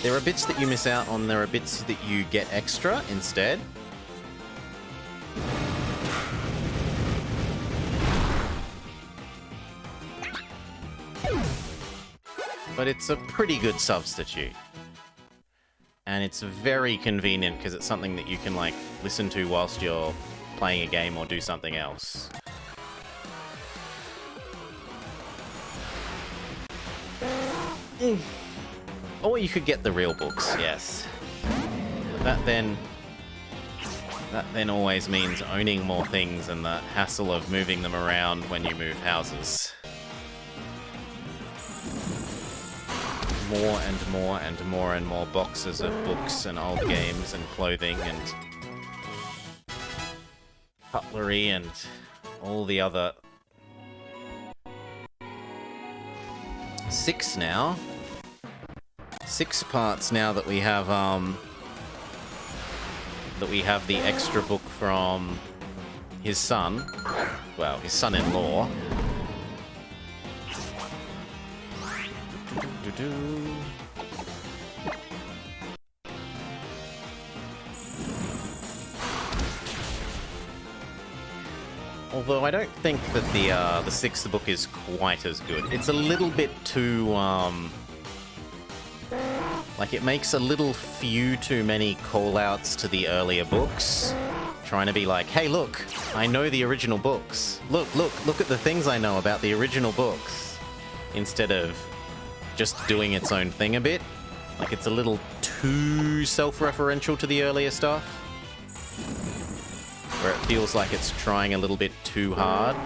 there are bits that you miss out on, there are bits that you get extra instead. But it's a pretty good substitute. And it's very convenient because it's something that you can, like, listen to whilst you're playing a game or do something else. Or you could get the real books, yes. But that then always means owning more things and the hassle of moving them around when you move houses. More and more and more and more boxes of books and old games and clothing and cutlery and all the other... 6 now. 6 parts now that we have the extra book from his son. Well, his son-in-law. Although I don't think that the 6th book is quite as good. It's a little bit too, like, it makes a little few too many call-outs to the earlier books. Trying to be like, hey, look, I know the original books. Look at the things I know about the original books. Instead of just doing its own thing a bit. Like, it's a little too self-referential to the earlier stuff. Where it feels like it's trying a little bit too hard.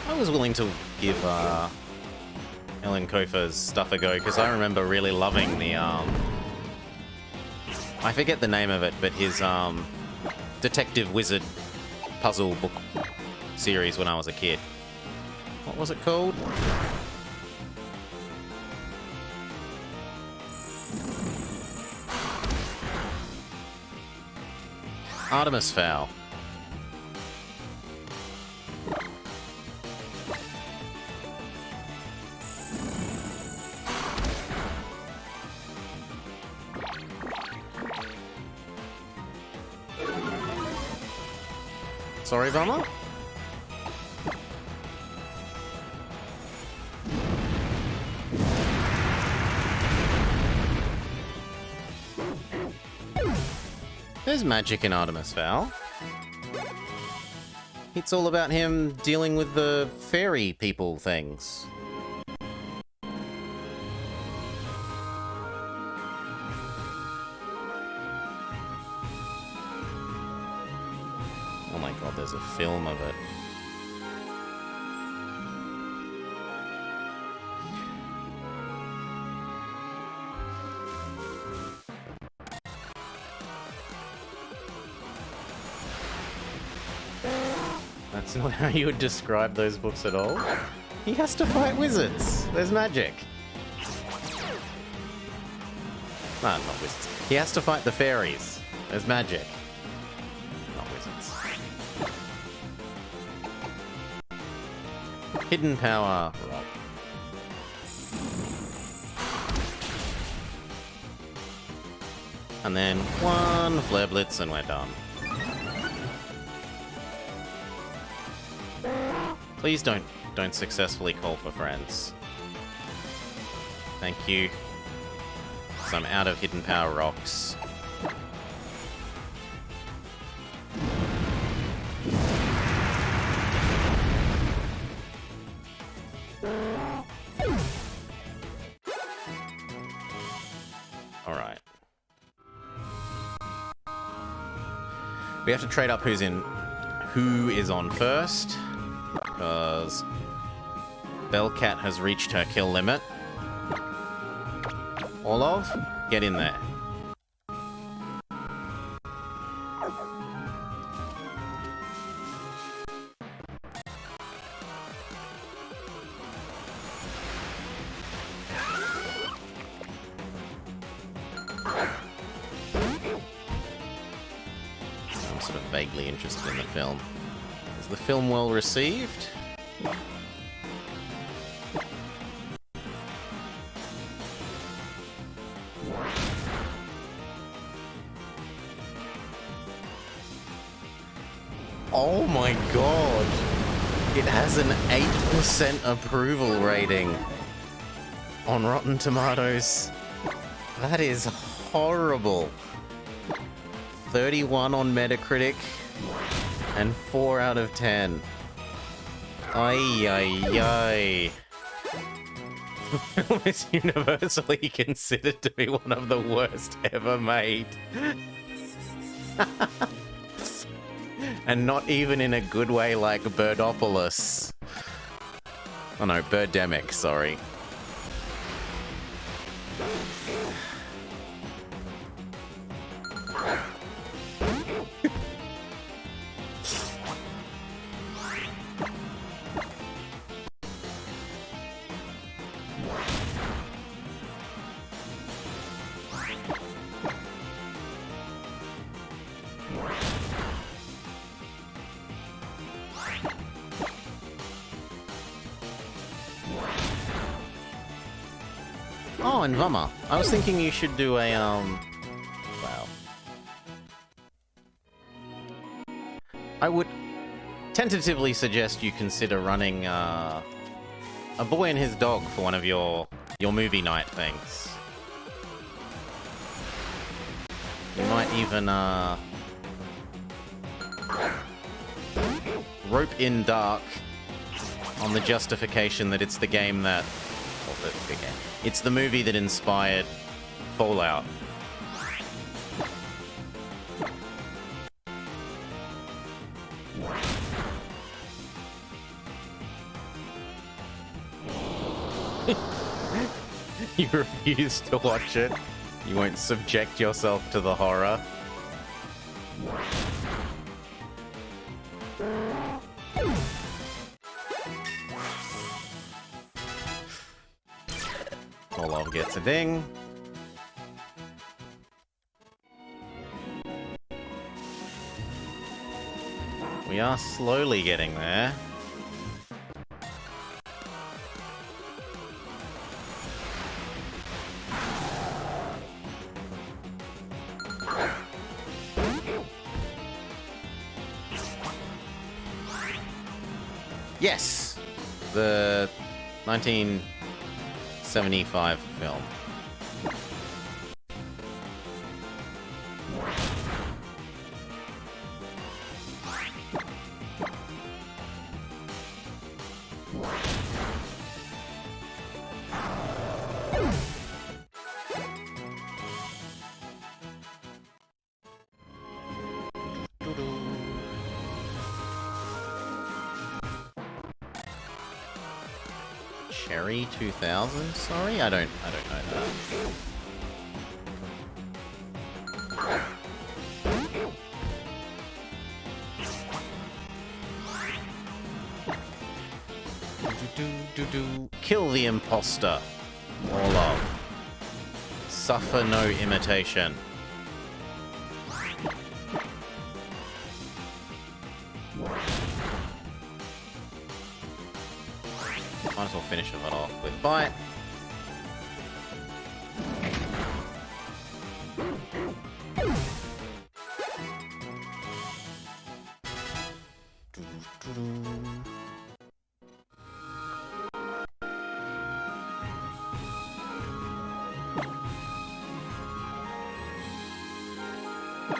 I was willing to give Ellen Kofa's stuff a go because I remember really loving the I forget the name of it, but his Detective Wizard puzzle book series when I was a kid. What was it called? Artemis Fowl. Sorry, Velma? There's magic in Artemis Fowl. It's all about him dealing with the fairy people things. Oh my god, there's a film of it. That's not how you would describe those books at all. He has to fight wizards. There's magic. No, not wizards. He has to fight the fairies. There's magic. Not wizards. Hidden power. Right. And then one flare blitz and we're done. Please don't successfully call for friends. Thank you. So I'm out of hidden power rocks. Alright. We have to trade up who is on first. Because Bellcat has reached her kill limit. Orlov, get in there. I'm sort of vaguely interested in the film. Is the film well received? Oh my god! It has an 8% approval rating on Rotten Tomatoes. That is horrible. 31 on Metacritic. And 4 out of 10. Ay, ay, ay. The film is universally considered to be one of the worst ever made. And not even in a good way like Birdopolis. Oh no, Birdemic, sorry. Oh, and Vummer, I was thinking you should do a, well... I would tentatively suggest you consider running, A Boy and His Dog for one of your movie night things. You might even, rope in Dark on the justification that it's the game that... Well, the game. It's the movie that inspired Fallout. You refuse to watch it. You won't subject yourself to the horror. Olaf gets a ding. We are slowly getting there. Yes! The 1975 film. Cherry 2000? Sorry, I don't know that. Kill the imposter. Olaf. Suffer no imitation. Might as well finish it off with Bite.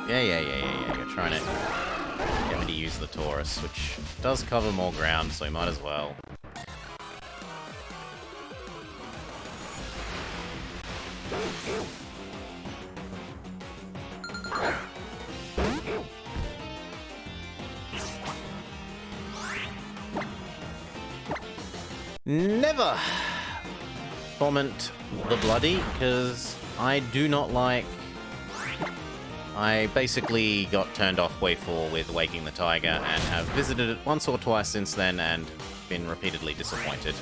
Yeah. You're trying to get me to use the Taurus, which does cover more ground, so you might as well. Never comment the Bloody, because I do not like... I basically got turned off Way 4 with Waking the Tiger and have visited it once or twice since then and been repeatedly disappointed.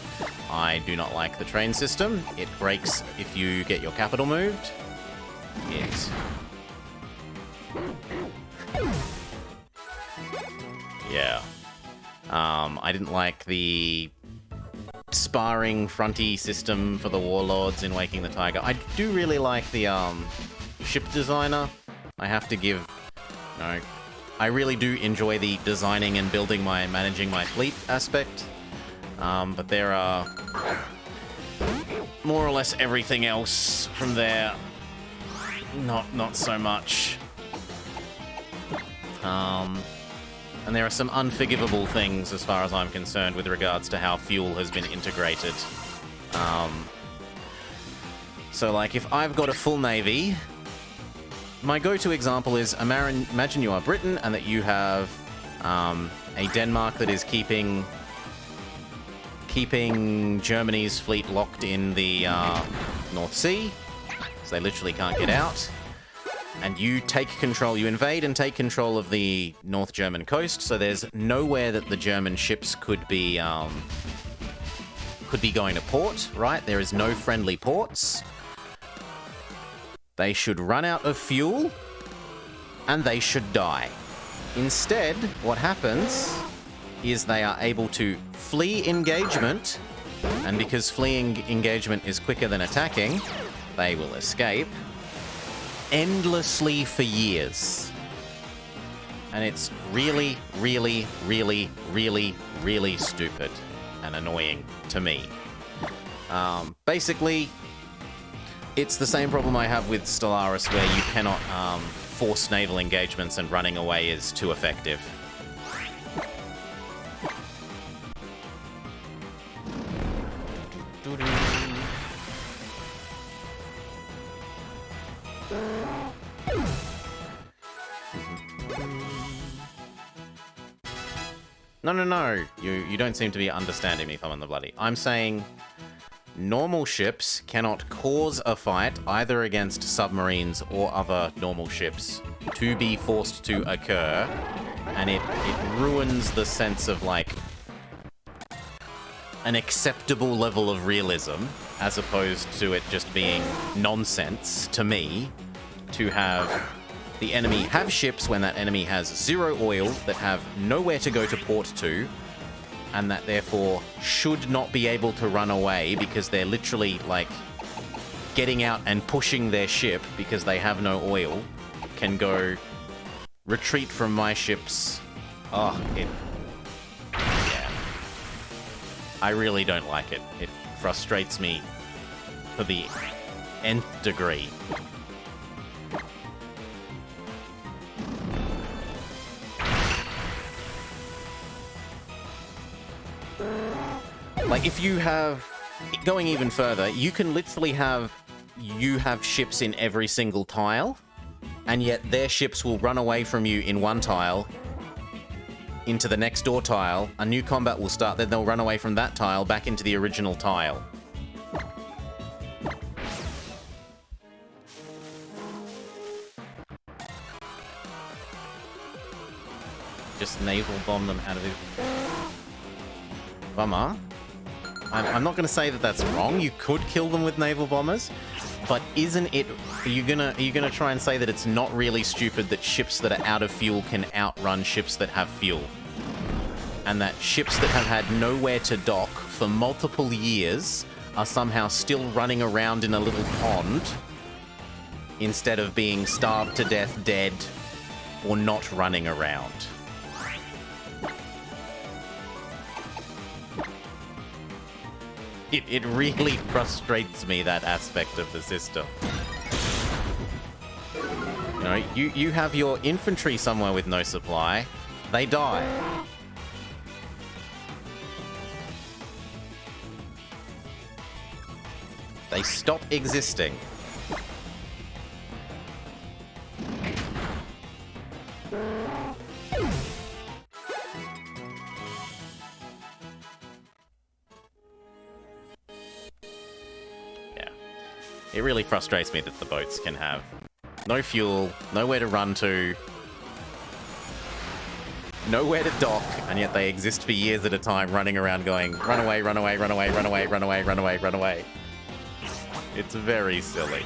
I do not like the train system. It breaks if you get your capital moved. Yeah. I didn't like the sparring fronty system for the warlords in Waking the Tiger. I do really like the ship designer. I have to give, I really do enjoy the designing and building managing my fleet aspect. But there are more or less everything else from there. Not so much. And there are some unforgivable things, as far as I'm concerned, with regards to how fuel has been integrated. So, like, if I've got a full navy, my go-to example is, imagine you are Britain and that you have a Denmark that is keeping Germany's fleet locked in the North Sea, so they literally can't get out. And you take control, you invade and take control of the North German coast, so there's nowhere that the German ships could be going to port, right? There is no friendly ports. They should run out of fuel, and they should die. Instead, what happens is they are able to flee engagement, and because fleeing engagement is quicker than attacking, they will escape endlessly for years. And it's really, really, really, really, really stupid and annoying to me. Basically, it's the same problem I have with Stellaris, where you cannot force naval engagements and running away is too effective. No. You don't seem to be understanding me, Thumb and the Bloody. I'm saying normal ships cannot cause a fight either against submarines or other normal ships to be forced to occur, and it ruins the sense of, like, an acceptable level of realism, as opposed to it just being nonsense to me to have the enemy have ships when that enemy has zero oil, that have nowhere to go to port to, and that therefore should not be able to run away because they're literally, like, getting out and pushing their ship because they have no oil, can go retreat from my ships. Yeah. I really don't like it. It frustrates me to the nth degree. Like, if you have... Going even further, you can literally have... You have ships in every single tile, and yet their ships will run away from you in one tile into the next door tile, a new combat will start, then they'll run away from that tile back into the original tile. Just naval bomb them out of it. Bummer. I'm not going to say that that's wrong. You could kill them with naval bombers, but isn't it... Are you gonna try and say that it's not really stupid that ships that are out of fuel can outrun ships that have fuel? And that ships that have had nowhere to dock for multiple years are somehow still running around in a little pond instead of being starved to death, dead, or not running around? It really frustrates me, that aspect of the system. You know, you have your infantry somewhere with no supply, they die. They stop existing. It really frustrates me that the boats can have no fuel, nowhere to run to, nowhere to dock, and yet they exist for years at a time running around going, run away, run away, run away, run away, run away, run away, run away. It's very silly.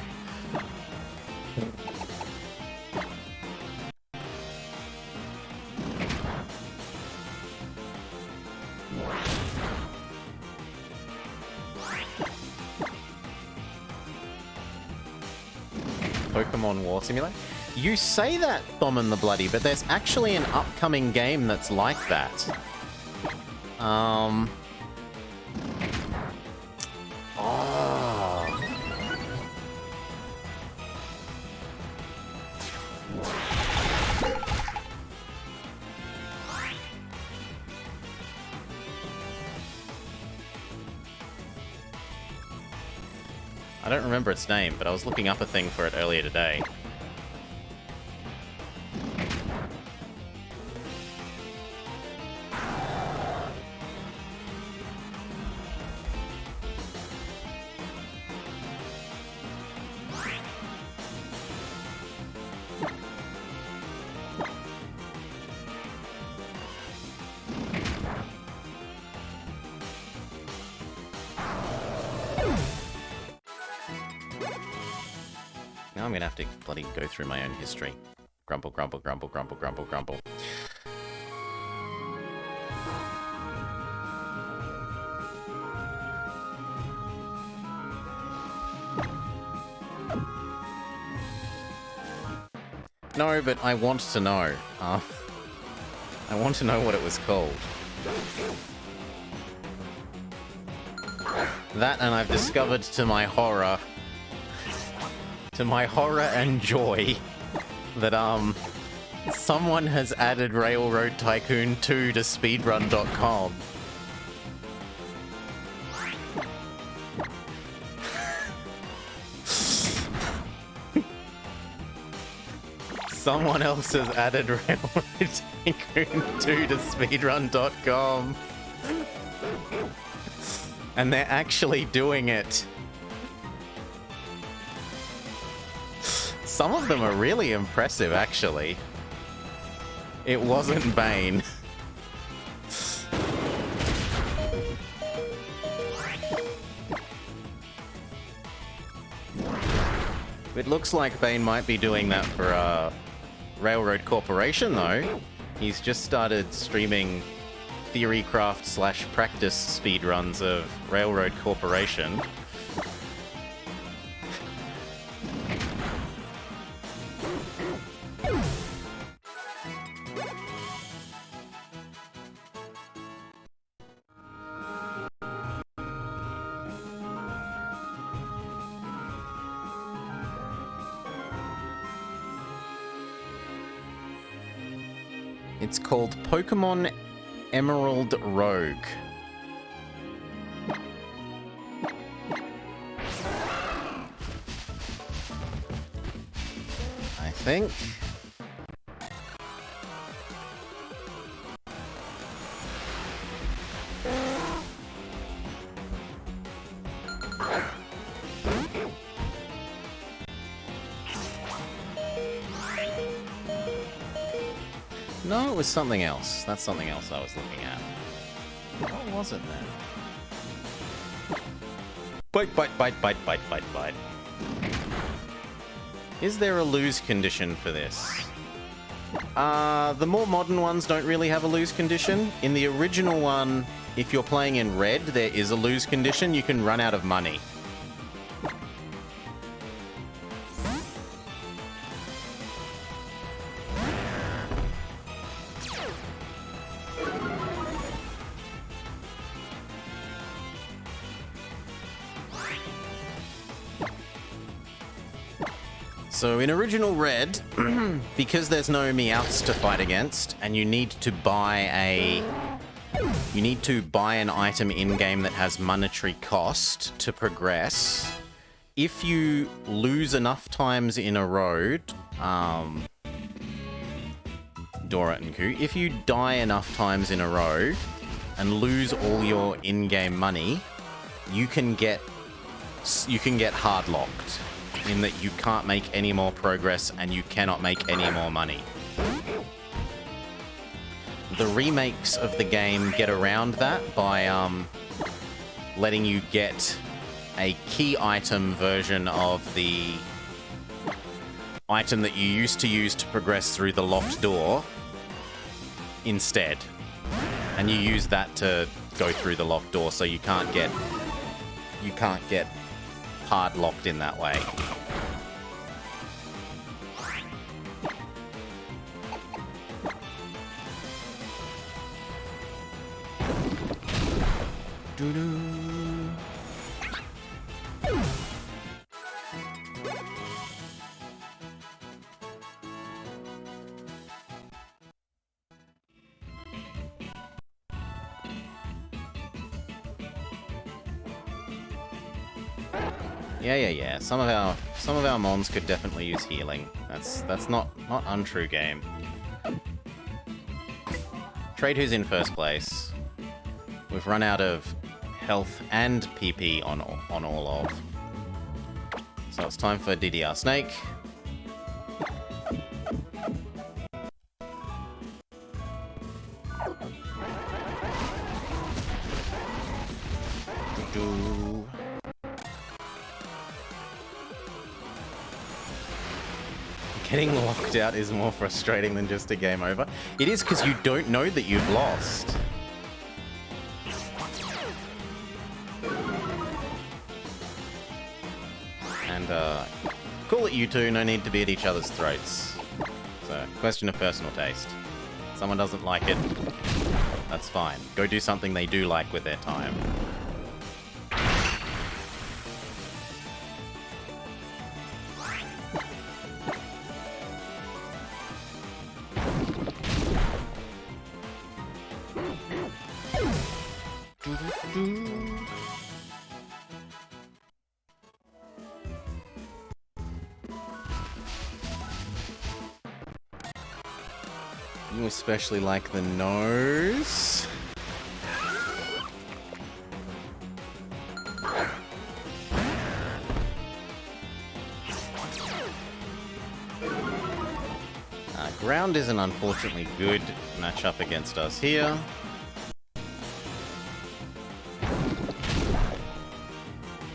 Pokémon War Simulator? You say that, Thumb and the Bloody, but there's actually an upcoming game that's like that. Oh. don't remember its name, but I was looking up a thing for it earlier today. Now I'm gonna have to bloody go through my own history. Grumble, grumble, grumble, grumble, grumble, grumble. No, but I want to know. I want to know what it was called. That, and I've discovered to my horror and joy, that, someone has added Railroad Tycoon 2 to speedrun.com. Someone else has added Railroad Tycoon 2 to speedrun.com. And they're actually doing it. Some of them are really impressive, actually. It wasn't Bane. It looks like Bane might be doing that for Railroad Corporation, though. He's just started streaming theorycraft / practice speedruns of Railroad Corporation. It's called Pokémon Emerald Rogue. I think. No, it was something else. That's something else I was looking at. What was it then? Bite, bite, bite, bite, bite, bite, bite. Is there a lose condition for this? The more modern ones don't really have a lose condition. In the original one, if you're playing in red, there is a lose condition. You can run out of money. So in original red, because there's no Meowths to fight against, and you need to buy an item in-game that has monetary cost to progress. If you lose enough times in a row, Dora and Koo, if you die enough times in a row and lose all your in-game money, you can get hard locked, in that you can't make any more progress and you cannot make any more money. The remakes of the game get around that by letting you get a key item version of the item that you used to use to progress through the locked door instead. And you use that to go through the locked door, so you can't get hard locked in that way. Doo-doo. Yeah. Some of our mons could definitely use healing. That's not untrue, game. Trade who's in first place. We've run out of health and PP on all of. So it's time for DDR Snake. Getting locked out is more frustrating than just a game over. It is because you don't know that you've lost. And, cool at you two, no need to be at each other's throats. So, question of personal taste. Someone doesn't like it, that's fine. Go do something they do like with their time. You especially like the nose. Ground is an unfortunately good matchup against us here.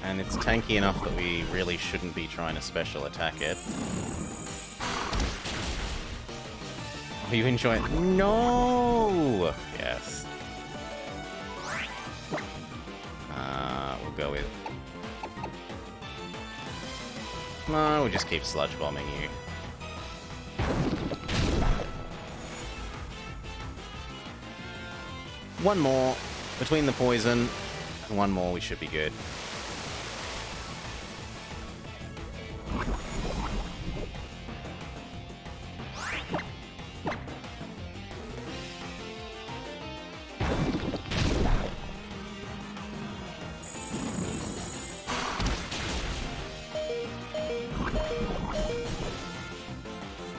And it's tanky enough that we really shouldn't be trying to special attack it. Are you enjoying? No! Yes. We'll go with... No, we'll just keep sludge bombing you. One more between the poison, and one more, we should be good.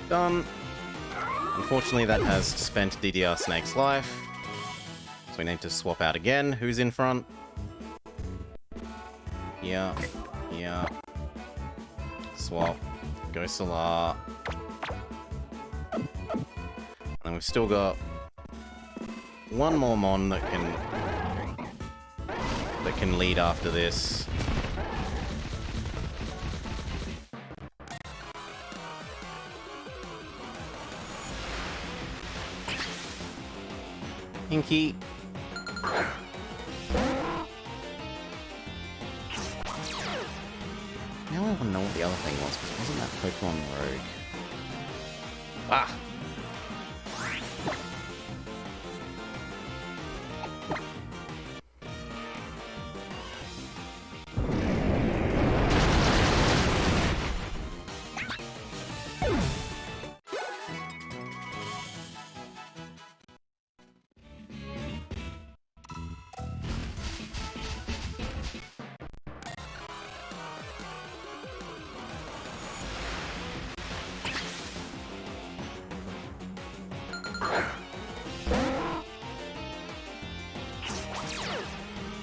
Done. Unfortunately, that has spent DDR Snake's life. So we need to swap out again. Who's in front? Yeah. Swap. Go Solar. And we've still got one more Mon that can lead after this. Inky. Now I want to know what the other thing was, because it wasn't that Pokemon Rogue. Ah!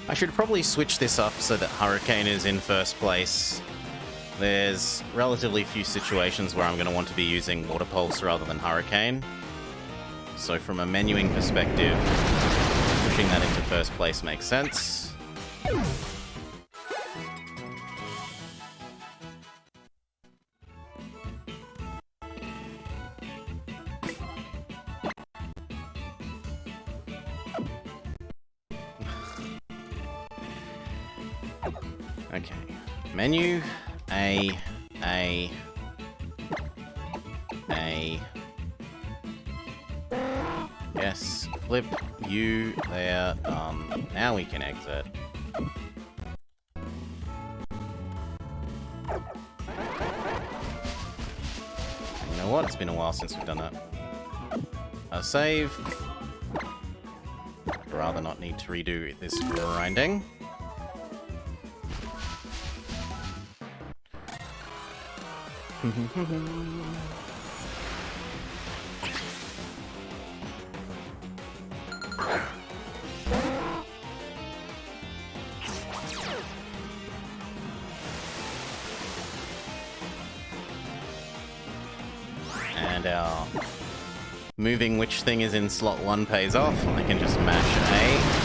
I should probably switch this up so that Hurricane is in first place. There's relatively few situations where I'm going to want to be using Water Pulse rather than Hurricane. So from a menuing perspective, pushing that into first place makes sense. Okay. Menu, A. Yes, flip, U, there, now we can exit. You know what? It's been a while since we've done that. A save. I'd rather not need to redo this grinding. And our moving which thing is in slot 1 pays off. I can just mash A.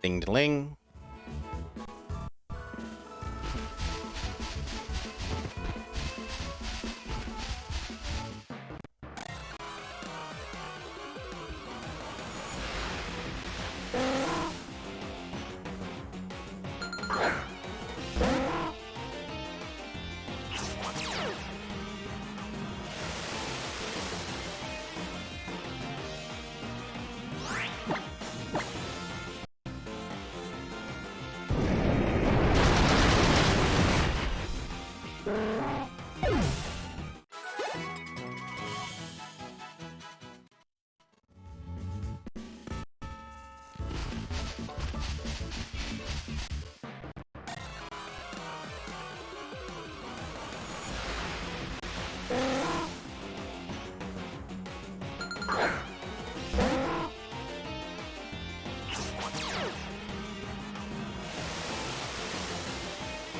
Ding-a-ling.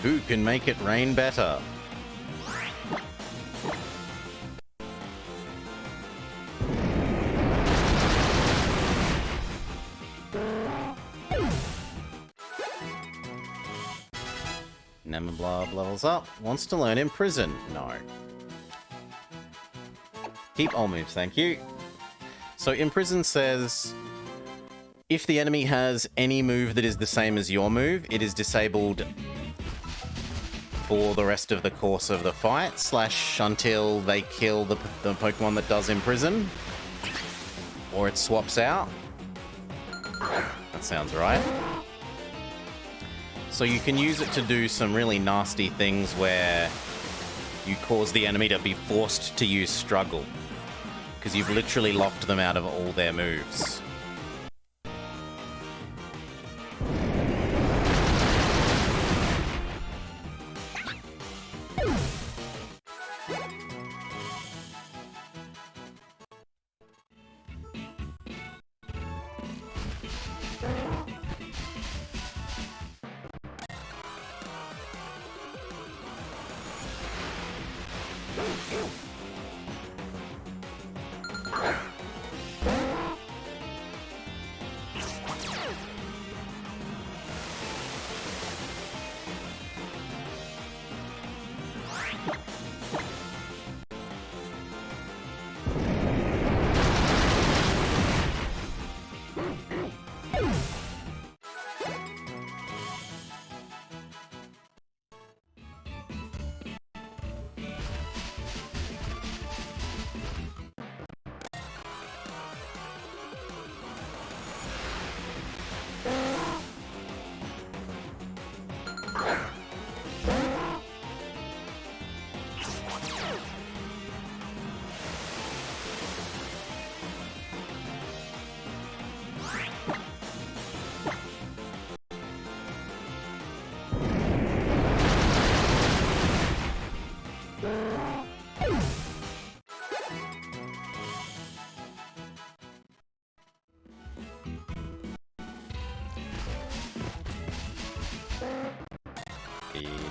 Who can make it rain better? Nemablob levels up. Wants to learn Imprison. No. Keep all moves, thank you. So Imprison says, if the enemy has any move that is the same as your move, it is disabled for the rest of the course of the fight, / until they kill the Pokemon that does Imprison. Or it swaps out. That sounds right. So you can use it to do some really nasty things where you cause the enemy to be forced to use Struggle, because you've literally locked them out of all their moves.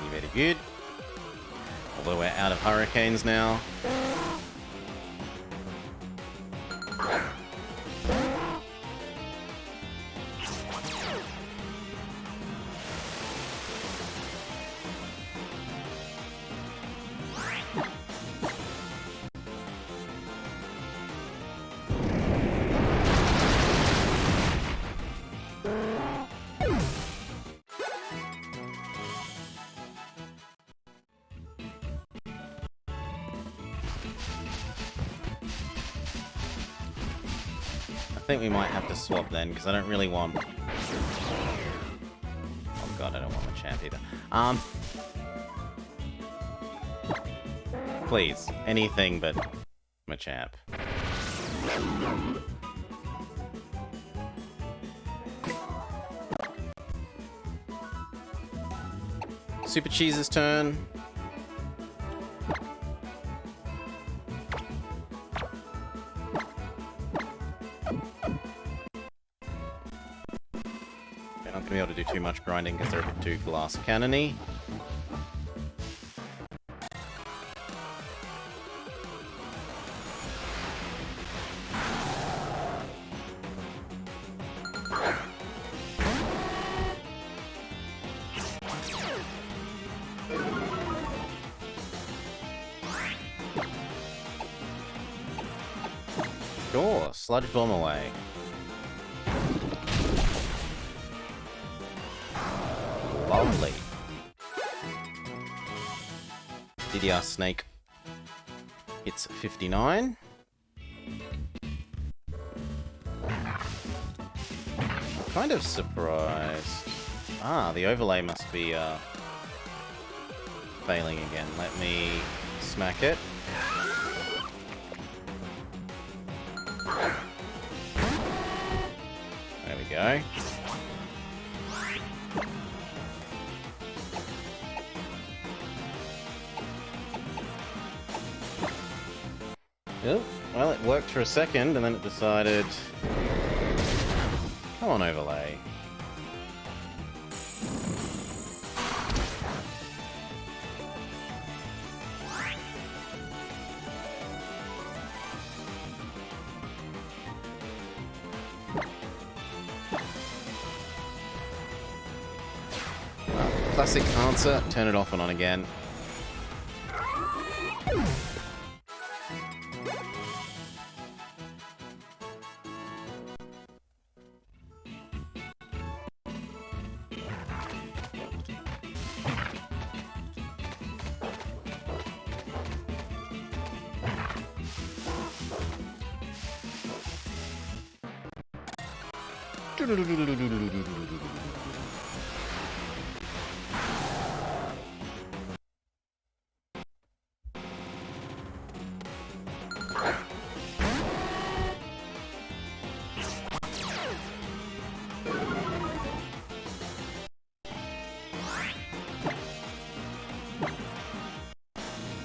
Very good. Although we're out of hurricanes now. think we might have to swap then, because I don't really want... Oh god, I don't want Machamp either. Please, anything but Machamp. Super Cheese's turn. They're not going to be able to do too much grinding because they're a bit too glass cannon-y. Sure, Sludge Bomb away. Lovely. DDR Snake hits 59. Kind of surprised. Ah, the overlay must be failing again. Let me smack it. There we go. Oh, well, it worked for a second, and then it decided... Come on, overlay. Classic answer, turn it off and on again.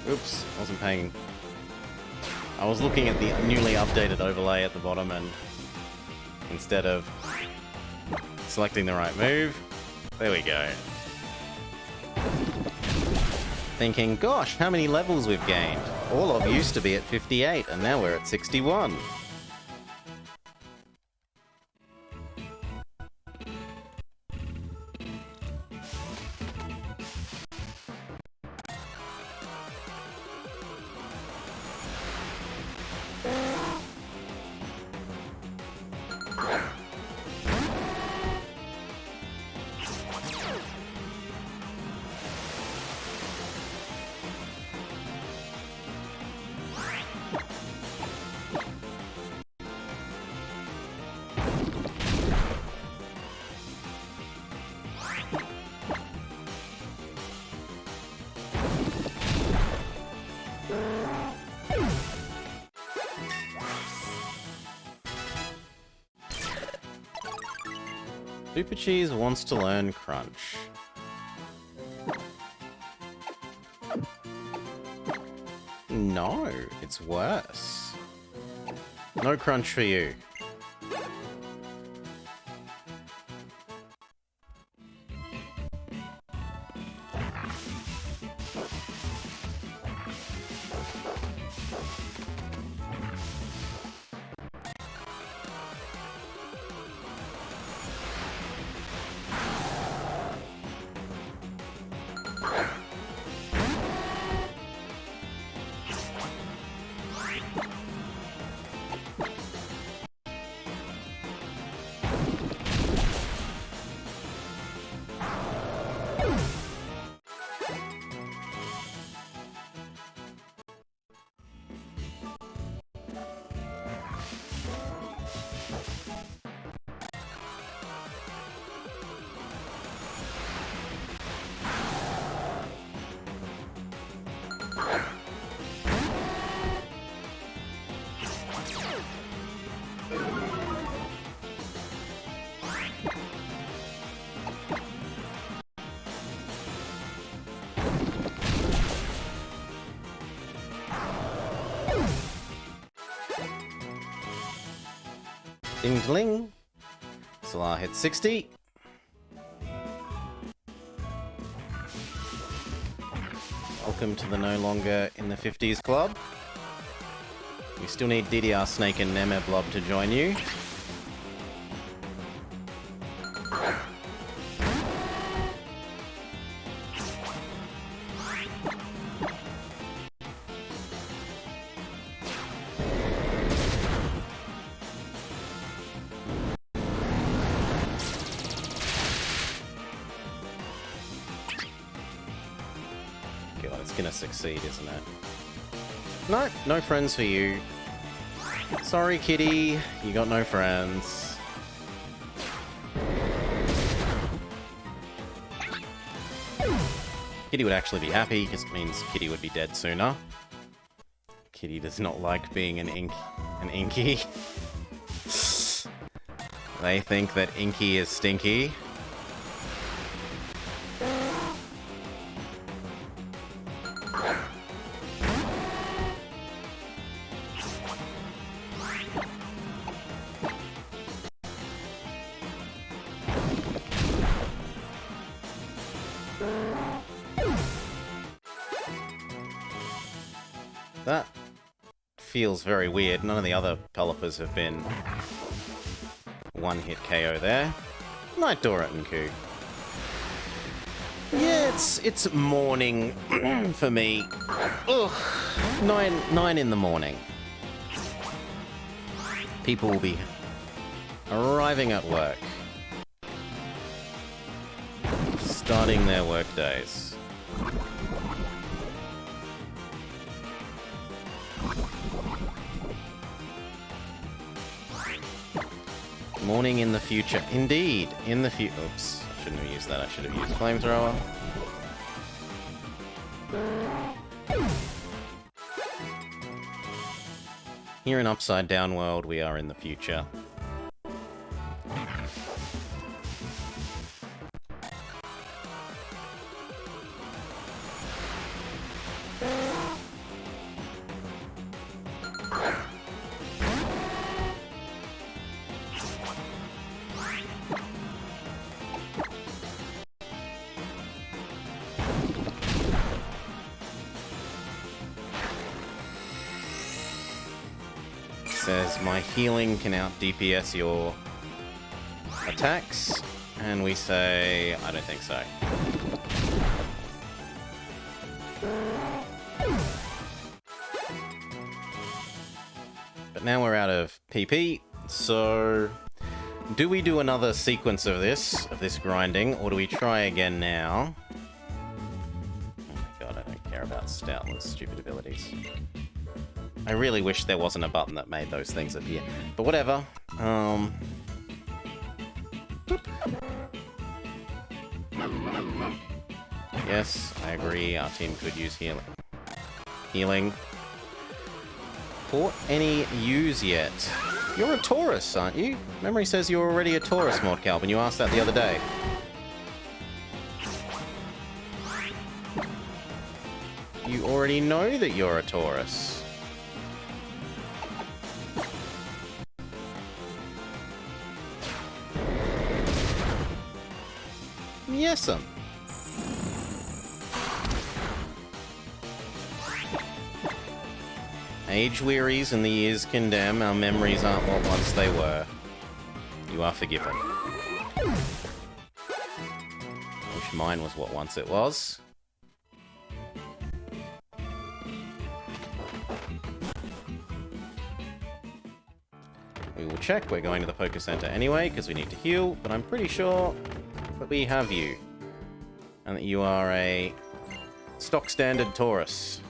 Oops, wasn't paying. I was looking at the newly updated overlay at the bottom, and instead of selecting the right move, there we go. Thinking, gosh, how many levels we've gained. Orlov used to be at 58, and now we're at 61. Super Cheese wants to learn Crunch. No, it's worse. No Crunch for you. Ding ding. Salah hit 60. Welcome to the no longer in the 50s club. We still need DDR Snake and Nemeblob to join you. God, it's gonna succeed, isn't it? No, no friends for you. Sorry, kitty. You got no friends. Kitty would actually be happy, because it means Kitty would be dead sooner. Kitty does not like being an Inky. They think that Inky is stinky. That feels very weird. None of the other Pelipers have been one-hit KO there. Night Dora and Ku. Yeah, it's morning for me. Ugh, 9 in the morning. People will be arriving at work, starting their work days. Morning in the future. Indeed, in the future. Oops, I shouldn't have used that. I should have used flamethrower. Here in Upside Down World, we are in the future. Says my healing can out DPS your attacks, and we say I don't think so. But now we're out of PP, so do we do another sequence of this grinding, or do we try again now? Oh my god, I don't care about Stoutland's stupid abilities. I really wish there wasn't a button that made those things appear. But whatever. Yes, I agree. Our team could use healing. Caught any use yet? You're a Taurus, aren't you? Memory says you're already a Taurus, Mordcalb, and you asked that the other day. You already know that you're a Taurus. Yes'm. Age wearies and the years condemn. Our memories aren't what once they were. You are forgiven. I wish mine was what once it was. We will check. We're going to the Poké Center anyway, because we need to heal, but I'm pretty sure that we have you. And that you are a stock standard Taurus.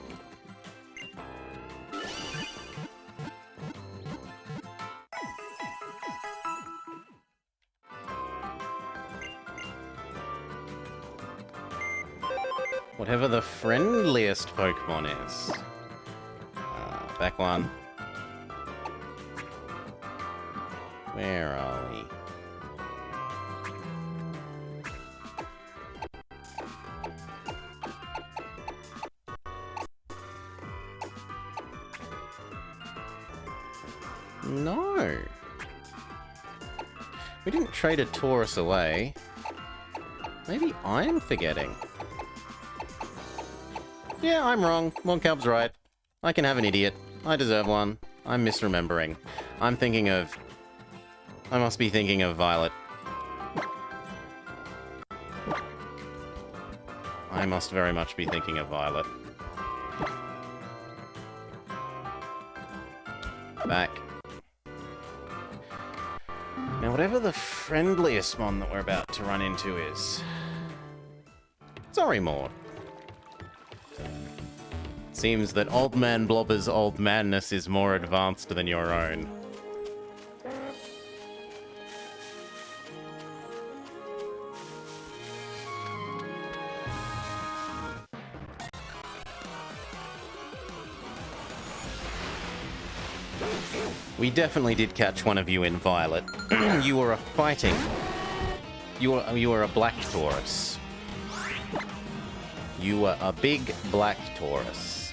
Whatever the friendliest Pokemon is. Back one. Where are we? No. We didn't trade a Taurus away. Maybe I'm forgetting. Yeah, I'm wrong. Moncalb's right. I can have an idiot. I deserve one. I'm misremembering. I'm thinking of... I must be thinking of Violet. I must very much be thinking of Violet. Back. Now, whatever the friendliest mon that we're about to run into is... Sorry, Maud. Seems that Old Man Blobber's old madness is more advanced than your own. We definitely did catch one of you in Violet. You were fighting. You were a black Taurus. You were a big black Taurus.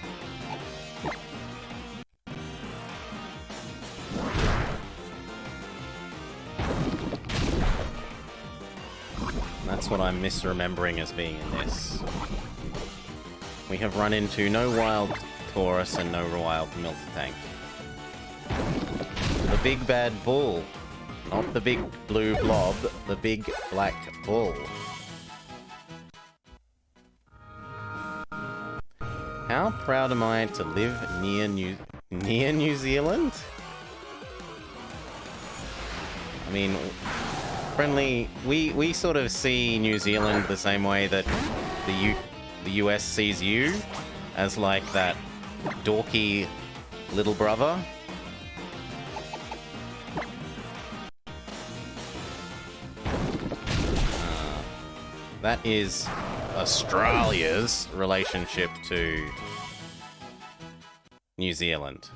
That's what I'm misremembering as being in this. We have run into no wild Taurus and no wild Miltank. The big bad bull. Not the big blue blob, the big black bull. How proud am I to live near New Zealand? I mean, friendly, we sort of see New Zealand the same way that the US sees you, as like that dorky little brother. That is Australia's relationship to New Zealand.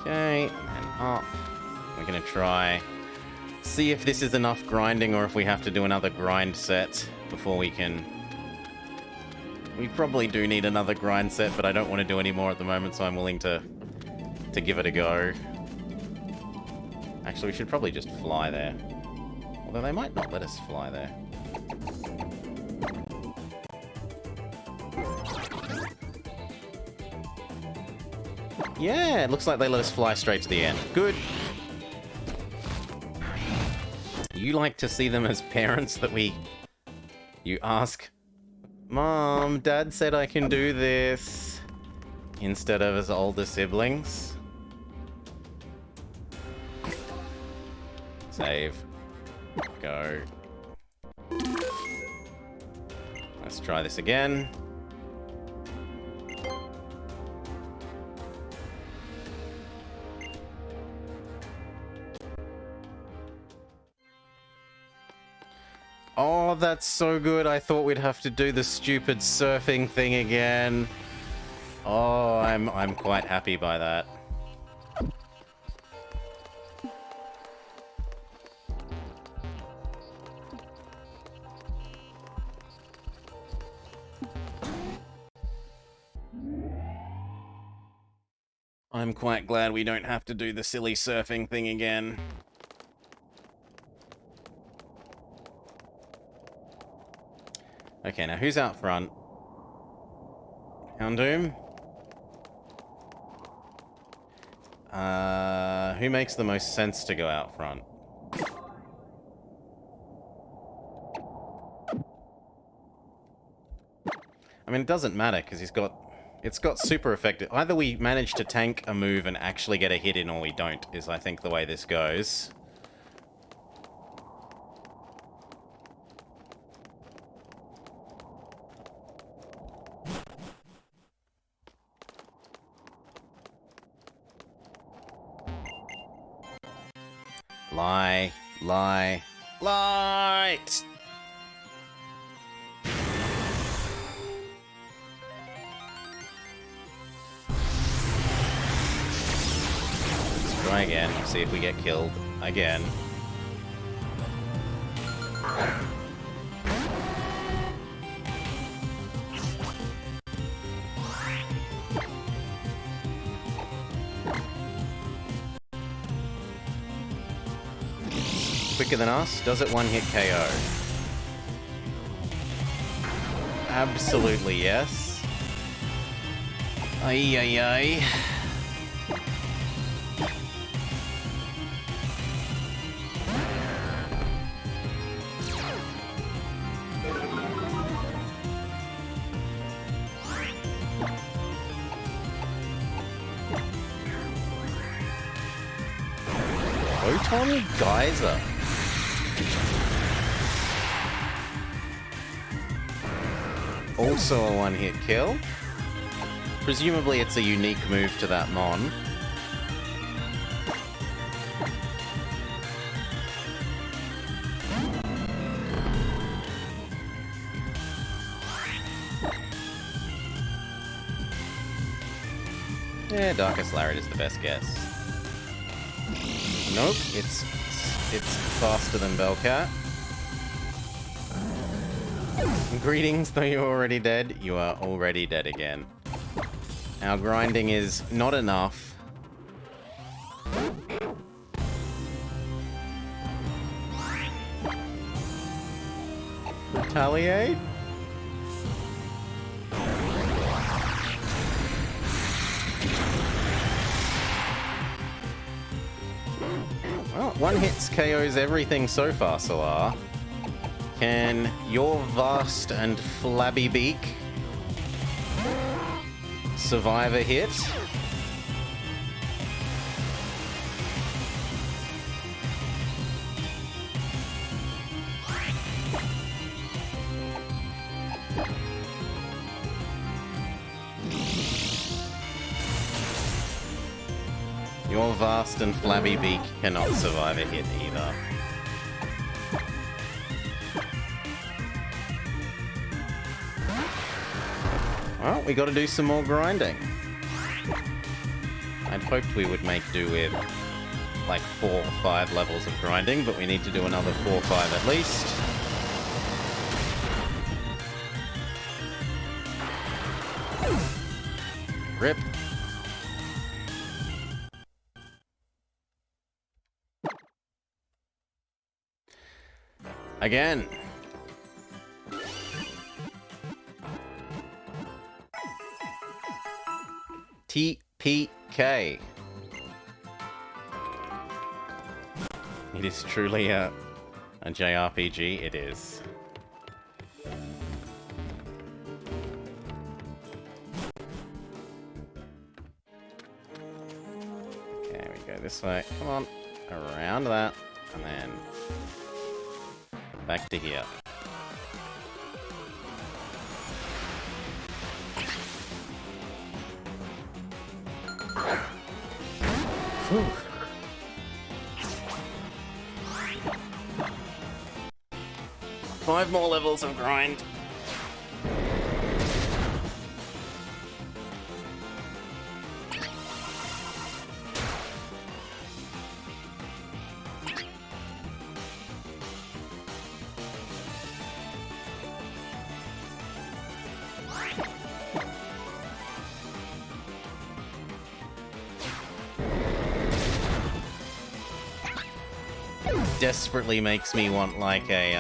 Okay, and up. We're gonna try see if this is enough grinding or if we have to do another grind set before we can... We probably do need another grind set, but I don't want to do any more at the moment, so I'm willing to give it a go. Actually, we should probably just fly there. Although they might not let us fly there. Yeah, it looks like they let us fly straight to the end. Good. You like to see them as parents that you ask... Mom, Dad said I can do this, instead of as older siblings. Save. Go. Let's try this again. Oh, that's so good. I thought we'd have to do the stupid surfing thing again. Oh, I'm quite happy by that. I'm quite glad we don't have to do the silly surfing thing again. Okay, now who's out front? Houndoom? Who makes the most sense to go out front? I mean, it doesn't matter, because it's got super effective. Either we manage to tank a move and actually get a hit in, or we don't, is I think the way this goes. Lie, lie, light! Let's try again, see if we get killed again. Quicker than us? Does it one-hit KO? Absolutely yes. Ay, ay, ay. Photon Geyser. Also a one-hit kill. Presumably it's a unique move to that mon. Yeah, Darkest Lariat is the best guess. Nope, it's faster than Bellcat. Greetings, though you're already dead, you are already dead again. Our grinding is not enough. Retaliate? Well, one hits KOs everything so far, Solar. Can your vast and flabby beak survive a hit? Your vast and flabby beak cannot survive a hit either. Well, we gotta do some more grinding. I'd hoped we would make do with like 4 or 5 levels of grinding, but we need to do another 4 or 5 at least. Rip. Again. TPK. It is truly a JRPG, it is. Okay, we go this way. Come on. Around that. And then back to here. Whew. 5 more levels of grind. Desperately makes me want like a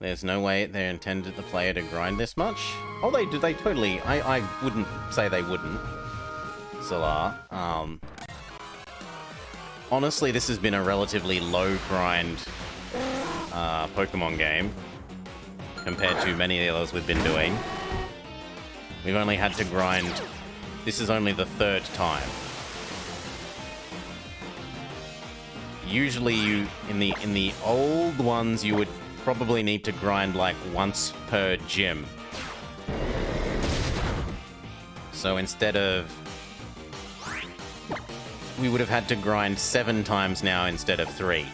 there's no way they intended the player to grind this much. Oh, they do. They totally. I wouldn't say they wouldn't. Solar. Honestly, this has been a relatively low grind Pokemon game compared to many of the others we've been doing. We've only had to grind. This is only the 3rd time. Usually, in the old ones, you would probably need to grind like once per gym. So instead of, we would have had to grind 7 times now instead of 3.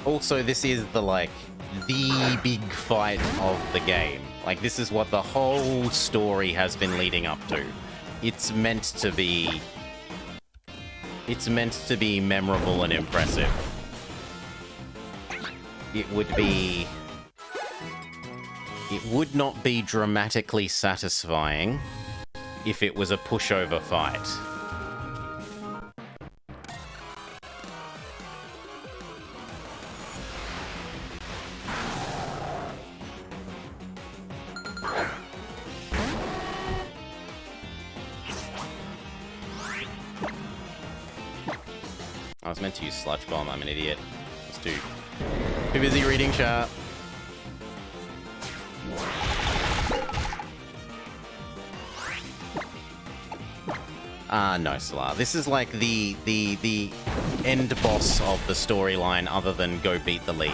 Also, this is the, like, the big fight of the game. Like, this is what the whole story has been leading up to. It's meant to be... It's meant to be memorable and impressive. It would be... It would not be dramatically satisfying if it was a pushover fight. I was meant to use Sludge Bomb, I'm an idiot. I was too busy reading chat. No, Solar. This is like the end boss of the storyline other than go beat the League.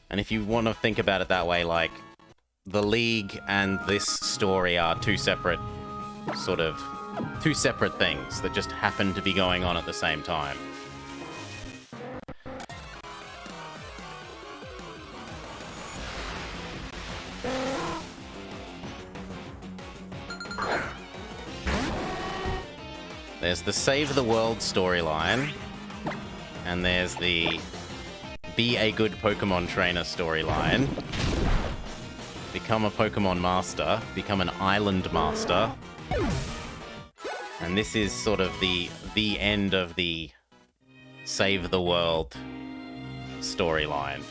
And if you want to think about it that way, like, the League and this story are two separate things that just happen to be going on at the same time. There's the Save the World storyline, and there's the Be a Good Pokemon Trainer storyline. Become a Pokemon Master, become an Island Master. And this is sort of the end of the Save the World storyline.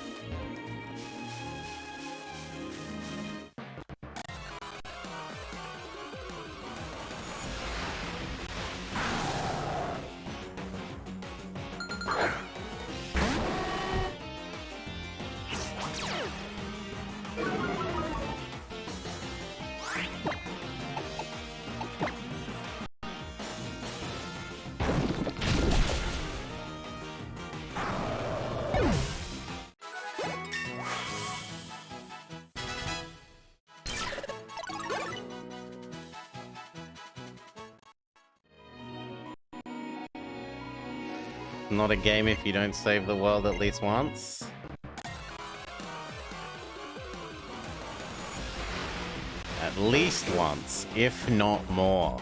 Not a game if you don't save the world at least once. At least once, if not more.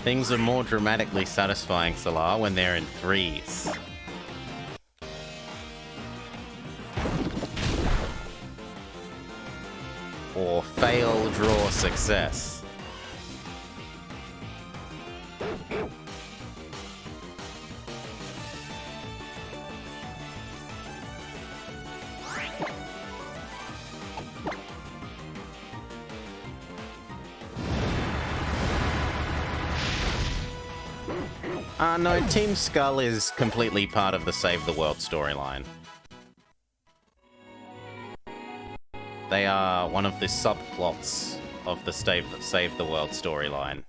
Things are more dramatically satisfying, Solar, when they're in threes. Or fail, draw, success. No, Team Skull is completely part of the Save the World storyline. They are one of the subplots of the Save the World storyline.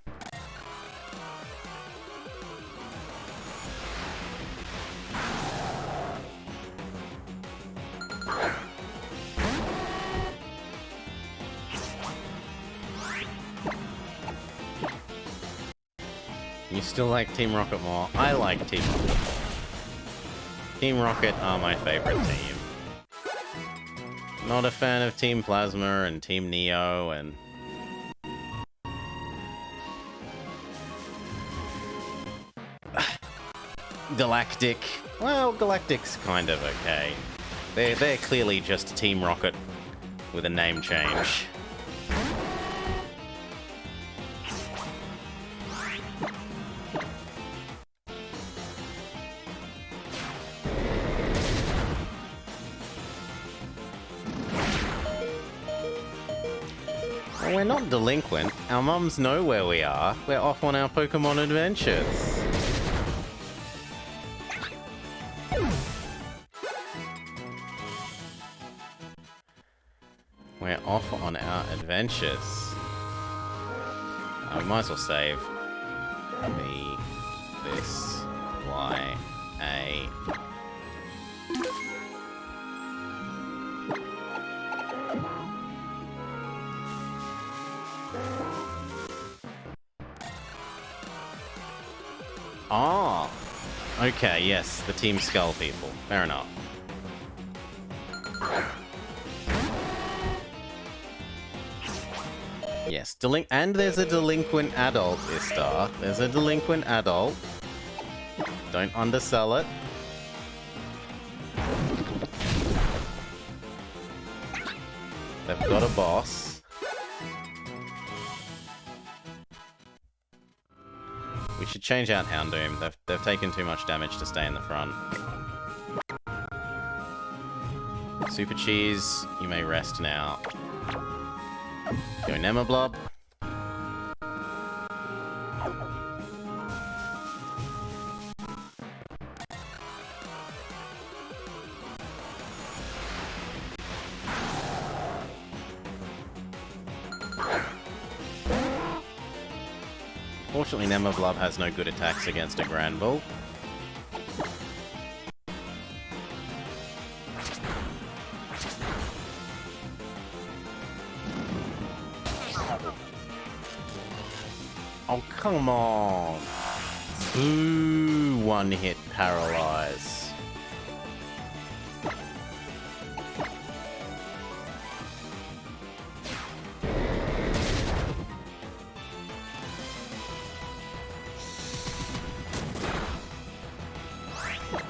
You still like Team Rocket more? I like Team Rocket more. Team Rocket are my favorite team. Not a fan of Team Plasma and Team Neo and... Galactic. Well, Galactic's kind of okay. They're clearly just Team Rocket with a name change. We're not delinquent. Our mums know where we are. We're off on our Pokémon adventures. We're off on our adventures. We might as well save. B, this, Y, A. Ah! Okay, yes, the Team Skull people. Fair enough. Yes, and there's a delinquent adult, Istar. There's a delinquent adult. Don't undersell it. They've got a boss. We should change out Houndoom. They've taken too much damage to stay in the front. Super Cheese, you may rest now. Go Nemablob. Fortunately, Nemablob has no good attacks against a Granbull. Oh, come on! Ooh, one hit paralyze.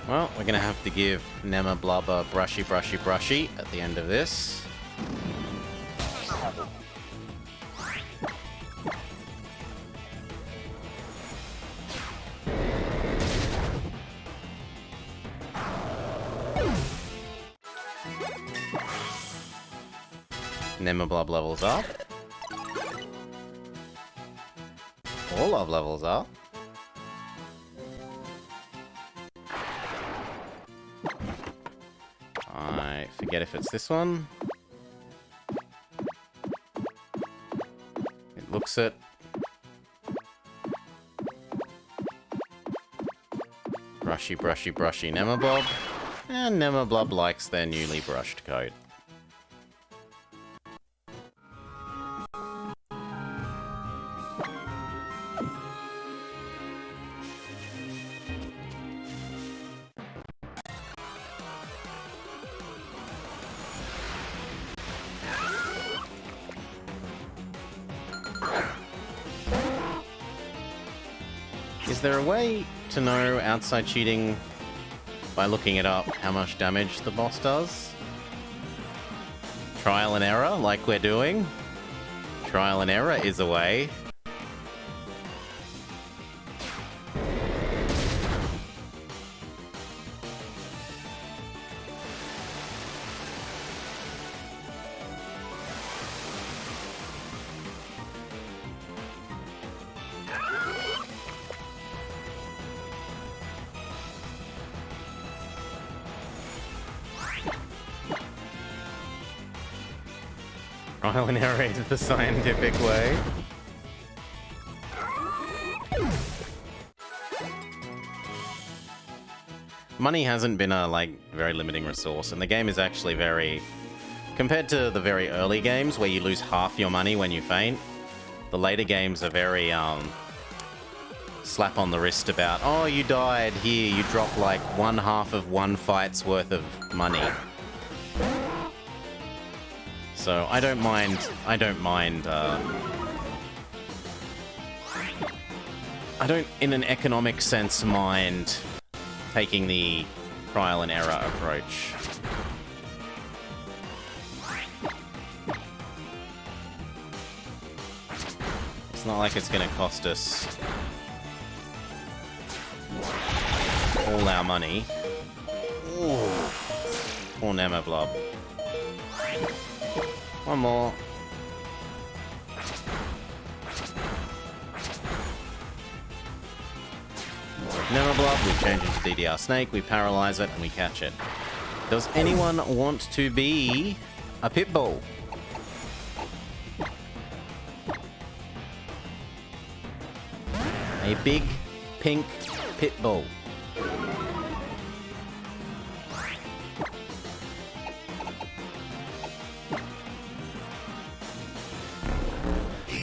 Well, we're gonna have to give Nemablob a brushy at the end of this. Nemablob levels up. All of levels up. I forget if it's this one. It looks it. Brushy Nemablob. And Nemablob likes their newly brushed coat. Is there a way to know outside cheating by looking it up how much damage the boss does? Trial and error, like we're doing? Trial and error is a way. Trial and error is the scientific way. Money hasn't been a, very limiting resource, and the game is actually very... Compared to the very early games, where you lose half your money when you faint, the later games are very, slap on the wrist about, oh, you died, here, you drop, one half of one fight's worth of money. So I don't mind, I don't, in an economic sense, mind taking the trial and error approach. It's not like it's gonna cost us all our money. Ooh. Poor Nemablob. One more. Nemablob, we change it to DDR Snake, we paralyze it, and we catch it. Does anyone want to be a Pitbull? A big, pink Pitbull.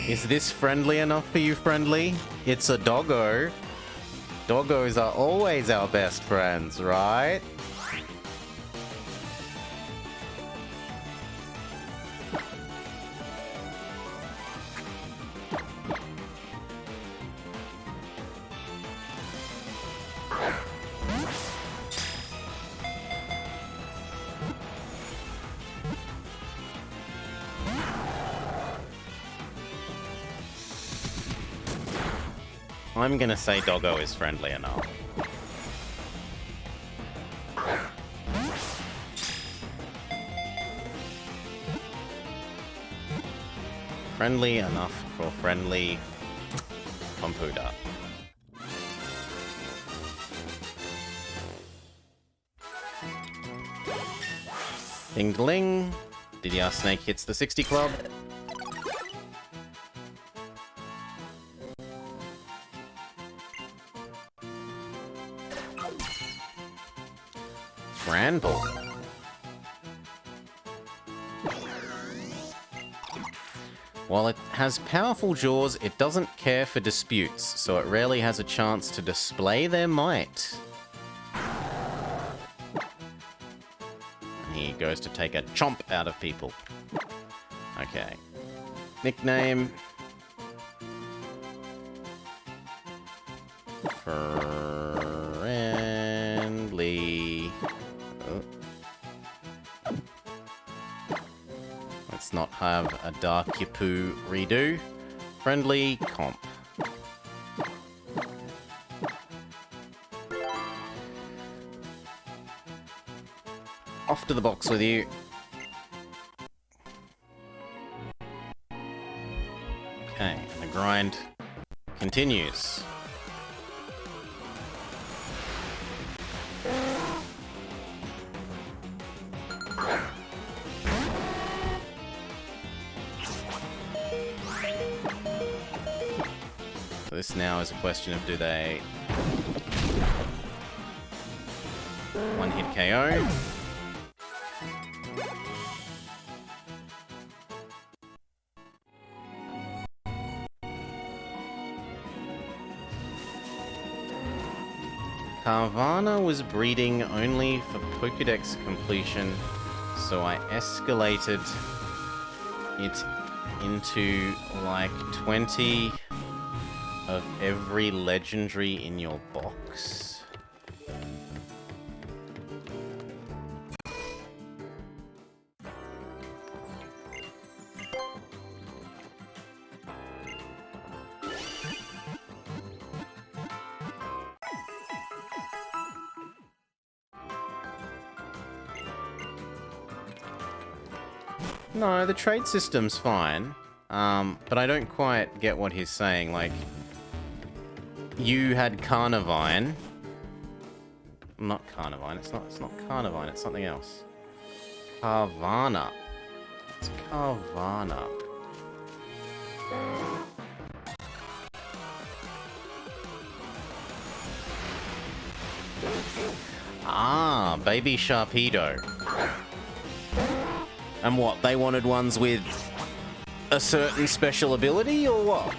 Is this friendly enough for you, friendly? It's a doggo. Doggos are always our best friends, right? I'm gonna say Doggo is friendly enough. Friendly enough for friendly computer. Ding ding. DDR Snake hits the 60 club. Bramble. While it has powerful jaws, it doesn't care for disputes, so it rarely has a chance to display their might. And he goes to take a chomp out of people. Okay. Nickname. Friendly. Oh. Let's not have a Dark Yapu redo. Friendly comp. Off to the box with you. Okay, the grind continues. So this now is a question of do they one hit KO? Carvana was breeding only for Pokédex completion, so I escalated it into like 20 of every legendary in your box. No, the trade system's fine, but I don't quite get what he's saying. Like, you had Carnivine. Not Carnivine, it's not Carnivine, it's something else. Carvana. It's Carvana. Ah, Baby Sharpedo. And what, they wanted ones with a certain special ability, or what?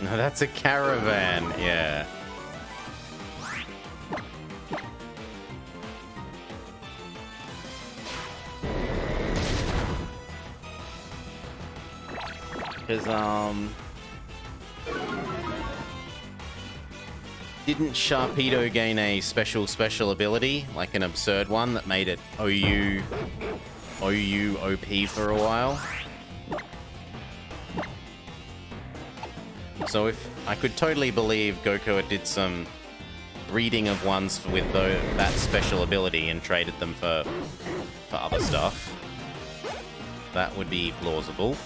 No, that's a caravan, yeah. Because, didn't Sharpedo gain a special ability, like an absurd one that made it OU OP for a while? So if I could totally believe Goku did some breeding of ones with that special ability and traded them for other stuff, that would be plausible.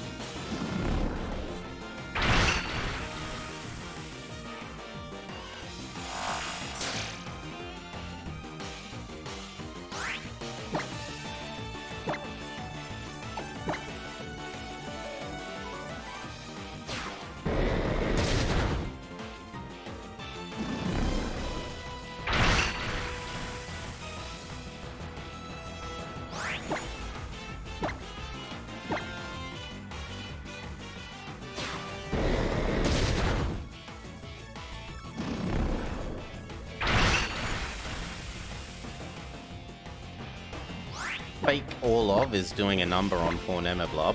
fake Orlov is doing a number on poor Nemeblob.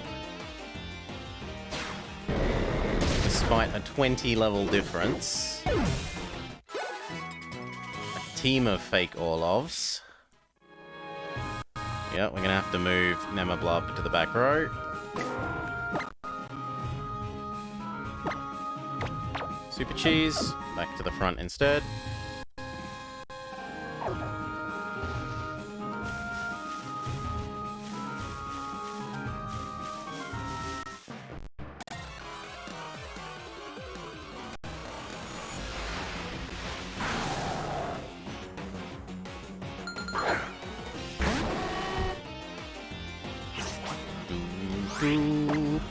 Despite a 20 level difference. A team of fake Orlovs. Yep, we're gonna have to move Nemeblob to the back row. Super Cheese, back to the front instead.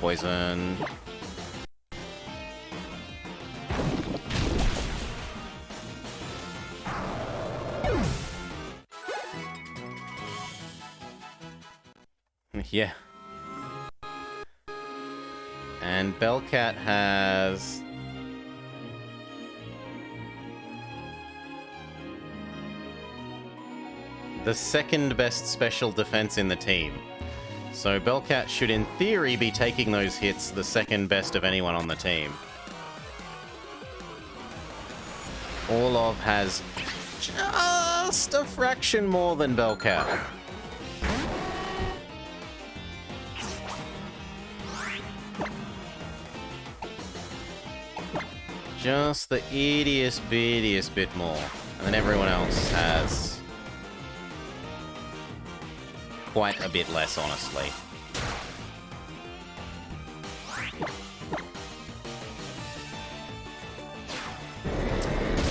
Poison. Yeah. And Bellcat has... the second best special defense in the team. So Bellcat should in theory be taking those hits the second best of anyone on the team. Orlov has just a fraction more than Bellcat. Just the ittiest bittiest bit more. And then everyone else has quite a bit less, honestly.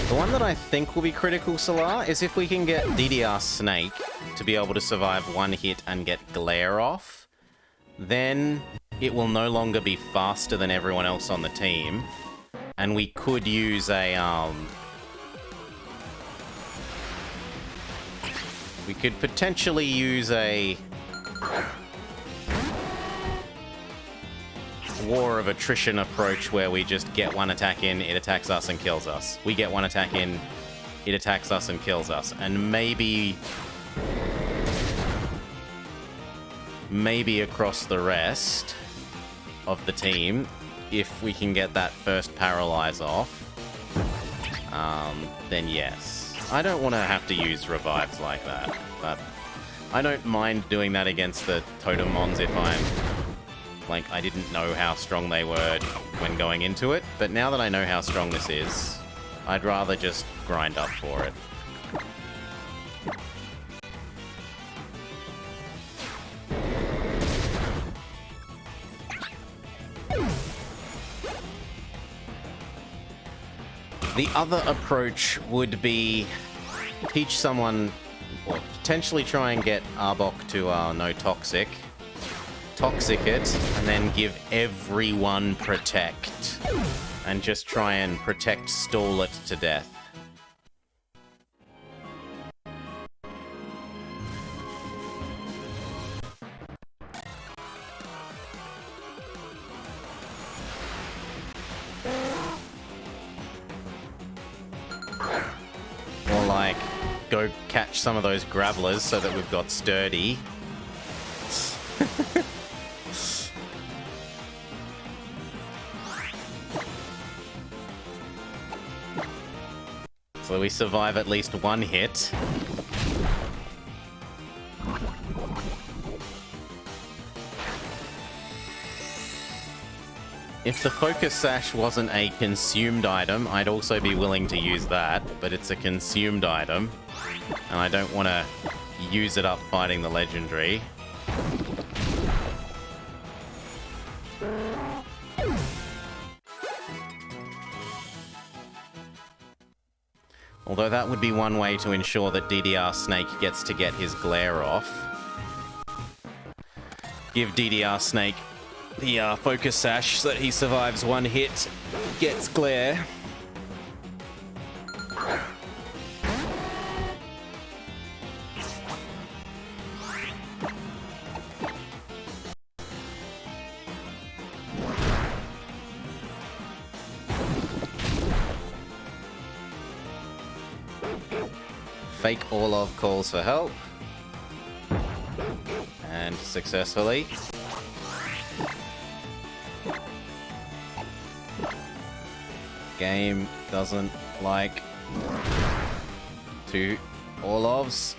The one that I think will be critical, Salar, is if we can get DDR Snake to be able to survive one hit and get Glare off, then it will no longer be faster than everyone else on the team, and we could use a, we could potentially use a war of attrition approach where we just get one attack in, it attacks us and kills us. We get one attack in, it attacks us and kills us. And maybe across the rest of the team, if we can get that first paralyze off, then yes. I don't want to have to use revives like that, but I don't mind doing that against the Totem Mons if I'm, like, I didn't know how strong they were when going into it, but now that I know how strong this is, I'd rather just grind up for it. The other approach would be teach someone, or potentially try and get Arbok to no Toxic, Toxic it, and then give everyone Protect, and just try and Protect stall it to death. Or like, go catch some of those Gravelers so that we've got Sturdy. So we survive at least one hit. If the Focus Sash wasn't a consumed item, I'd also be willing to use that, but it's a consumed item, and I don't want to use it up fighting the Legendary. Although that would be one way to ensure that DDR Snake gets to get his Glare off. Give DDR Snake the Focus Sash so that he survives one hit, gets Glare. Fake Orlov calls for help. And successfully. Game doesn't like two Orlovs.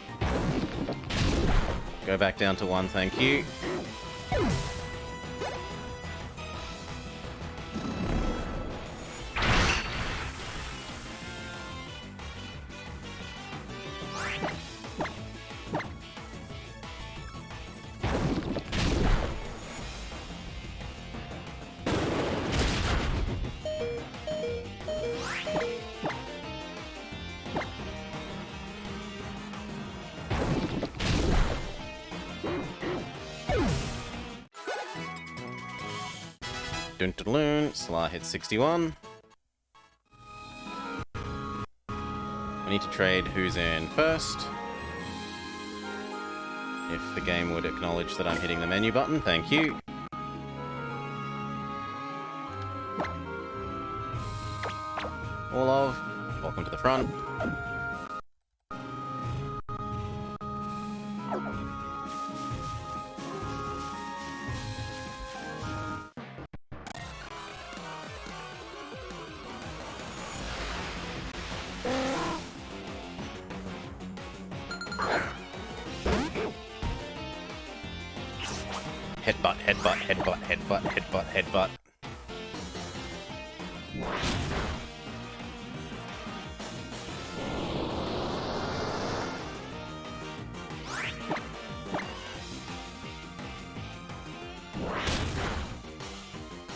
Go back down to one, thank you. Dun dun dun, Slar hits 61. We need to trade who's in first. If the game would acknowledge that I'm hitting the menu button, thank you. Orlov, welcome to the front. Headbutt, headbutt, headbutt, headbutt, headbutt, headbutt.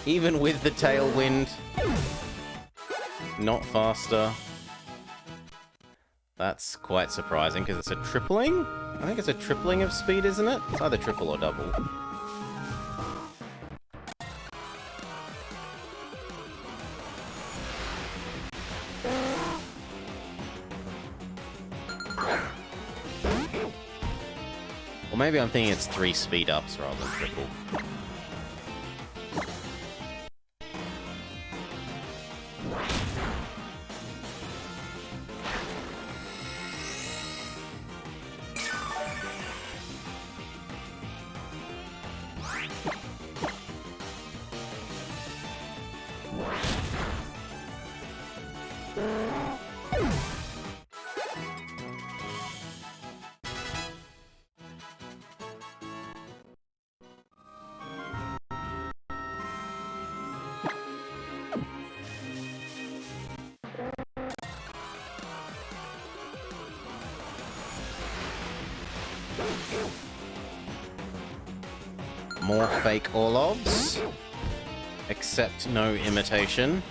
Even with the tailwind, not faster. That's quite surprising because it's a tripling? I think it's a tripling of speed, isn't it? It's either triple or double. Or maybe I'm thinking it's 3 speed ups rather than triple. More fake Orlovs, except no imitation.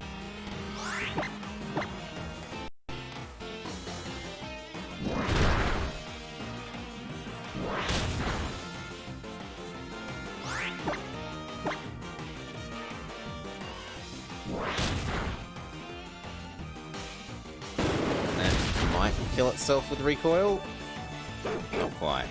That might kill itself with recoil. Not quite.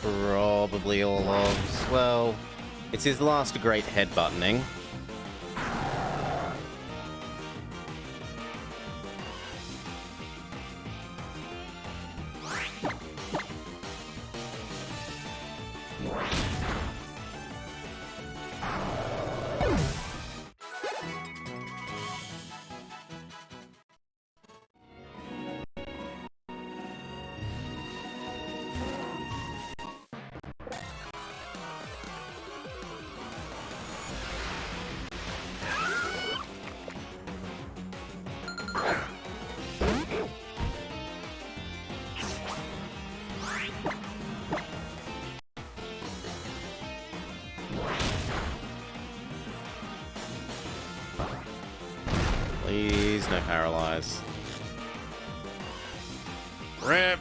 Probably Orlov's. Well, it's his last great headbuttoning. Please, no paralyze. Rip!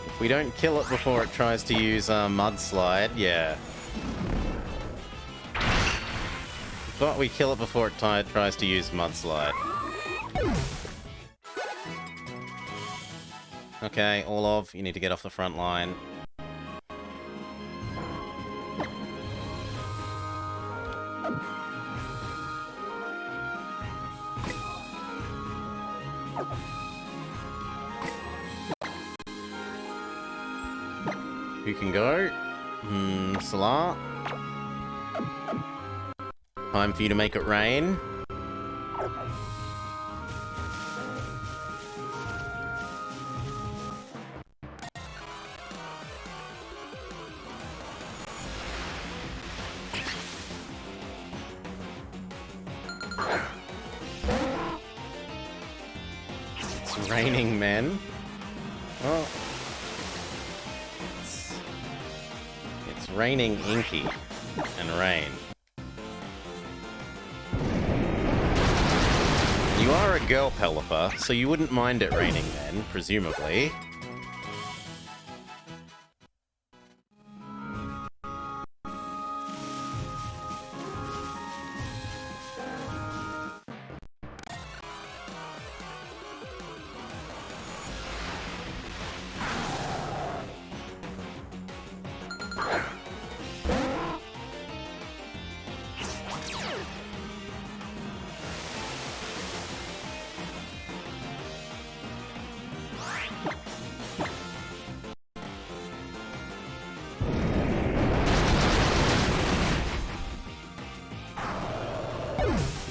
If we don't kill it before it tries to use Mudslide, yeah. But we kill it before it tries to use Mudslide. Okay, Orlov, you need to get off the front line. Who can go? Salah. Time for you to make it rain. It's raining men. Oh. It's raining Inky and rain. You are a girl Pelipper, so you wouldn't mind it raining then, presumably.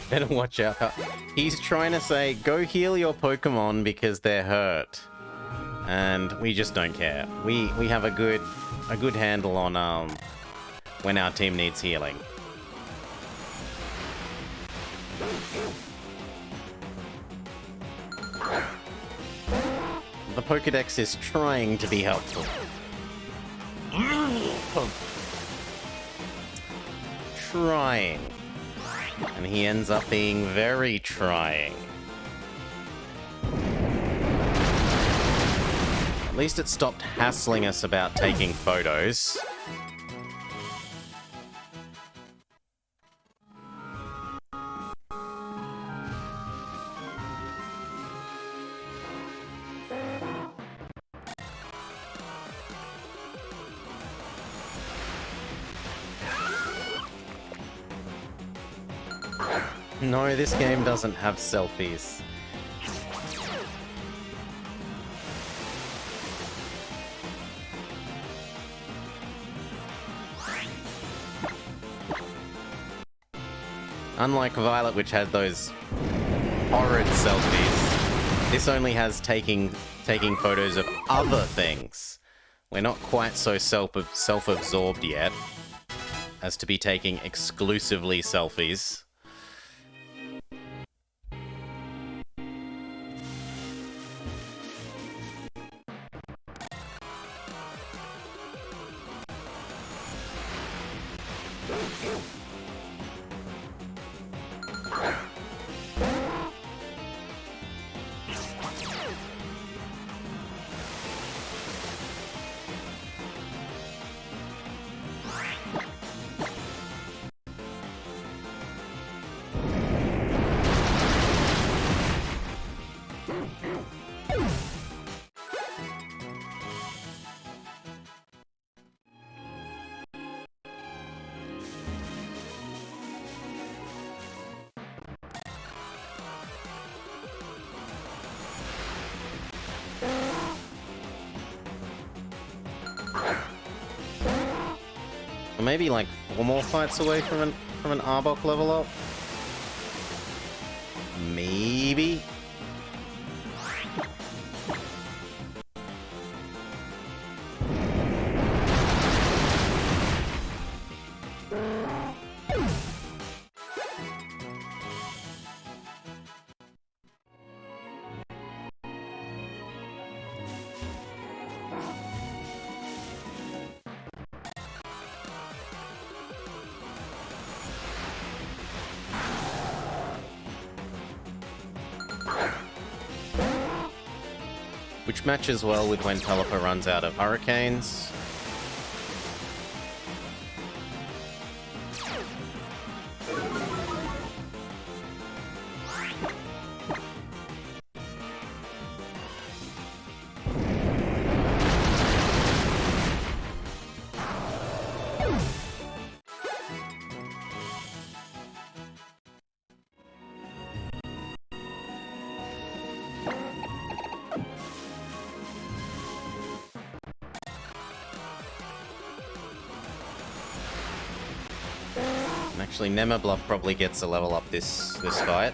Better watch out. He's trying to say, go heal your Pokemon because they're hurt. And we just don't care. We have a good handle on when our team needs healing. The Pokédex is trying to be helpful. Trying. And he ends up being very trying. At least it stopped hassling us about taking photos. No, this game doesn't have selfies. Unlike Violet, which had those horrid selfies, this only has taking photos of other things. We're not quite so self-absorbed yet as to be taking exclusively selfies. maybe like 4 more fights away from an Arbok level up? Maybe? Which matches well with when Pelipper runs out of hurricanes. Actually, Nemabluff probably gets a level up this fight.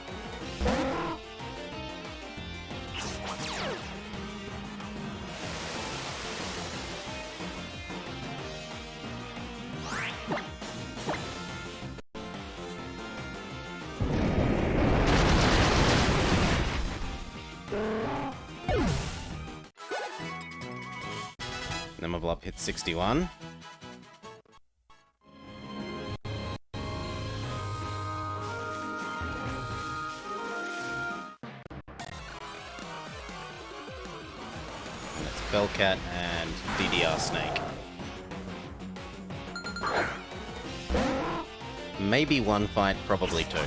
Nemabluff hits 61. Bellcat and DDR Snake. Maybe one fight, probably two.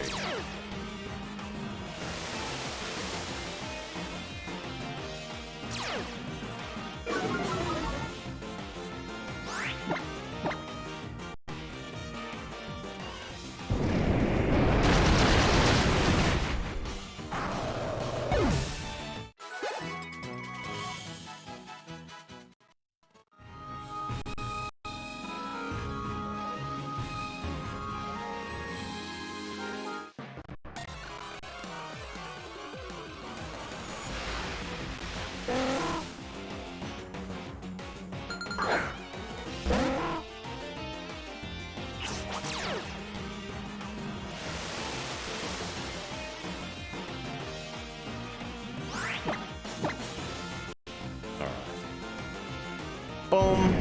Boom.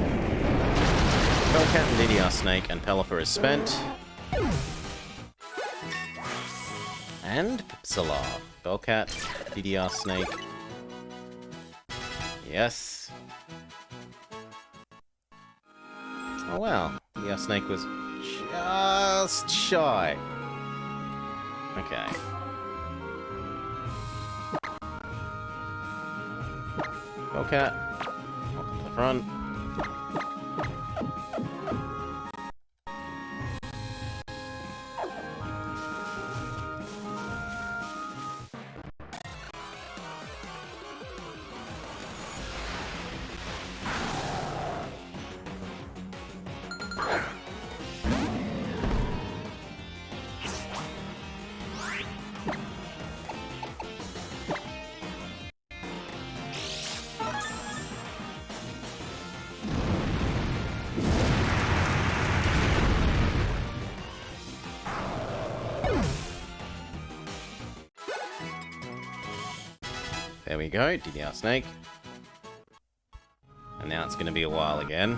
Bellcat and DDR Snake and Pelipper is spent. And Pipsalar. Bellcat, DDR Snake. Yes. Oh wow. DDR Snake was just shy. Okay. Bellcat. Welcome to the front. There we go, DDR Snake. And now it's going to be a while again.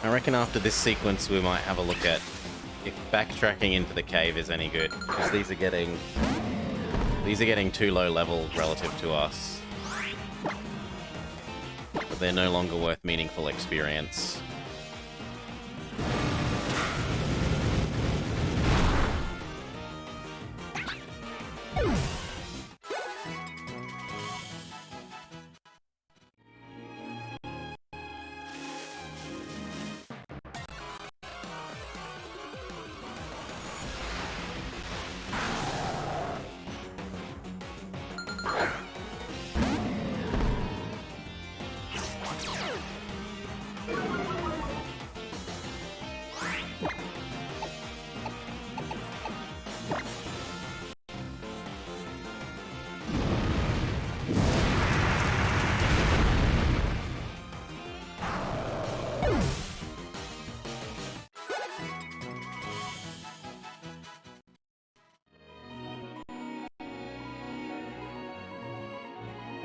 I reckon after this sequence we might have a look at if backtracking into the cave is any good, because these are getting too low level relative to us. But they're no longer worth meaningful experience.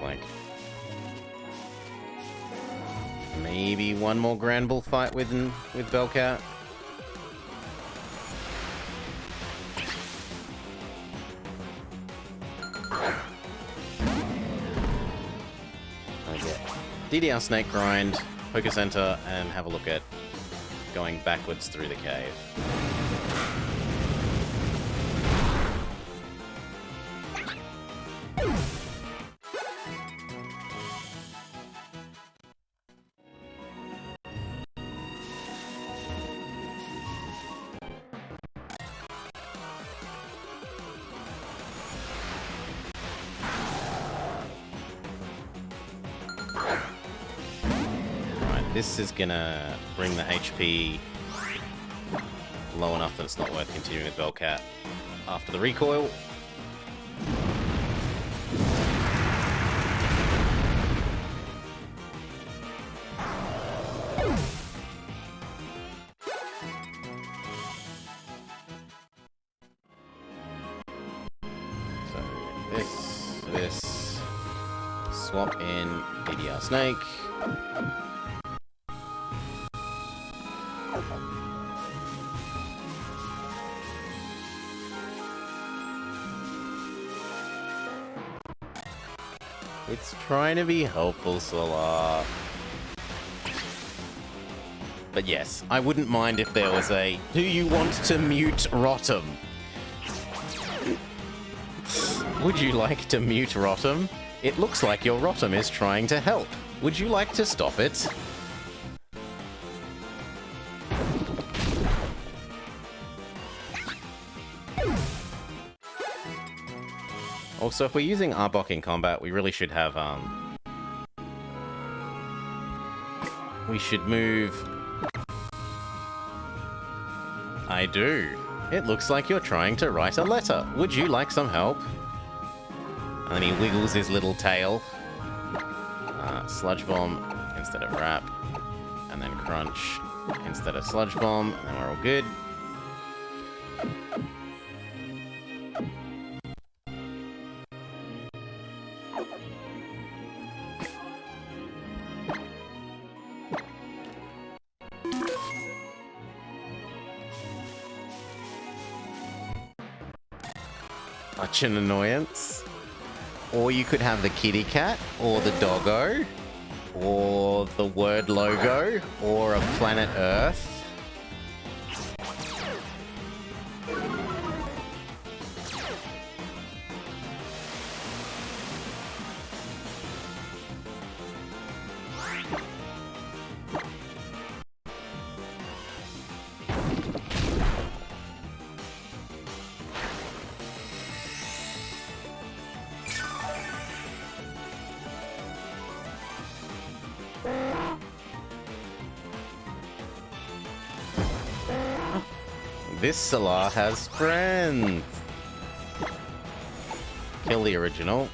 Like, maybe one more Grand Bull fight with Bellcat. Okay. DDR Snake Grind, Poké Center, and have a look at going backwards through the cave. This is gonna bring the HP low enough that it's not worth continuing with Bellcat after the recoil. So this, swap in DDR Snake. It's trying to be helpful, Solar. But yes, I wouldn't mind if there was a, do you want to mute Rotom? Would you like to mute Rotom? It looks like your Rotom is trying to help. Would you like to stop it? Also, if we're using Arbok in combat, we really should have, we should move... I do. It looks like you're trying to write a letter. Would you like some help? And then he wiggles his little tail. Sludge Bomb instead of Wrap. And then Crunch instead of Sludge Bomb. And then we're all good. Such an annoyance. Or you could have the kitty cat, or the doggo, or the word logo, or a planet Earth. This Salah has friends. Kill the original.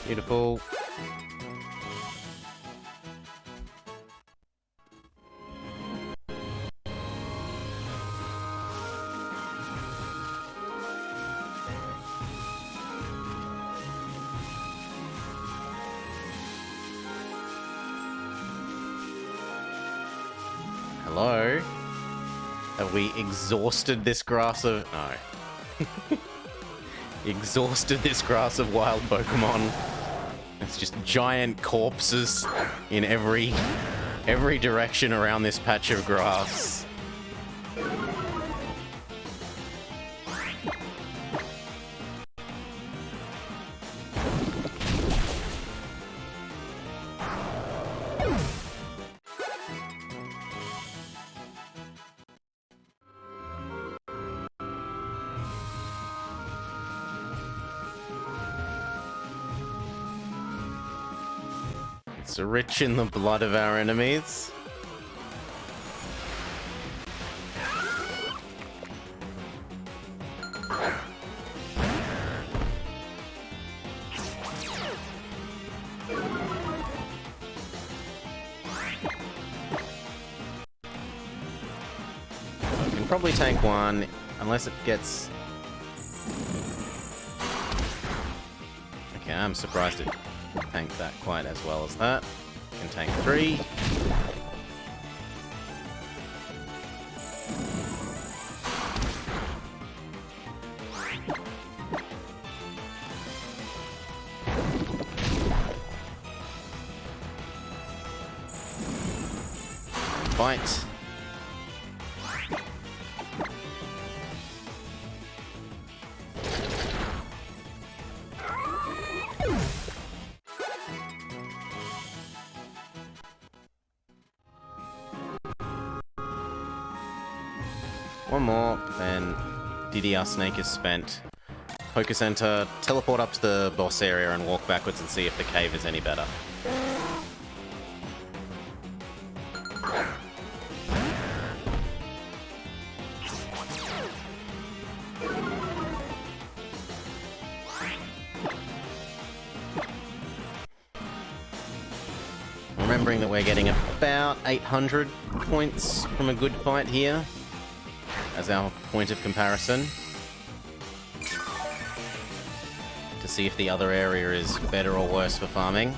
Beautiful. Hello? Have we exhausted this grass of... No. Exhausted this grass of wild Pokemon. It's just giant corpses in every direction around this patch of grass. It's rich in the blood of our enemies. I can probably tank one, unless it gets... Okay, I'm surprised it tanked that quite as well as that. Can tank 3. Fight. One more, then DDR Snake is spent. Poké Center, teleport up to the boss area and walk backwards and see if the cave is any better. Remembering that we're getting about 800 points from a good fight here as our point of comparison, to see if the other area is better or worse for farming.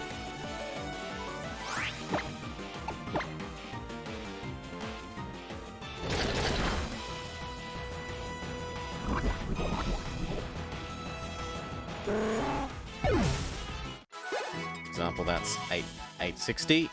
For example, that's 860.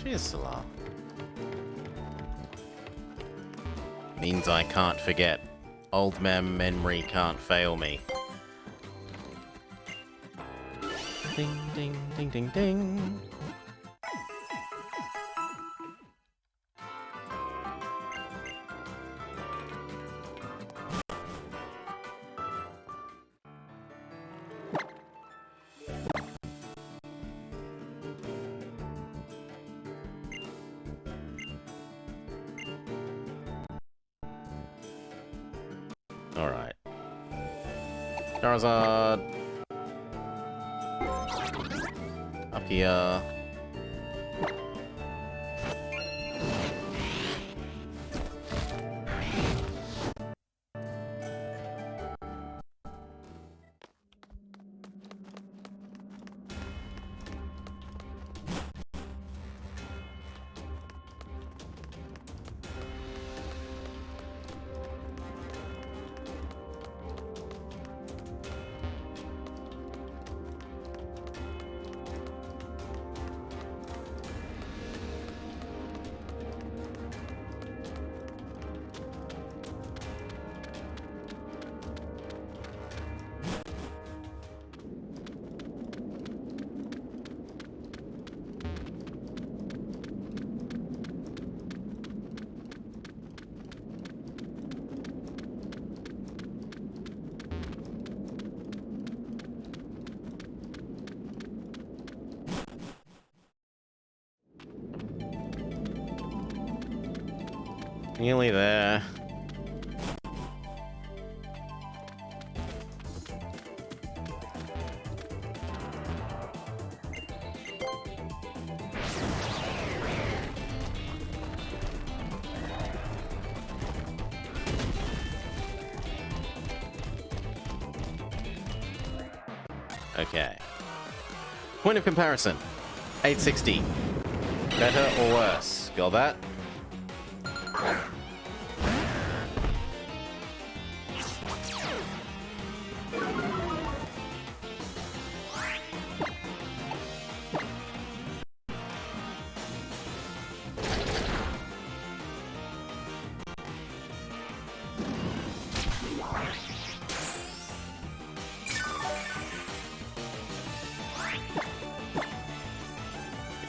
Cheers, Salah. Means I can't forget. Old man memory can't fail me. Ding, ding, ding, ding, ding. Alright. Charizard. Up here. Nearly there. Okay. Point of comparison. 860. Better or worse? Got that?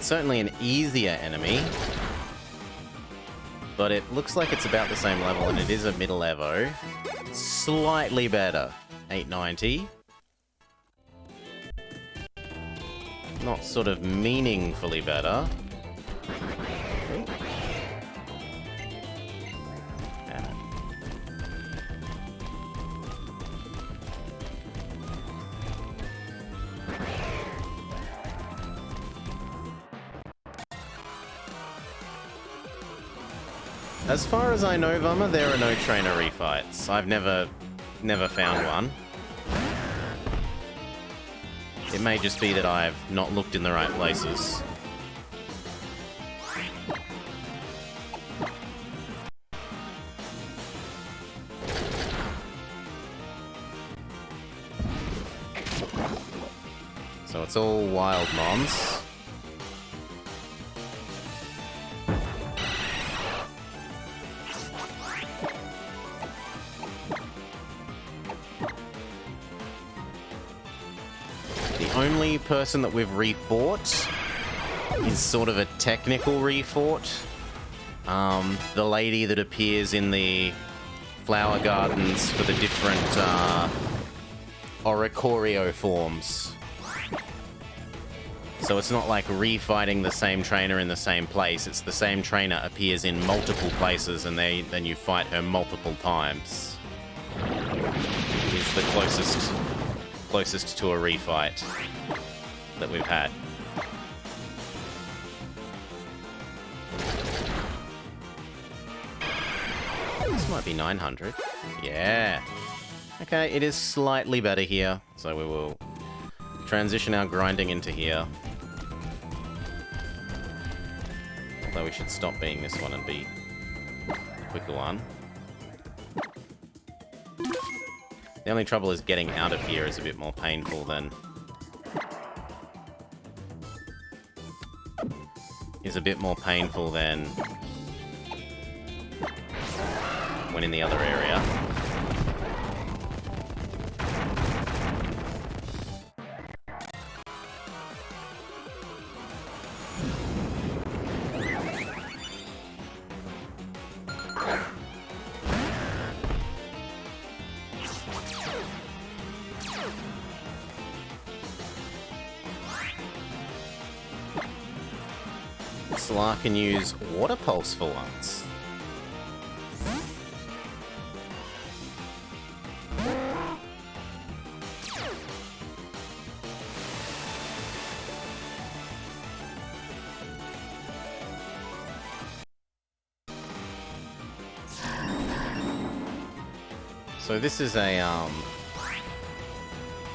Certainly an easier enemy, but it looks like it's about the same level, and it is a middle Evo. Slightly better. 890. Not sort of meaningfully better. As far as I know, Vummer, there are no trainer refights. I've never found one. It may just be that I've not looked in the right places. So it's all wild mons. Only person that we've refought is sort of a technical refought. The lady that appears in the flower gardens for the different Oricorio forms. So it's not like refighting the same trainer in the same place. It's the same trainer appears in multiple places, and then you fight her multiple times. Is the closest to a refight that we've had. This might be 900. Yeah. Okay, it is slightly better here, so we will transition our grinding into here. Although we should stop being this one and be the quicker one. The only trouble is getting out of here is a bit more painful than... when in the other area. Slar can use Water Pulse for once. So this is a,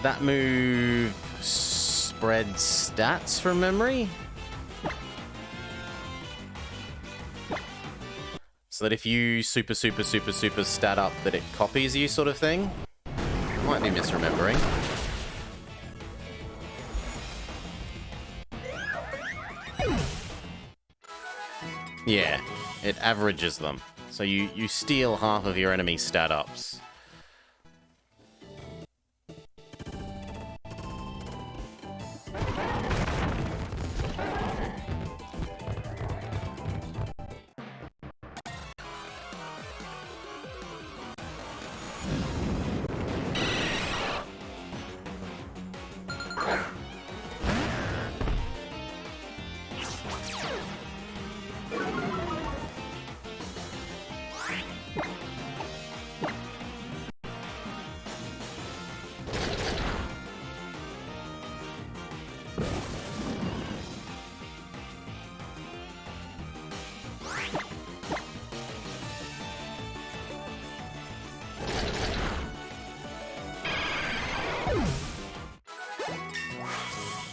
that move spreads stats from memory? So that if you super stat up, that it copies you, sort of thing? Might be misremembering. Yeah, it averages them. So you steal half of your enemy's stat ups.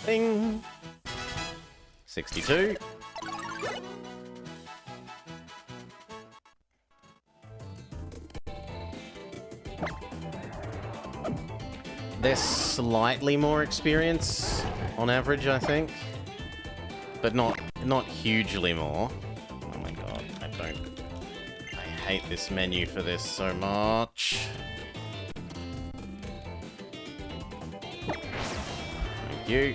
Bing! 62. They're slightly more experience on average, I think. But not hugely more. Oh my god, I hate this menu for this so much. Thank you.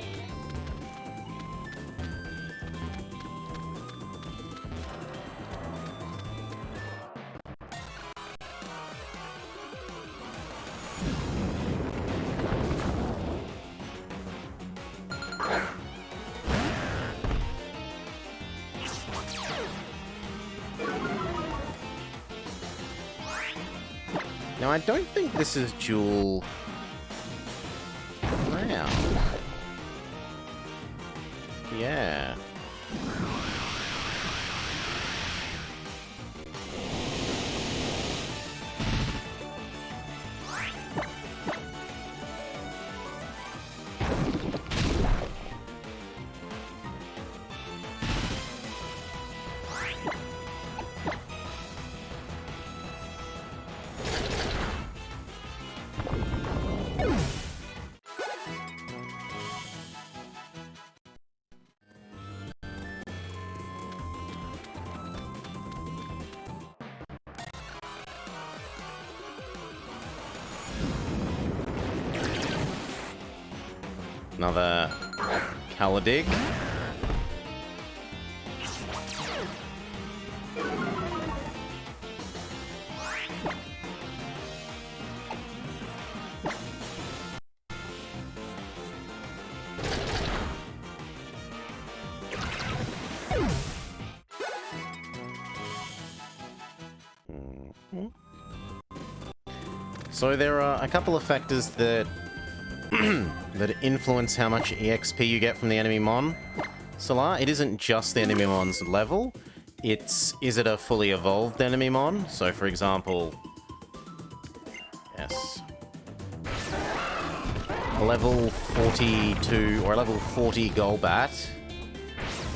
Now, I don't think this is dual round. Yeah. Another Caladig. So there are a couple of factors that that influence how much EXP you get from the enemy mon. Solar, it isn't just the enemy mon's level, it's is it a fully evolved enemy mon? So for example, yes, a level 42 or a level 40 Golbat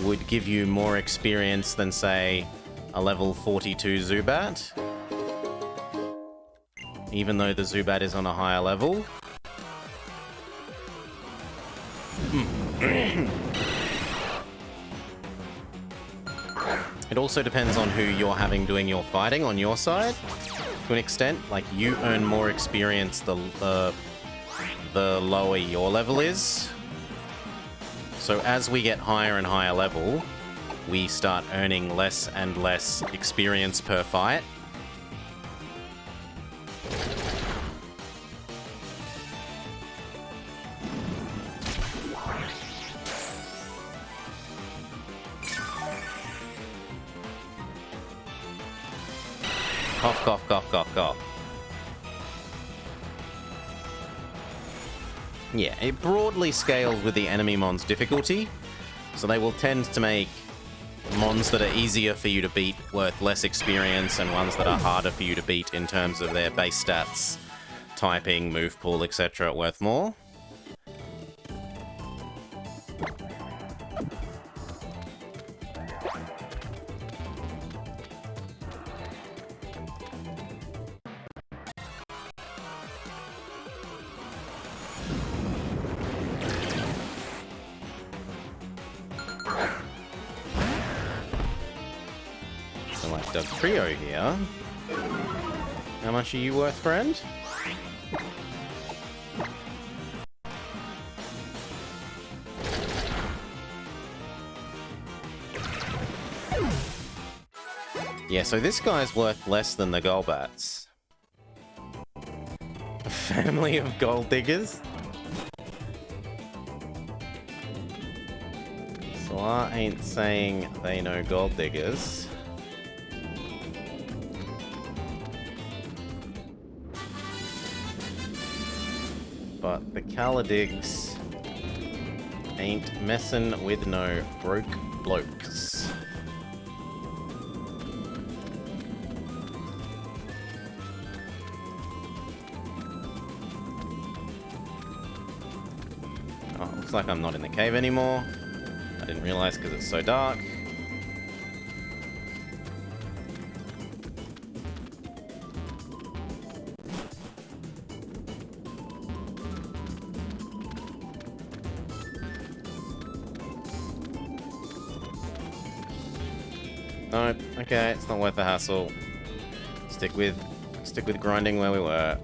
would give you more experience than, say, a level 42 Zubat, even though the Zubat is on a higher level. It also depends on who you're having doing your fighting on your side, to an extent. Like, you earn more experience the lower your level is. So as we get higher and higher level, we start earning less and less experience per fight. Cough, cough, cough, cough, cough. Yeah, it broadly scales with the enemy mon's difficulty, so they will tend to make mons that are easier for you to beat worth less experience, and ones that are harder for you to beat in terms of their base stats, typing, move pool, etc. worth more. Doug Trio here. How much are you worth, friend? Yeah, so this guy's worth less than the Golbats. A family of gold diggers? So I ain't saying they know gold diggers. But the Caladigs ain't messin' with no broke blokes. Oh, Looks like I'm not in the cave anymore. I didn't realize because it's so dark. Nope. Okay, it's not worth the hassle. Stick with grinding where we were.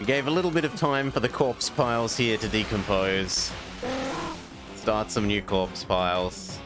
We gave a little bit of time for the corpse piles here to decompose. Start some new corpse piles.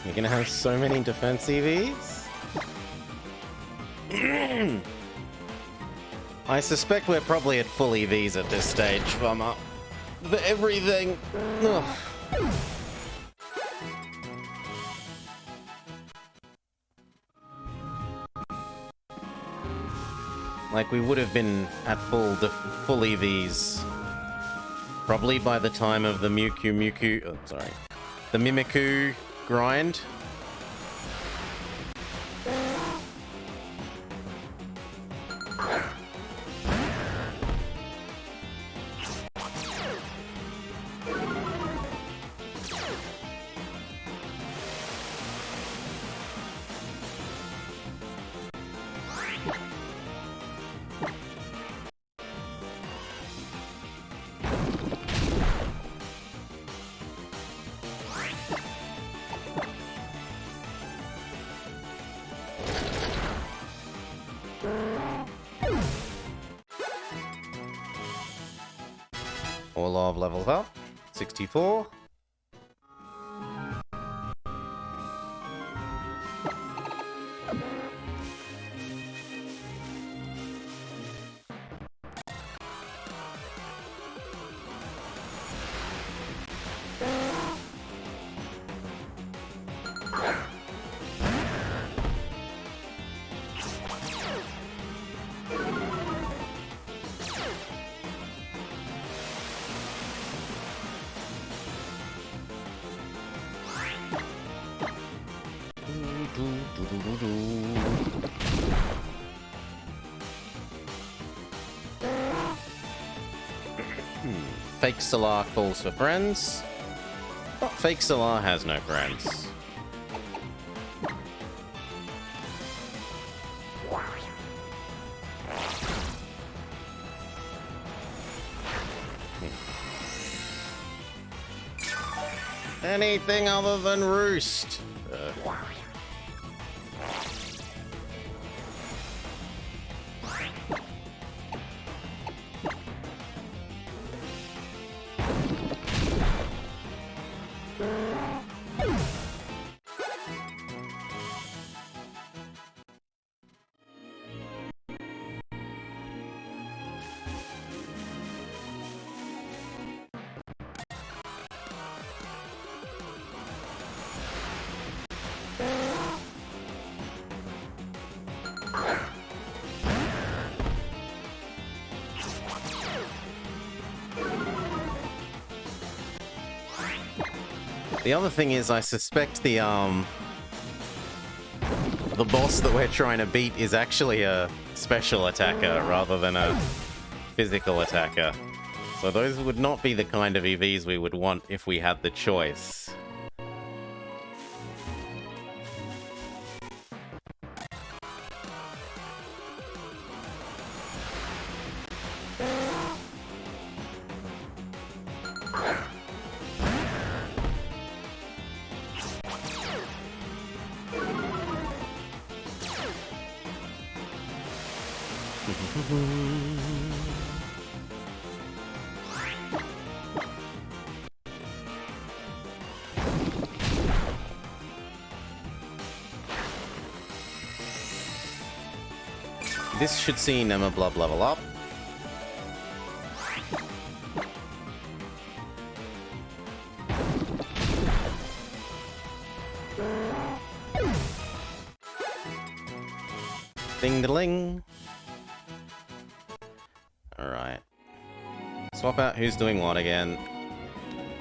You're gonna have so many defense EVs? I suspect we're probably at full EVs at this stage, for everything. Ugh. Like, we would have been at full EVs probably by the time of the the Mimikyu grind. Orlov levels up. 64. Fake Solar calls for friends. But Fake Solar has no friends. Anything other than Roost. The other thing is, I suspect the boss that we're trying to beat is actually a special attacker rather than a physical attacker. So those would not be the kind of EVs we would want if we had the choice. This should see Nemablob level up. Ding-a-ling. Alright. Swap out who's doing what again.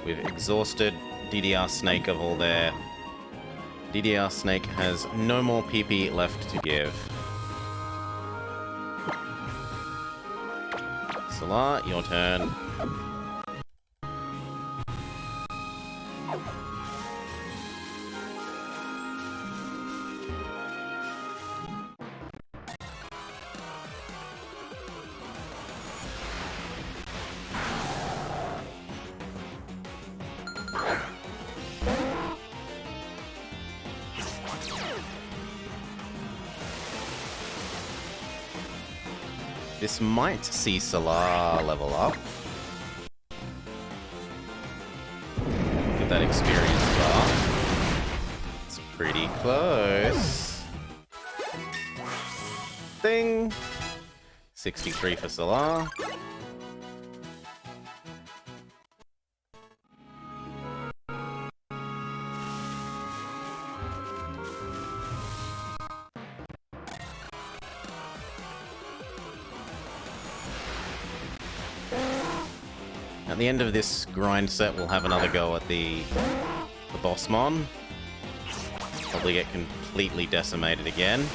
We've exhausted DDR Snake of all their... DDR Snake has no more PP left to give. Solar, your turn. This might see Solar level up. Look at that experience bar. It's pretty close. Ding! 63 for Solar. At the end of this grind set, we'll have another go at the Bossmon. Probably get completely decimated again.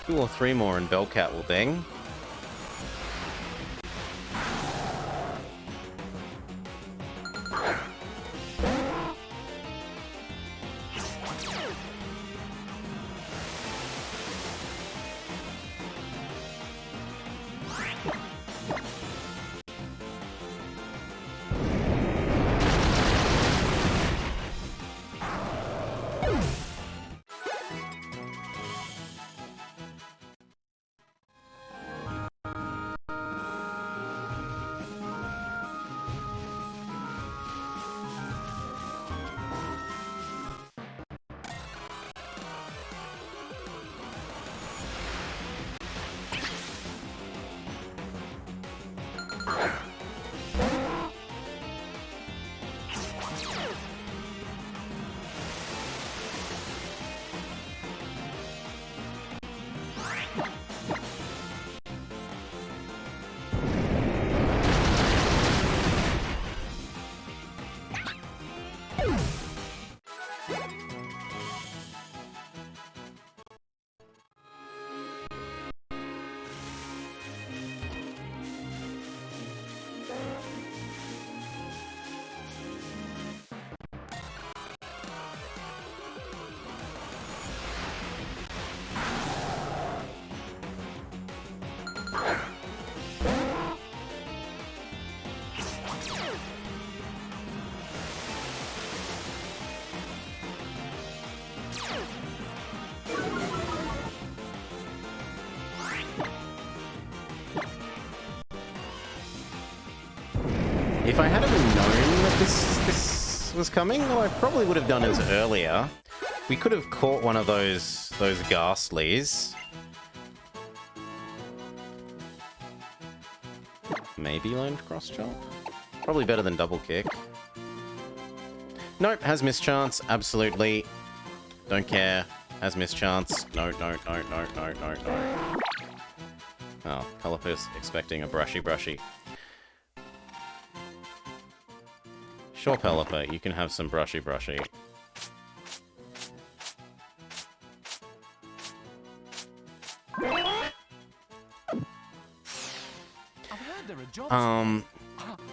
Two or three more and Bellcat will ding. If I hadn't known that this was coming, well, I probably would have done it earlier. We could have caught one of those ghastlies. Maybe learned cross jump? Probably better than double kick. Nope, has mischance, absolutely. Don't care. Has mischance. No. Oh, Caliper's expecting a brushy. Sure, Pelipper, you can have some brushy.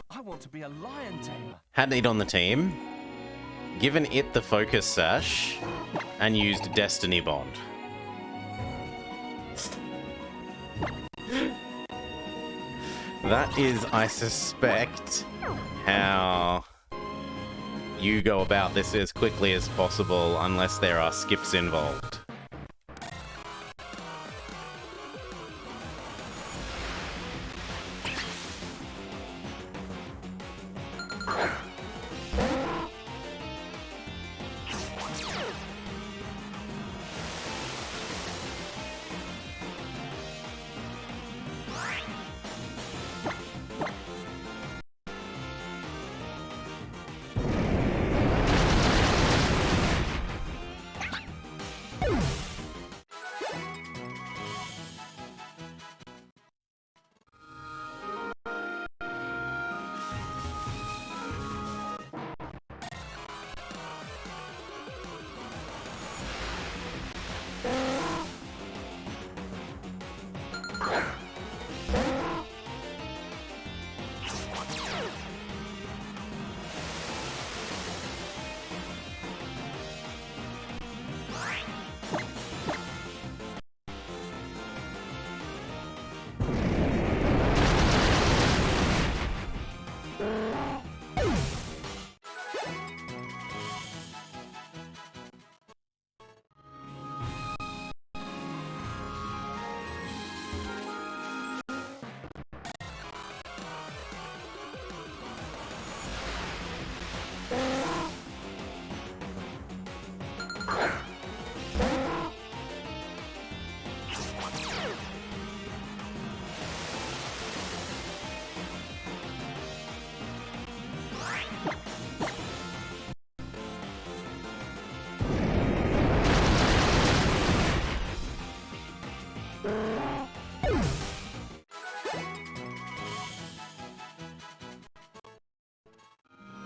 I want to be a lion tamer. Had it on the team, given it the focus sash, and used Destiny Bond. That is, I suspect, how you go about this as quickly as possible, unless there are skips involved.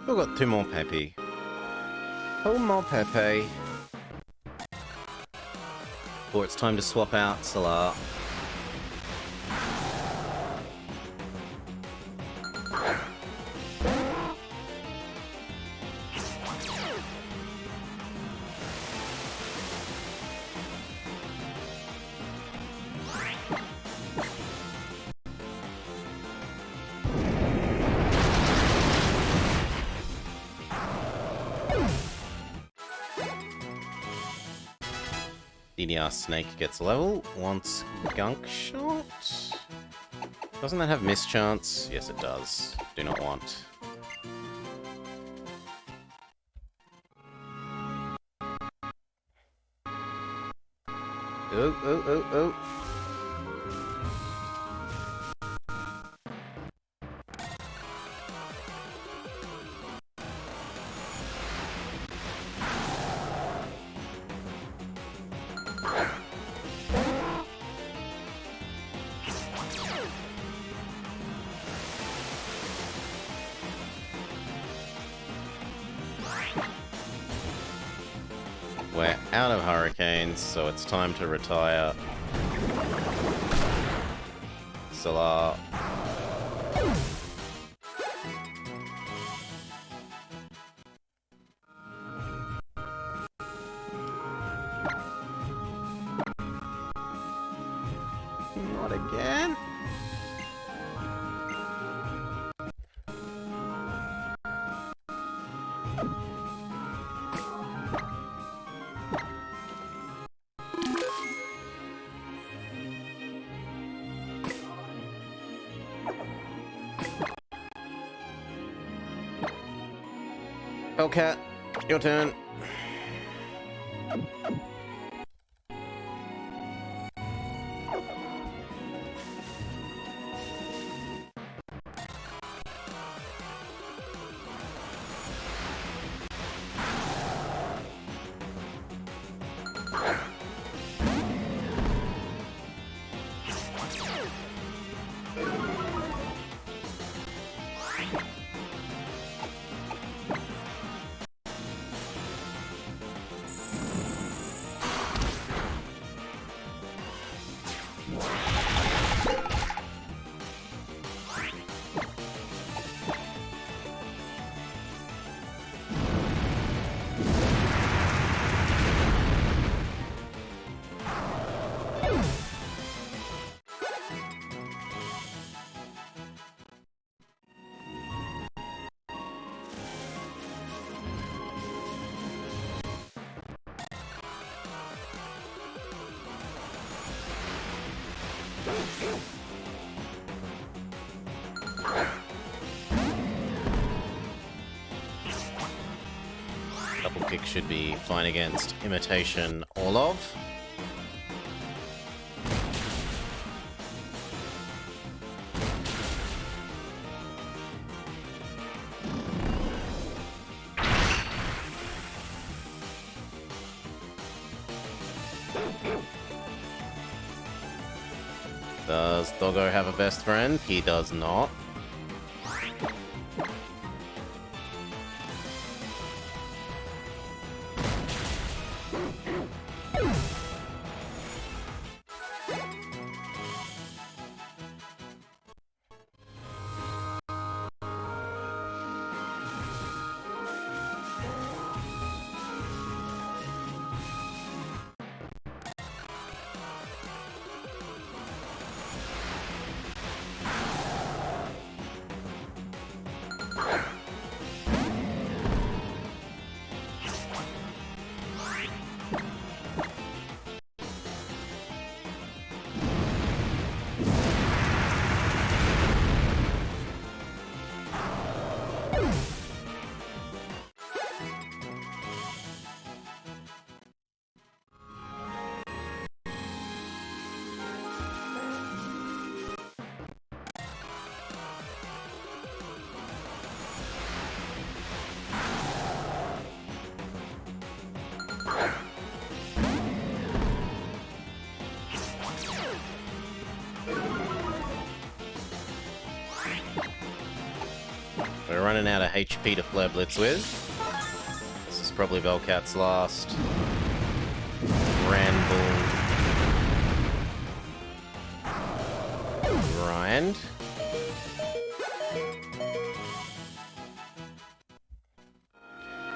We've got 2 more Pepe. 2 more Pepe. Or it's time to swap out Salar. DDR Snake gets a level, wants Gunk Shot. Doesn't that have mischance? Yes, it does. Do not want. Oh. We're out of hurricanes, so it's time to retire. Salar. Not again. Hellcat, your turn. Double kick should be fine against Imitation Orlov. Does Doggo have a best friend? He does not. We're running out of HP to flare blitz with. This is probably Velcat's last ramble grind.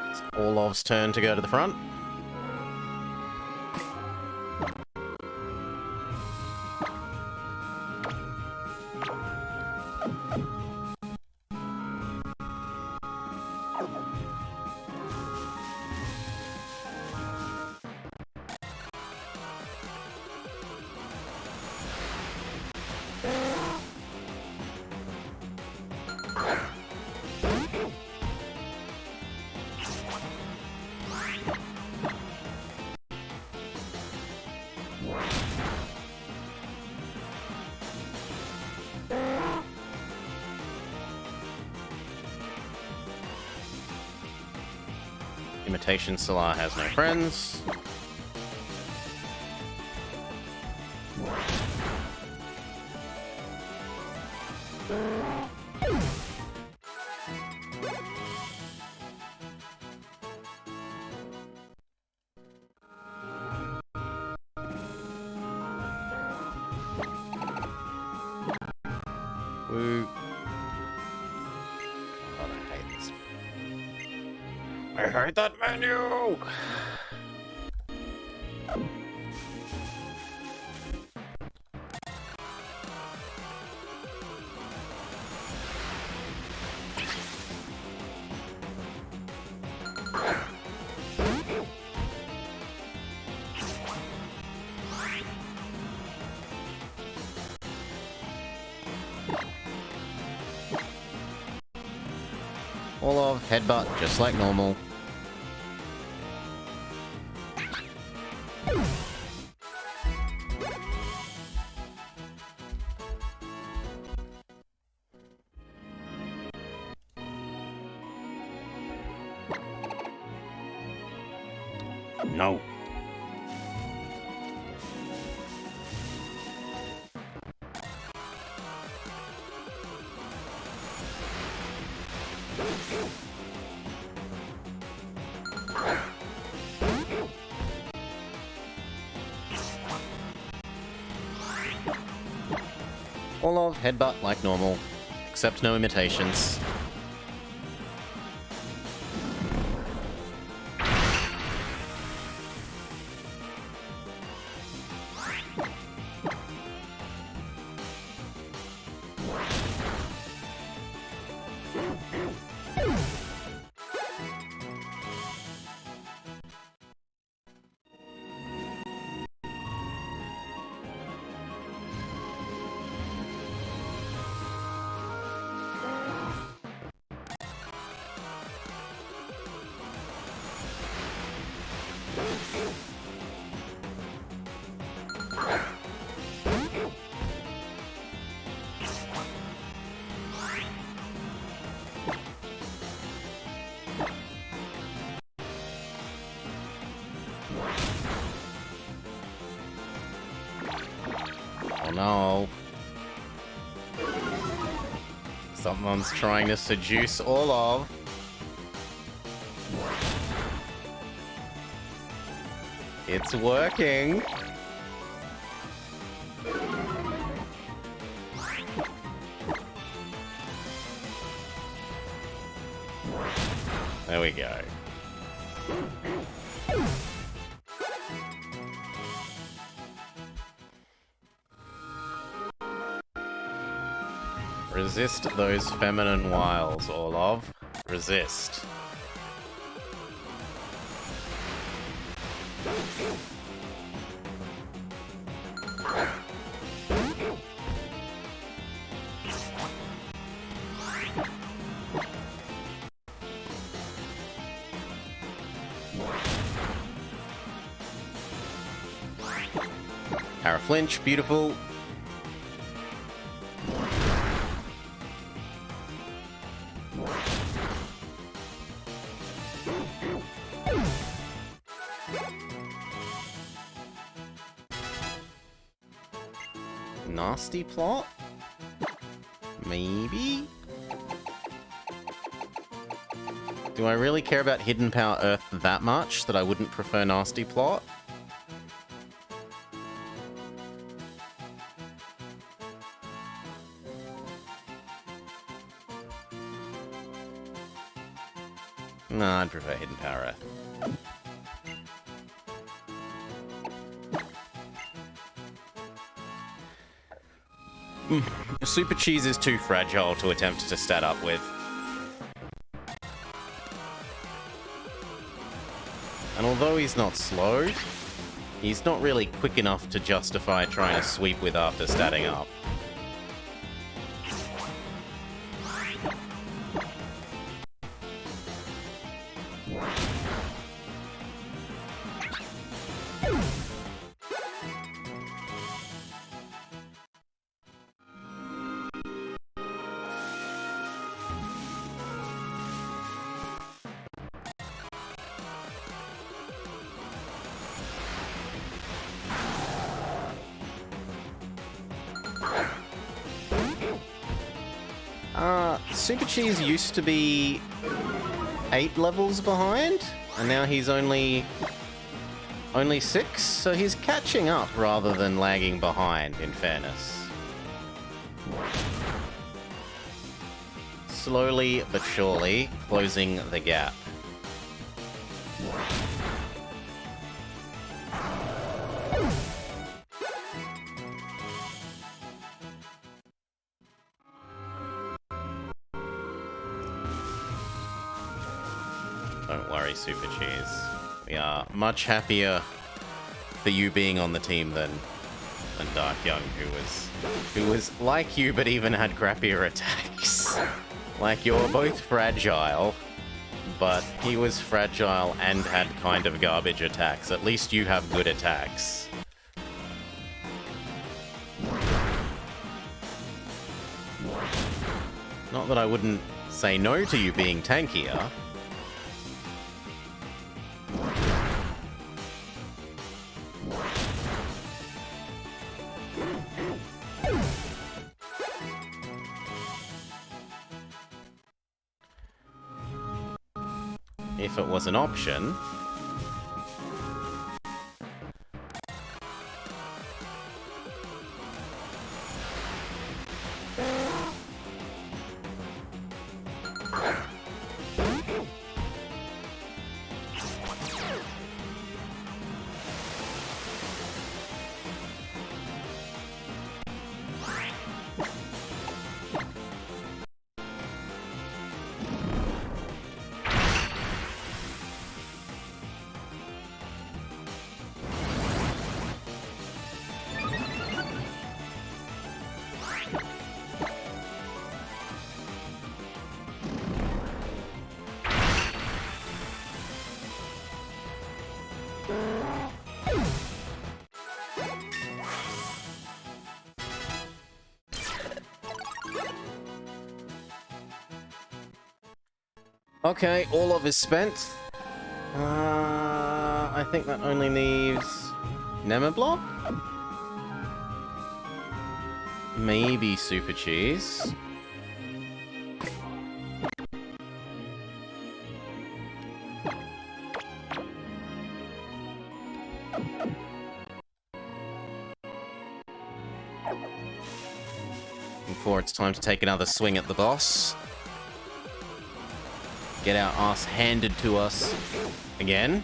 It's Orlov's turn to go to the front. Imitation Salar has no friends. Woo. God, I hate this. I hate that menu! Olaf, headbutt, just like normal. No. Olaf, headbutt like normal, except no imitations. Oh no. Someone's trying to seduce Olaf. It's working. There we go. Resist those feminine wiles, Olaf. Resist. Para flinch, beautiful. Nasty plot? Maybe? Do I really care about Hidden Power Earth that much that I wouldn't prefer Nasty plot? Nah, I'd prefer Hidden Power Earth. Super Cheese is too fragile to attempt to stat up with. And although he's not slow, he's not really quick enough to justify trying to sweep with after statting up. Super Cheese used to be 8 levels behind, and now he's only 6, so he's catching up rather than lagging behind, in fairness. Slowly but surely, closing the gap. Don't worry, Super Cheese. We are much happier for you being on the team than Dark Young, who was like you, but even had crappier attacks. Like, you're both fragile, but he was fragile and had kind of garbage attacks. At least you have good attacks. Not that I wouldn't say no to you being tankier. If it was an option. Okay, all of is spent. I think that only leaves Nemablock? Maybe Super Cheese. Before it's time to take another swing at the boss. Get our ass handed to us again.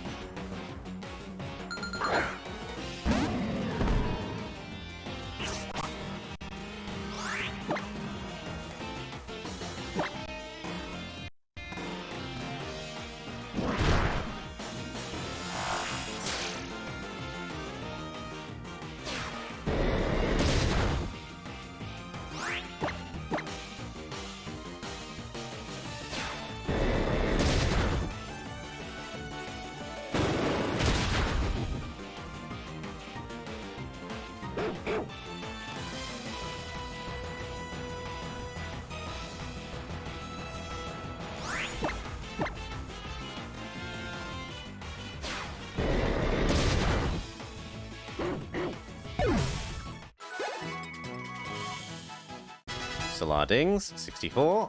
Saladings, 64.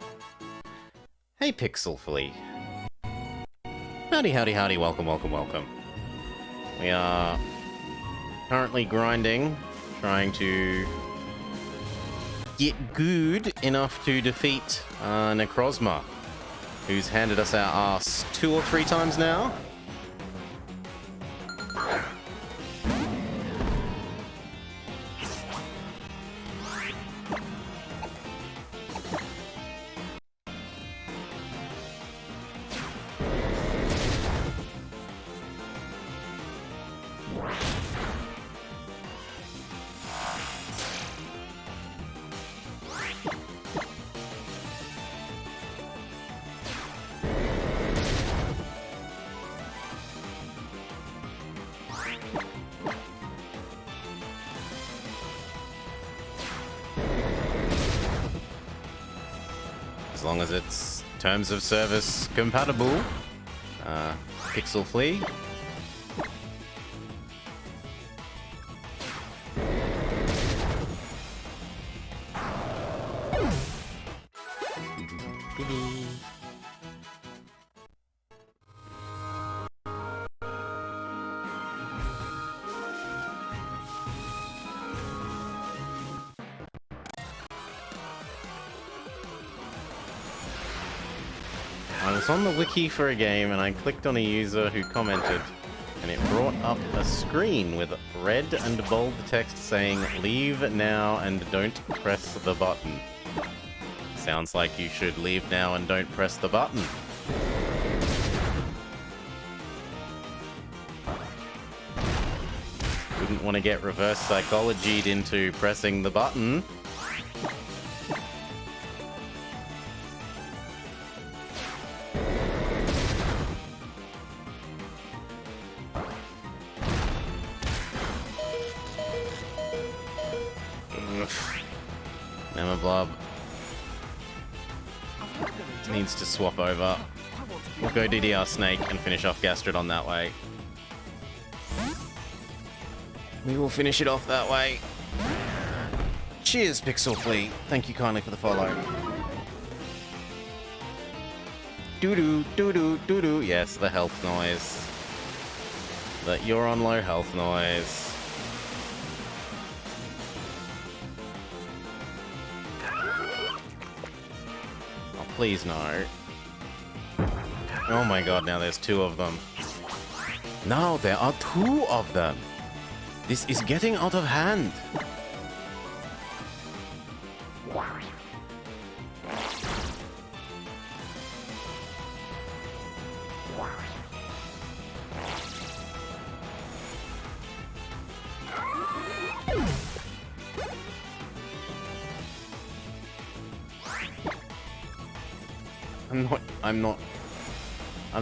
Hey, Pixel Flea. Howdy, howdy, howdy, welcome, welcome, welcome. We are currently grinding, trying to get good enough to defeat Necrozma, who's handed us our ass 2 or 3 times now. As long as it's terms of service compatible. Pixel Flea. I was on the wiki for a game and I clicked on a user who commented, and it brought up a screen with red and bold text saying, "Leave now and don't press the button." Sounds like you should leave now and don't press the button. Wouldn't want to get reverse psychologied into pressing the button. Blob I've heard they're a joke. needs to swap over. I want to be We'll a go lion. DDR Snake and finish off Gastrodon that way. We will finish it off that way. Cheers, Pixel Fleet. Thank you kindly for the follow. Doo-doo, doo-doo, doo-doo. Yes, the health noise. That you're on low health noise. Oh, please no. Oh my god, now there's two of them. Now there are two of them. This is getting out of hand. I'm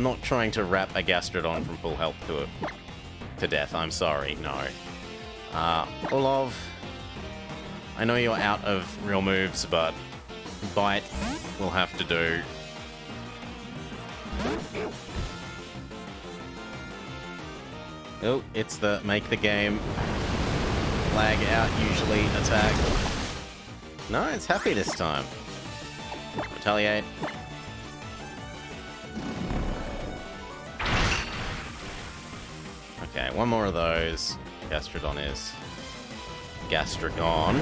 not trying to wrap a Gastrodon from full health to death. I'm sorry, no. Olov, I know you're out of real moves, but Bite will have to do. Oh, it's the make the game lag out usually attack. No, it's happy this time. Retaliate. Okay, one more of those. Gastrodon is. Gastragon.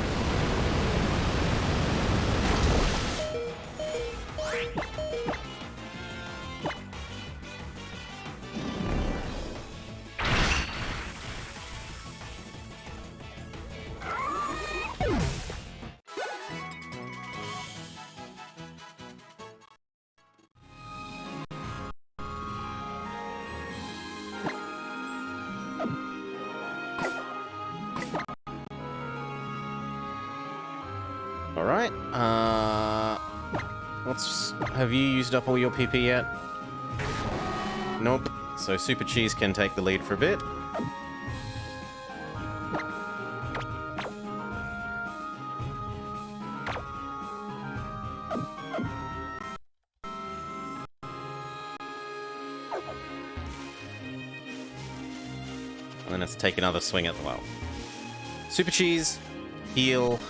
Alright, have you used up all your PP yet? Nope. So Super Cheese can take the lead for a bit. And then let's take another swing at the well. Super Cheese, heal,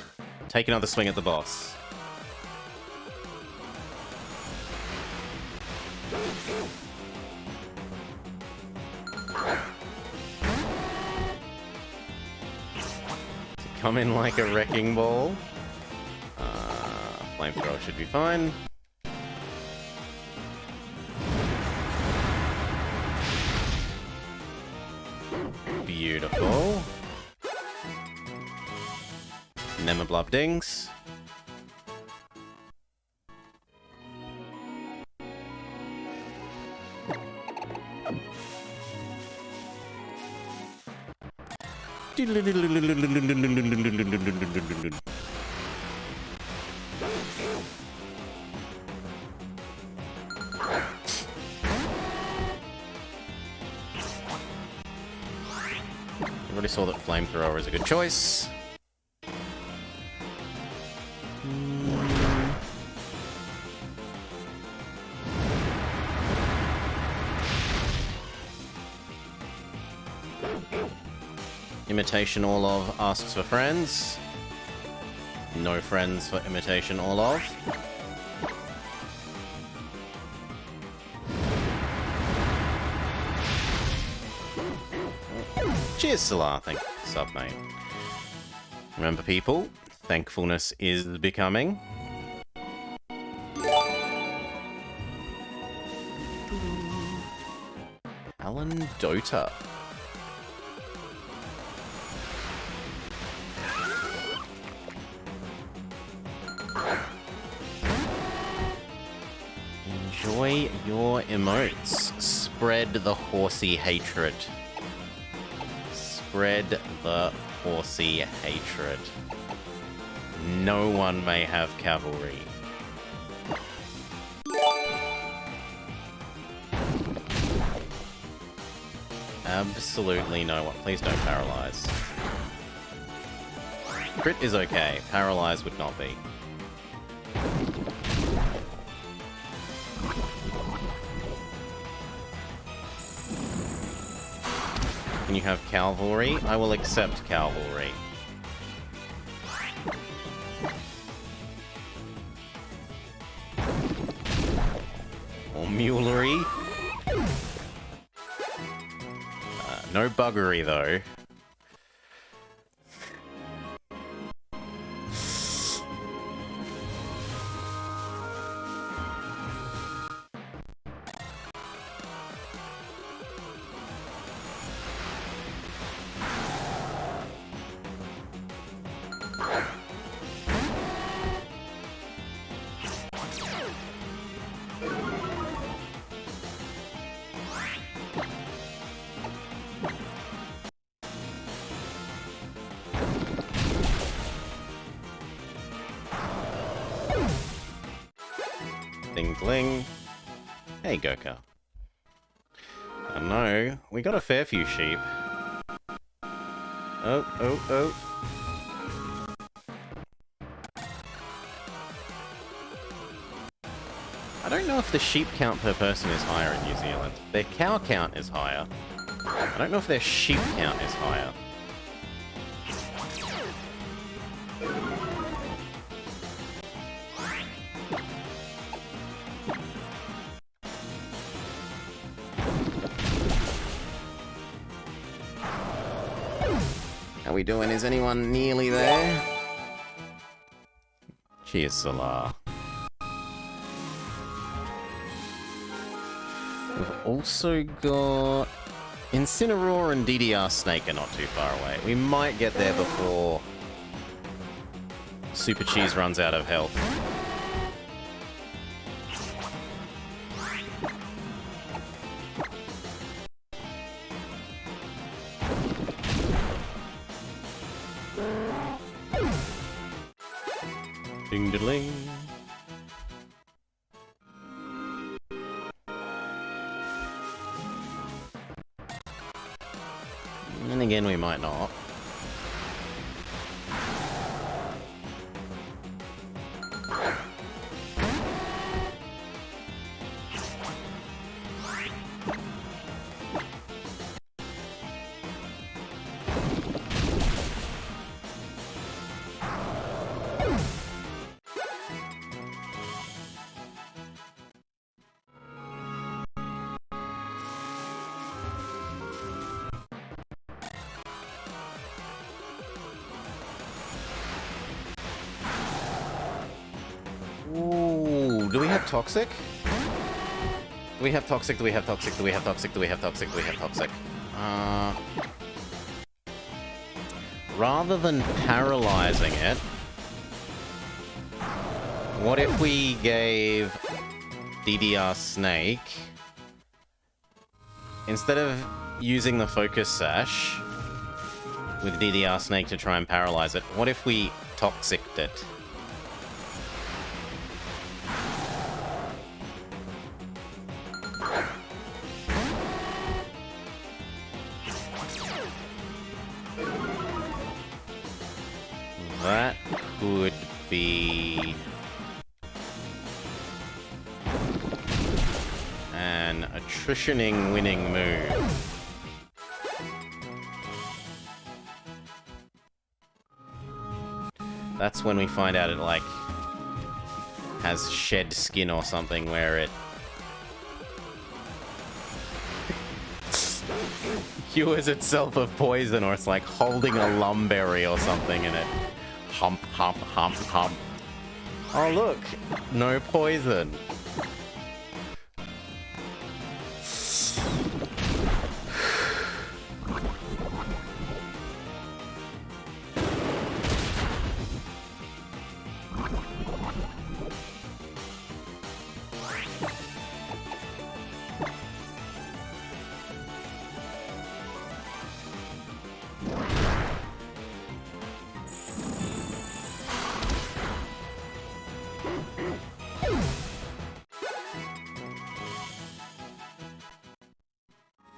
take another swing at the boss. Come in like a wrecking ball. Flamethrower should be fine. Beautiful. Nemoblub dings. Everybody saw that Flamethrower is a good choice. Imitation Orlov asks for friends. No friends for Imitation Orlov. Cheers, Salar. Thank you, sub, mate. Remember, people, thankfulness is becoming. Alan Dota. Enjoy your emotes. Spread the horsey hatred. Spread the horsey hatred. No one may have cavalry. Absolutely no one. Please don't paralyze. Crit is okay. Paralyze would not be. Can you have cavalry? I will accept cavalry. Or mulery. No buggery, though. Ding ding. Hey, Goka. I know, we got a fair few sheep. Oh, oh, oh. I don't know if the sheep count per person is higher in New Zealand. Their cow count is higher. I don't know if their sheep count is higher. How we doing? Is anyone nearly there? Cheers, Salah. We've also got... Incineroar and DDR Snake are not too far away. We might get there before Super Cheese runs out of health. Ding-da-ling. And again, we might not. Ooh, do we have Toxic? Do we have Toxic? Do we have Toxic? Do we have Toxic? Do we have Toxic? Do we have Toxic? Rather than paralyzing it, what if we gave DDR Snake, instead of using the Focus Sash with DDR Snake to try and paralyze it, what if we Toxic'd it? That could be an attritioning winning move. That's when we find out it, like, has shed skin or something where it cures itself of poison, or it's like holding a lumberry or something and it hump, hump, hump, hump. Oh look, no poison.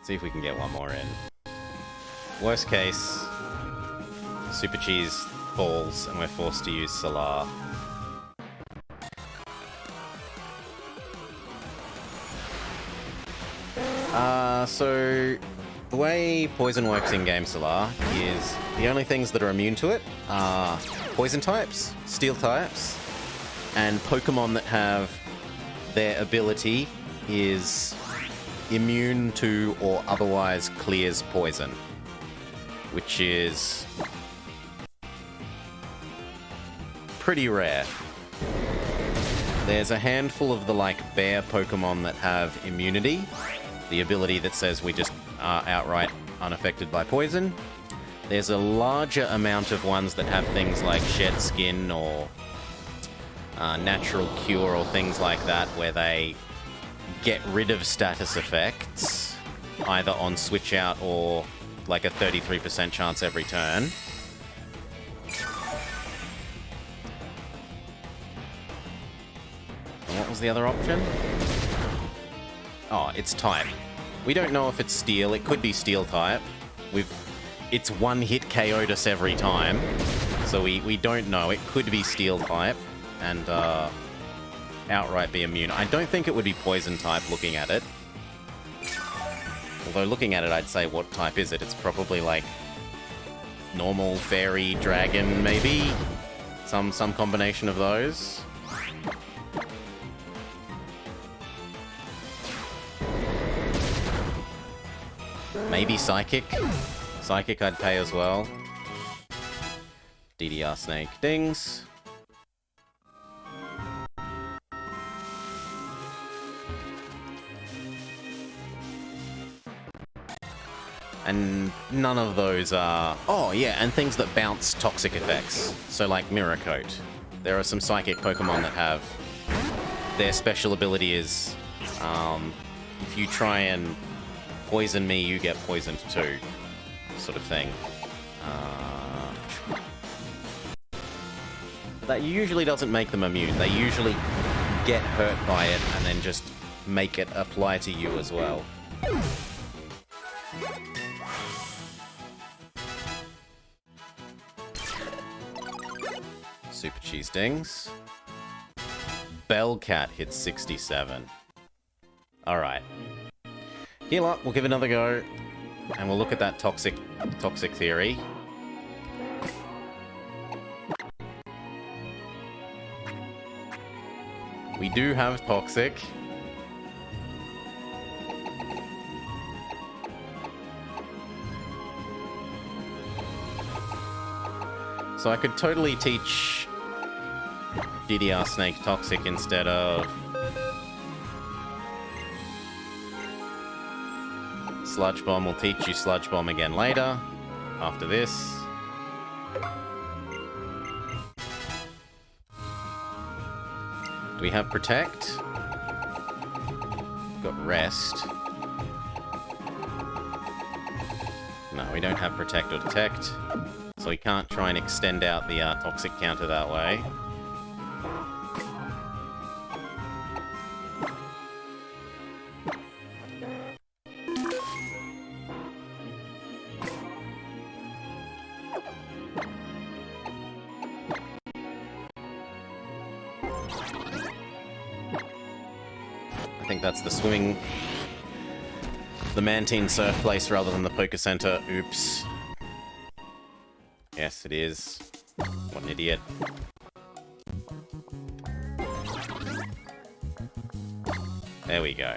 See if we can get one more in. Worst case, Super Cheese falls and we're forced to use Salar. So the way poison works in Game Solar is the only things that are immune to it are poison types, steel types, and Pokemon that have their ability is immune to or otherwise clears poison, which is pretty rare. There's a handful of the bear Pokemon that have immunity, the ability that says we just are outright unaffected by poison. There's a larger amount of ones that have things like shed skin or natural cure or things like that, where they get rid of status effects either on switch out or like a 33% chance every turn. And what was the other option? Oh, it's type. We don't know if it's steel. It could be steel type. It's one hit KO'd us every time, so we don't know. It could be steel type and outright be immune. I don't think it would be poison type looking at it. Although looking at it, I'd say, what type is it? It's probably like normal, fairy, dragon, maybe? Some combination of those. Maybe Psychic. Psychic I'd pay as well. DDR Snake dings. And none of those are... Oh, yeah, and things that bounce toxic effects. So, like Mirror Coat. There are some Psychic Pokemon that have... Their special ability is... if you try and poison me, you get poisoned too. Sort of thing. That usually doesn't make them immune. They usually get hurt by it and then just make it apply to you as well. Super Cheese Dings. Bellcat hits 67. Alright. Heal up, we'll give it another go, and we'll look at that toxic theory. We do have toxic. So I could totally teach DDR Snake Toxic instead of Sludge Bomb. We'll teach you Sludge Bomb again later, after this. Do we have Protect? We've got Rest. No, we don't have Protect or Detect, so we can't try and extend out the Toxic counter that way. I think that's the swimming... the Mantine Surf place rather than the Poké Center. Oops. Yes, it is. What an idiot. There we go.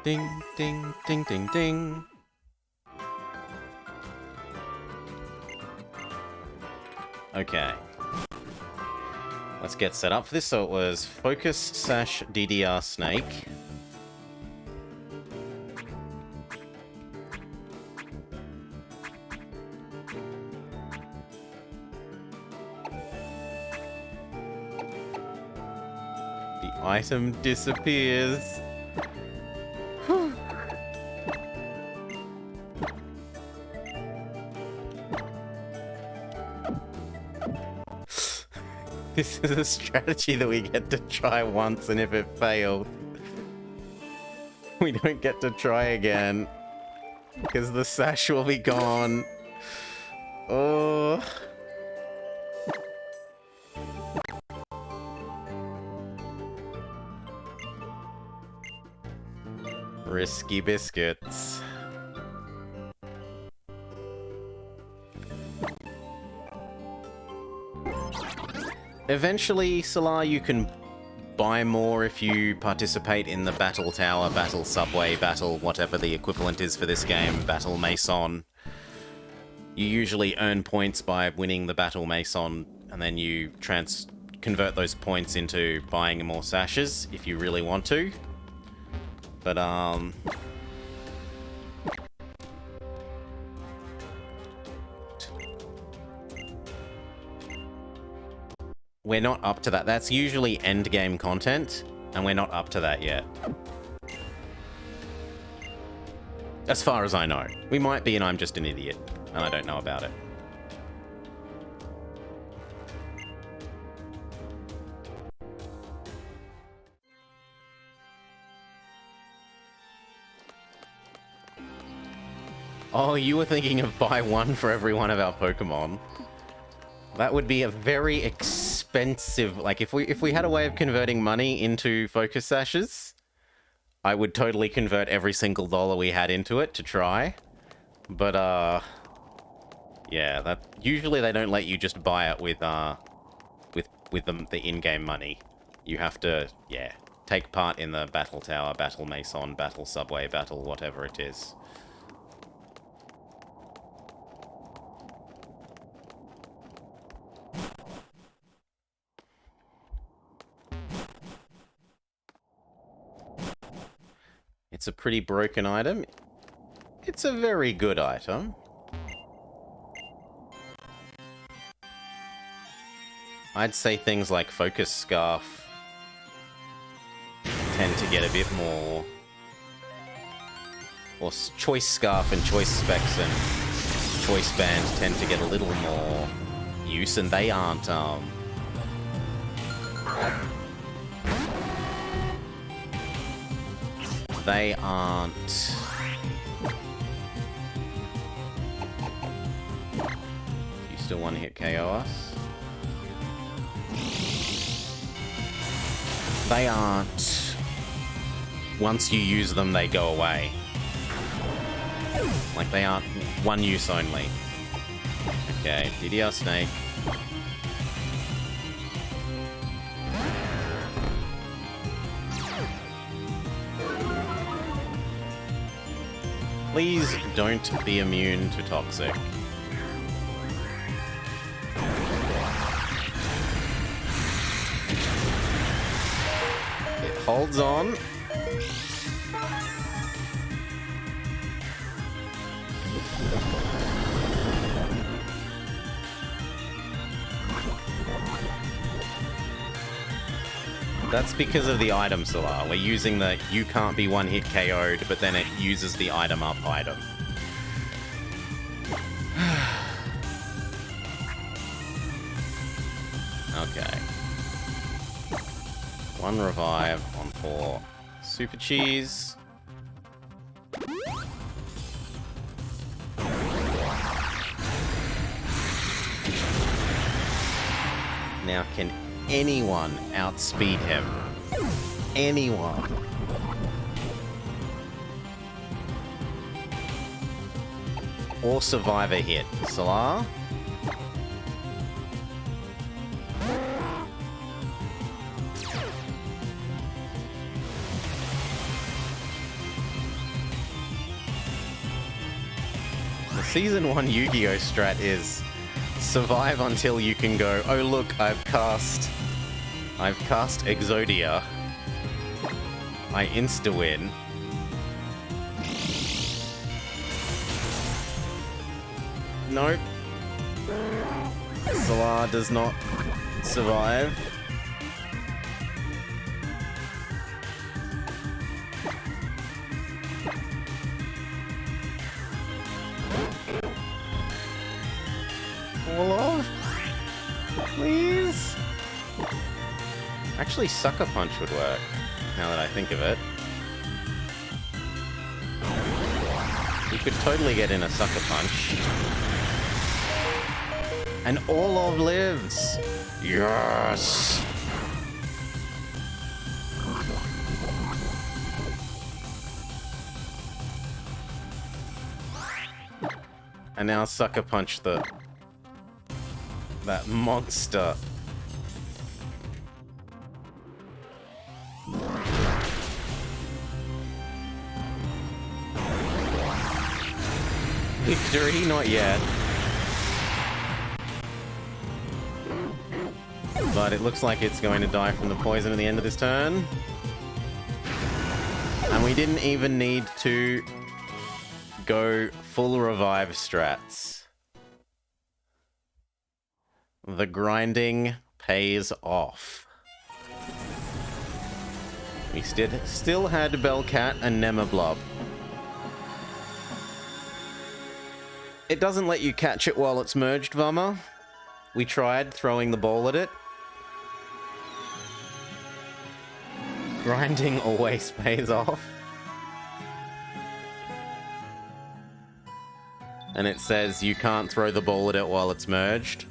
Ding, ding, ding, ding, ding. Okay. Let's get set up for this. So it was Focus Sash DDR Snake. The item disappears. This is a strategy that we get to try once, and if it fails, we don't get to try again. Because the sash will be gone. Oh. Risky biscuits. Eventually, Salar, you can buy more if you participate in the Battle Tower, Battle Subway, Battle whatever the equivalent is for this game, Battle Maison. You usually earn points by winning the Battle Maison, and then you convert those points into buying more sashes if you really want to. But, we're not up to that. That's usually endgame content, and we're not up to that yet. As far as I know. We might be, and I'm just an idiot, and I don't know about it. Oh, you were thinking of buy one for every one of our Pokemon. That would be a very expensive... Like, if we had a way of converting money into focus sashes, I would totally convert every single dollar we had into it to try. But, yeah, usually they don't let you just buy it with the in-game money. You have to, yeah, take part in the Battle Tower, Battle Maison, Battle Subway, Battle whatever it is. It's a pretty broken item. It's a very good item. I'd say things like Focus Scarf tend to get a bit more... Or Choice Scarf and Choice Specs and Choice Band tend to get a little more use, and they aren't, They aren't... You still want to hit KO us? They aren't... Once you use them, they go away. Like, they aren't one use only. Okay, DDR Snake. Please don't be immune to Toxic. It holds on. That's because of the item, Solar. We're using the you can't be one hit KO'd, but then it uses the item up item. Okay. One revive on 4 Super Cheese. Now, can anyone outspeed him? Anyone? Or survive a hit? Solar? The Season 1 Yu-Gi-Oh! Strat is survive until you can go, oh look, I've cast Exodia. I insta-win. Nope. Solar does not survive. Olaf? Please? Actually, Sucker Punch would work, now that I think of it. You could totally get in a Sucker Punch. And Orlov lives! Yes! And now Sucker Punch that monster. Victory? Not yet. But it looks like it's going to die from the poison at the end of this turn. And we didn't even need to go full revive strats. The grinding pays off. We still had Bellcat and Nemablob. It doesn't let you catch it while it's merged, Vama. We tried throwing the ball at it. Grinding always pays off. And it says you can't throw the ball at it while it's merged.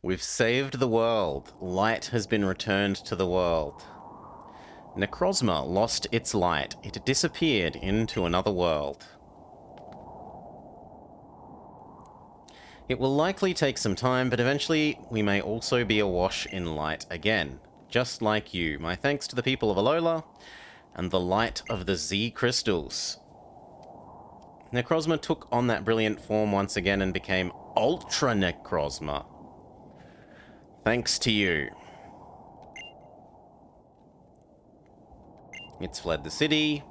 We've saved the world. Light has been returned to the world. Necrozma lost its light. It disappeared into another world. It will likely take some time, but eventually we may also be awash in light again. Just like you. My thanks to the people of Alola and the light of the Z crystals. Necrozma took on that brilliant form once again and became Ultra Necrozma. Thanks to you. It's fled the city,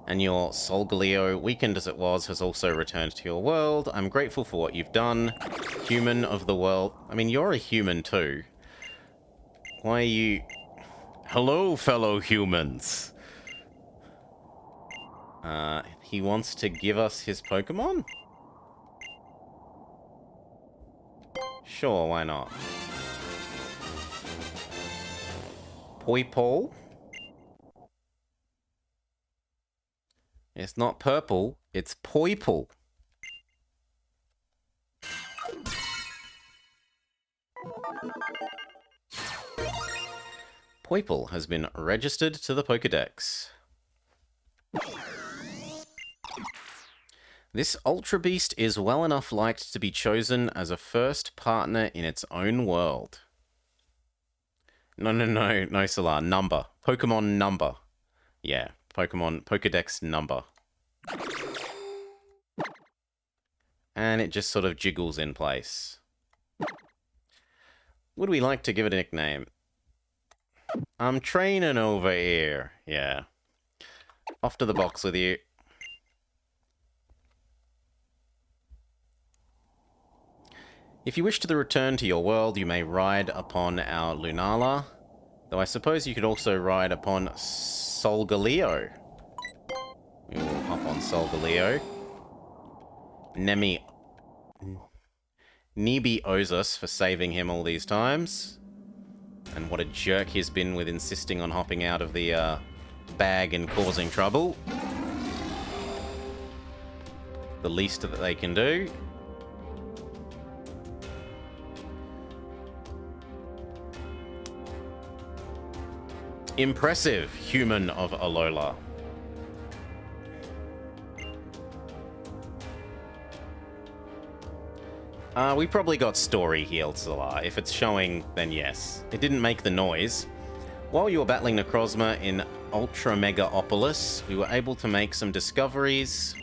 and your Solgaleo, weakened as it was, has also returned to your world. I'm grateful for what you've done. Human of the world. I mean, you're a human too. Why are you... Hello, fellow humans. He wants to give us his Pokemon? Sure, why not? Poipole? It's not purple, it's Poipole. Poipole has been registered to the Pokédex. This Ultra Beast is well enough liked to be chosen as a first partner in its own world. No, Solar. Number. Pokemon number. Yeah, Pokemon Pokédex number. And it just sort of jiggles in place. Would we like to give it a nickname? I'm training over here. Yeah. Off to the box with you. If you wish to return to your world, you may ride upon our Lunala. Though I suppose you could also ride upon Solgaleo. We will hop on Solgaleo. Nebi owes us for saving him all these times. And what a jerk he's been with insisting on hopping out of the bag and causing trouble. The least that they can do. Impressive, human of Alola. We probably got story healed, Solar. If it's showing, then yes. It didn't make the noise. While you were battling Necrozma in Ultra Megaopolis, we were able to make some discoveries.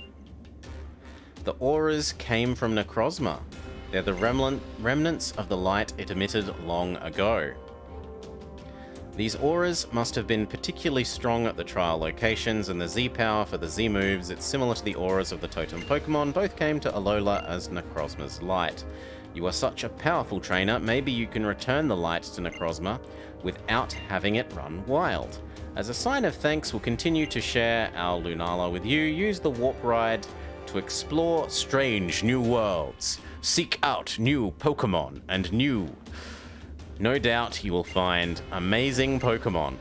The auras came from Necrozma. They're the remnants of the light it emitted long ago. These auras must have been particularly strong at the trial locations, and the Z-power for the Z-moves, it's similar to the auras of the totem Pokemon, both came to Alola as Necrozma's light. You are such a powerful trainer, maybe you can return the light to Necrozma without having it run wild. As a sign of thanks, we'll continue to share our Lunala with you. Use the warp ride to explore strange new worlds. Seek out new Pokémon and new... No doubt you will find amazing Pokémon.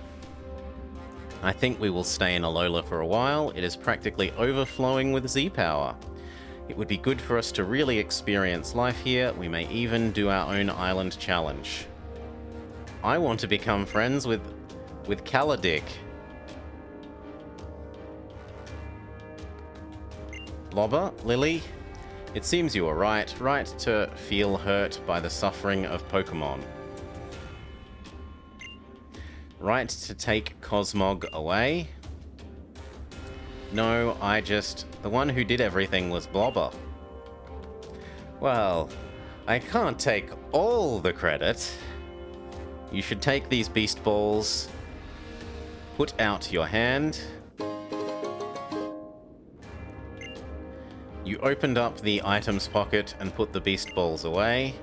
I think we will stay in Alola for a while. It is practically overflowing with Z-Power. It would be good for us to really experience life here. We may even do our own island challenge. I want to become friends with Kaladick. Blobber, Lily, it seems you are right to feel hurt by the suffering of Pokémon. Right to take Cosmog away. No, the one who did everything was Blobber. Well, I can't take all the credit. You should take these Beast Balls, put out your hand. You opened up the items pocket and put the Beast Balls away.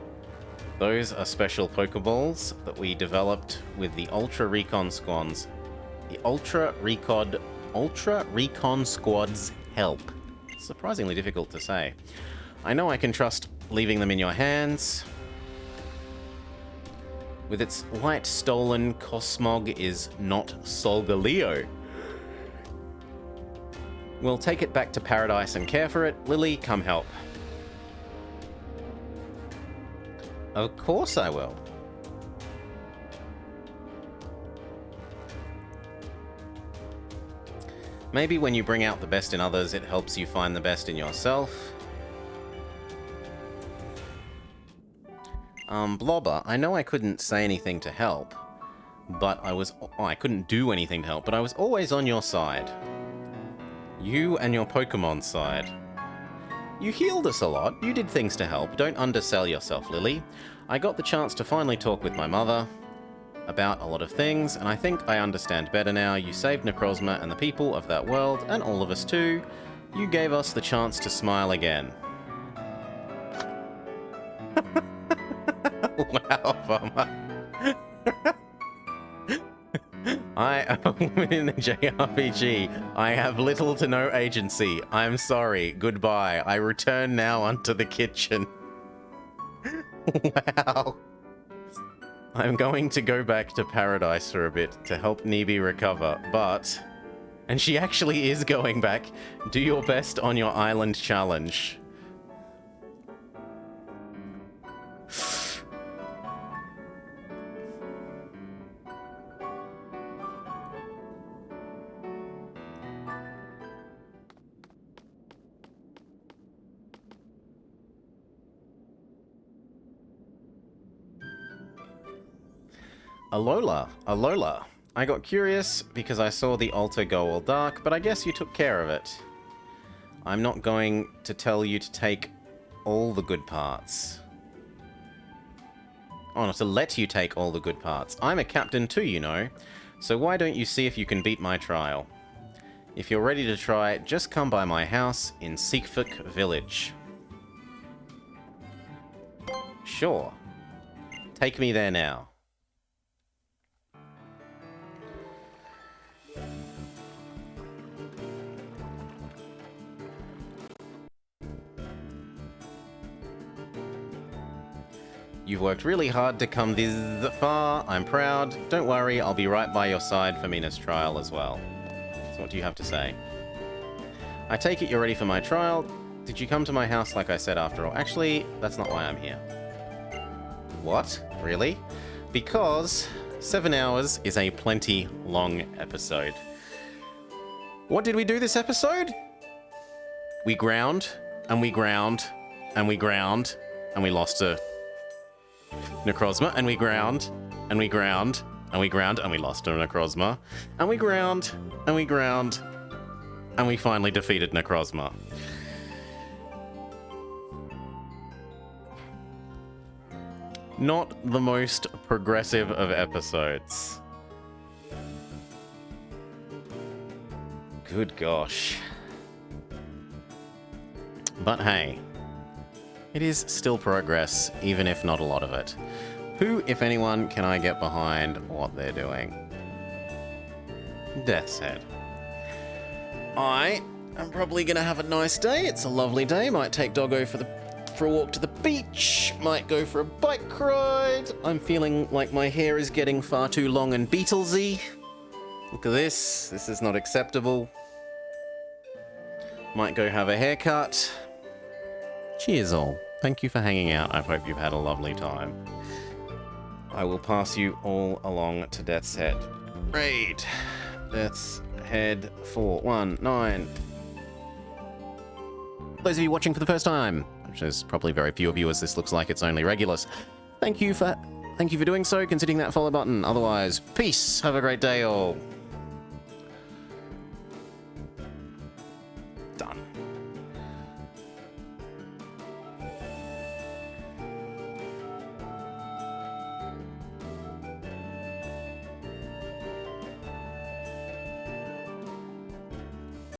Those are special Pokeballs that we developed with the Ultra Recon Squad's help. Surprisingly difficult to say. I know I can trust leaving them in your hands. With its light stolen, Cosmog is not Solgaleo. We'll take it back to Paradise and care for it. Lily, come help. Of course I will. Maybe when you bring out the best in others, it helps you find the best in yourself. Blobber, I know I couldn't say anything to help, but I couldn't do anything to help, but I was always on your side. You and your Pokemon side. You healed us a lot. You did things to help. Don't undersell yourself, Lily. I got the chance to finally talk with my mother about a lot of things, and I think I understand better now. You saved Necrozma and the people of that world, and all of us too. You gave us the chance to smile again. Wow, Farmer. I am a woman in the JRPG. I have little to no agency. I'm sorry. Goodbye. I return now unto the kitchen. Wow. I'm going to go back to Paradise for a bit to help Nibi recover, but... And she actually is going back. Do your best on your island challenge. Alola. I got curious because I saw the altar go all dark, but I guess you took care of it. I'm not going to tell you to take all the good parts. Oh, not to let you take all the good parts. I'm a captain too, you know. So why don't you see if you can beat my trial? If you're ready to try, just come by my house in Seekfuk Village. Sure. Take me there now. You've worked really hard to come this far. I'm proud. Don't worry, I'll be right by your side for Mina's trial as well. So what do you have to say? I take it you're ready for my trial. Did you come to my house like I said after all? Actually, that's not why I'm here. What? Really? Because 7 hours is a plenty long episode. What did we do this episode? We ground, and we ground, and we ground, and we lost a Necrozma, and we ground, and we ground, and we ground, and we lost a Necrozma, and we ground, and we ground, and we finally defeated Necrozma. Not the most progressive of episodes. Good gosh. But hey, It is still progress, even if not a lot of it. Who, if anyone, can I get behind what they're doing? Death's Head. I'm probably gonna have a nice day. It's a lovely day. Might take Doggo for a walk to the beach. Might go for a bike ride. I'm feeling like my hair is getting far too long and Beatlesy. Look at this. This is not acceptable. Might go have a haircut. Cheers all. Thank you for hanging out. I hope you've had a lovely time. I will pass you all along to Death's Head. Raid. Death's Head 419. Those of you watching for the first time, which is probably very few of you as this looks like it's only Regulus, thank you for doing so, considering that follow button. Otherwise, peace. Have a great day all.